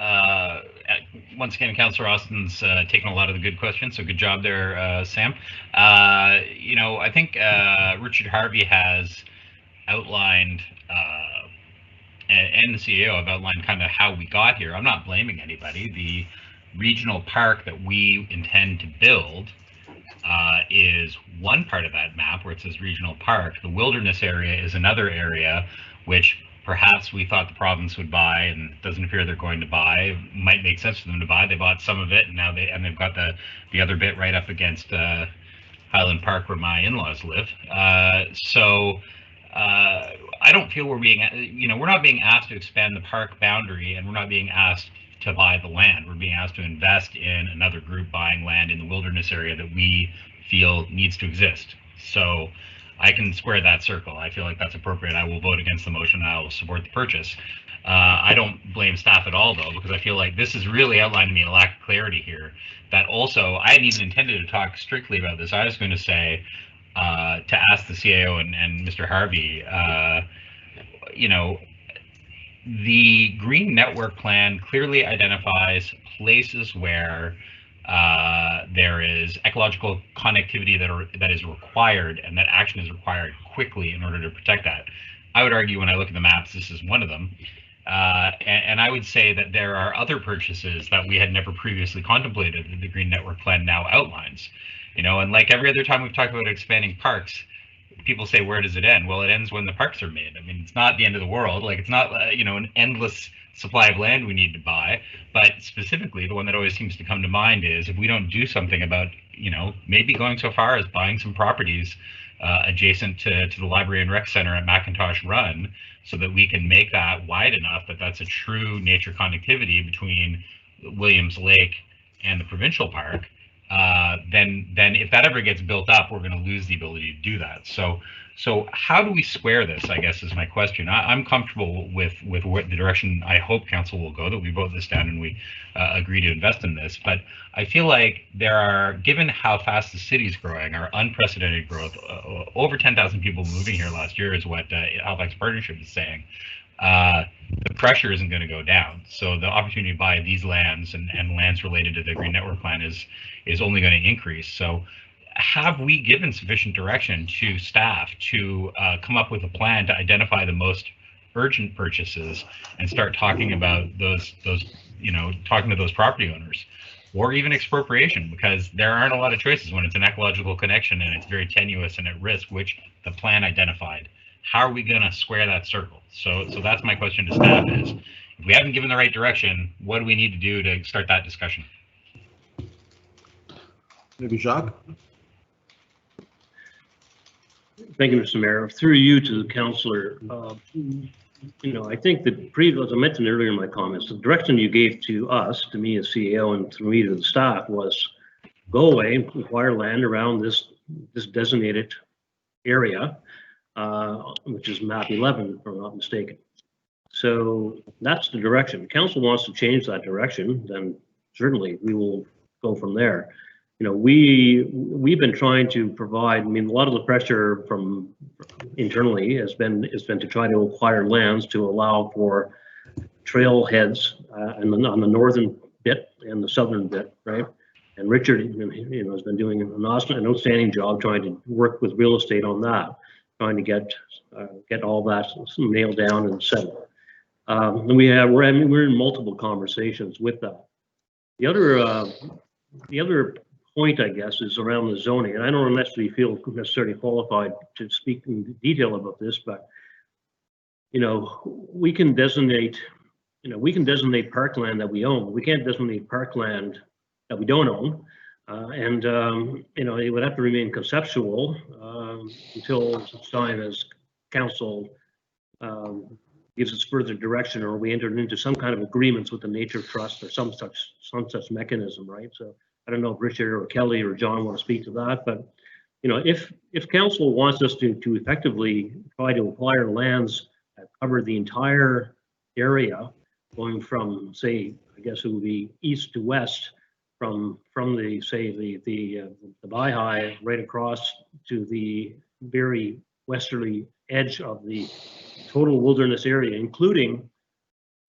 Once again, Councillor Austin's taken a lot of the good questions, so good job there, Sam. You know, I think Richard Harvey has outlined, and the CEO have outlined kind of how we got here. I'm not blaming anybody. The regional park that we intend to build is one part of that map where it says regional park. The wilderness area is another area which perhaps we thought the province would buy, and it doesn't appear they're going to buy. It might make sense for them to buy. They bought some of it, and now they've got the other bit right up against Highland Park where my in-laws live. I don't feel we're being, you know, we're not being asked to expand the park boundary, and we're not being asked to buy the land. We're being asked to invest in another group buying land in the wilderness area that we feel needs to exist. So I can square that circle. I feel like that's appropriate. I will vote against the motion. I will support the purchase. I don't blame staff at all, though, because I feel like this is really outlining me a lack of clarity here. That also, I hadn't even intended to talk strictly about this. I was going to say, to ask the CAO and Mr. Harvey, you know, the Green Network Plan clearly identifies places where there is ecological connectivity that is required, and that action is required quickly in order to protect that. I would argue when I look at the maps, this is one of them. And I would say that there are other purchases that we had never previously contemplated that the Green Network Plan now outlines. You know, and like every other time we've talked about expanding parks, people say, where does it end? Well, it ends when the parks are made. I mean, it's not the end of the world. Like, it's not, you know, an endless supply of land we need to buy. But specifically, the one that always seems to come to mind is if we don't do something about, you know, maybe going so far as buying some properties adjacent to the Library and Rec Center at McIntosh Run, so that we can make that wide enough that that's a true nature connectivity between Williams Lake and the provincial park, then if that ever gets built up, we're going to lose the ability to do that. So how do we square this, I guess, is my question. I'm comfortable with what the direction I hope council will go, that we vote this down and we agree to invest in this. But I feel like there are, given how fast the city's growing, our unprecedented growth, over 10,000 people moving here last year is what Halifax Partnership is saying. The pressure isn't going to go down. So the opportunity to buy these lands and lands related to the Green Network Plan is only going to increase. So have we given sufficient direction to staff to come up with a plan to identify the most urgent purchases and start talking about those, you know, talking to those property owners, or even expropriation, because there aren't a lot of choices when it's an ecological connection and it's very tenuous and at risk, which the plan identified. How are we going to square that circle? So that's my question to staff is, if we haven't given the right direction, what do we need to do to start that discussion? Maybe Jacques? Thank you, Mr. Mayor. Through you to the councillor, you know, I think that as I mentioned earlier in my comments, the direction you gave to us, to me as CEO, and to me to the staff was go away and acquire land around this designated area, which is map 11, if I'm not mistaken. So that's the direction. Council wants to change that direction, then certainly we will go from there. You know, we've been trying to provide, I mean, a lot of the pressure from internally has been to try to acquire lands to allow for trailheads on the northern bit and the southern bit, right? And Richard, you know, has been doing an outstanding job trying to work with real estate on that, trying to get all that nailed down and settled. And we're in multiple conversations with that. The other point, I guess, is around the zoning, and I don't necessarily feel necessarily qualified to speak in detail about this, but we can designate parkland that we own. We can't designate parkland that we don't own. It would have to remain conceptual until such time as council gives us further direction, or we entered into some kind of agreements with the nature trust or some such mechanism, right? So I don't know if Richard or Kelly or John want to speak to that, but if council wants us to effectively try to acquire lands that cover the entire area, going from, say, I guess it would be east to west, from the Baha'i right across to the very westerly edge of the total wilderness area, including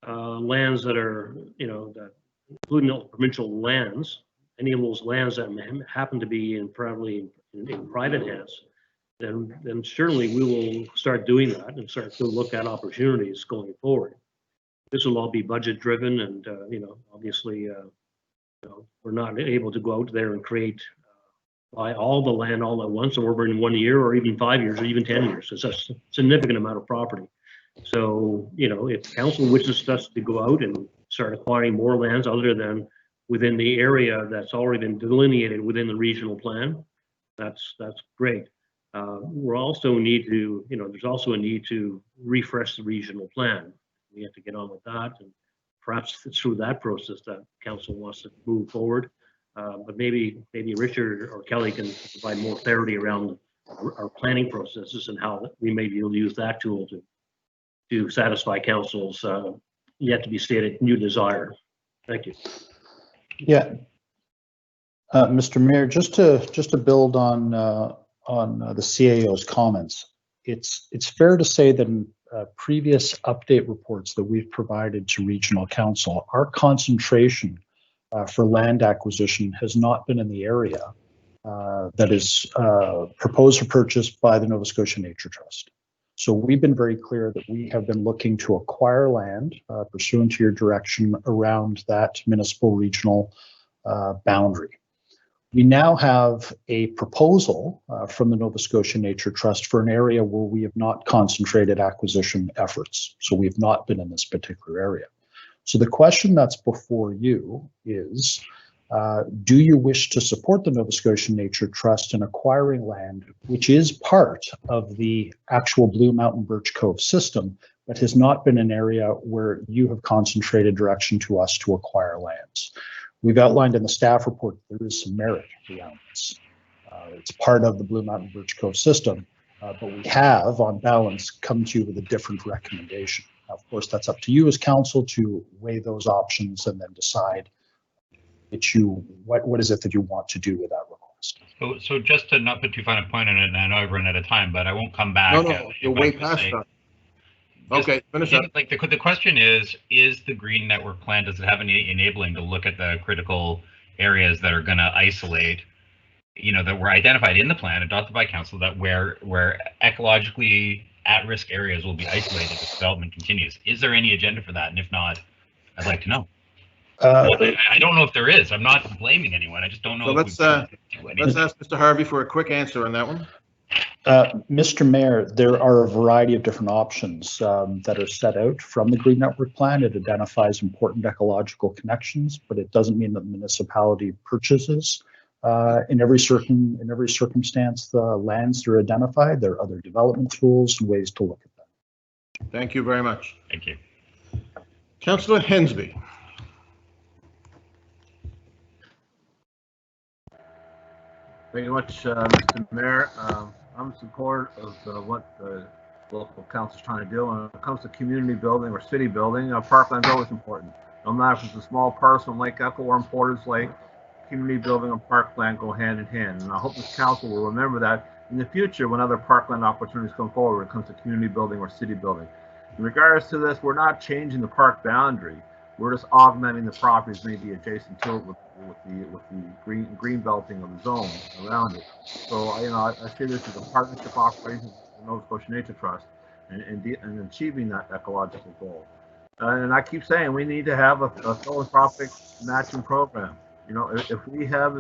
lands that are, including provincial lands, any of those lands that happen to be in private hands, then certainly we will start doing that and start to look at opportunities going forward. This will all be budget driven, and obviously, we're not able to go out there and buy all the land all at once, or over in 1 year, or even 5 years, or even 10 years. It's a significant amount of property. So, if council wishes us to go out and start acquiring more lands other than within the area that's already been delineated within the regional plan, that's great. We're also there's also a need to refresh the regional plan. We have to get on with that, and perhaps it's through that process that council wants to move forward. But maybe Richard or Kelly can provide more clarity around our planning processes and how we may be able to use that tool to satisfy council's yet to be stated new desire. Thank you. Yeah. Mr. Mayor, just to build on the CAO's comments, it's fair to say that in previous update reports that we've provided to regional council, our concentration for land acquisition has not been in the area that is proposed for purchase by the Nova Scotia Nature Trust. So we've been very clear that we have been looking to acquire land pursuant to your direction around that municipal regional boundary. We now have a proposal from the Nova Scotia Nature Trust for an area where we have not concentrated acquisition efforts. So we've not been in this particular area. So the question that's before you is, do you wish to support the Nova Scotia Nature Trust in acquiring land, which is part of the actual Blue Mountain Birch Cove system, but has not been an area where you have concentrated direction to us to acquire lands? We've outlined in the staff report that there is some merit around this. It's part of the Blue Mountain Birch Cove system, but we have, on balance, come to you with a different recommendation. Now, of course, that's up to you as council to weigh those options and then decide what is it that you want to do with that request. So just to not put too fine a point on it, and I know I've run out of time, but I won't come back. No, you're way past that. Okay, finish up. Like the question is the Green Network plan, does it have any enabling to look at the critical areas that are going to isolate, that were identified in the plan adopted by council, that where ecologically at-risk areas will be isolated as development continues? Is there any agenda for that? And if not, I'd like to know. I don't know if there is. I'm not blaming anyone. I just don't know. So let's ask Mr. Harvey for a quick answer on that one. Mr. Mayor, there are a variety of different options that are set out from the Green Network plan. It identifies important ecological connections, but it doesn't mean that the municipality purchases in every circumstance the lands that are identified. There are other development tools and ways to look at them. Thank you very much. Thank you. Councillor Hensby. Thank you much, Mr. Mayor. I'm in support of what the local council is trying to do. When it comes to community building or city building, parkland is always important. No matter if it's a small parcel like Echo or in Porter's Lake, community building and parkland go hand in hand. And I hope this council will remember that in the future when other parkland opportunities come forward when it comes to community building or city building. In regards to this, we're not changing the park boundary. We're just augmenting the properties maybe adjacent to it with the green belting of the zone around it. So I see this as a partnership operation with the Nova Scotia Nature Trust and achieving that ecological goal. And I keep saying we need to have a philanthropic matching program. You know, if we have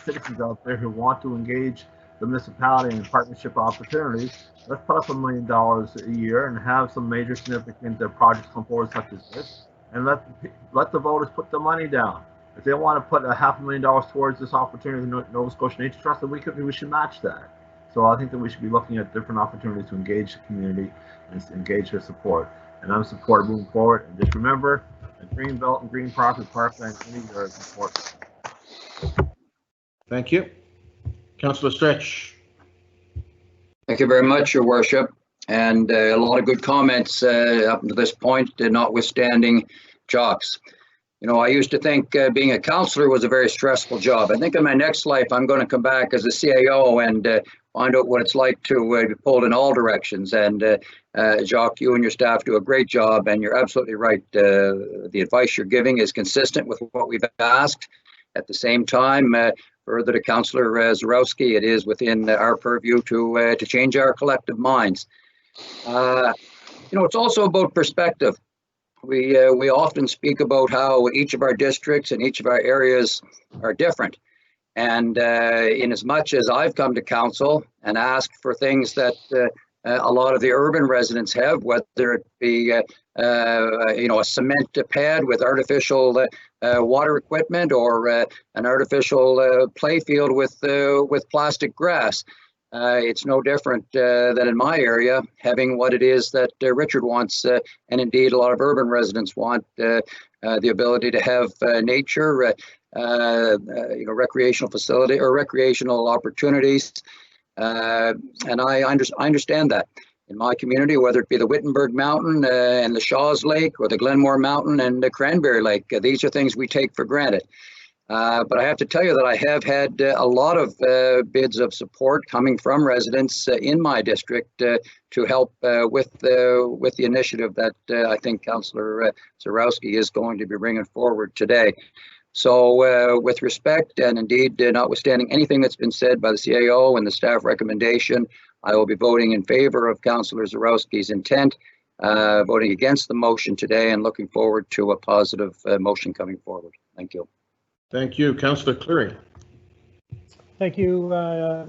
citizens out there who want to engage the municipality in partnership opportunities, let's put up $1 million a year and have some major significant projects come forward such as this, and let the voters put the money down. If they want to put $500,000 towards this opportunity in the Nova Scotia Nature Trust, then we should match that. So I think that we should be looking at different opportunities to engage the community and engage their support. And I'm supportive moving forward. And just remember, the green belt and green parkland community are important. Thank you. Councillor Stretch. Thank you very much, Your Worship. And a lot of good comments up to this point, notwithstanding Jacques. You know, I used to think being a councillor was a very stressful job. I think in my next life, I'm going to come back as a CAO and find out what it's like to be pulled in all directions. And Jacques, you and your staff do a great job, and you're absolutely right. The advice you're giving is consistent with what we've asked. At the same time, further to Councillor Zarowski, it is within our purview to change our collective minds. You know, it's also about perspective. We often speak about how each of our districts and each of our areas are different. And in as much as I've come to council and asked for things that a lot of the urban residents have, whether it be you know, a cement pad with artificial water equipment or an artificial play field with plastic grass. It's no different than in my area, having what it is that Richard wants, and indeed a lot of urban residents want, the ability to have nature, you know, recreational facility or recreational opportunities. And I understand that. In my community, whether it be the Wittenberg Mountain and the Shaws Lake or the Glenmore Mountain and the Cranberry Lake, these are things we take for granted. But I have to tell you that I have had a lot of bids of support coming from residents in my district to help with the initiative that I think Councillor Zarowski is going to be bringing forward today. So with respect and indeed notwithstanding anything that's been said by the CAO and the staff recommendation, I will be voting in favor of Councillor Zarowski's intent, voting against the motion today, and looking forward to a positive motion coming forward. Thank you. Thank you. Councillor Cleary. Thank you,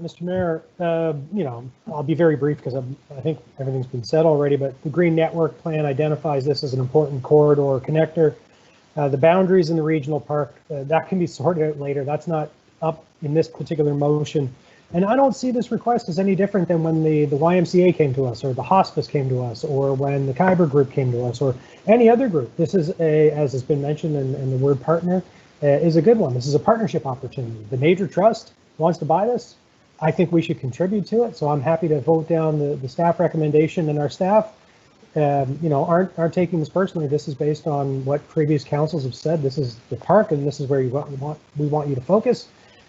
Mr. Mayor. You know, I'll be very brief because I think everything's been said already, but the Green Network Plan identifies this as an important corridor connector. The boundaries in the regional park, that can be sorted out later. That's not up in this particular motion. And I don't see this request as any different than when the YMCA came to us, or the hospice came to us, or when the Khyber group came to us, or any other group. This is as has been mentioned in the word partner, is a good one. This is a partnership opportunity. The Nature Trust wants to buy this. I think we should contribute to it. So I'm happy to vote down the staff recommendation, and our staff, you know, aren't taking this personally. This is based on what previous councils have said. This is the park, and this is where we want you to focus.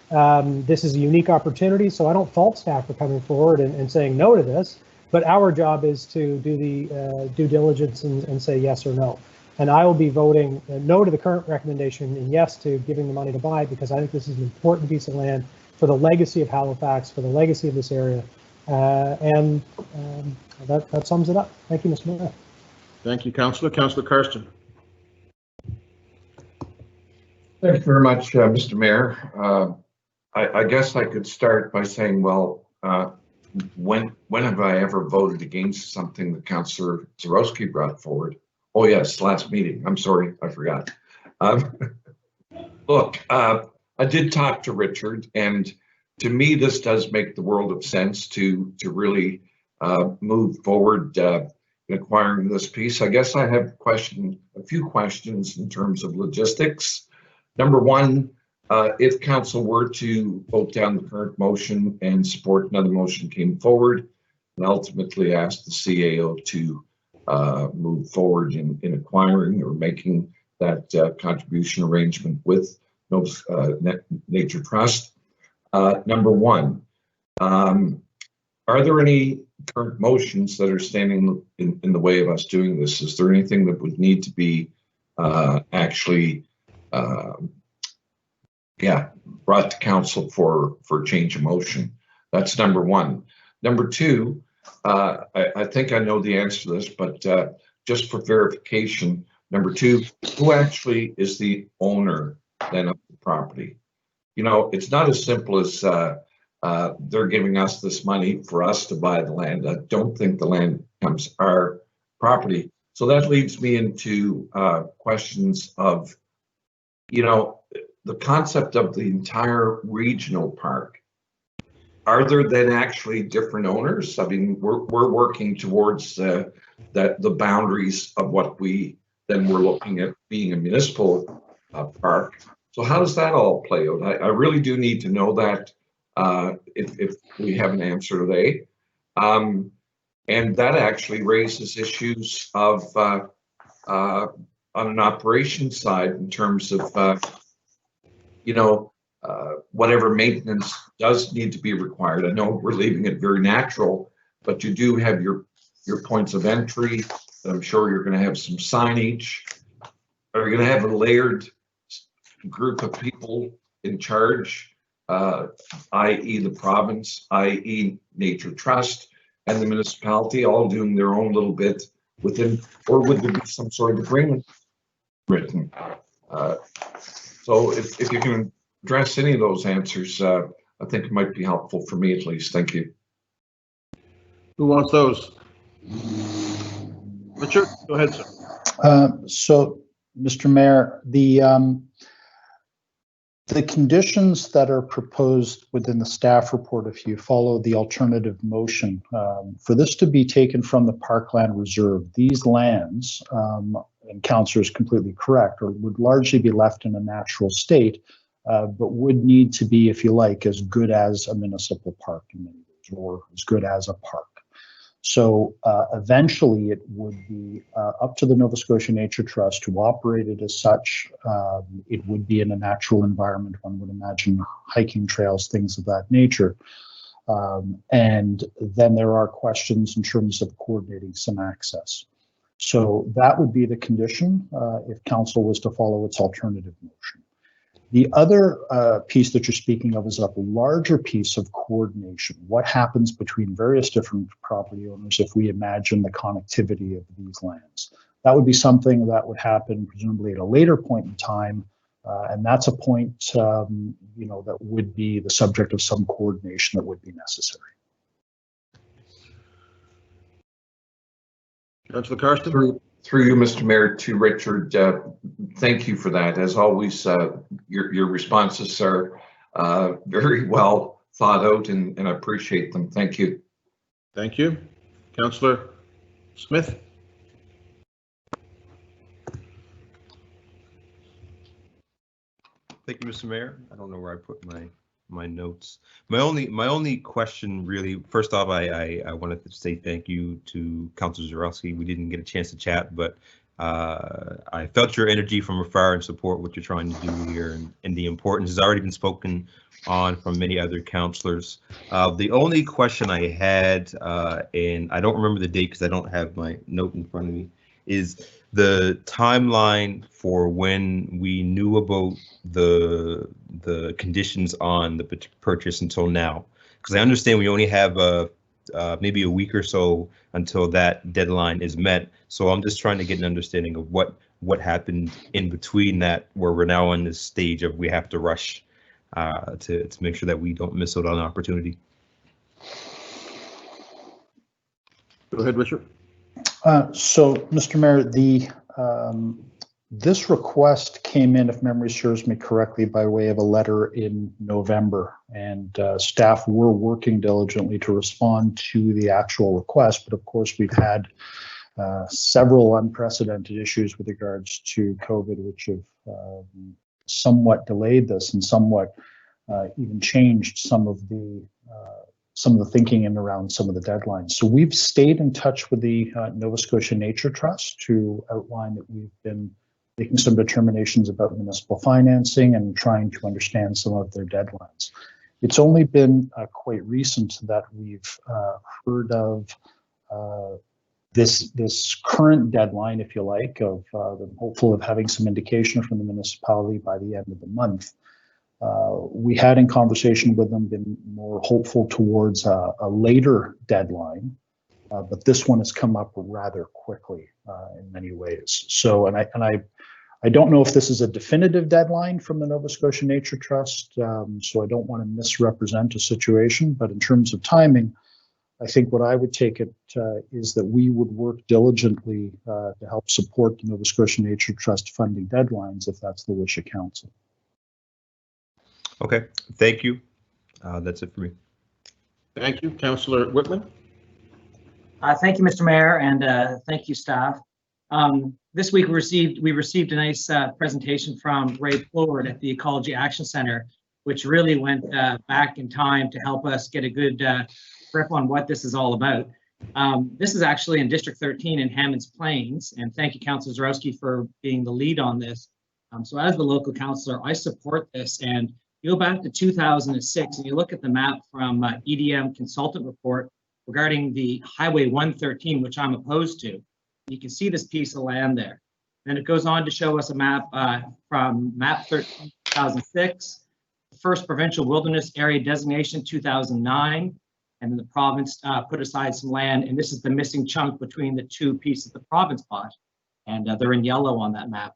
This is a unique opportunity, so I don't fault staff for coming forward and saying no to this, but our job is to do the due diligence and say yes or no. And I will be voting no to the current recommendation and yes to giving the money to buy, because I think this is an important piece of land for the legacy of Halifax, for the legacy of this area. And that sums it up. Thank you, Mr. Mayor. Thank you, Councillor. Councillor Karsten. Thanks very much, Mr. Mayor. I guess I could start by saying, well, when have I ever voted against something that Councillor Zarowski brought forward? Oh yes, last meeting. I'm sorry, I forgot. Look, I did talk to Richard, and to me, this does make the world of sense to really move forward in acquiring this piece. I guess I have a few questions in terms of logistics. Number one, if council were to vote down the current motion and support another motion came forward, and ultimately ask the CAO to move forward in acquiring or making that contribution arrangement with Nature Trust. Number one, are there any current motions that are standing in the way of us doing this? Is there anything that would need to be actually brought to council for change of motion? That's number one. Number two, I think I know the answer to this, but just for verification, Number two, who actually is the owner then of the property? You know, it's not as simple as they're giving us this money for us to buy the land. I don't think the land becomes our property. So that leads me into questions of, you know, the concept of the entire regional park. Are there then actually different owners? I mean, we're working towards the boundaries of what we then we're looking at being a municipal park. So how does that all play out? I really do need to know that if we have an answer today. And that actually raises issues of on an operations side in terms of you know, whatever maintenance does need to be required. I know we're leaving it very natural, but you do have your points of entry. I'm sure you're going to have some signage. Are you going to have a layered group of people in charge, i.e. the province, i.e. Nature Trust, and the municipality all doing their own little bit within, or would there be some sort of agreement written? So if you can address any of those answers, I think it might be helpful for me at least. Thank you. Who wants those? Richard, go ahead, sir. So, Mr. Mayor, the conditions that are proposed within the staff report, if you follow the alternative motion, for this to be taken from the Parkland Reserve, these lands, and Councillor is completely correct, or would largely be left in a natural state, but would need to be, if you like, as good as a municipal park in many ways, or as good as a park. So eventually it would be up to the Nova Scotia Nature Trust to operate it as such. It would be in a natural environment, one would imagine hiking trails, things of that nature. And then there are questions in terms of coordinating some access. So that would be the condition if council was to follow its alternative motion. The other piece that you're speaking of is a larger piece of coordination. What happens between various different property owners if we imagine the connectivity of these lands? That would be something that would happen presumably at a later point in time, and that's a point you know, that would be the subject of some coordination that would be necessary. Councillor Karsten? Through you, Mr. Mayor, to Richard, thank you for that. As always, your responses are very well thought out, and I appreciate them. Thank you. Thank you. Councillor Smith? Thank you, Mr. Mayor. I don't know where I put my notes. My only question really, first off, I wanted to say thank you to Councillor Zarowski. We didn't get a chance to chat, but I felt your energy from afar and support what you're trying to do here, and the importance has already been spoken on from many other councillors. The only question I had, and I don't remember the date because I don't have my note in front of me, is the timeline for when we knew about the conditions on the purchase until now, because I understand we only have maybe a week or so until that deadline is met. So I'm just trying to get an understanding of what happened in between that, where we're now on this stage of we have to rush to make sure that we don't miss out on an opportunity. Go ahead, Richard. So, Mr. Mayor, this request came in, if memory serves me correctly, by way of a letter in November, and staff were working diligently to respond to the actual request. But of course, we've had several unprecedented issues with regards to COVID, which have somewhat delayed this and somewhat even changed some of the thinking in around some of the deadlines. So we've stayed in touch with the Nova Scotia Nature Trust to outline that we've been making some determinations about municipal financing and trying to understand some of their deadlines. It's only been quite recent that we've heard of this current deadline, if you like, of them hopeful of having some indication from the municipality by the end of the month. We had in conversation with them been more hopeful towards a later deadline, but this one has come up rather quickly. in many ways. So, and I don't know if this is a definitive deadline from the Nova Scotia Nature Trust, so I don't want to misrepresent a situation, but in terms of timing, I think what I would take it is that we would work diligently to help support the Nova Scotia Nature Trust funding deadlines if that's the wish of council. Okay, thank you. That's it for me. Thank you, Councillor Whitman. Thank you, Mr. Mayor, and thank you, staff. This week we received a nice presentation from Ray Plord at the Ecology Action Center, which really went back in time to help us get a good grip on what this is all about. This is actually in District 13 in Hammonds Plains, and thank you, Councillor Zarowski, for being the lead on this. So as the local councillor, I support this, and you go back to 2006 and you look at the map from EDM consultant report regarding the Highway 113, which I'm opposed to. You can see this piece of land there. Then it goes on to show us a map from map 13, 2006, the first provincial wilderness area designation 2009, and then the province put aside some land, and this is the missing chunk between the two pieces the province bought, and they're in yellow on that map.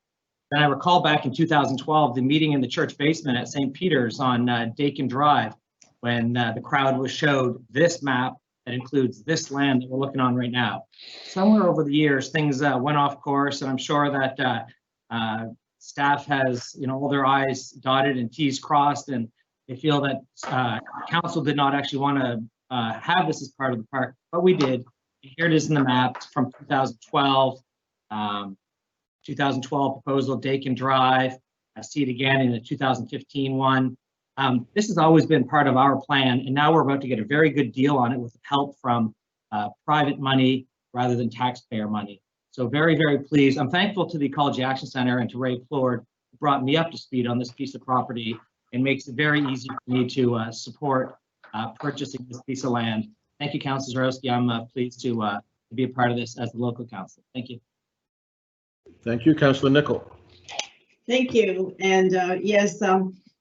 Then I recall back in 2012, the meeting in the church basement at St. Peter's on Dakin Drive, when the crowd was showed this map that includes this land that we're looking on right now. Somewhere over the years, things went off course, and I'm sure that staff has, all their I's dotted and T's crossed, and they feel that council did not actually want to have this as part of the park, but we did. Here it is in the map from 2012. 2012 proposal, Dakin Drive. I see it again in the 2015 one. This has always been part of our plan, and now we're about to get a very good deal on it with help from private money rather than taxpayer money. So very, very pleased. I'm thankful to the Ecology Action Center and to Ray Plord, who brought me up to speed on this piece of property and makes it very easy for me to support purchasing this piece of land. Thank you, Councillor Zarowski. I'm pleased to be a part of this as the local council. Thank you. Thank you, Councillor Nicol. Thank you. And yes,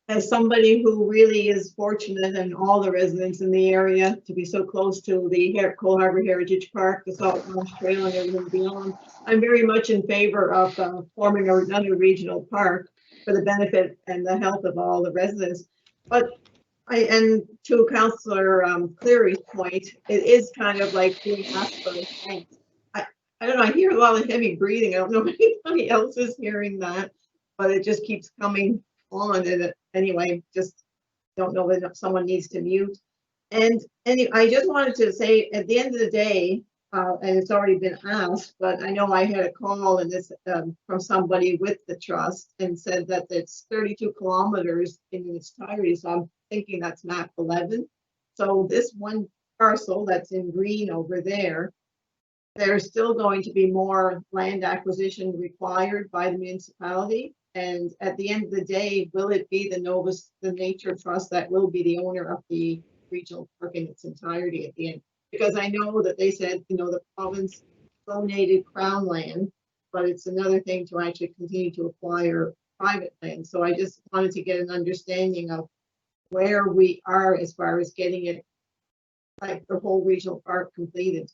as somebody who really is fortunate, and all the residents in the area, to be so close to the Cole Harbour Heritage Park, the Salt Marsh Trail, and everything beyond, I'm very much in favor of forming another regional park for the benefit and the health of all the residents. But and to Councillor Cleary's point, it is kind of like being asked for a thanks. I don't know, I hear a lot of heavy breathing. I don't know if anybody else is hearing that, but it just keeps coming on. And anyway, just don't know if someone needs to mute. And I just wanted to say, at the end of the day, and it's already been asked, but I know I had a call in this from somebody with the trust and said that it's 32 kilometers in its entirety. So I'm thinking that's map 11. So this one parcel that's in green over there, there's still going to be more land acquisition required by the municipality. And at the end of the day, will it be the Nature Trust that will be the owner of the regional park in its entirety at the end? Because I know that they said, the province donated Crown land, but it's another thing to actually continue to acquire private land. So I just wanted to get an understanding of where we are as far as getting it, like the whole regional park, completed.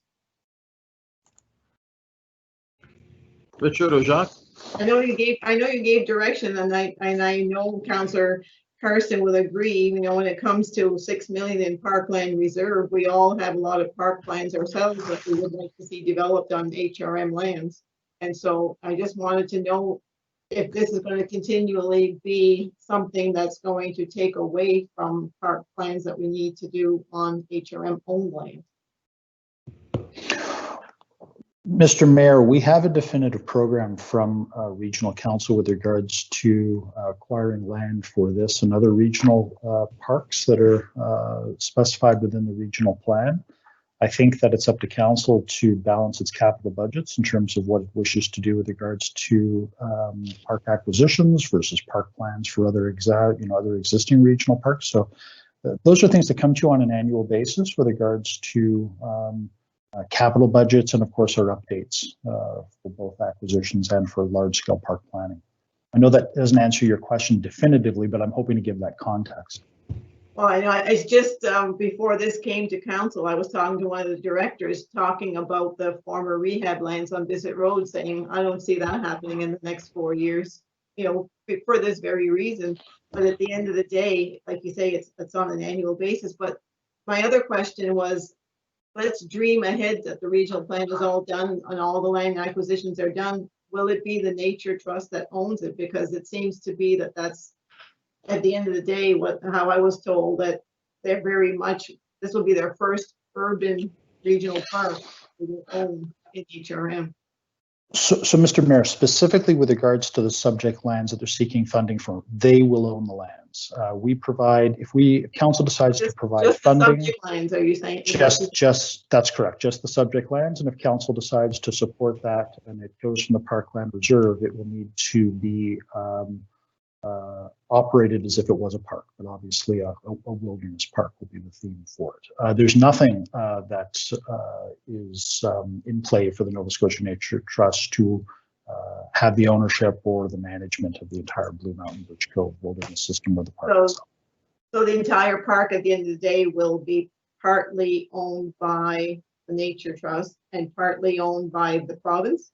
Richard O'Jacques. I know you gave direction, and I know Councillor Carson will agree. When it comes to 6 million in parkland reserve, we all have a lot of park plans ourselves that we would like to see developed on HRM lands. And so I just wanted to know if this is going to continually be something that's going to take away from park plans that we need to do on HRM owned land. Mr. Mayor, we have a definitive program from Regional Council with regards to acquiring land for this and other regional parks that are specified within the regional plan. I think that it's up to council to balance its capital budgets in terms of what it wishes to do with regards to park acquisitions versus park plans for other existing regional parks. So those are things that come to you on an annual basis with regards to capital budgets and of course our updates for both acquisitions and for large-scale park planning. I know that doesn't answer your question definitively, but I'm hoping to give that context. Well, I know, it's just before this came to council, I was talking to one of the directors, talking about the former rehab lands on Bissett Road, saying, I don't see that happening in the next 4 years, you know, for this very reason. But at the end of the day, like you say, it's on an annual basis. But my other question was, let's dream ahead that the regional plan is all done and all the land acquisitions are done. Will it be the Nature Trust that owns it? Because it seems to be that that's, at the end of the day, how I was told, that they're very much, this will be their first urban regional park they will own in HRM. So, Mr. Mayor, specifically with regards to the subject lands that they're seeking funding for, they will own the lands. We provide, if council decides to provide just funding. The subject lands, are you saying? Just, that's correct, just the subject lands. And if council decides to support that and it goes from the Parkland Reserve, it will need to be operated as if it was a park, but obviously a wilderness park will be the theme for it. There's nothing that is in play for the Nova Scotia Nature Trust to have the ownership or the management of the entire Blue Mountain Birch Cove wilderness system or the park itself. So the entire park at the end of the day will be partly owned by the Nature Trust and partly owned by the province?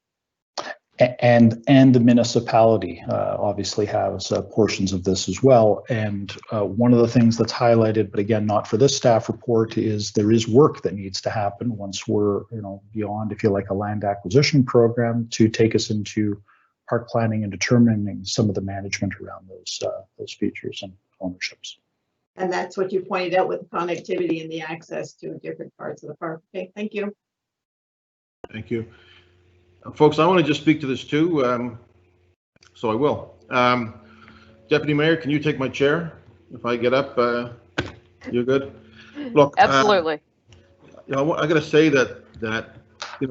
And the municipality obviously has portions of this as well. And one of the things that's highlighted, but again, not for this staff report, is there is work that needs to happen once we're, beyond, if you like, a land acquisition program to take us into park planning and determining some of the management around those features and ownerships. And that's what you pointed out with the connectivity and the access to different parts of the park. Okay, thank you. Thank you. Folks, I want to just speak to this too, so I will. Deputy Mayor, can you take my chair? If I get up, you're good? Look, absolutely. I got to say that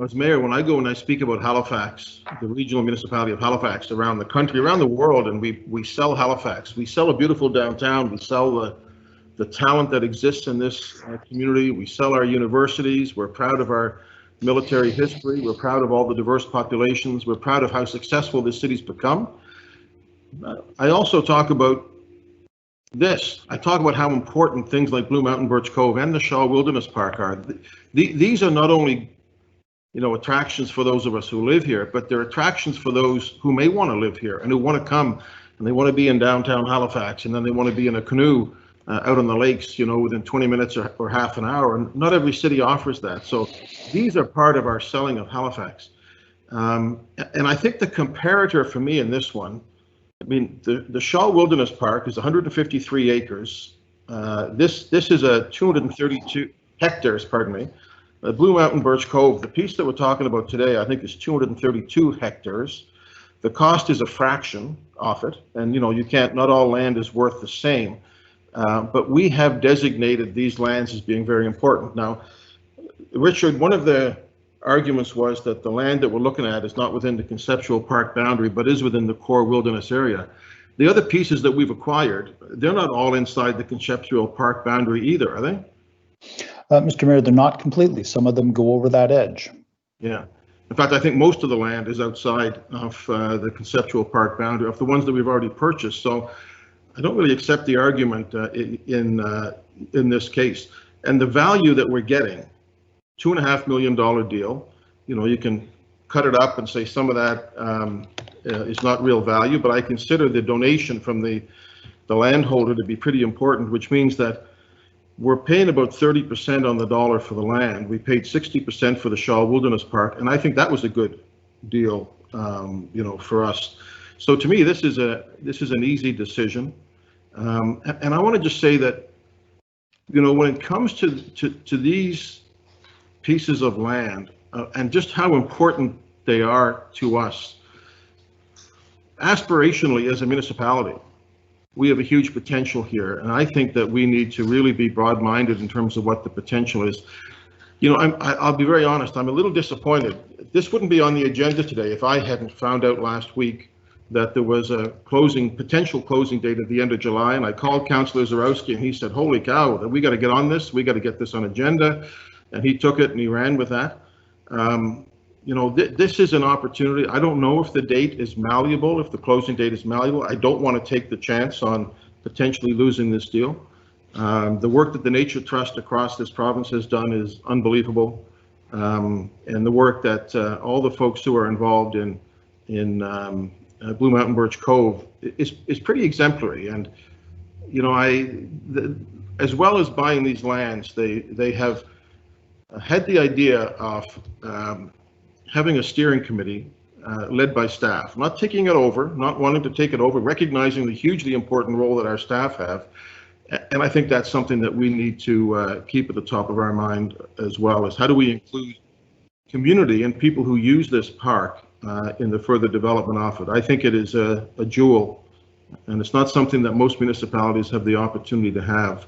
as mayor, when I go and I speak about Halifax, the regional municipality of Halifax, around the country, around the world, and we sell Halifax, we sell a beautiful downtown, we sell the talent that exists in this community, we sell our universities, we're proud of our military history. We're proud of all the diverse populations. We're proud of how successful this city's become. I also talk about this. I talk about how important things like Blue Mountain Birch Cove and the Shaw Wilderness Park are. These are not only, attractions for those of us who live here, but they're attractions for those who may want to live here and who want to come and they want to be in downtown Halifax and then they want to be in a canoe out on the lakes, within 20 minutes or half an hour. And not every city offers that. So these are part of our selling of Halifax. And I think the comparator for me in this one, the Shaw Wilderness Park is 153 acres. This is a 232 hectares, pardon me. The Blue Mountain Birch Cove, the piece that we're talking about today, I think is 232 hectares. The cost is a fraction of it. And, not all land is worth the same. But we have designated these lands as being very important. Now, Richard, one of the arguments was that the land that we're looking at is not within the conceptual park boundary, but is within the core wilderness area. The other pieces that we've acquired, they're not all inside the conceptual park boundary either, are they? Mr. Mayor, they're not completely. Some of them go over that edge. Yeah. In fact, I think most of the land is outside of the conceptual park boundary, of the ones that we've already purchased. So I don't really accept the argument in this case. And the value that we're getting, $2.5 million deal, you can cut it up and say some of that is not real value, but I consider the donation from the landholder to be pretty important, which means that we're paying about 30% on the dollar for the land. We paid 60% for the Shaw Wilderness Park, and I think that was a good deal, for us. So to me, this is an easy decision, and I want to just say that, when it comes to these pieces of land and just how important they are to us, aspirationally as a municipality, we have a huge potential here, and I think that we need to really be broad-minded in terms of what the potential is. I'll be very honest, I'm a little disappointed. This wouldn't be on the agenda today if I hadn't found out last week that there was a potential closing date at the end of July, and I called Councillor Zarowski and he said, holy cow, we got to get on this, we got to get this on agenda, and he took it and he ran with that. This is an opportunity. I don't know if the date is malleable, if the closing date is malleable. I don't want to take the chance on potentially losing this deal. The work that the Nature Trust across this province has done is unbelievable. And the work that all the folks who are involved in Blue Mountain Birch Cove is pretty exemplary. And, you know, as well as buying these lands, they have had the idea of having a steering committee led by staff, not taking it over, not wanting to take it over, recognizing the hugely important role that our staff have. And I think that's something that we need to keep at the top of our mind as well, is how do we include community and people who use this park in the further development of it. I think it is a jewel, and it's not something that most municipalities have the opportunity to have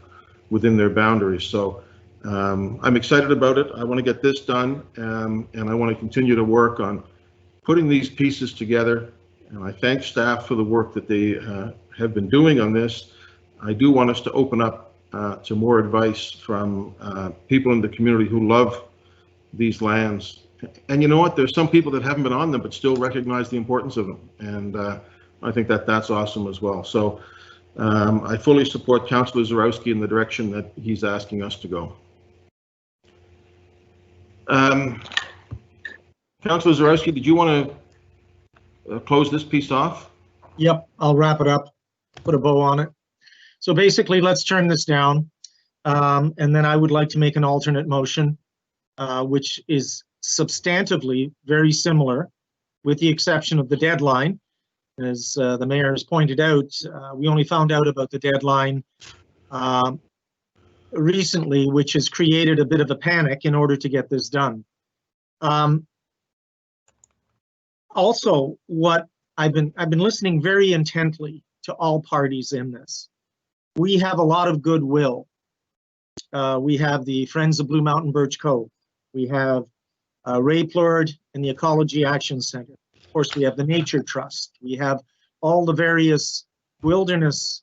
within their boundaries. So I'm excited about it. I want to get this done, and I want to continue to work on putting these pieces together. And I thank staff for the work that they have been doing on this. I do want us to open up to more advice from people in the community who love these lands. And you know what? There's some people that haven't been on them but still recognize the importance of them. And I think that that's awesome as well. So I fully support Councillor Zarowski in the direction that he's asking us to go. Councillor Zarowski, did you want to close this piece off? Yep, I'll wrap it up, put a bow on it. So basically, let's turn this down. And then I would like to make an alternate motion, which is substantively very similar, with the exception of the deadline. As the mayor has pointed out, we only found out about the deadline recently, which has created a bit of a panic in order to get this done. Also, what I've been listening very intently to all parties in this. We have a lot of goodwill. We have the Friends of Blue Mountain Birch Cove. We have Ray Plord and the Ecology Action Center. Of course, we have the Nature Trust. We have all the various wilderness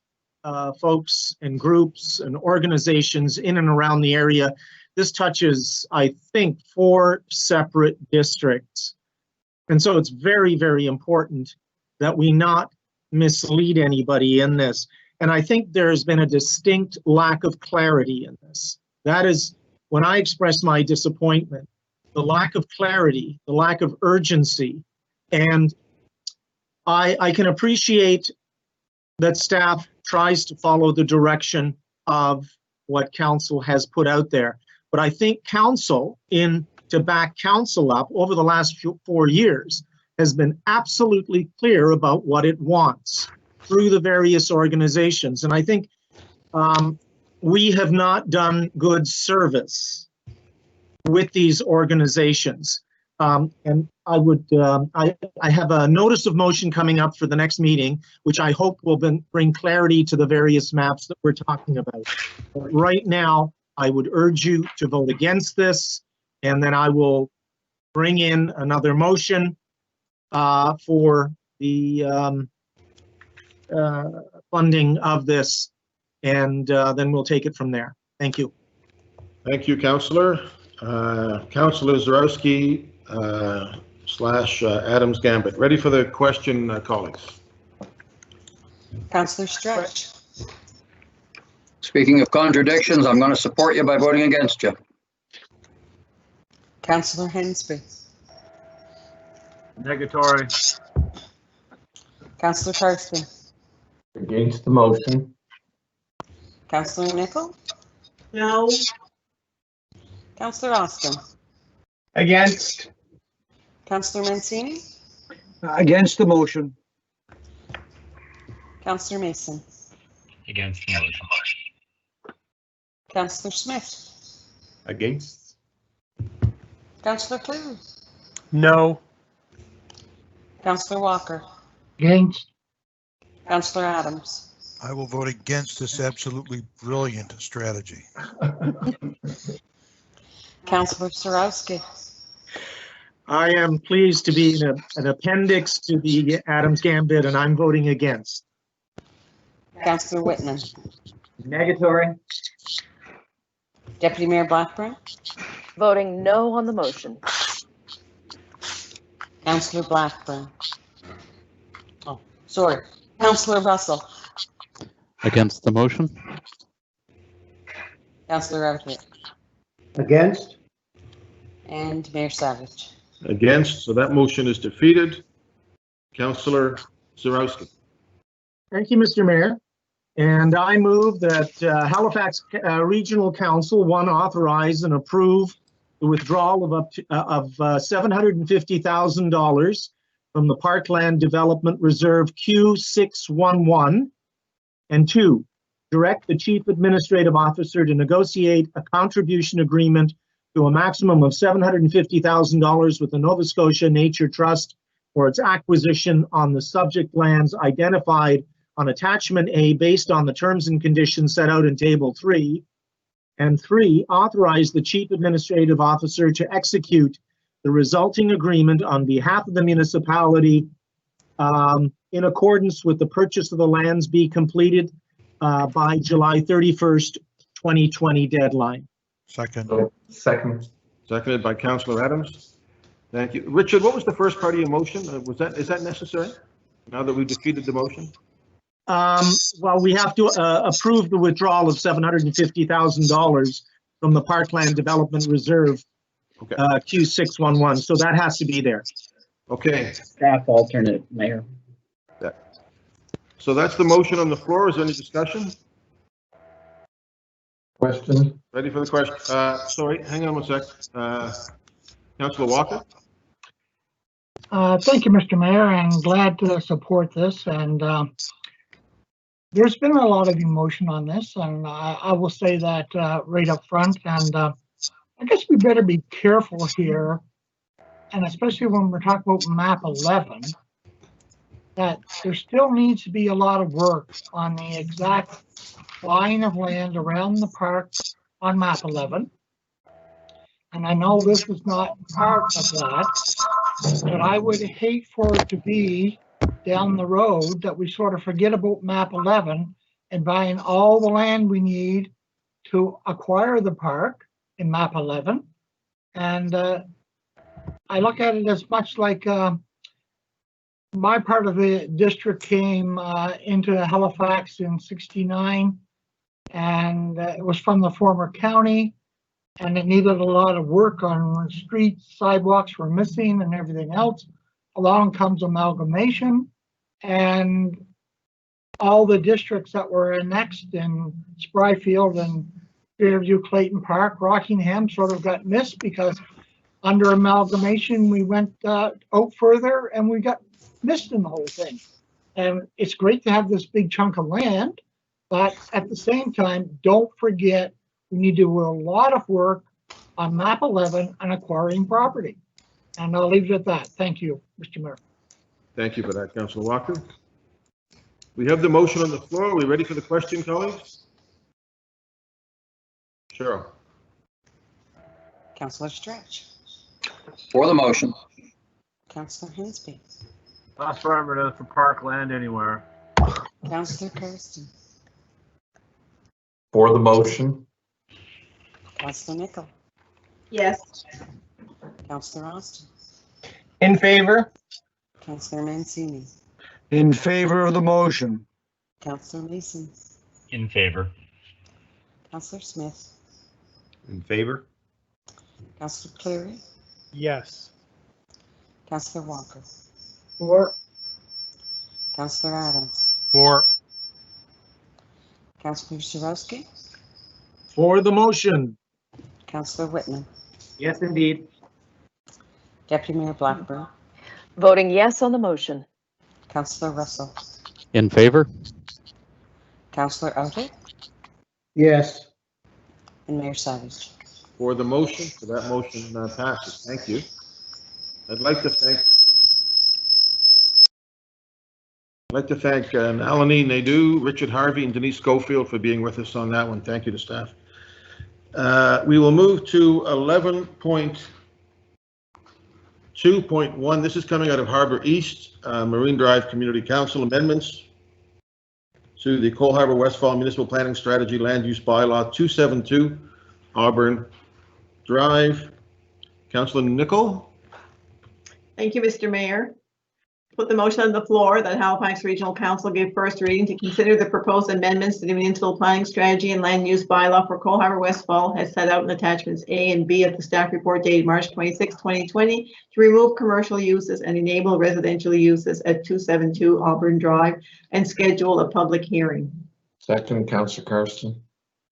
folks and groups and organizations in and around the area. This touches, I think, 4 separate districts. And so it's very, very important that we not mislead anybody in this. And I think there's been a distinct lack of clarity in this. That is, when I express my disappointment, the lack of clarity, the lack of urgency. And I can appreciate that staff tries to follow the direction of what council has put out there. But I think council, to back council up over the last 4 years, has been absolutely clear about what it wants through the various organizations. And I think we have not done good service with these organizations. And I would, I have a notice of motion coming up for the next meeting, which I hope will bring clarity to the various maps that we're talking about. But right now, I would urge you to vote against this, and then I will bring in another motion for the funding of this, and then we'll take it from there. Thank you. Thank you, Councillor. Councillor Zarowski / Adams Gambit. Ready for the question, colleagues? Councillor Stretch. Speaking of contradictions, I'm going to support you by voting against you. Councillor Hensby. Negatory. Councillor Carson. Against the motion. Councillor Nicol. No. Councillor Austin. Against. Councillor Mancini. Against the motion. Councillor Mason. Against the motion. Councillor Smith. Against. Councillor Cleary. No. Councillor Walker. Against. Councillor Adams. I will vote against this absolutely brilliant strategy. Councillor Zarowski. I am pleased to be an appendix to the Adams Gambit, and I'm voting against. Councillor Whitman. Negatory. Deputy Mayor Blackburn. Voting no on the motion. Councillor Blackburn. Oh, sorry. Councillor Russell. Against the motion? Councillor Outhill, Against? and Mayor Savage. Against, so that motion is defeated. Councillor Zarowski. Thank you, Mr. Mayor. And I move that Halifax Regional Council, one, authorize and approve the withdrawal of up to $750,000 from the Parkland Development Reserve Q611. And two, direct the Chief Administrative Officer to negotiate a contribution agreement to a maximum of $750,000 with the Nova Scotia Nature Trust for its acquisition on the subject lands identified on Attachment A based on the terms and conditions set out in Table 3. And 3, authorize the Chief Administrative Officer to execute the resulting agreement on behalf of the municipality in accordance with the purchase of the lands be completed by July 31st, 2020 deadline. Second. Second. Seconded by Councillor Adams. Thank you. Richard, what was the first part of your motion? Is that necessary now that we've defeated the motion? Well, we have to approve the withdrawal of $750,000 from the Parkland Development Reserve, Okay. Q611, so that has to be there. Okay. Staff alternate, Mayor. Yeah. So that's the motion on the floor. Is there any discussion? Question? Ready for the question? Sorry, hang on one sec. Councillor Walker? Thank you, Mr. Mayor. I'm glad to support this, and there's been a lot of emotion on this, and I will say that right up front, and I guess we better be careful here, and especially when we're talking about map 11, that there still needs to be a lot of work on the exact line of land around the park on map 11. And I know this is not part of that, but I would hate for it to be down the road that we sort of forget about map 11 and buying all the land we need to acquire the park in map 11. And I look at it as much like my part of the district came into Halifax in '69, and it was from the former county, and it needed a lot of work on streets, sidewalks were missing and everything else. Along comes amalgamation, and all the districts that were annexed in Spryfield and Fairview, Clayton Park, Rockingham sort of got missed because under amalgamation we went out further and we got missed in the whole thing. And it's great to have this big chunk of land, but at the same time, don't forget we need to do a lot of work on map 11 on acquiring property. And I'll leave it at that. Thank you, Mr. Mayor. Thank you for that, Councillor Walker. We have the motion on the floor. Are we ready for the question, colleagues? Cheryl. Councillor Stretch, For the motion. Councillor Hansby, Affirmative for Parkland anywhere. Councillor Kirsten, For the motion? Councillor Nichol, Yes. Councillor Austin, In favor? Councillor Mancini, In favor of the motion. Councillor Mason, In favor. Councillor Smith, In favor? Councillor Cleary, Yes. Councillor Walker, For. Councillor Adams, For. Councillor Zarowski, For the motion. Councillor Whitman, Yes, indeed. Deputy Mayor Blackburn, Voting yes on the motion. Councillor Russell, In favor? Councillor Outhill, Yes. and Mayor Savage. For the motion, so that motion passes. Thank you. I'd like to thank Nalini Naidu, Richard Harvey, and Denise Schofield for being with us on that one. Thank you to staff. We will move to 11.2.1. This is coming out of Harbor East, Marine Drive Community Council amendments to the Cole Harbour Westfall Municipal Planning Strategy Land Use Bylaw 272, Auburn Drive. Councillor Nichol? Thank you, Mr. Mayor. put the motion on the floor that Halifax Regional Council give first reading to consider the proposed amendments to the municipal planning strategy and land use bylaw for Cole Harbour Westfall as set out in attachments A and B of the staff report dated March 26, 2020 to remove commercial uses and enable residential uses at 272 Auburn Drive and schedule a public hearing. Second, Councillor Carson.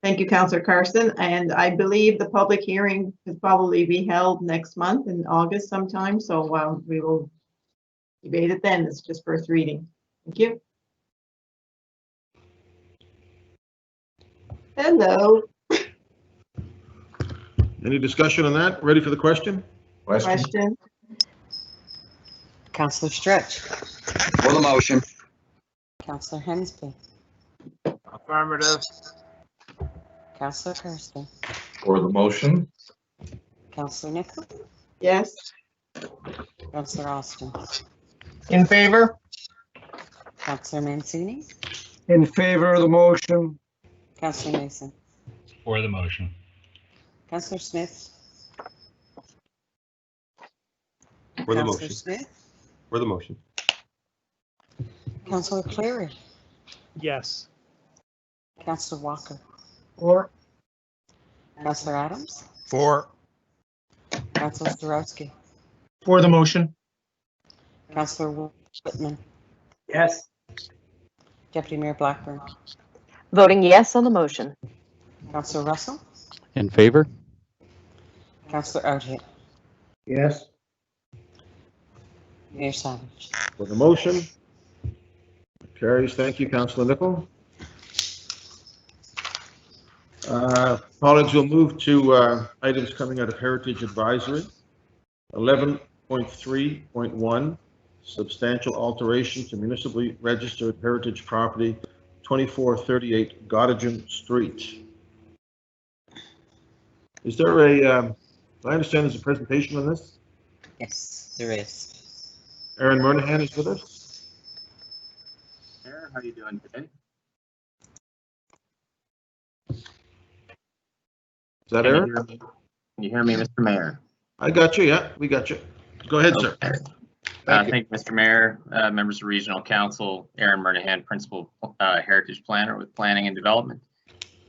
Thank you, Councillor Carson. And I believe the public hearing will probably be held next month in August sometime. So we will debate it then. It's just first reading. Thank you. Hello. Any discussion on that? Ready for the question? Question. Councillor Stretch. For the motion. Councillor Hensby. Affirmative. Councillor Carson. For the motion. Councillor Nichol. Yes. Councillor Austin. In favor? Councillor Mancini. In favor of the motion. Councillor Mason. For the motion. Councillor Smith. For the Councillor motion. Smith. For the motion. Councillor Cleary. Yes. Councillor Walker. Or Councillor Adams. For. Councillor Starowski. For the motion? Councillor Whitman. Yes. Deputy Mayor Blackburn. Voting yes on the motion. Councillor Russell. In favor? Councillor Oudhit. Yes. Mayor Savage. For the motion. Carries. Thank you, Councillor Nichol. Colleagues, we'll move to items coming out of Heritage Advisory. 11.3.1, substantial alteration to municipally registered heritage property, 2438 Gottingen Street. Is there I understand there's a presentation on this? Yes, there is. Aaron Murnahan is with us. Mayor, how are you doing today? Is that Aaron? Can you hear me, Mr. Mayor? I got you. Yeah, we got you. Go ahead, sir. Thank you, Mr. Mayor, members of Regional Council, Aaron Murnahan, Principal Heritage Planner with Planning and Development.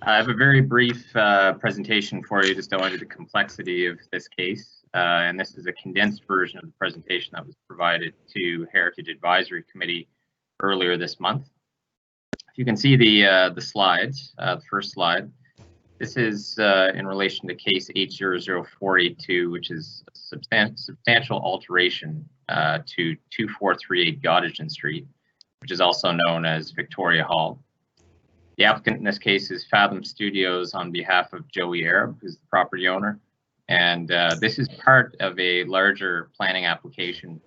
I have a very brief presentation for you just to go into the complexity of this case. And this is a condensed version of the presentation that was provided to Heritage Advisory Committee earlier this month. If you can see the slides, the first slide. This is in relation to case 800482, which is a substantial alteration to 2438 Gottingen Street, which is also known as Victoria Hall. The applicant in this case is Fathom Studios on behalf of Joey Arab, who's the property owner. And this is part of a larger planning application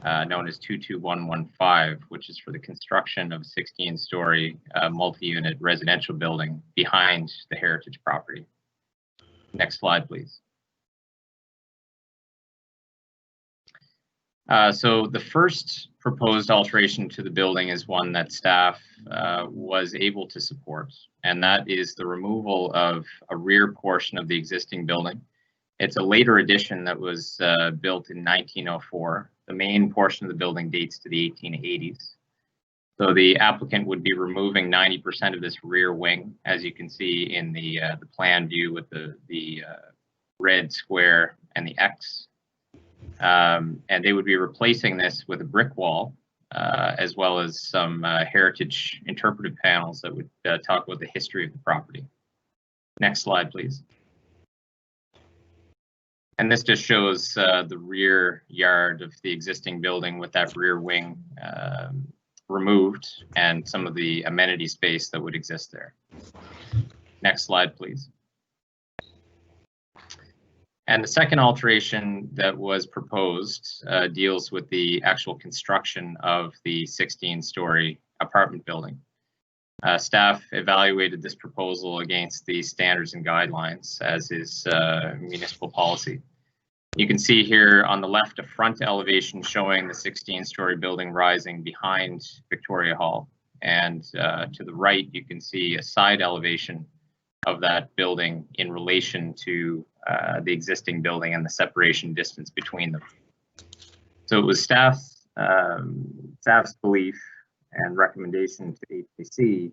known as 22115, which is for the construction of a 16-story multi-unit residential building behind the heritage property. Next slide, please. So the first proposed alteration to the building is one that staff was able to support, and that is the removal of a rear portion of the existing building. It's a later addition that was built in 1904. The main portion of the building dates to the 1880s. So the applicant would be removing 90% of this rear wing, as you can see in the plan view with the red square and the X. And they would be replacing this with a brick wall, as well as some heritage interpretive panels that would talk about the history of the property. Next slide, please. And this just shows the rear yard of the existing building with that rear wing removed and some of the amenity space that would exist there. Next slide, please. And the second alteration that was proposed deals with the actual construction of the 16-story apartment building. Staff evaluated this proposal against the standards and guidelines, as is municipal policy. You can see here on the left a front elevation showing the 16-story building rising behind Victoria Hall. And to the right, you can see a side elevation of that building in relation to the existing building and the separation distance between them. So it was staff's staff's belief and recommendation to HPC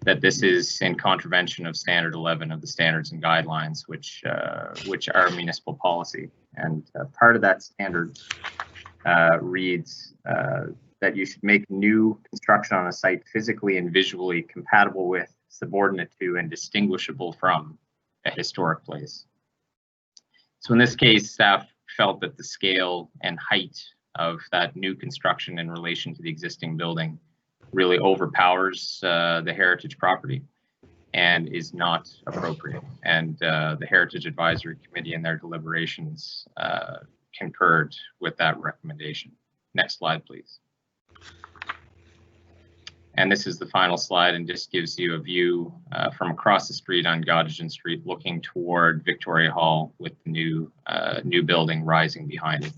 that this is in contravention of Standard 11 of the Standards and Guidelines, which are municipal policy. And part of that standard reads that you should make new construction on a site physically and visually compatible with, subordinate to, and distinguishable from a historic place. So in this case, staff felt that the scale and height of that new construction in relation to the existing building really overpowers the heritage property and is not appropriate. And the Heritage Advisory Committee in their deliberations concurred with that recommendation. Next slide, please. And this is the final slide and just gives you a view from across the street on Gottingen Street looking toward Victoria Hall with the new building rising behind it.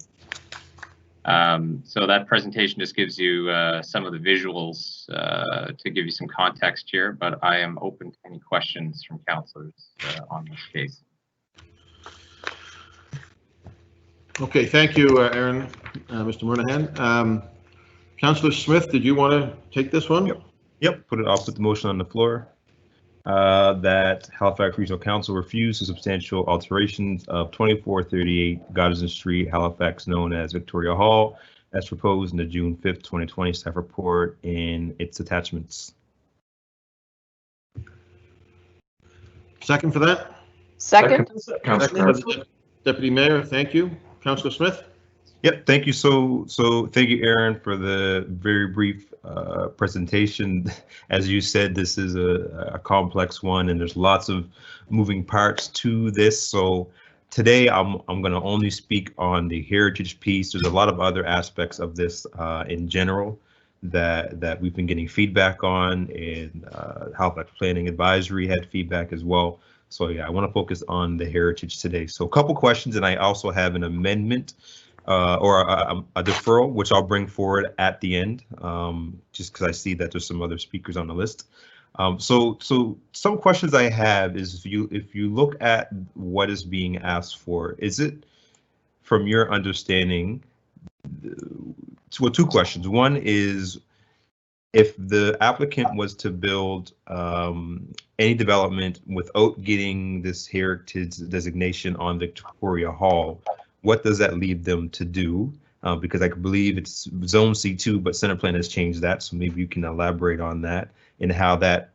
So that presentation just gives you some of the visuals to give you some context here, but I am open to any questions from councillors on this case. Okay, thank you, Aaron, Mr. Moynihan. Councillor Smith, did you want to take this one? Yep. I'll put the motion on the floor that Halifax Regional Council refuse the substantial alterations of 2438 Gottingen Street, Halifax, known as Victoria Hall, as proposed in the June 5th, 2020 staff report in its attachments. Second for that? Second. Councillor Deputy Mayor, thank you. Councillor Smith? Yep, thank you. So thank you, Aaron, for the very brief presentation. As you said, this is a complex one, and there's lots of moving parts to this. So today, I'm going to only speak on the heritage piece. There's a lot of other aspects of this in general that we've been getting feedback on, and Halifax Planning Advisory had feedback as well. So yeah, I want to focus on the heritage today. So a couple questions, and I also have an amendment or a deferral, which I'll bring forward at the end, just because I see that there's some other speakers on the list. So some questions I have is if you look at what is being asked for, is it, from your understanding, well, two questions. One is, if the applicant was to build any development without getting this heritage designation on Victoria Hall, what does that leave them to do? Because I believe it's zone C2, but center plan has changed that. So maybe you can elaborate on that and how that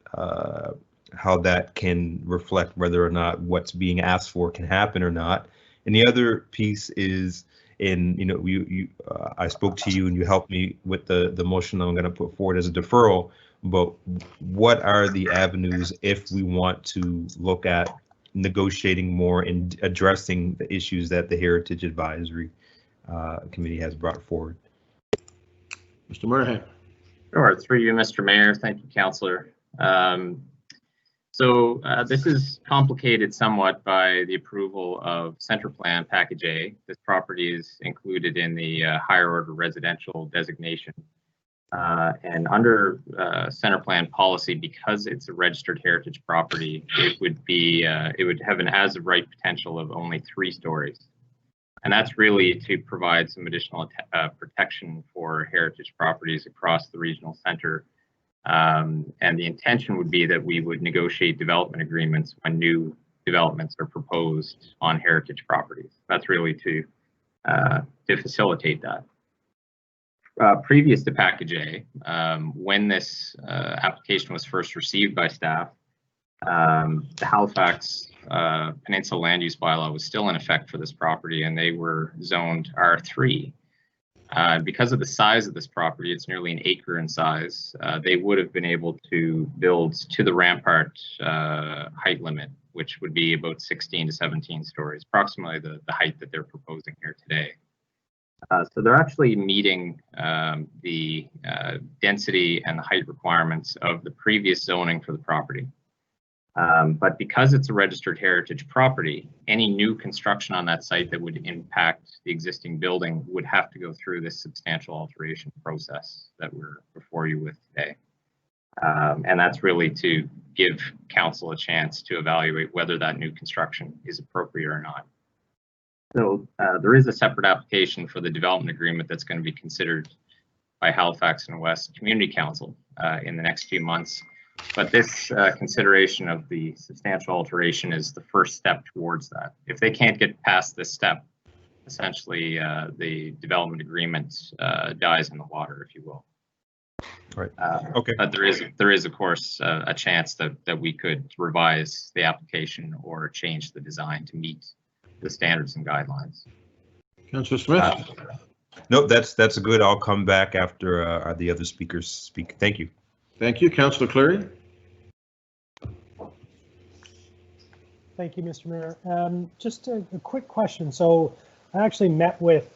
can reflect whether or not what's being asked for can happen or not. And the other piece is, I spoke to you and you helped me with the motion I'm going to put forward as a deferral, but what are the avenues if we want to look at negotiating more and addressing the issues that the Heritage Advisory Committee has brought forward? Mr. Moynihan. Sure, through you, Mr. Mayor. Thank you, Councillor. So this is complicated somewhat by the approval of Center Plan Package A. This property is included in the higher order residential designation. And under Center Plan policy, because it's a registered heritage property, it would have an as of right potential of only 3 stories. And that's really to provide some additional protection for heritage properties across the regional center. And the intention would be that we would negotiate development agreements when new developments are proposed on heritage properties. That's really to facilitate that. Previous to Package A, when this application was first received by staff, the Halifax Peninsula Land Use Bylaw was still in effect for this property, and they were zoned R3. Because of the size of this property, it's nearly an acre in size, they would have been able to build to the rampart height limit, which would be about 16 to 17 stories, approximately the height that they're proposing here today. So they're actually meeting the density and the height requirements of the previous zoning for the property. But because it's a registered heritage property, any new construction on that site that would impact the existing building would have to go through this substantial alteration process that we're before you with today. And that's really to give council a chance to evaluate whether that new construction is appropriate or not. So there is a separate application for the development agreement that's going to be considered by Halifax and West Community Council in the next few months. But this consideration of the substantial alteration is the first step towards that. If they can't get past this step, essentially the development agreement dies in the water, if you will. Right. Okay. But there is of course a chance that we could revise the application or change the design to meet the standards and guidelines. Councillor Smith? Nope, that's good. I'll come back after the other speakers speak. Thank you. Thank you. Councillor Cleary? Thank you, Mr. Mayor. Just a quick question. So I actually met with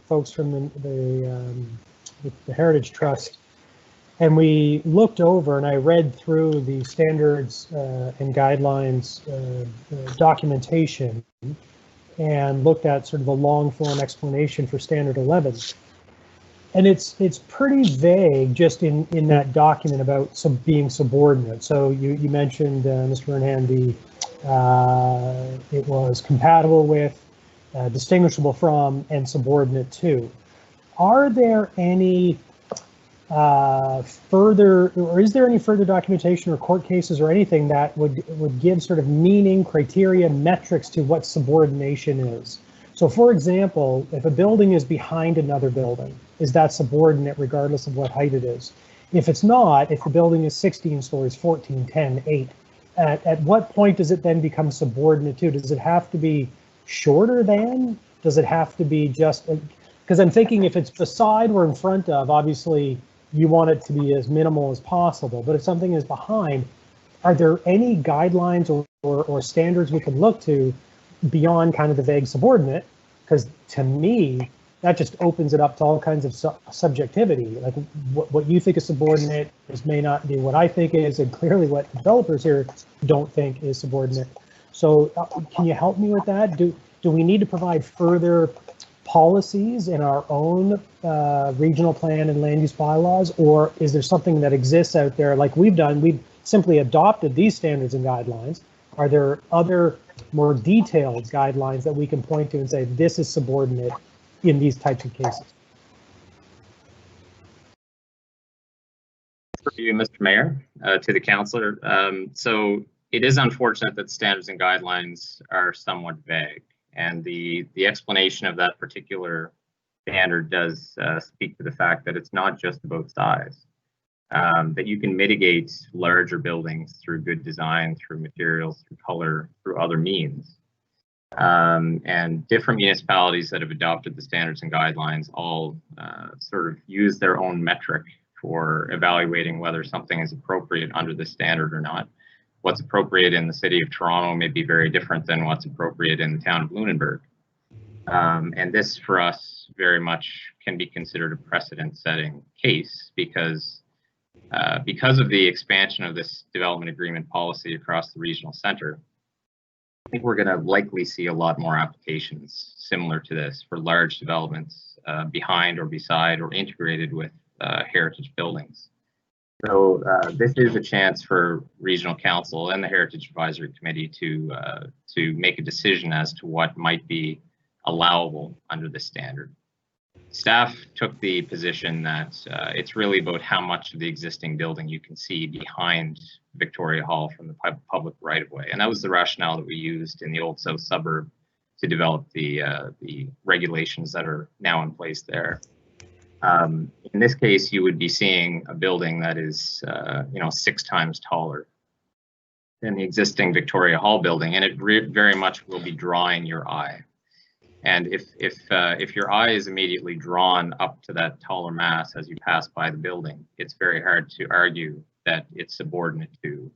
folks from the Heritage Trust, and we looked over and I read through the standards and guidelines documentation and looked at sort of a long form explanation for Standard 11. And it's pretty vague just in that document about being subordinate. So you mentioned, Mr. Moynihan, it was compatible with, distinguishable from, and subordinate to. Are there any further, or is there any further documentation or court cases or anything that would give sort of meaning, criteria, metrics to what subordination is? So for example, if a building is behind another building, is that subordinate regardless of what height it is? If it's not, if the building is 16 stories, 14, 10, 8, at what point does it then become subordinate to? Does it have to be shorter than? Does it have to be just, because I'm thinking if it's beside or in front of, obviously you want it to be as minimal as possible, but if something is behind, are there any guidelines or standards we can look to beyond kind of the vague subordinate? Because to me, that just opens it up to all kinds of subjectivity. Like what you think is subordinate may not be what I think is, and clearly what developers here don't think is subordinate. So can you help me with that? Do we need to provide further policies in our own regional plan and land use bylaws, or is there something that exists out there like we've done? We've simply adopted these standards and guidelines. Are there other more detailed guidelines that we can point to and say this is subordinate in these types of cases? For you, Mr. Mayor, to the councillor. So it is unfortunate that standards and guidelines are somewhat vague, and the explanation of that particular standard does speak to the fact that it's not just about size, that you can mitigate larger buildings through good design, through materials, through color, through other means. And different municipalities that have adopted the standards and guidelines all sort of use their own metric for evaluating whether something is appropriate under the standard or not. What's appropriate in the city of Toronto may be very different than what's appropriate in the town of Lunenburg. And this, for us, very much can be considered a precedent-setting case because of the expansion of this development agreement policy across the regional center. I think we're going to likely see a lot more applications similar to this for large developments behind or beside or integrated with heritage buildings. So this is a chance for regional council and the Heritage Advisory Committee to make a decision as to what might be allowable under the standard. Staff took the position that it's really about how much of the existing building you can see behind Victoria Hall from the public right-of-way, and that was the rationale that we used in the old south suburb to develop the regulations that are now in place there. In this case, you would be seeing a building that is 6 times taller than the existing Victoria Hall building, and it very much will be drawing your eye. And if your eye is immediately drawn up to that taller mass as you pass by the building, it's very hard to argue that it's subordinate to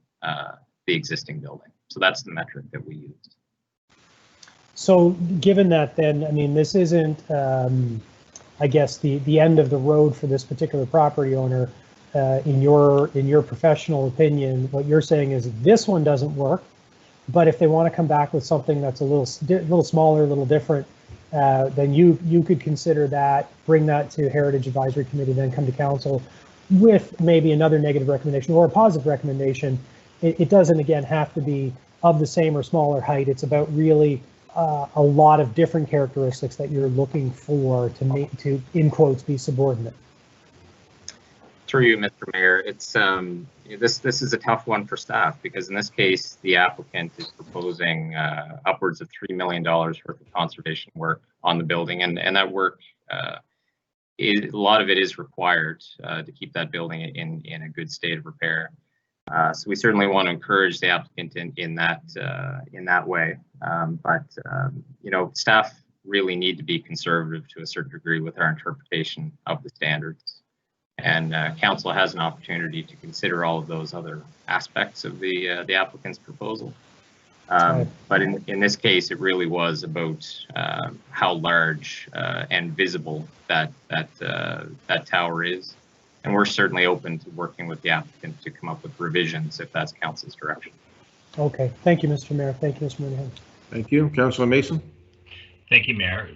the existing building. So that's the metric that we used. So given that, then, I mean, this isn't, I guess, the end of the road for this particular property owner. In your professional opinion, what you're saying is this one doesn't work, but if they want to come back with something that's a little smaller, a little different, then you could consider that, bring that to Heritage Advisory Committee, then come to council with maybe another negative recommendation or a positive recommendation. It doesn't, again, have to be of the same or smaller height. It's about really a lot of different characteristics that you're looking for to make, to, in quotes, be subordinate? Through you, Mr. Mayor, it's this is a tough one for staff, because in this case, the applicant is proposing upwards of $3 million worth of conservation work on the building, and that work, a lot of it is required to keep that building in a good state of repair. So we certainly want to encourage the applicant in that way. But you know, staff really need to be conservative to a certain degree with our interpretation of the standards. And council has an opportunity to consider all of those other aspects of the applicant's proposal. But in this case, it really was about how large and visible that tower is. And we're certainly open to working with the applicant to come up with revisions if that's council's direction. Okay, thank you, Mr. Mayor. Thank you, Mr. Mooneyhan. Thank you. Councillor Mason? Thank you, Mayor.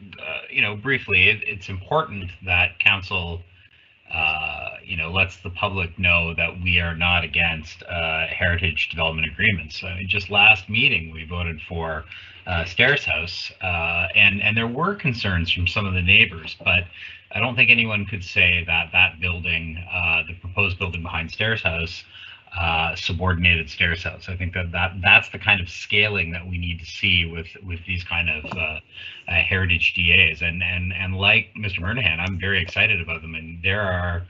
You know, briefly, it's important that council you know, lets the public know that we are not against heritage development agreements. Just last meeting, we voted for Stairs House, and there were concerns from some of the neighbors, but I don't think anyone could say that that building, the proposed building behind Stairs House, subordinated Stairs House. I think that's the kind of scaling that we need to see with these kind of heritage DAs. And like Mr. Mooneyhan, I'm very excited about them. And there are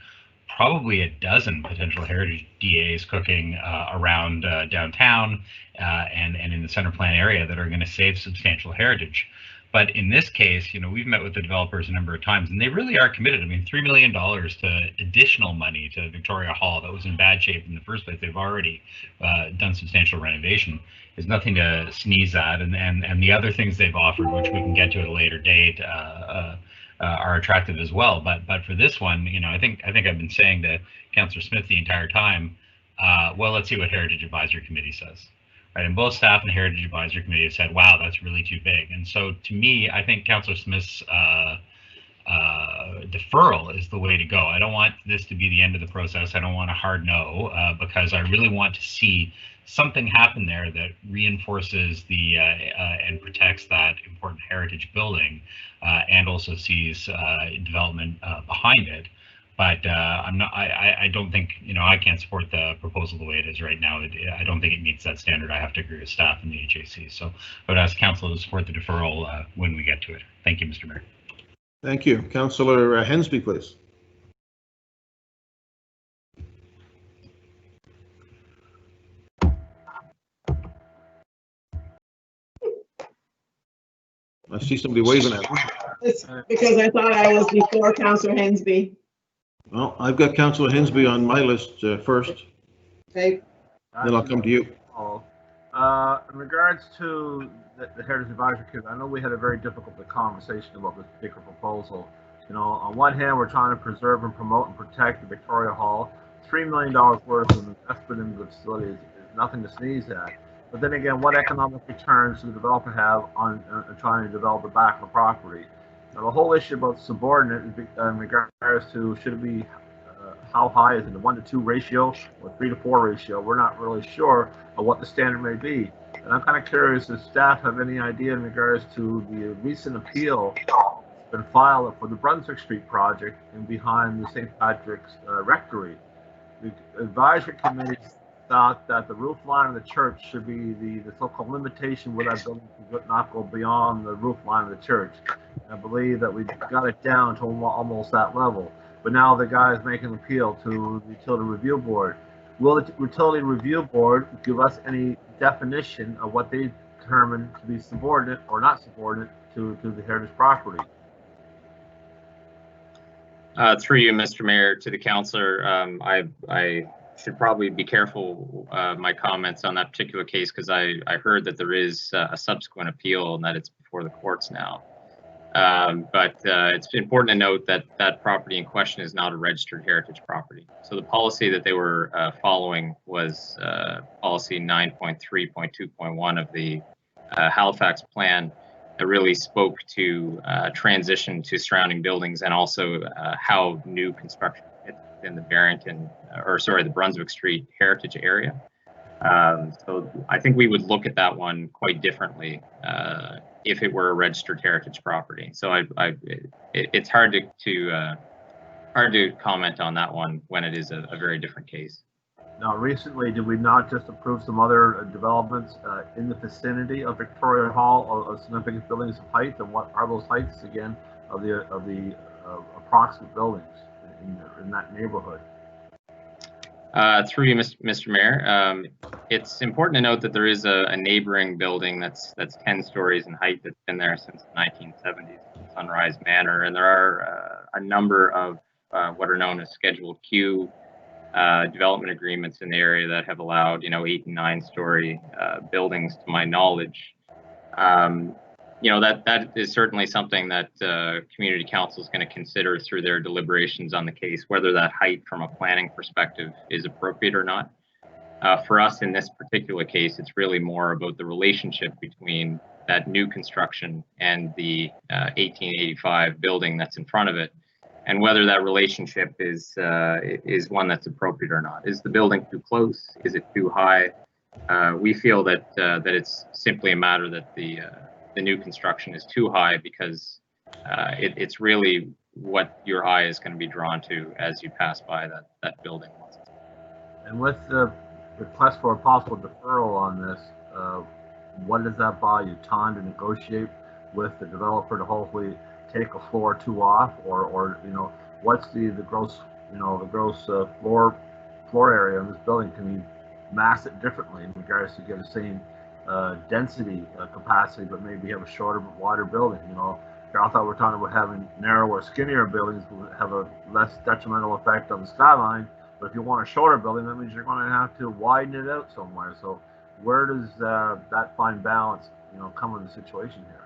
probably a dozen potential heritage DAs cooking around downtown and in the center plan area that are going to save substantial heritage. But in this case, you know, we've met with the developers a number of times, and they really are committed. I mean, $3 million to additional money to Victoria Hall that was in bad shape in the first place. They've already done substantial renovation. Is nothing to sneeze at, and the other things they've offered, which we can get to at a later date, are attractive as well. But for this one, you know, I think I've been saying to Councillor Smith the entire time, well, let's see what Heritage Advisory Committee says. Right, and both staff and the Heritage Advisory Committee have said, wow, that's really too big. And so to me, I think Councillor Smith's deferral is the way to go. I don't want this to be the end of the process. I don't want a hard no, because I really want to see something happen there that reinforces the and protects that important heritage building, and also sees development behind it. But I'm not. I don't think, you know, I can't support the proposal the way it is right now. I don't think it meets that standard. I have to agree with staff and the HAC. So I would ask council to support the deferral when we get to it. Thank you, Mr. Mayor. Thank you. Councillor Hensby, please. I see somebody waving at me. It's because I thought I was before Councillor Hensby. Well, I've got Councillor Hensby on my list first. Okay. Then I'll come to you. In regards to the Heritage Advisory Committee, I know we had a very difficult conversation about this particular proposal. You know, on one hand, we're trying to preserve and promote and protect the Victoria Hall. $3 million worth of investment in the facility is nothing to sneeze at. But then again, what economic returns does the developer have on trying to develop the back of the property? Now, the whole issue about subordinate in regards to should it be how high is it, a 1 to 2 ratio or 3 to 4 ratio? We're not really sure of what the standard may be. And I'm kind of curious if staff have any idea in regards to the recent appeal that's been filed for the Brunswick Street project and behind the St. Patrick's Rectory. The advisory committee thought that the roof line of the church should be the so-called limitation where that building could not go beyond the roof line of the church. And I believe that we got it down to almost that level. But now the guy is making an appeal to the Utility Review Board. Will the Utility Review Board give us any definition of what they determine to be subordinate or not subordinate to the heritage property? Through you, Mr. Mayor, to the councillor, I should probably be careful my comments on that particular case, because I heard that there is a subsequent appeal and that it's before the courts now. But it's important to note that that property in question is not a registered heritage property. So the policy that they were following was policy 9.3.2.1 of the Halifax plan that really spoke to transition to surrounding buildings, and also how new construction fits in the the Brunswick Street heritage area. So I think we would look at that one quite differently if it were a registered heritage property. So it's hard to comment on that one when it is a very different case. Now, recently, did we not just approve some other developments in the vicinity of Victoria Hall of significant buildings of height? And what are those heights again of the approximate buildings in that neighborhood? Through you, Mr. Mayor, it's important to note that there is a neighboring building that's 10 stories in height that's been there since the 1970s, Sunrise Manor, and there are a number of what are known as Schedule Q development agreements in the area that have allowed, 8 and 9 story buildings, to my knowledge. That is certainly something that community council is going to consider through their deliberations on the case, whether that height from a planning perspective is appropriate or not. For us in this particular case, it's really more about the relationship between that new construction and the 1885 building that's in front of it, and whether that relationship is one that's appropriate or not. Is the building too close? Is it too high? We feel that it's simply a matter that the new construction is too high, because it's really what your eye is going to be drawn to as you pass by that building. And with the request for a possible deferral on this, what does that buy you? Time to negotiate with the developer to hopefully take a floor or two off, or what's the gross floor area in this building? Can we mass it differently in regards to get the same density capacity, but maybe have a shorter but wider building? I thought we're talking about having narrower, skinnier buildings will have a less detrimental effect on the skyline. But if you want a shorter building, that means you're going to have to widen it out somewhere. So where does that fine balance, come in the situation here?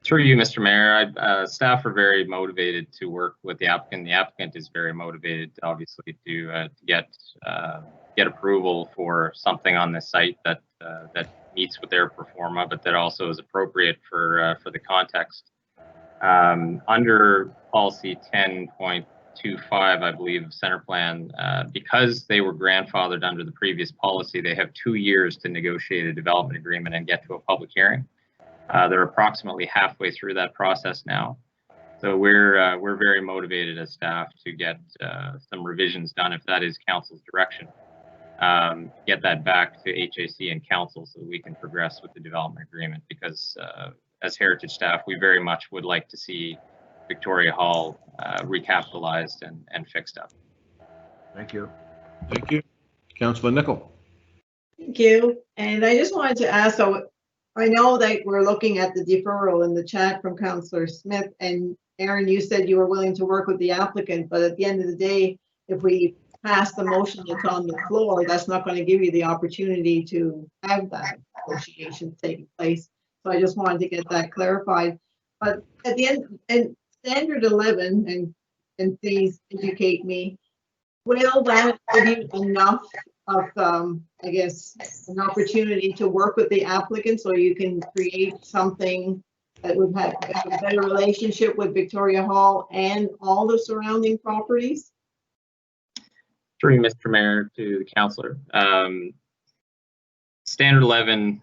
Through you, Mr. Mayor, staff are very motivated to work with the applicant. The applicant is very motivated, obviously, to get approval for something on this site that meets with their performa, but that also is appropriate for the context. Under policy 10.25, I believe, of center plan, because they were grandfathered under the previous policy, they have 2 years to negotiate a development agreement and get to a public hearing. They're approximately halfway through that process now. So we're very motivated as staff to get some revisions done, if that is council's direction. Get that back to HAC and council so that we can progress with the development agreement, because as heritage staff, we very much would like to see Victoria Hall recapitalized and fixed up. Thank you. Thank you. Councillor Nicol. Thank you. And I just wanted to ask, so I know that we're looking at the deferral in the chat from Councillor Smith, and Aaron, you said you were willing to work with the applicant, but at the end of the day, if we pass the motion that's on the floor, that's not going to give you the opportunity to have that negotiation taking place. So I just wanted to get that clarified. But at the end, and standard 11, and please educate me, will that give you enough of, I guess, an opportunity to work with the applicant so you can create something that would have a better relationship with Victoria Hall and all the surrounding properties? Through Mr. Mayor to the councillor. Standard 11,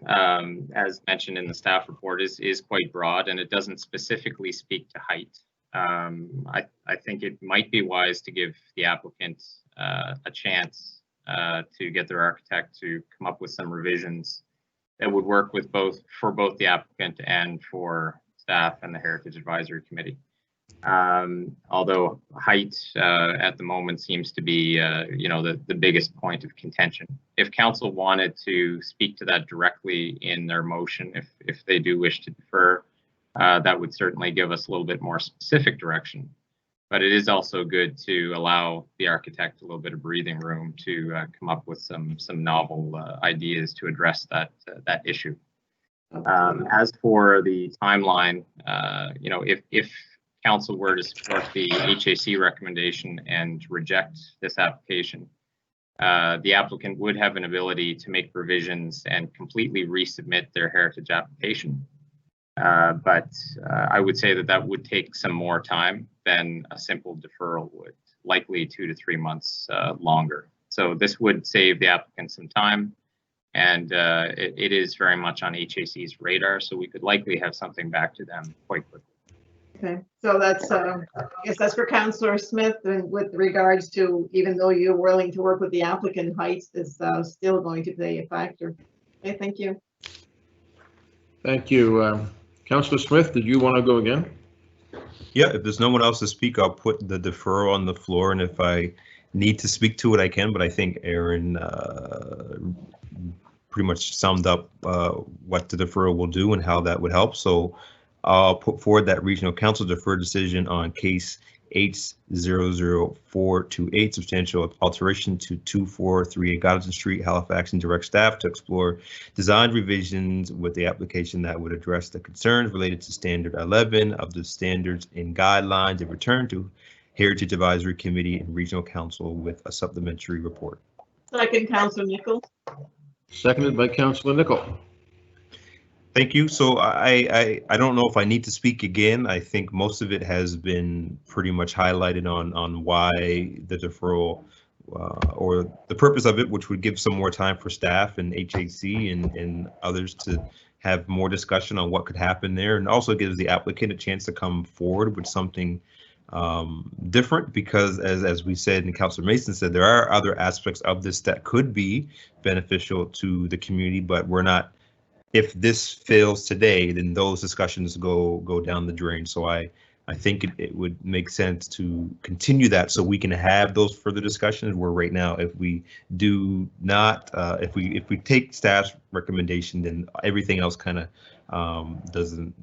as mentioned in the staff report, is quite broad, and it doesn't specifically speak to height. I think it might be wise to give the applicant a chance to get their architect to come up with some revisions that would work with for both the applicant and for staff and the Heritage Advisory Committee. Although height at the moment seems to be, the biggest point of contention. If council wanted to speak to that directly in their motion, if they do wish to defer, that would certainly give us a little bit more specific direction. But it is also good to allow the architect a little bit of breathing room to come up with some novel ideas to address that issue. As for the timeline, if council were to support the HAC recommendation and reject this application, the applicant would have an ability to make revisions and completely resubmit their heritage application. But I would say that would take some more time than a simple deferral would, likely 2 to 3 months longer. So this would save the applicant some time. And it is very much on HAC's radar, so we could likely have something back to them quite quickly. Okay, so that's, I guess that's for Councillor Smith, and with regards to, even though you're willing to work with the applicant, height is still going to play a factor. Okay, thank you. Thank you. Councillor Smith, did you want to go again? Yeah, if there's no one else to speak, I'll put the deferral on the floor, and if I need to speak to it, I can, but I think Aaron pretty much summed up what the deferral will do and how that would help. So I'll put forward that regional council defer decision on case H00428, substantial alteration to 2438 Goddardson Street, Halifax, and direct staff to explore design revisions with the application that would address the concerns related to standard 11 of the standards and guidelines, and return to Heritage Advisory Committee and Regional Council with a supplementary report. Second, Councillor Nichols. Seconded by Councillor Nichol. Thank you. So I don't know if I need to speak again. I think most of it has been pretty much highlighted on why the deferral or the purpose of it, which would give some more time for staff and HAC and others to have more discussion on what could happen there, and also gives the applicant a chance to come forward with something different, because as we said and Councillor Mason said, there are other aspects of this that could be beneficial to the community, but we're not. If this fails today, then those discussions go down the drain. So I think it would make sense to continue that so we can have those further discussions. Where right now, if we do not, if we take staff's recommendation, then everything else kind of doesn't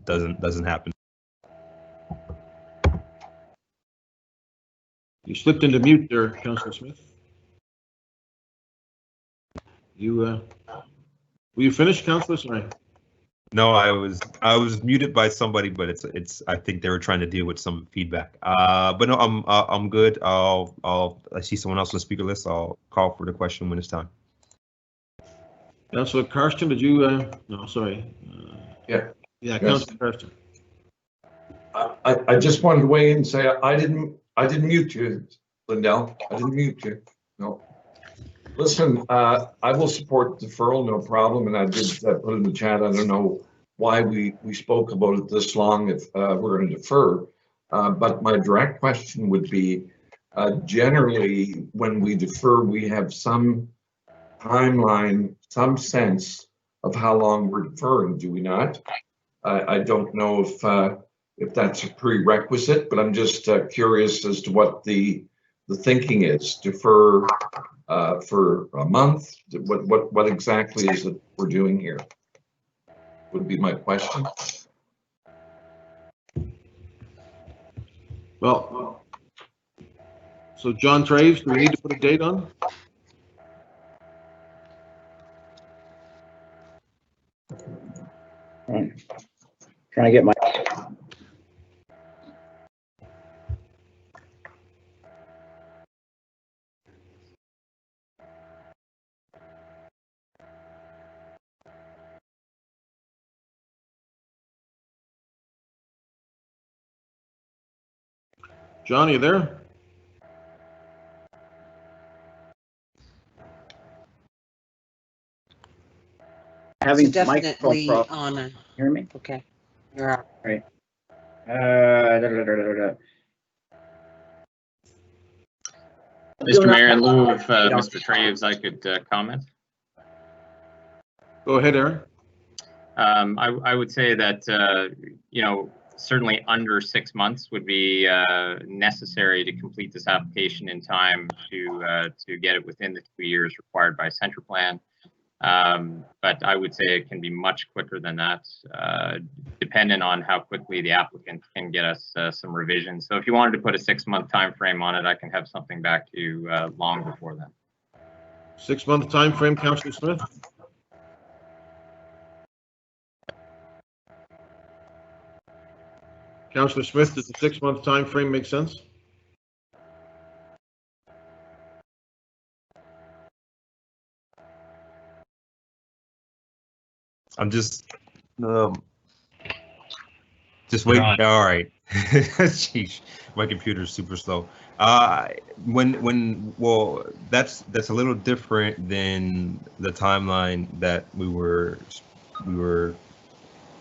happen. You slipped into mute there, Councillor Smith. Were you finished, Councillor? Sorry. No, I was muted by somebody, but it's I think they were trying to deal with some feedback. But no, I'm good. I see someone else on the speaker list. I'll call for the question when it's time. Councillor Karsten, did you? No, sorry. Yeah. Yeah, Councillor Karsten. I just wanted to weigh in and say I didn't mute you, Lindell. I didn't mute you. No. Listen, I will support deferral, no problem, and I did put in the chat. I don't know why we spoke about it this long if we're going to defer, but my direct question would be, generally, when we defer, we have some timeline, some sense of how long we're deferring, do we not? I don't know if that's a prerequisite, but I'm just curious as to what the thinking is. Defer for a month? What exactly is it we're doing here? Would be my question. Well, so John Traves, do we need to put a date on? Trying to get my. John, are you there? Having So microphone definitely problem. on. Hear me? Okay. You're out. Right. Mr. Mayor, in lieu of Mr. Traves, I could comment. Go ahead, Aaron. I would say that, certainly under 6 months would be necessary to complete this application in time to get it within the 2 years required by Central Plan. But I would say it can be much quicker than that, dependent on how quickly the applicant can get us some revisions. So if you wanted to put a 6-month time frame on it, I can have something back to you long before then. 6-month time frame, Councillor Smith? Councillor Smith, does the 6-month time frame make sense? I'm just waiting. All right. Sheesh, my computer's super slow. Well, that's a little different than the timeline that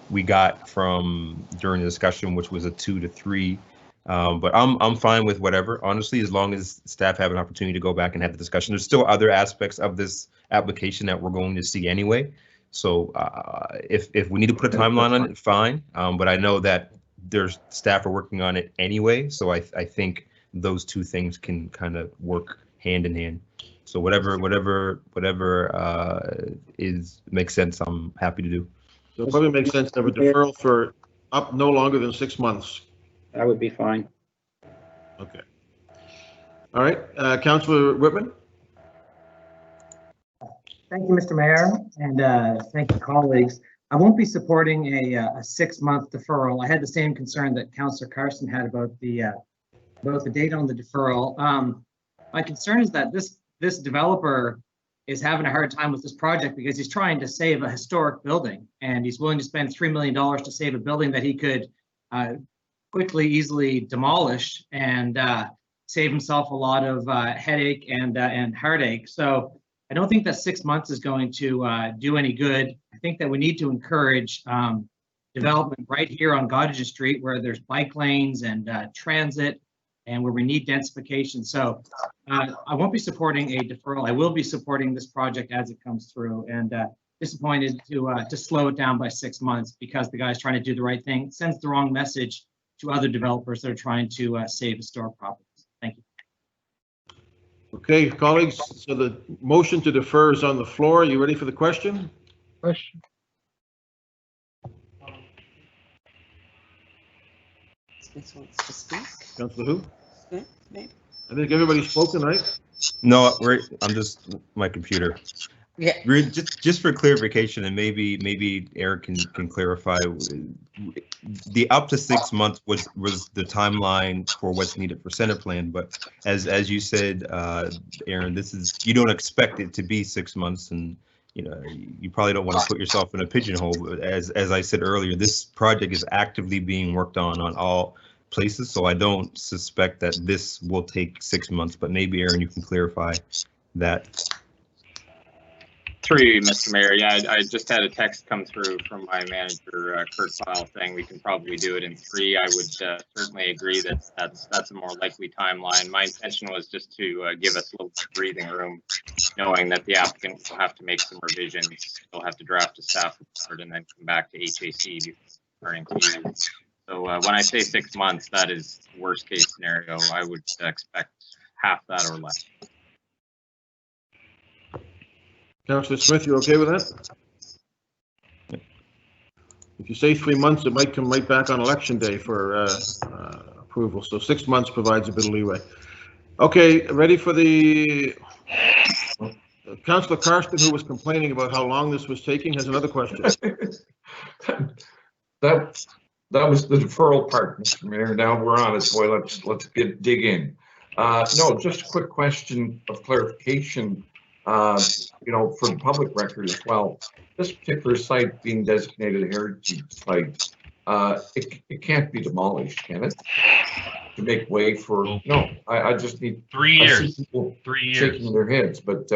we got from during the discussion, which was a 2 to 3. But I'm fine with whatever, honestly, as long as staff have an opportunity to go back and have the discussion. There's still other aspects of this application that we're going to see anyway. So if we need to put a timeline on it, fine. But I know that there's staff are working on it anyway. So I think those two things can kind of work hand in hand. So whatever makes sense, I'm happy to do. So it probably makes sense to have a deferral for up no longer than 6 months. That would be fine. Okay. All right, Councillor Whitman. Thank you, Mr. Mayor, and thank you, colleagues. I won't be supporting a 6-month deferral. I had the same concern that Councillor Carson had about the date on the deferral. My concern is that this developer is having a hard time with this project because he's trying to save a historic building, and he's willing to spend $3 million to save a building that he could quickly, easily demolish and save himself a lot of headache and heartache. So I don't think that 6 months is going to do any good. I think that we need to encourage development right here on Gottages Street, where there's bike lanes and transit, and where we need densification. So I won't be supporting a deferral. I will be supporting this project as it comes through, and disappointed to slow it down by 6 months because the guy's trying to do the right thing. It sends the wrong message to other developers that are trying to save historic properties. Thank you. Okay, colleagues, so the motion to defer is on the floor. Are you ready for the question? Question. Smith wants to speak. Councillor who? Smith, maybe? I think everybody's spoken, right? No, I'm just my computer. Yeah. Just for clarification, and maybe Eric can clarify. The up to 6 months was the timeline for what's needed for center plan, but as you said, Aaron, you don't expect it to be 6 months, and you probably don't want to put yourself in a pigeonhole. But as I said earlier, this project is actively being worked on all places, so I don't suspect that this will take 6 months. But maybe Aaron, you can clarify that. Through you, Mr. Mayor. Yeah, I just had a text come through from my manager, Kurt File, saying we can probably do it in 3. I would certainly agree that that's a more likely timeline. My intention was just to give us a little bit of breathing room, knowing that the applicant will have to make some revisions. They'll have to draft a staff report and then come back to HAC before returning to you. So when I say 6 months, that is worst case scenario. I would expect half that or less. Councillor Smith, you okay with that? If you say 3 months, it might come right back on election day for approval. So 6 months provides a bit of leeway. Okay, ready for the Councillor Carson, who was complaining about how long this was taking, has another question. That was the deferral part, Mr. Mayor. Now we're on it, boy. Let's dig in. No, just a quick question of clarification. For the public record as well, this particular site being designated a heritage site, it can't be demolished, can it? To make way for, no, I just need 3 years. 3 years. Shaking their heads, but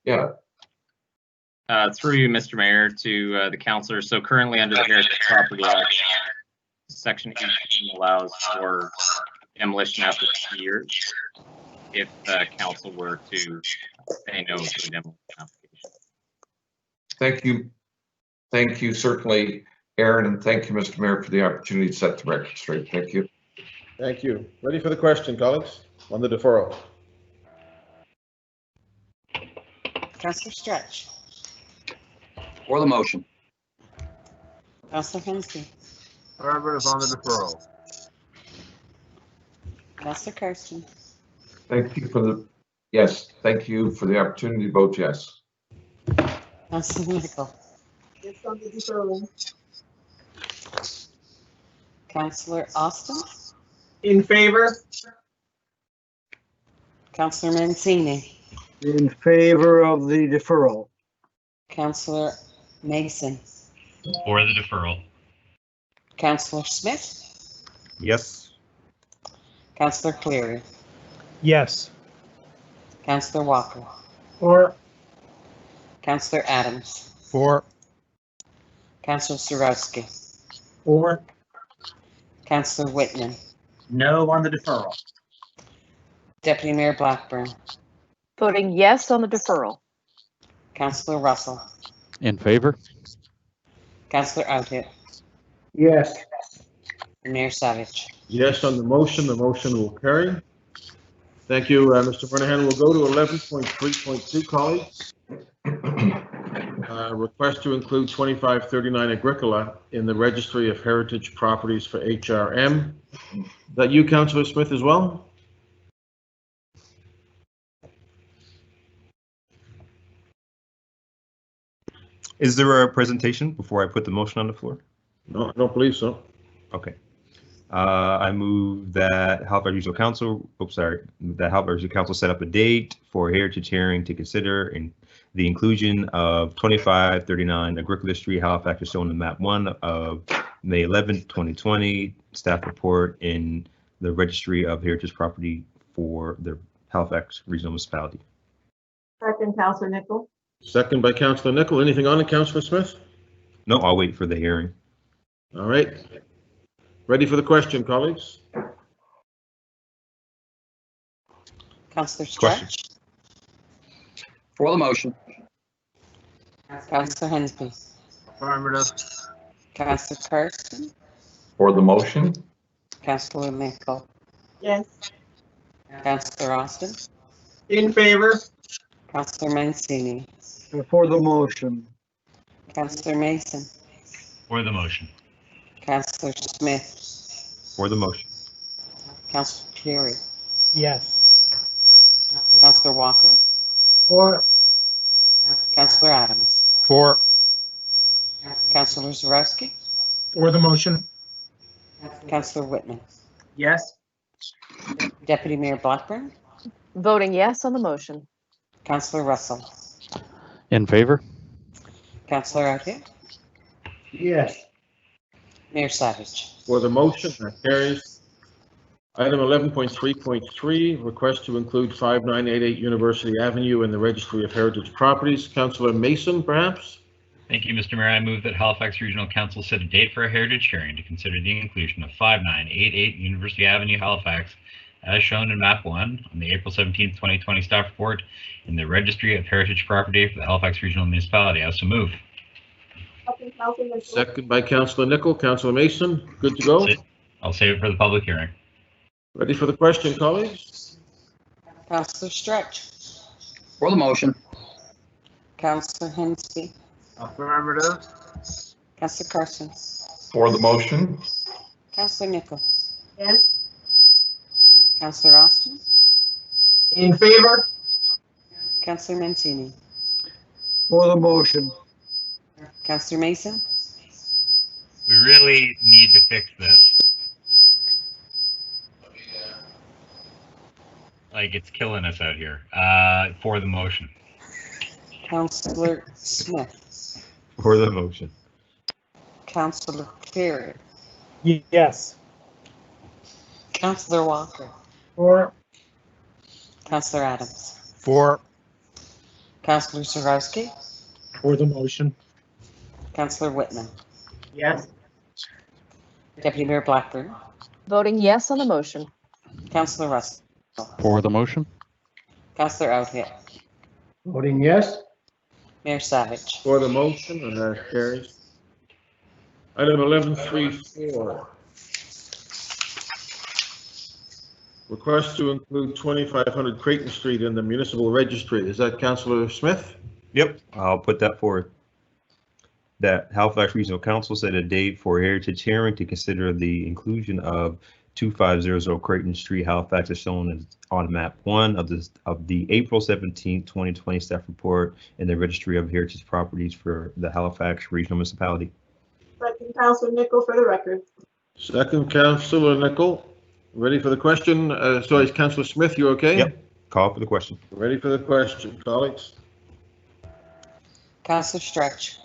yeah. Through you, Mr. Mayor, to the councillor. So currently under the Heritage Property Act, Section 18 allows for demolition after 3 years if council were to say no to the demolition application. Thank you, certainly, Aaron, and thank you, Mr. Mayor, for the opportunity to set the record straight. Thank you. Thank you. Ready for the question, colleagues, on the deferral? Councillor Stretch. For the motion. Councillor Hensky. Affirmative on the deferral. Councillor Carson. Thank you for the, yes, thank you for the opportunity to vote yes. Councillor Nichol. Yes, on the deferral. Councillor Austin. In favor? Councillor Mancini. In favor of the deferral. Councillor Mason. For the deferral. Councillor Smith. Yes. Councillor Cleary. Yes. Councillor Walker, Or Councillor Adams, For. Councillor Zarowski, or Councillor Whitman, No on the deferral. Deputy Mayor Blackburn, Voting yes on the deferral. Councillor Russell, In favor? Councillor Outhill, Yes. and Mayor Savage. Yes on the motion will carry. Thank you, Mr. Monahan. We'll go to 11.3.2, colleagues. Request to include 2539 Agricola in the Registry of Heritage Properties for HRM. Is that you, Councillor Smith, as well? Is there a presentation before I put the motion on the floor? No, I don't believe so. Okay. I move that Halifax Regional Council, that Halifax Regional Council set up a date for a heritage hearing to consider the inclusion of 2539 Agricola Street, Halifax, as shown in map 1 of May 11th, 2020, staff report in the Registry of Heritage Property for the Halifax Regional Municipality. Second, Councillor Nichol. Second by Councillor Nichol. Anything on it, Councillor Smith? No, I'll wait for the hearing. All right. Ready for the question, colleagues? Councillor Question. Stretch, For the motion. Councillor Hensby, Affirmative. Councillor Carson, For the motion? Councillor Nichol, Yes. Councillor Austin, in favor. Councillor Mancini, For the motion. Councillor Mason, For the motion. Councillor Smith, For the motion. Councillor Cleary, Yes. Councillor Walker, Or Councillor Adams, For. Councillor Zarowski, for the motion. Councillor Whitman, Yes. Deputy Mayor Blackburn, Voting yes on the motion. Councillor Russell, In favor? Councillor Outhill, Yes. Mayor Savage. For the motion, that carries. Item 11.3.3, request to include 5988 University Avenue in the Registry of Heritage Properties. Councillor Mason, perhaps? Thank you, Mr. Mayor. I move that Halifax Regional Council set a date for a heritage hearing to consider the inclusion of 5988 University Avenue, Halifax, as shown in map 1 on the April 17th, 2020 staff report in the Registry of Heritage Property for the Halifax Regional Municipality. I also move. Second, Councillor Nichol. Second by Councillor Nichol. Councillor Mason, good to go? I'll save it for the public hearing. Ready for the question, colleagues? Councillor Stretch, For the motion. Councillor Hensby, Affirmative. Councillor Carson, For the motion? Councillor Nichol, Yes. Councillor Austin, In favor. Councillor Mancini, For the motion. Councillor Mason, We really need to fix this. Like, it's killing us out here. For the motion. Councillor Smith, For the motion. Councillor Cleary, Yes. Councillor Walker, Or Councillor Adams, For. Councillor Zarowski, For the motion. Councillor Whitman, Yes. Deputy Mayor Blackburn, Voting yes on the motion. Councillor Russell, For the motion? Councillor Outhill, Voting yes? Mayor Savage. For the motion, and that carries. Item 11.3.4. Request to include 2500 Creighton Street in the Municipal Registry. Is that Councillor Smith? Yep, I'll put that forward. That Halifax Regional Council set a date for a heritage hearing to consider the inclusion of 2500 Creighton Street, Halifax, as shown on map 1 of the April 17th, 2020 staff report in the Registry of Heritage Properties for the Halifax Regional Municipality. Second, Councillor Nichol for the record. Second, Councillor Nichol. Ready for the question? Sorry, Councillor Smith, you okay? Yep, call for the question. Ready for the question, colleagues? Councillor Stretch,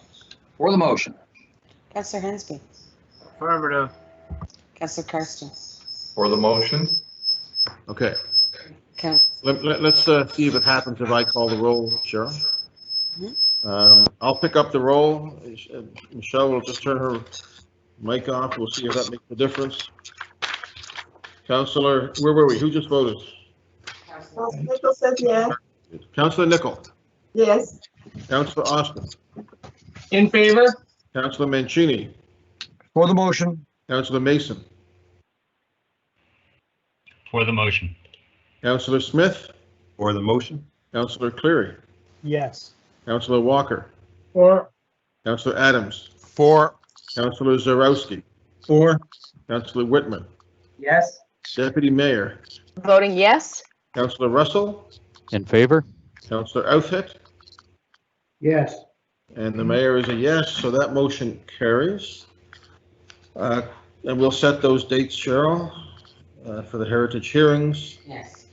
For the motion. Councillor Hensby, Affirmative. Councillor Carson, For the motion? Okay. Let's see if it happens if I call the roll, Cheryl. I'll pick up the roll. Michelle will just turn her mic off. We'll see if that makes a difference. Councillor, where were we? Who just voted? Councillor Nichol says yes. Councillor Nichol. Yes. Councillor Austin. In favor? Councillor Mancini. For the motion. Councillor Mason. For the motion. Councillor Smith. For the motion. Councillor Cleary. Yes. Councillor Walker. For. Councillor Adams. For. Councillor Zarowski. For. Councillor Whitman. Yes. Deputy Mayor. Voting yes? Councillor Russell. In favor? Councillor Outhet. Yes. And the mayor is a yes, so that motion carries. And we'll set those dates, Cheryl, for the heritage hearings. Yes.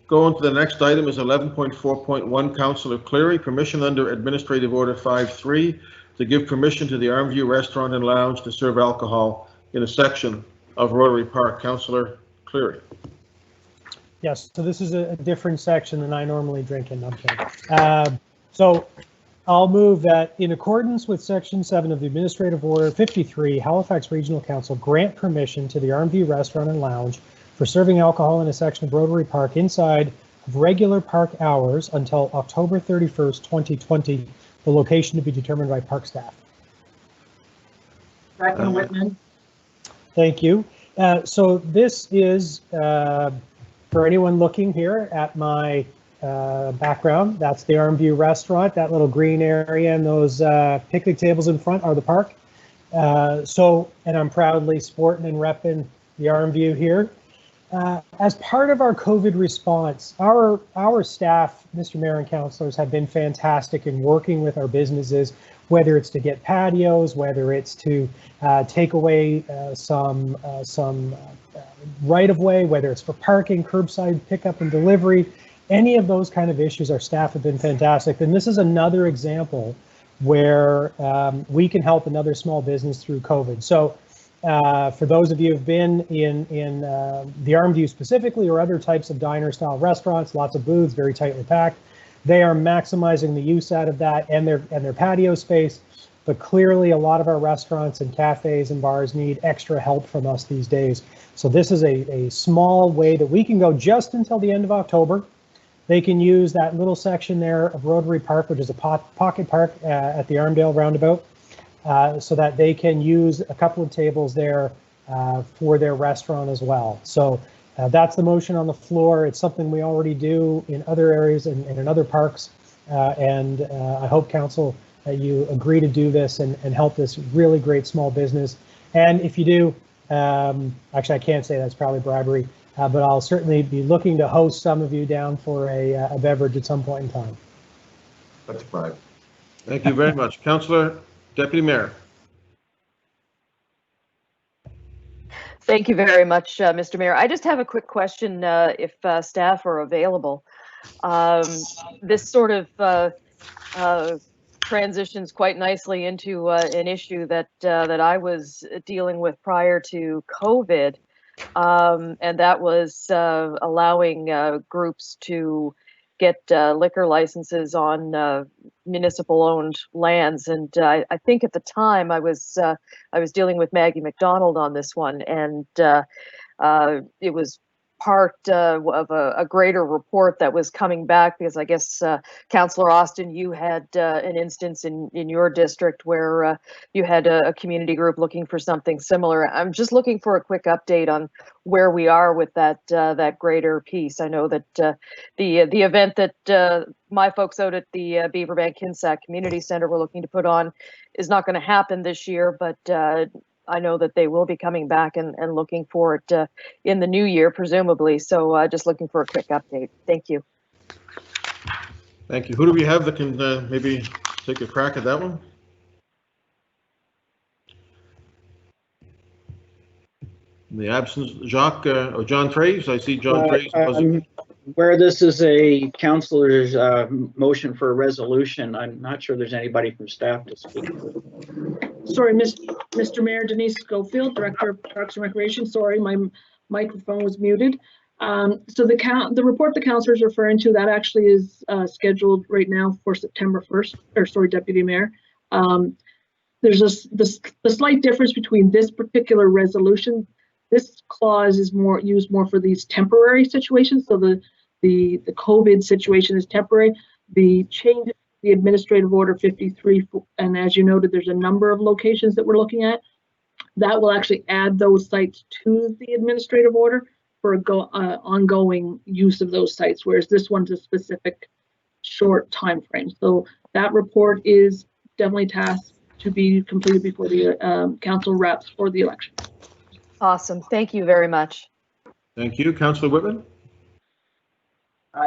Going to the next item is 11.4.1, Councillor Cleary, permission under Administrative Order 5.3 to give permission to the Armview Restaurant and Lounge to serve alcohol in a section of Rotary Park. Councillor Cleary. Yes, so this is a different section than I normally drink in. Okay. So I'll move that in accordance with Section 7 of the Administrative Order 53, Halifax Regional Council grant permission to the Armview Restaurant and Lounge for serving alcohol in a section of Rotary Park inside of regular park hours until October 31st, 2020, the location to be determined by park staff. Second, Whitman. Thank you. So this is, for anyone looking here at my background, that's the Armview Restaurant. That little green area and those picnic tables in front are the park. And I'm proudly sporting and repping the Armview here. As part of our COVID response, our staff, Mr. Mayor and councilors, have been fantastic in working with our businesses, whether it's to get patios, whether it's to take away some right-of-way, whether it's for parking, curbside pickup and delivery, any of those kind of issues, our staff have been fantastic. And this is another example where we can help another small business through COVID. So for those of you who've been in the Armview specifically, or other types of diner style restaurants, lots of booths, very tightly packed, they are maximizing the use out of that and their patio space. But clearly a lot of our restaurants and cafes and bars need extra help from us these days. So this is a small way that we can go just until the end of October. They can use that little section there of Rotary Park, which is a pocket park at the Armdale roundabout, so that they can use a couple of tables there for their restaurant as well. So that's the motion on the floor. It's something we already do in other areas and in other parks. And I hope council you agree to do this and help this really great small business. And if you do, actually I can't say that's probably bribery, but I'll certainly be looking to host some of you down for a beverage at some point in time. That's right. Thank you very much. Councillor Deputy Mayor. Thank you very much, Mr. Mayor. I just have a quick question, if staff are available. This sort of transitions quite nicely into an issue that I was dealing with prior to COVID, and that was allowing groups to get liquor licenses on municipal-owned lands. And I think at the time I was dealing with Maggie McDonald on this one, and it was part of a greater report that was coming back, because I guess Councillor Austin, you had an instance in your district where you had a community group looking for something similar. I'm just looking for a quick update on where we are with that that greater piece. I know that the event that my folks out at the Beaverbank-Kinsack Community Center were looking to put on is not going to happen this year, but I know that they will be coming back and looking for it in the new year, presumably. So just looking for a quick update. Thank you. Thank you. Who do we have that can maybe take a crack at that one? In the absence, Jacques or John Traves. I see John Traves. Where this is a councilor's motion for a resolution, I'm not sure there's anybody from staff to speak. Sorry, Mr. Mayor, Denise Schofield, Director of Parks and Recreation. Sorry, my microphone was muted. So the report the councilor is referring to, that actually is scheduled right now for September 1st, or sorry, Deputy Mayor. There's the slight difference between this particular resolution. This clause is used more for these temporary situations. So the COVID situation is temporary. The change, the Administrative Order 53, and as you noted, there's a number of locations that we're looking at. That will actually add those sites to the administrative order for ongoing use of those sites, whereas this one's a specific short time frame. So that report is definitely tasked to be completed before the council wraps for the election. Awesome. Thank you very much. Thank you. Councillor Whitman?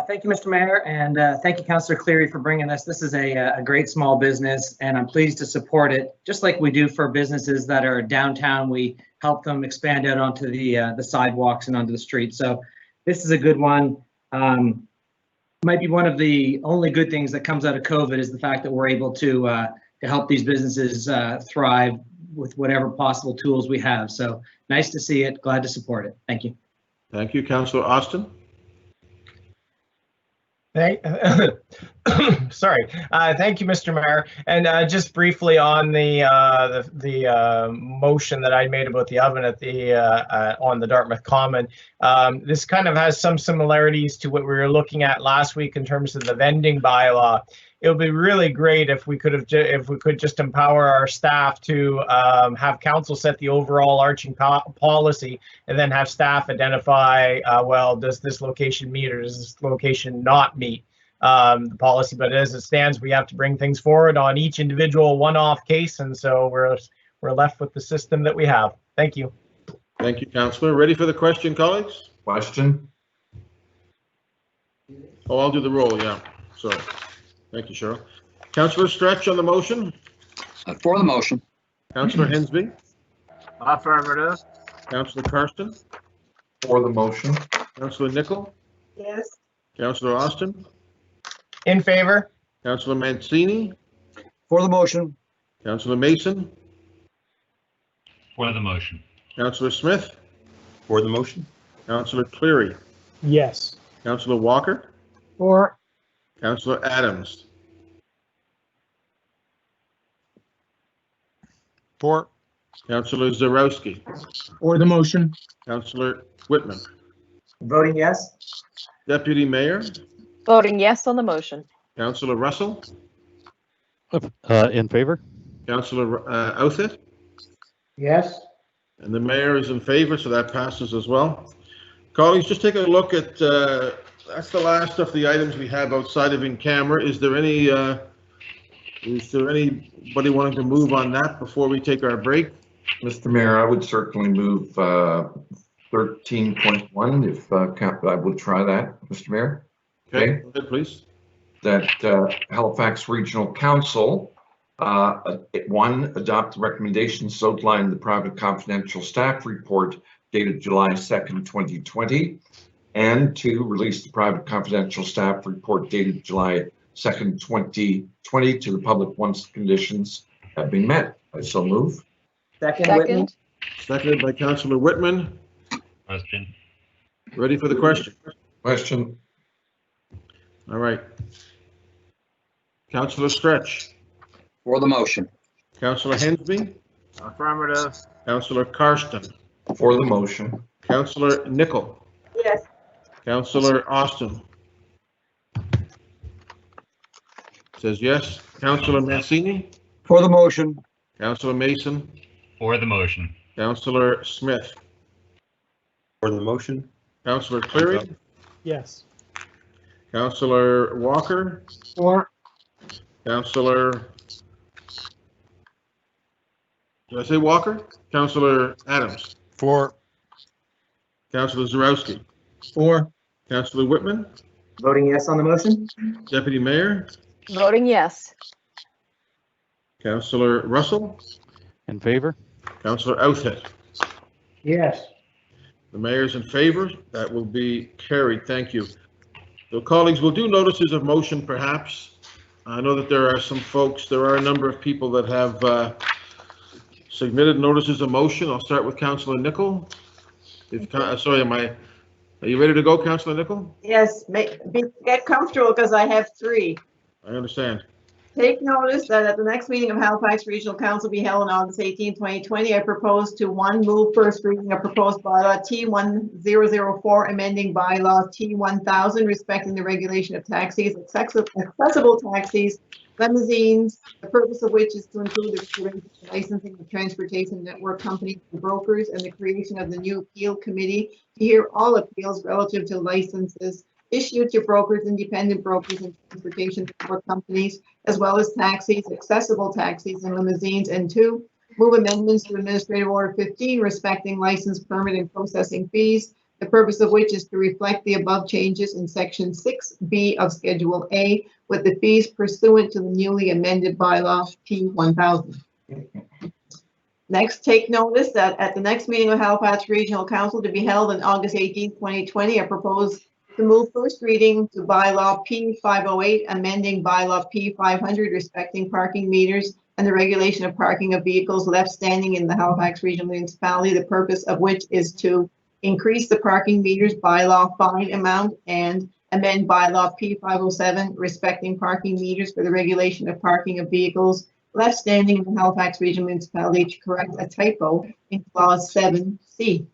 Thank you, Mr. Mayor, and thank you, Councillor Cleary, for bringing this. This is a great small business, and I'm pleased to support it. Just like we do for businesses that are downtown, we help them expand out onto the sidewalks and onto the street. So this is a good one. Might be one of the only good things that comes out of COVID is the fact that we're able to help these businesses thrive with whatever possible tools we have. So nice to see it. Glad to support it. Thank you. Thank you. Councillor Austin? Sorry. Thank you, Mr. Mayor. And just briefly on the motion that I made about the oven at the on the Dartmouth Common, this kind of has some similarities to what we were looking at last week in terms of the vending bylaw. It would be really great if we could just empower our staff to have council set the overall arching policy and then have staff identify, well, does this location meet or does this location not meet the policy? But as it stands, we have to bring things forward on each individual one-off case, and so we're left with the system that we have. Thank you. Thank you, Councillor. Ready for the question, colleagues? Question? Oh, I'll do the roll, yeah. Sorry. Thank you, Cheryl. Councillor Stretch on the motion? For the motion. Councillor Hensby? Affirmative. Councillor Karsten? For the motion. Councillor Nicol? Yes. Councillor Austin? In favor? Councillor Mancini? For the motion. Councillor Mason? For the motion. Councillor Smith? For the motion. Councillor Cleary? Yes. Councillor Walker? For. Councillor Adams? For. Councillor Zarowski? For the motion. Councillor Whitman? Voting yes. Deputy Mayor? Voting yes on the motion. Councillor Russell? In favor? Councillor Outhitt? Yes. And the mayor is in favor, so that passes as well. Colleagues, just take a look at, that's the last of the items we have outside of in camera. Is there anybody wanting to move on that before we take our break? Mr. Mayor, I would certainly move 13.1 if I would try that, Mr. Mayor. Okay, go ahead, please. That Halifax Regional Council, one, adopt the recommendations outlined in the private confidential staff report dated July 2nd, 2020, and two, release the private confidential staff report dated July 2nd, 2020 to the public once the conditions have been met. I so move. Second. Seconded by Councillor Whitman. Question. Ready for the question? Question. All right. Councillor Stretch. For the motion. Councillor Hensby. Affirmative. Councillor Karsten. For the motion. Councillor Nicol. Yes. Councillor Austin. Says yes. Councillor Mancini. For the motion. Councillor Mason. For the motion. Councillor Smith. For the motion. Councillor Cleary. Yes. Councillor Walker. For. Councillor. Did I say Walker? Councillor Adams. For. Councillor Zarowski. For. Councillor Whitman. Voting yes on the motion. Deputy Mayor. Voting yes. Councillor Russell. In favor? Councillor Outhitt. Yes. The mayor's in favor. That will be carried. Thank you. So colleagues, we'll do notices of motion perhaps. I know that there are a number of people that have submitted notices of motion. I'll start with Councillor Nicol. Sorry, am I Are you ready to go, Councillor Nichol? Yes, get comfortable because I have three. I understand. Take notice that at the next meeting of Halifax Regional Council be held on August 18, 2020, I propose to move first reading of proposed bylaw T1004, amending bylaw T1000, respecting the regulation of taxis, accessible taxis, limousines, the purpose of which is to include the licensing of transportation network companies and brokers, and the creation of the new appeal committee to hear all appeals relative to licenses issued to brokers, independent brokers, and transportation network companies, as well as taxis, accessible taxis, and limousines. And 2, move amendments to Administrative Order 15 respecting license, permit, and processing fees, the purpose of which is to reflect the above changes in Section 6B of Schedule A, with the fees pursuant to the newly amended bylaw T1000. Next, take notice that at the next meeting of Halifax Regional Council to be held on August 18, 2020, I propose to move first reading to bylaw P508, amending bylaw P500 respecting parking meters and the regulation of parking of vehicles left standing in the Halifax Regional Municipality, the purpose of which is to increase the parking meters bylaw fine amount and amend bylaw P507 respecting parking meters for the regulation of parking of vehicles left standing in the Halifax Regional Municipality to correct a typo in clause 7C.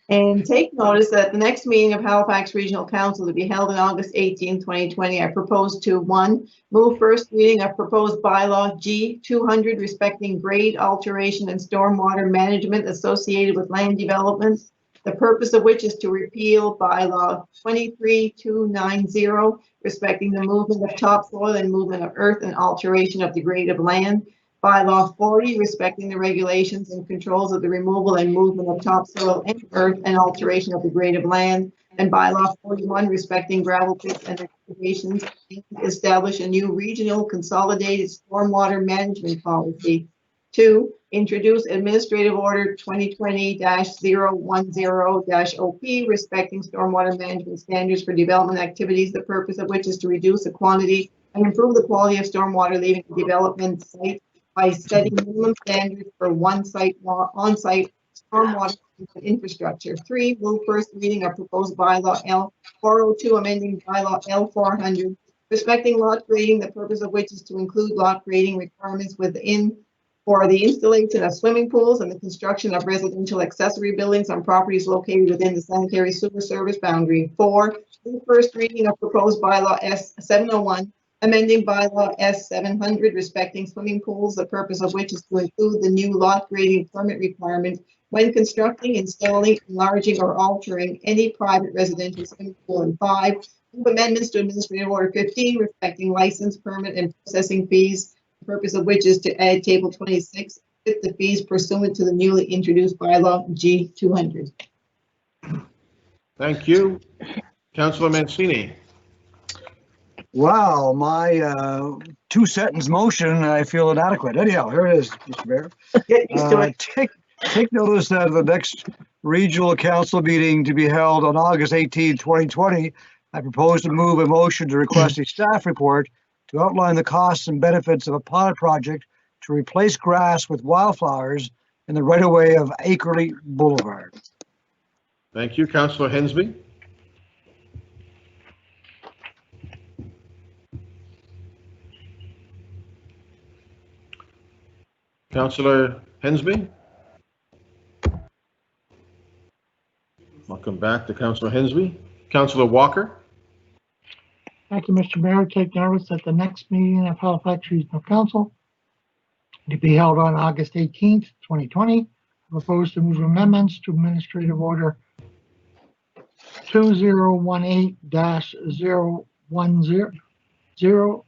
And take notice that at the next meeting of Halifax Regional Council to be held on August 18, 2020, I propose to 1, move first reading of proposed bylaw G200 respecting grade alteration and stormwater management associated with land development, the purpose of which is to repeal bylaw 23290 respecting the movement of topsoil and movement of earth and alteration of the grade of land, bylaw 40 respecting the regulations and controls of the removal and movement of topsoil and earth and alteration of the grade of land, and bylaw 41 respecting gravel pits and excavations, and establish a new regional consolidated stormwater management policy. 2, introduce Administrative Order 2020-010-OP respecting stormwater management standards for development activities, the purpose of which is to reduce the quantity and improve the quality of stormwater leaving the development site by setting minimum standards for on-site stormwater infrastructure. 3, move first reading of proposed bylaw L402, amending bylaw L400, respecting lot grading, the purpose of which is to include lot grading requirements within for the installation of swimming pools and the construction of residential accessory buildings on properties located within the sanitary sewer service boundary. 4, move first reading of proposed bylaw S701, amending bylaw S700 respecting swimming pools, the purpose of which is to include the new lot grading permit requirement when constructing, installing, enlarging, or altering any private residential swimming pool. And 5, move amendments to Administrative Order 15 respecting license, permit, and processing fees, the purpose of which is to add Table 26, fit the fees pursuant to the newly introduced bylaw G200. Thank you. Councillor Mancini. Wow, my 2-sentence motion, I feel inadequate. Anyhow, here it is, Mr. Mayor. Get used to it. Take notice that the next regional council meeting to be held on August 18, 2020, I propose to move a motion to request a staff report to outline the costs and benefits of a pilot project to replace grass with wildflowers in the right-of-way of Akerley Boulevard. Thank you. Councillor Hensby. Councillor Hensby. Welcome back to Councillor Hensby. Councillor Walker. Thank you, Mr. Mayor. Take notice at the next meeting of Halifax Regional Council to be held on August 18th, 2020. I propose to move amendments to Administrative Order 2018-010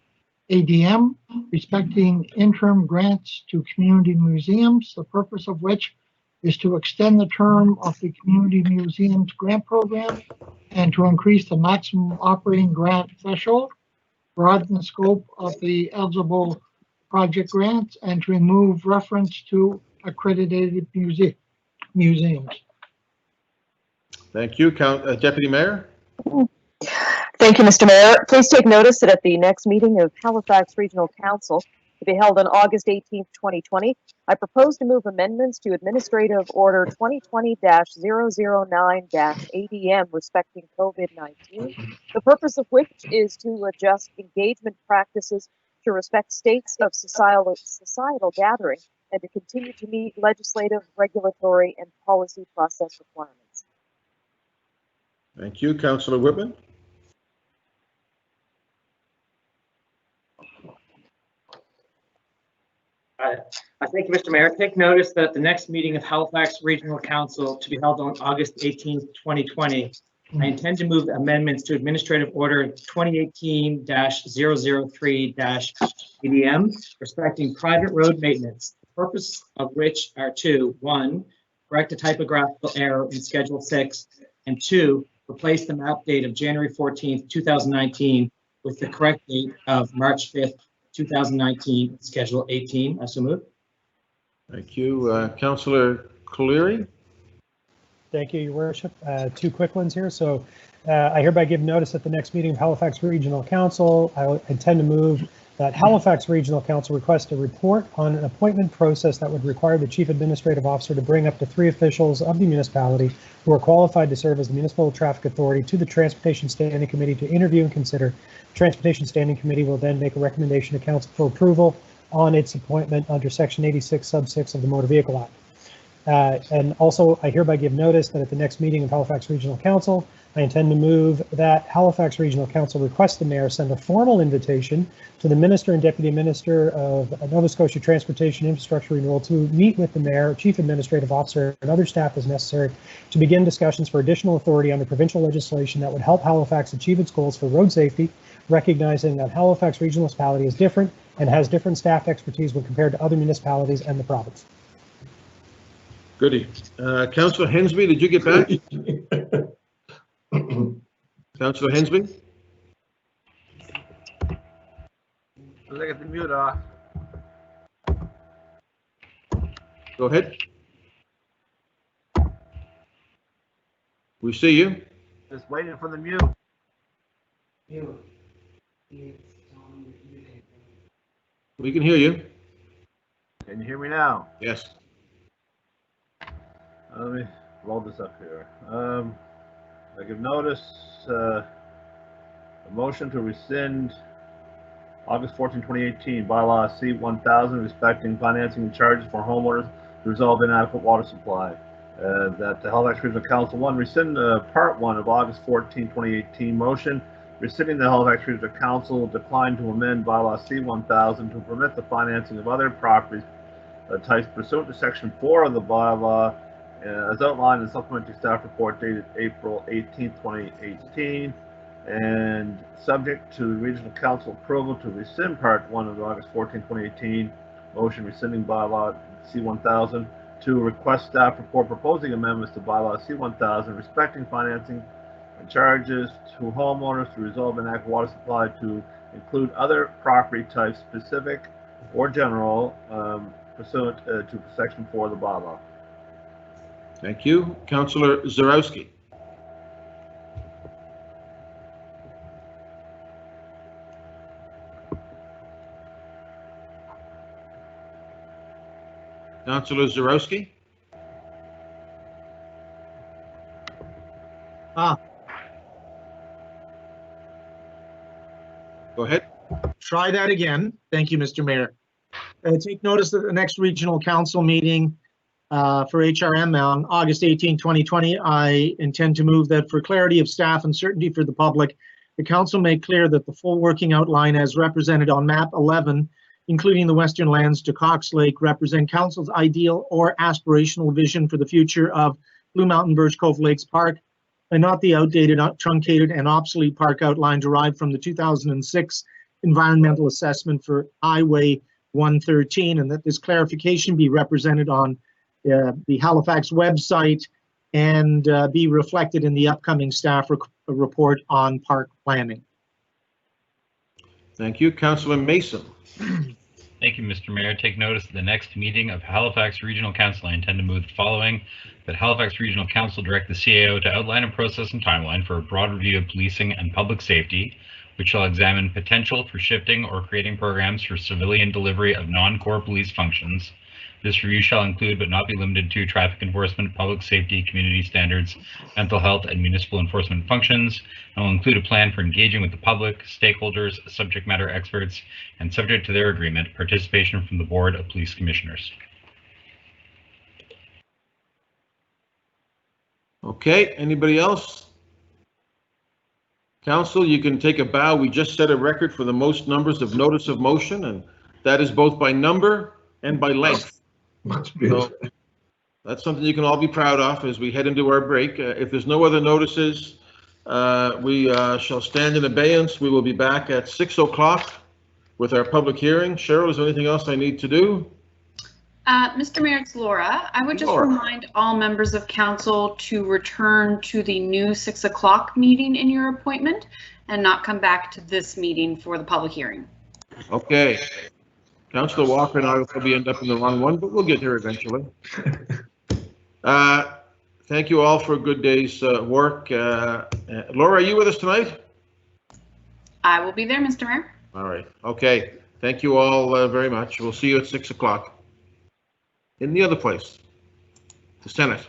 ADM respecting interim grants to community museums, the purpose of which is to extend the term of the Community Museums Grant Program and to increase the maximum operating grant threshold, broaden the scope of the eligible project grants, and to remove reference to accredited museums. Thank you. Deputy Mayor. Thank you, Mr. Mayor. Please take notice that at the next meeting of Halifax Regional Council to be held on August 18th, 2020. I propose to move amendments to Administrative Order 2020-009-ADM respecting COVID-19, the purpose of which is to adjust engagement practices to respect states of societal gathering and to continue to meet legislative, regulatory, and policy process requirements. Thank you. Councillor Whitman. I thank you, Mr. Mayor. Take notice that the next meeting of Halifax Regional Council to be held on August 18th, 2020. I intend to move amendments to Administrative Order 2018-003-ADM respecting private road maintenance, the purpose of which are to: 1, correct a typographical error in Schedule 6, and 2, replace the map date of January 14th, 2019 with the correct date of March 5th, 2019, Schedule 18. I so move. Thank you. Councillor Cleary. Thank you, Your Worship. Two quick ones here. So I hereby give notice at the next meeting of Halifax Regional Council. I intend to move that Halifax Regional Council request a report on an appointment process that would require the Chief Administrative Officer to bring up to 3 officials of the municipality who are qualified to serve as the Municipal Traffic Authority to the Transportation Standing Committee to interview and consider. The Transportation Standing Committee will then make a recommendation to Council for approval on its appointment under Section 86, Sub 6 of the Motor Vehicle Act. And also, I hereby give notice that at the next meeting of Halifax Regional Council, I intend to move that Halifax Regional Council request the mayor send a formal invitation to the Minister and Deputy Minister of Nova Scotia Transportation Infrastructure Renewal to meet with the mayor, Chief Administrative Officer, and other staff as necessary to begin discussions for additional authority under provincial legislation that would help Halifax achieve its goals for road safety, recognizing that Halifax Regional Municipality is different and has different staff expertise when compared to other municipalities and the province. Goody. Councillor Hensby, did you get back? Councillor Hensby? Let's get the mute off. Go ahead. We see you. Just waiting for the mute. We can hear you. Can you hear me now? Yes. Let me roll this up here. I give notice, a motion to rescind August 14, 2018 bylaw C-1000 respecting financing and charges for homeowners to resolve inadequate water supply. That the Halifax Regional Council 1 rescind part 1 of August 14, 2018 motion rescinding the Halifax Regional Council declined to amend bylaw C-1000 to permit the financing of other properties types pursuant to section 4 of the bylaw as outlined in the supplementary staff report dated April 18, 2018, and subject to Regional Council approval to rescind part 1 of August 14, 2018 motion rescinding bylaw C-1000 to request staff report proposing amendments to bylaw C-1000 respecting financing and charges to homeowners to resolve inadequate water supply to include other property types specific or general pursuant to section 4 of the bylaw. Thank you. Councillor Zarowski. Councillor Zarowski. Go ahead. Try that again. Thank you, Mr. Mayor. Take notice that the next regional council meeting for HRM on August 18, 2020, I intend to move that for clarity of staff and certainty for the public, the council make clear that the full working outline as represented on map 11, including the western lands to Cox Lake, represent council's ideal or aspirational vision for the future of Blue Mountain Birch Cove Lakes Park, and not the outdated, truncated, and obsolete park outline derived from the 2006 environmental assessment for Highway 113, and that this clarification be represented on the Halifax website and be reflected in the upcoming staff report on park planning. Thank you. Councillor Mason. Thank you, Mr. Mayor. Take notice of the next meeting of Halifax Regional Council. I intend to move the following: that Halifax Regional Council direct the CAO to outline a process and timeline for a broad review of policing and public safety which shall examine potential for shifting or creating programs for civilian delivery of non-core police functions. This review shall include, but not be limited to, traffic enforcement, public safety, community standards, mental health, and municipal enforcement functions, and will include a plan for engaging with the public, stakeholders, subject matter experts, and subject to their agreement, participation from the Board of Police Commissioners. Okay, anybody else? Council, you can take a bow. We just set a record for the most numbers of notice of motion, and that is both by number and by length. So that's something you can all be proud of as we head into our break. If there's no other notices, we shall stand in abeyance. We will be back at 6 o'clock with our public hearing. Cheryl, is there anything else I need to do? Mr. Mayor, it's Laura. I would just Laura. remind all members of council to return to the new 6 o'clock meeting in your appointment and not come back to this meeting for the public hearing. Okay. Councillor Walker and I will probably end up in the wrong one, but we'll get there eventually. Thank you all for a good day's work. Laura, are you with us tonight? I will be there, Mr. Mayor. All right. Okay. Thank you all very much. We'll see you at 6 o'clock in the other place, the Senate.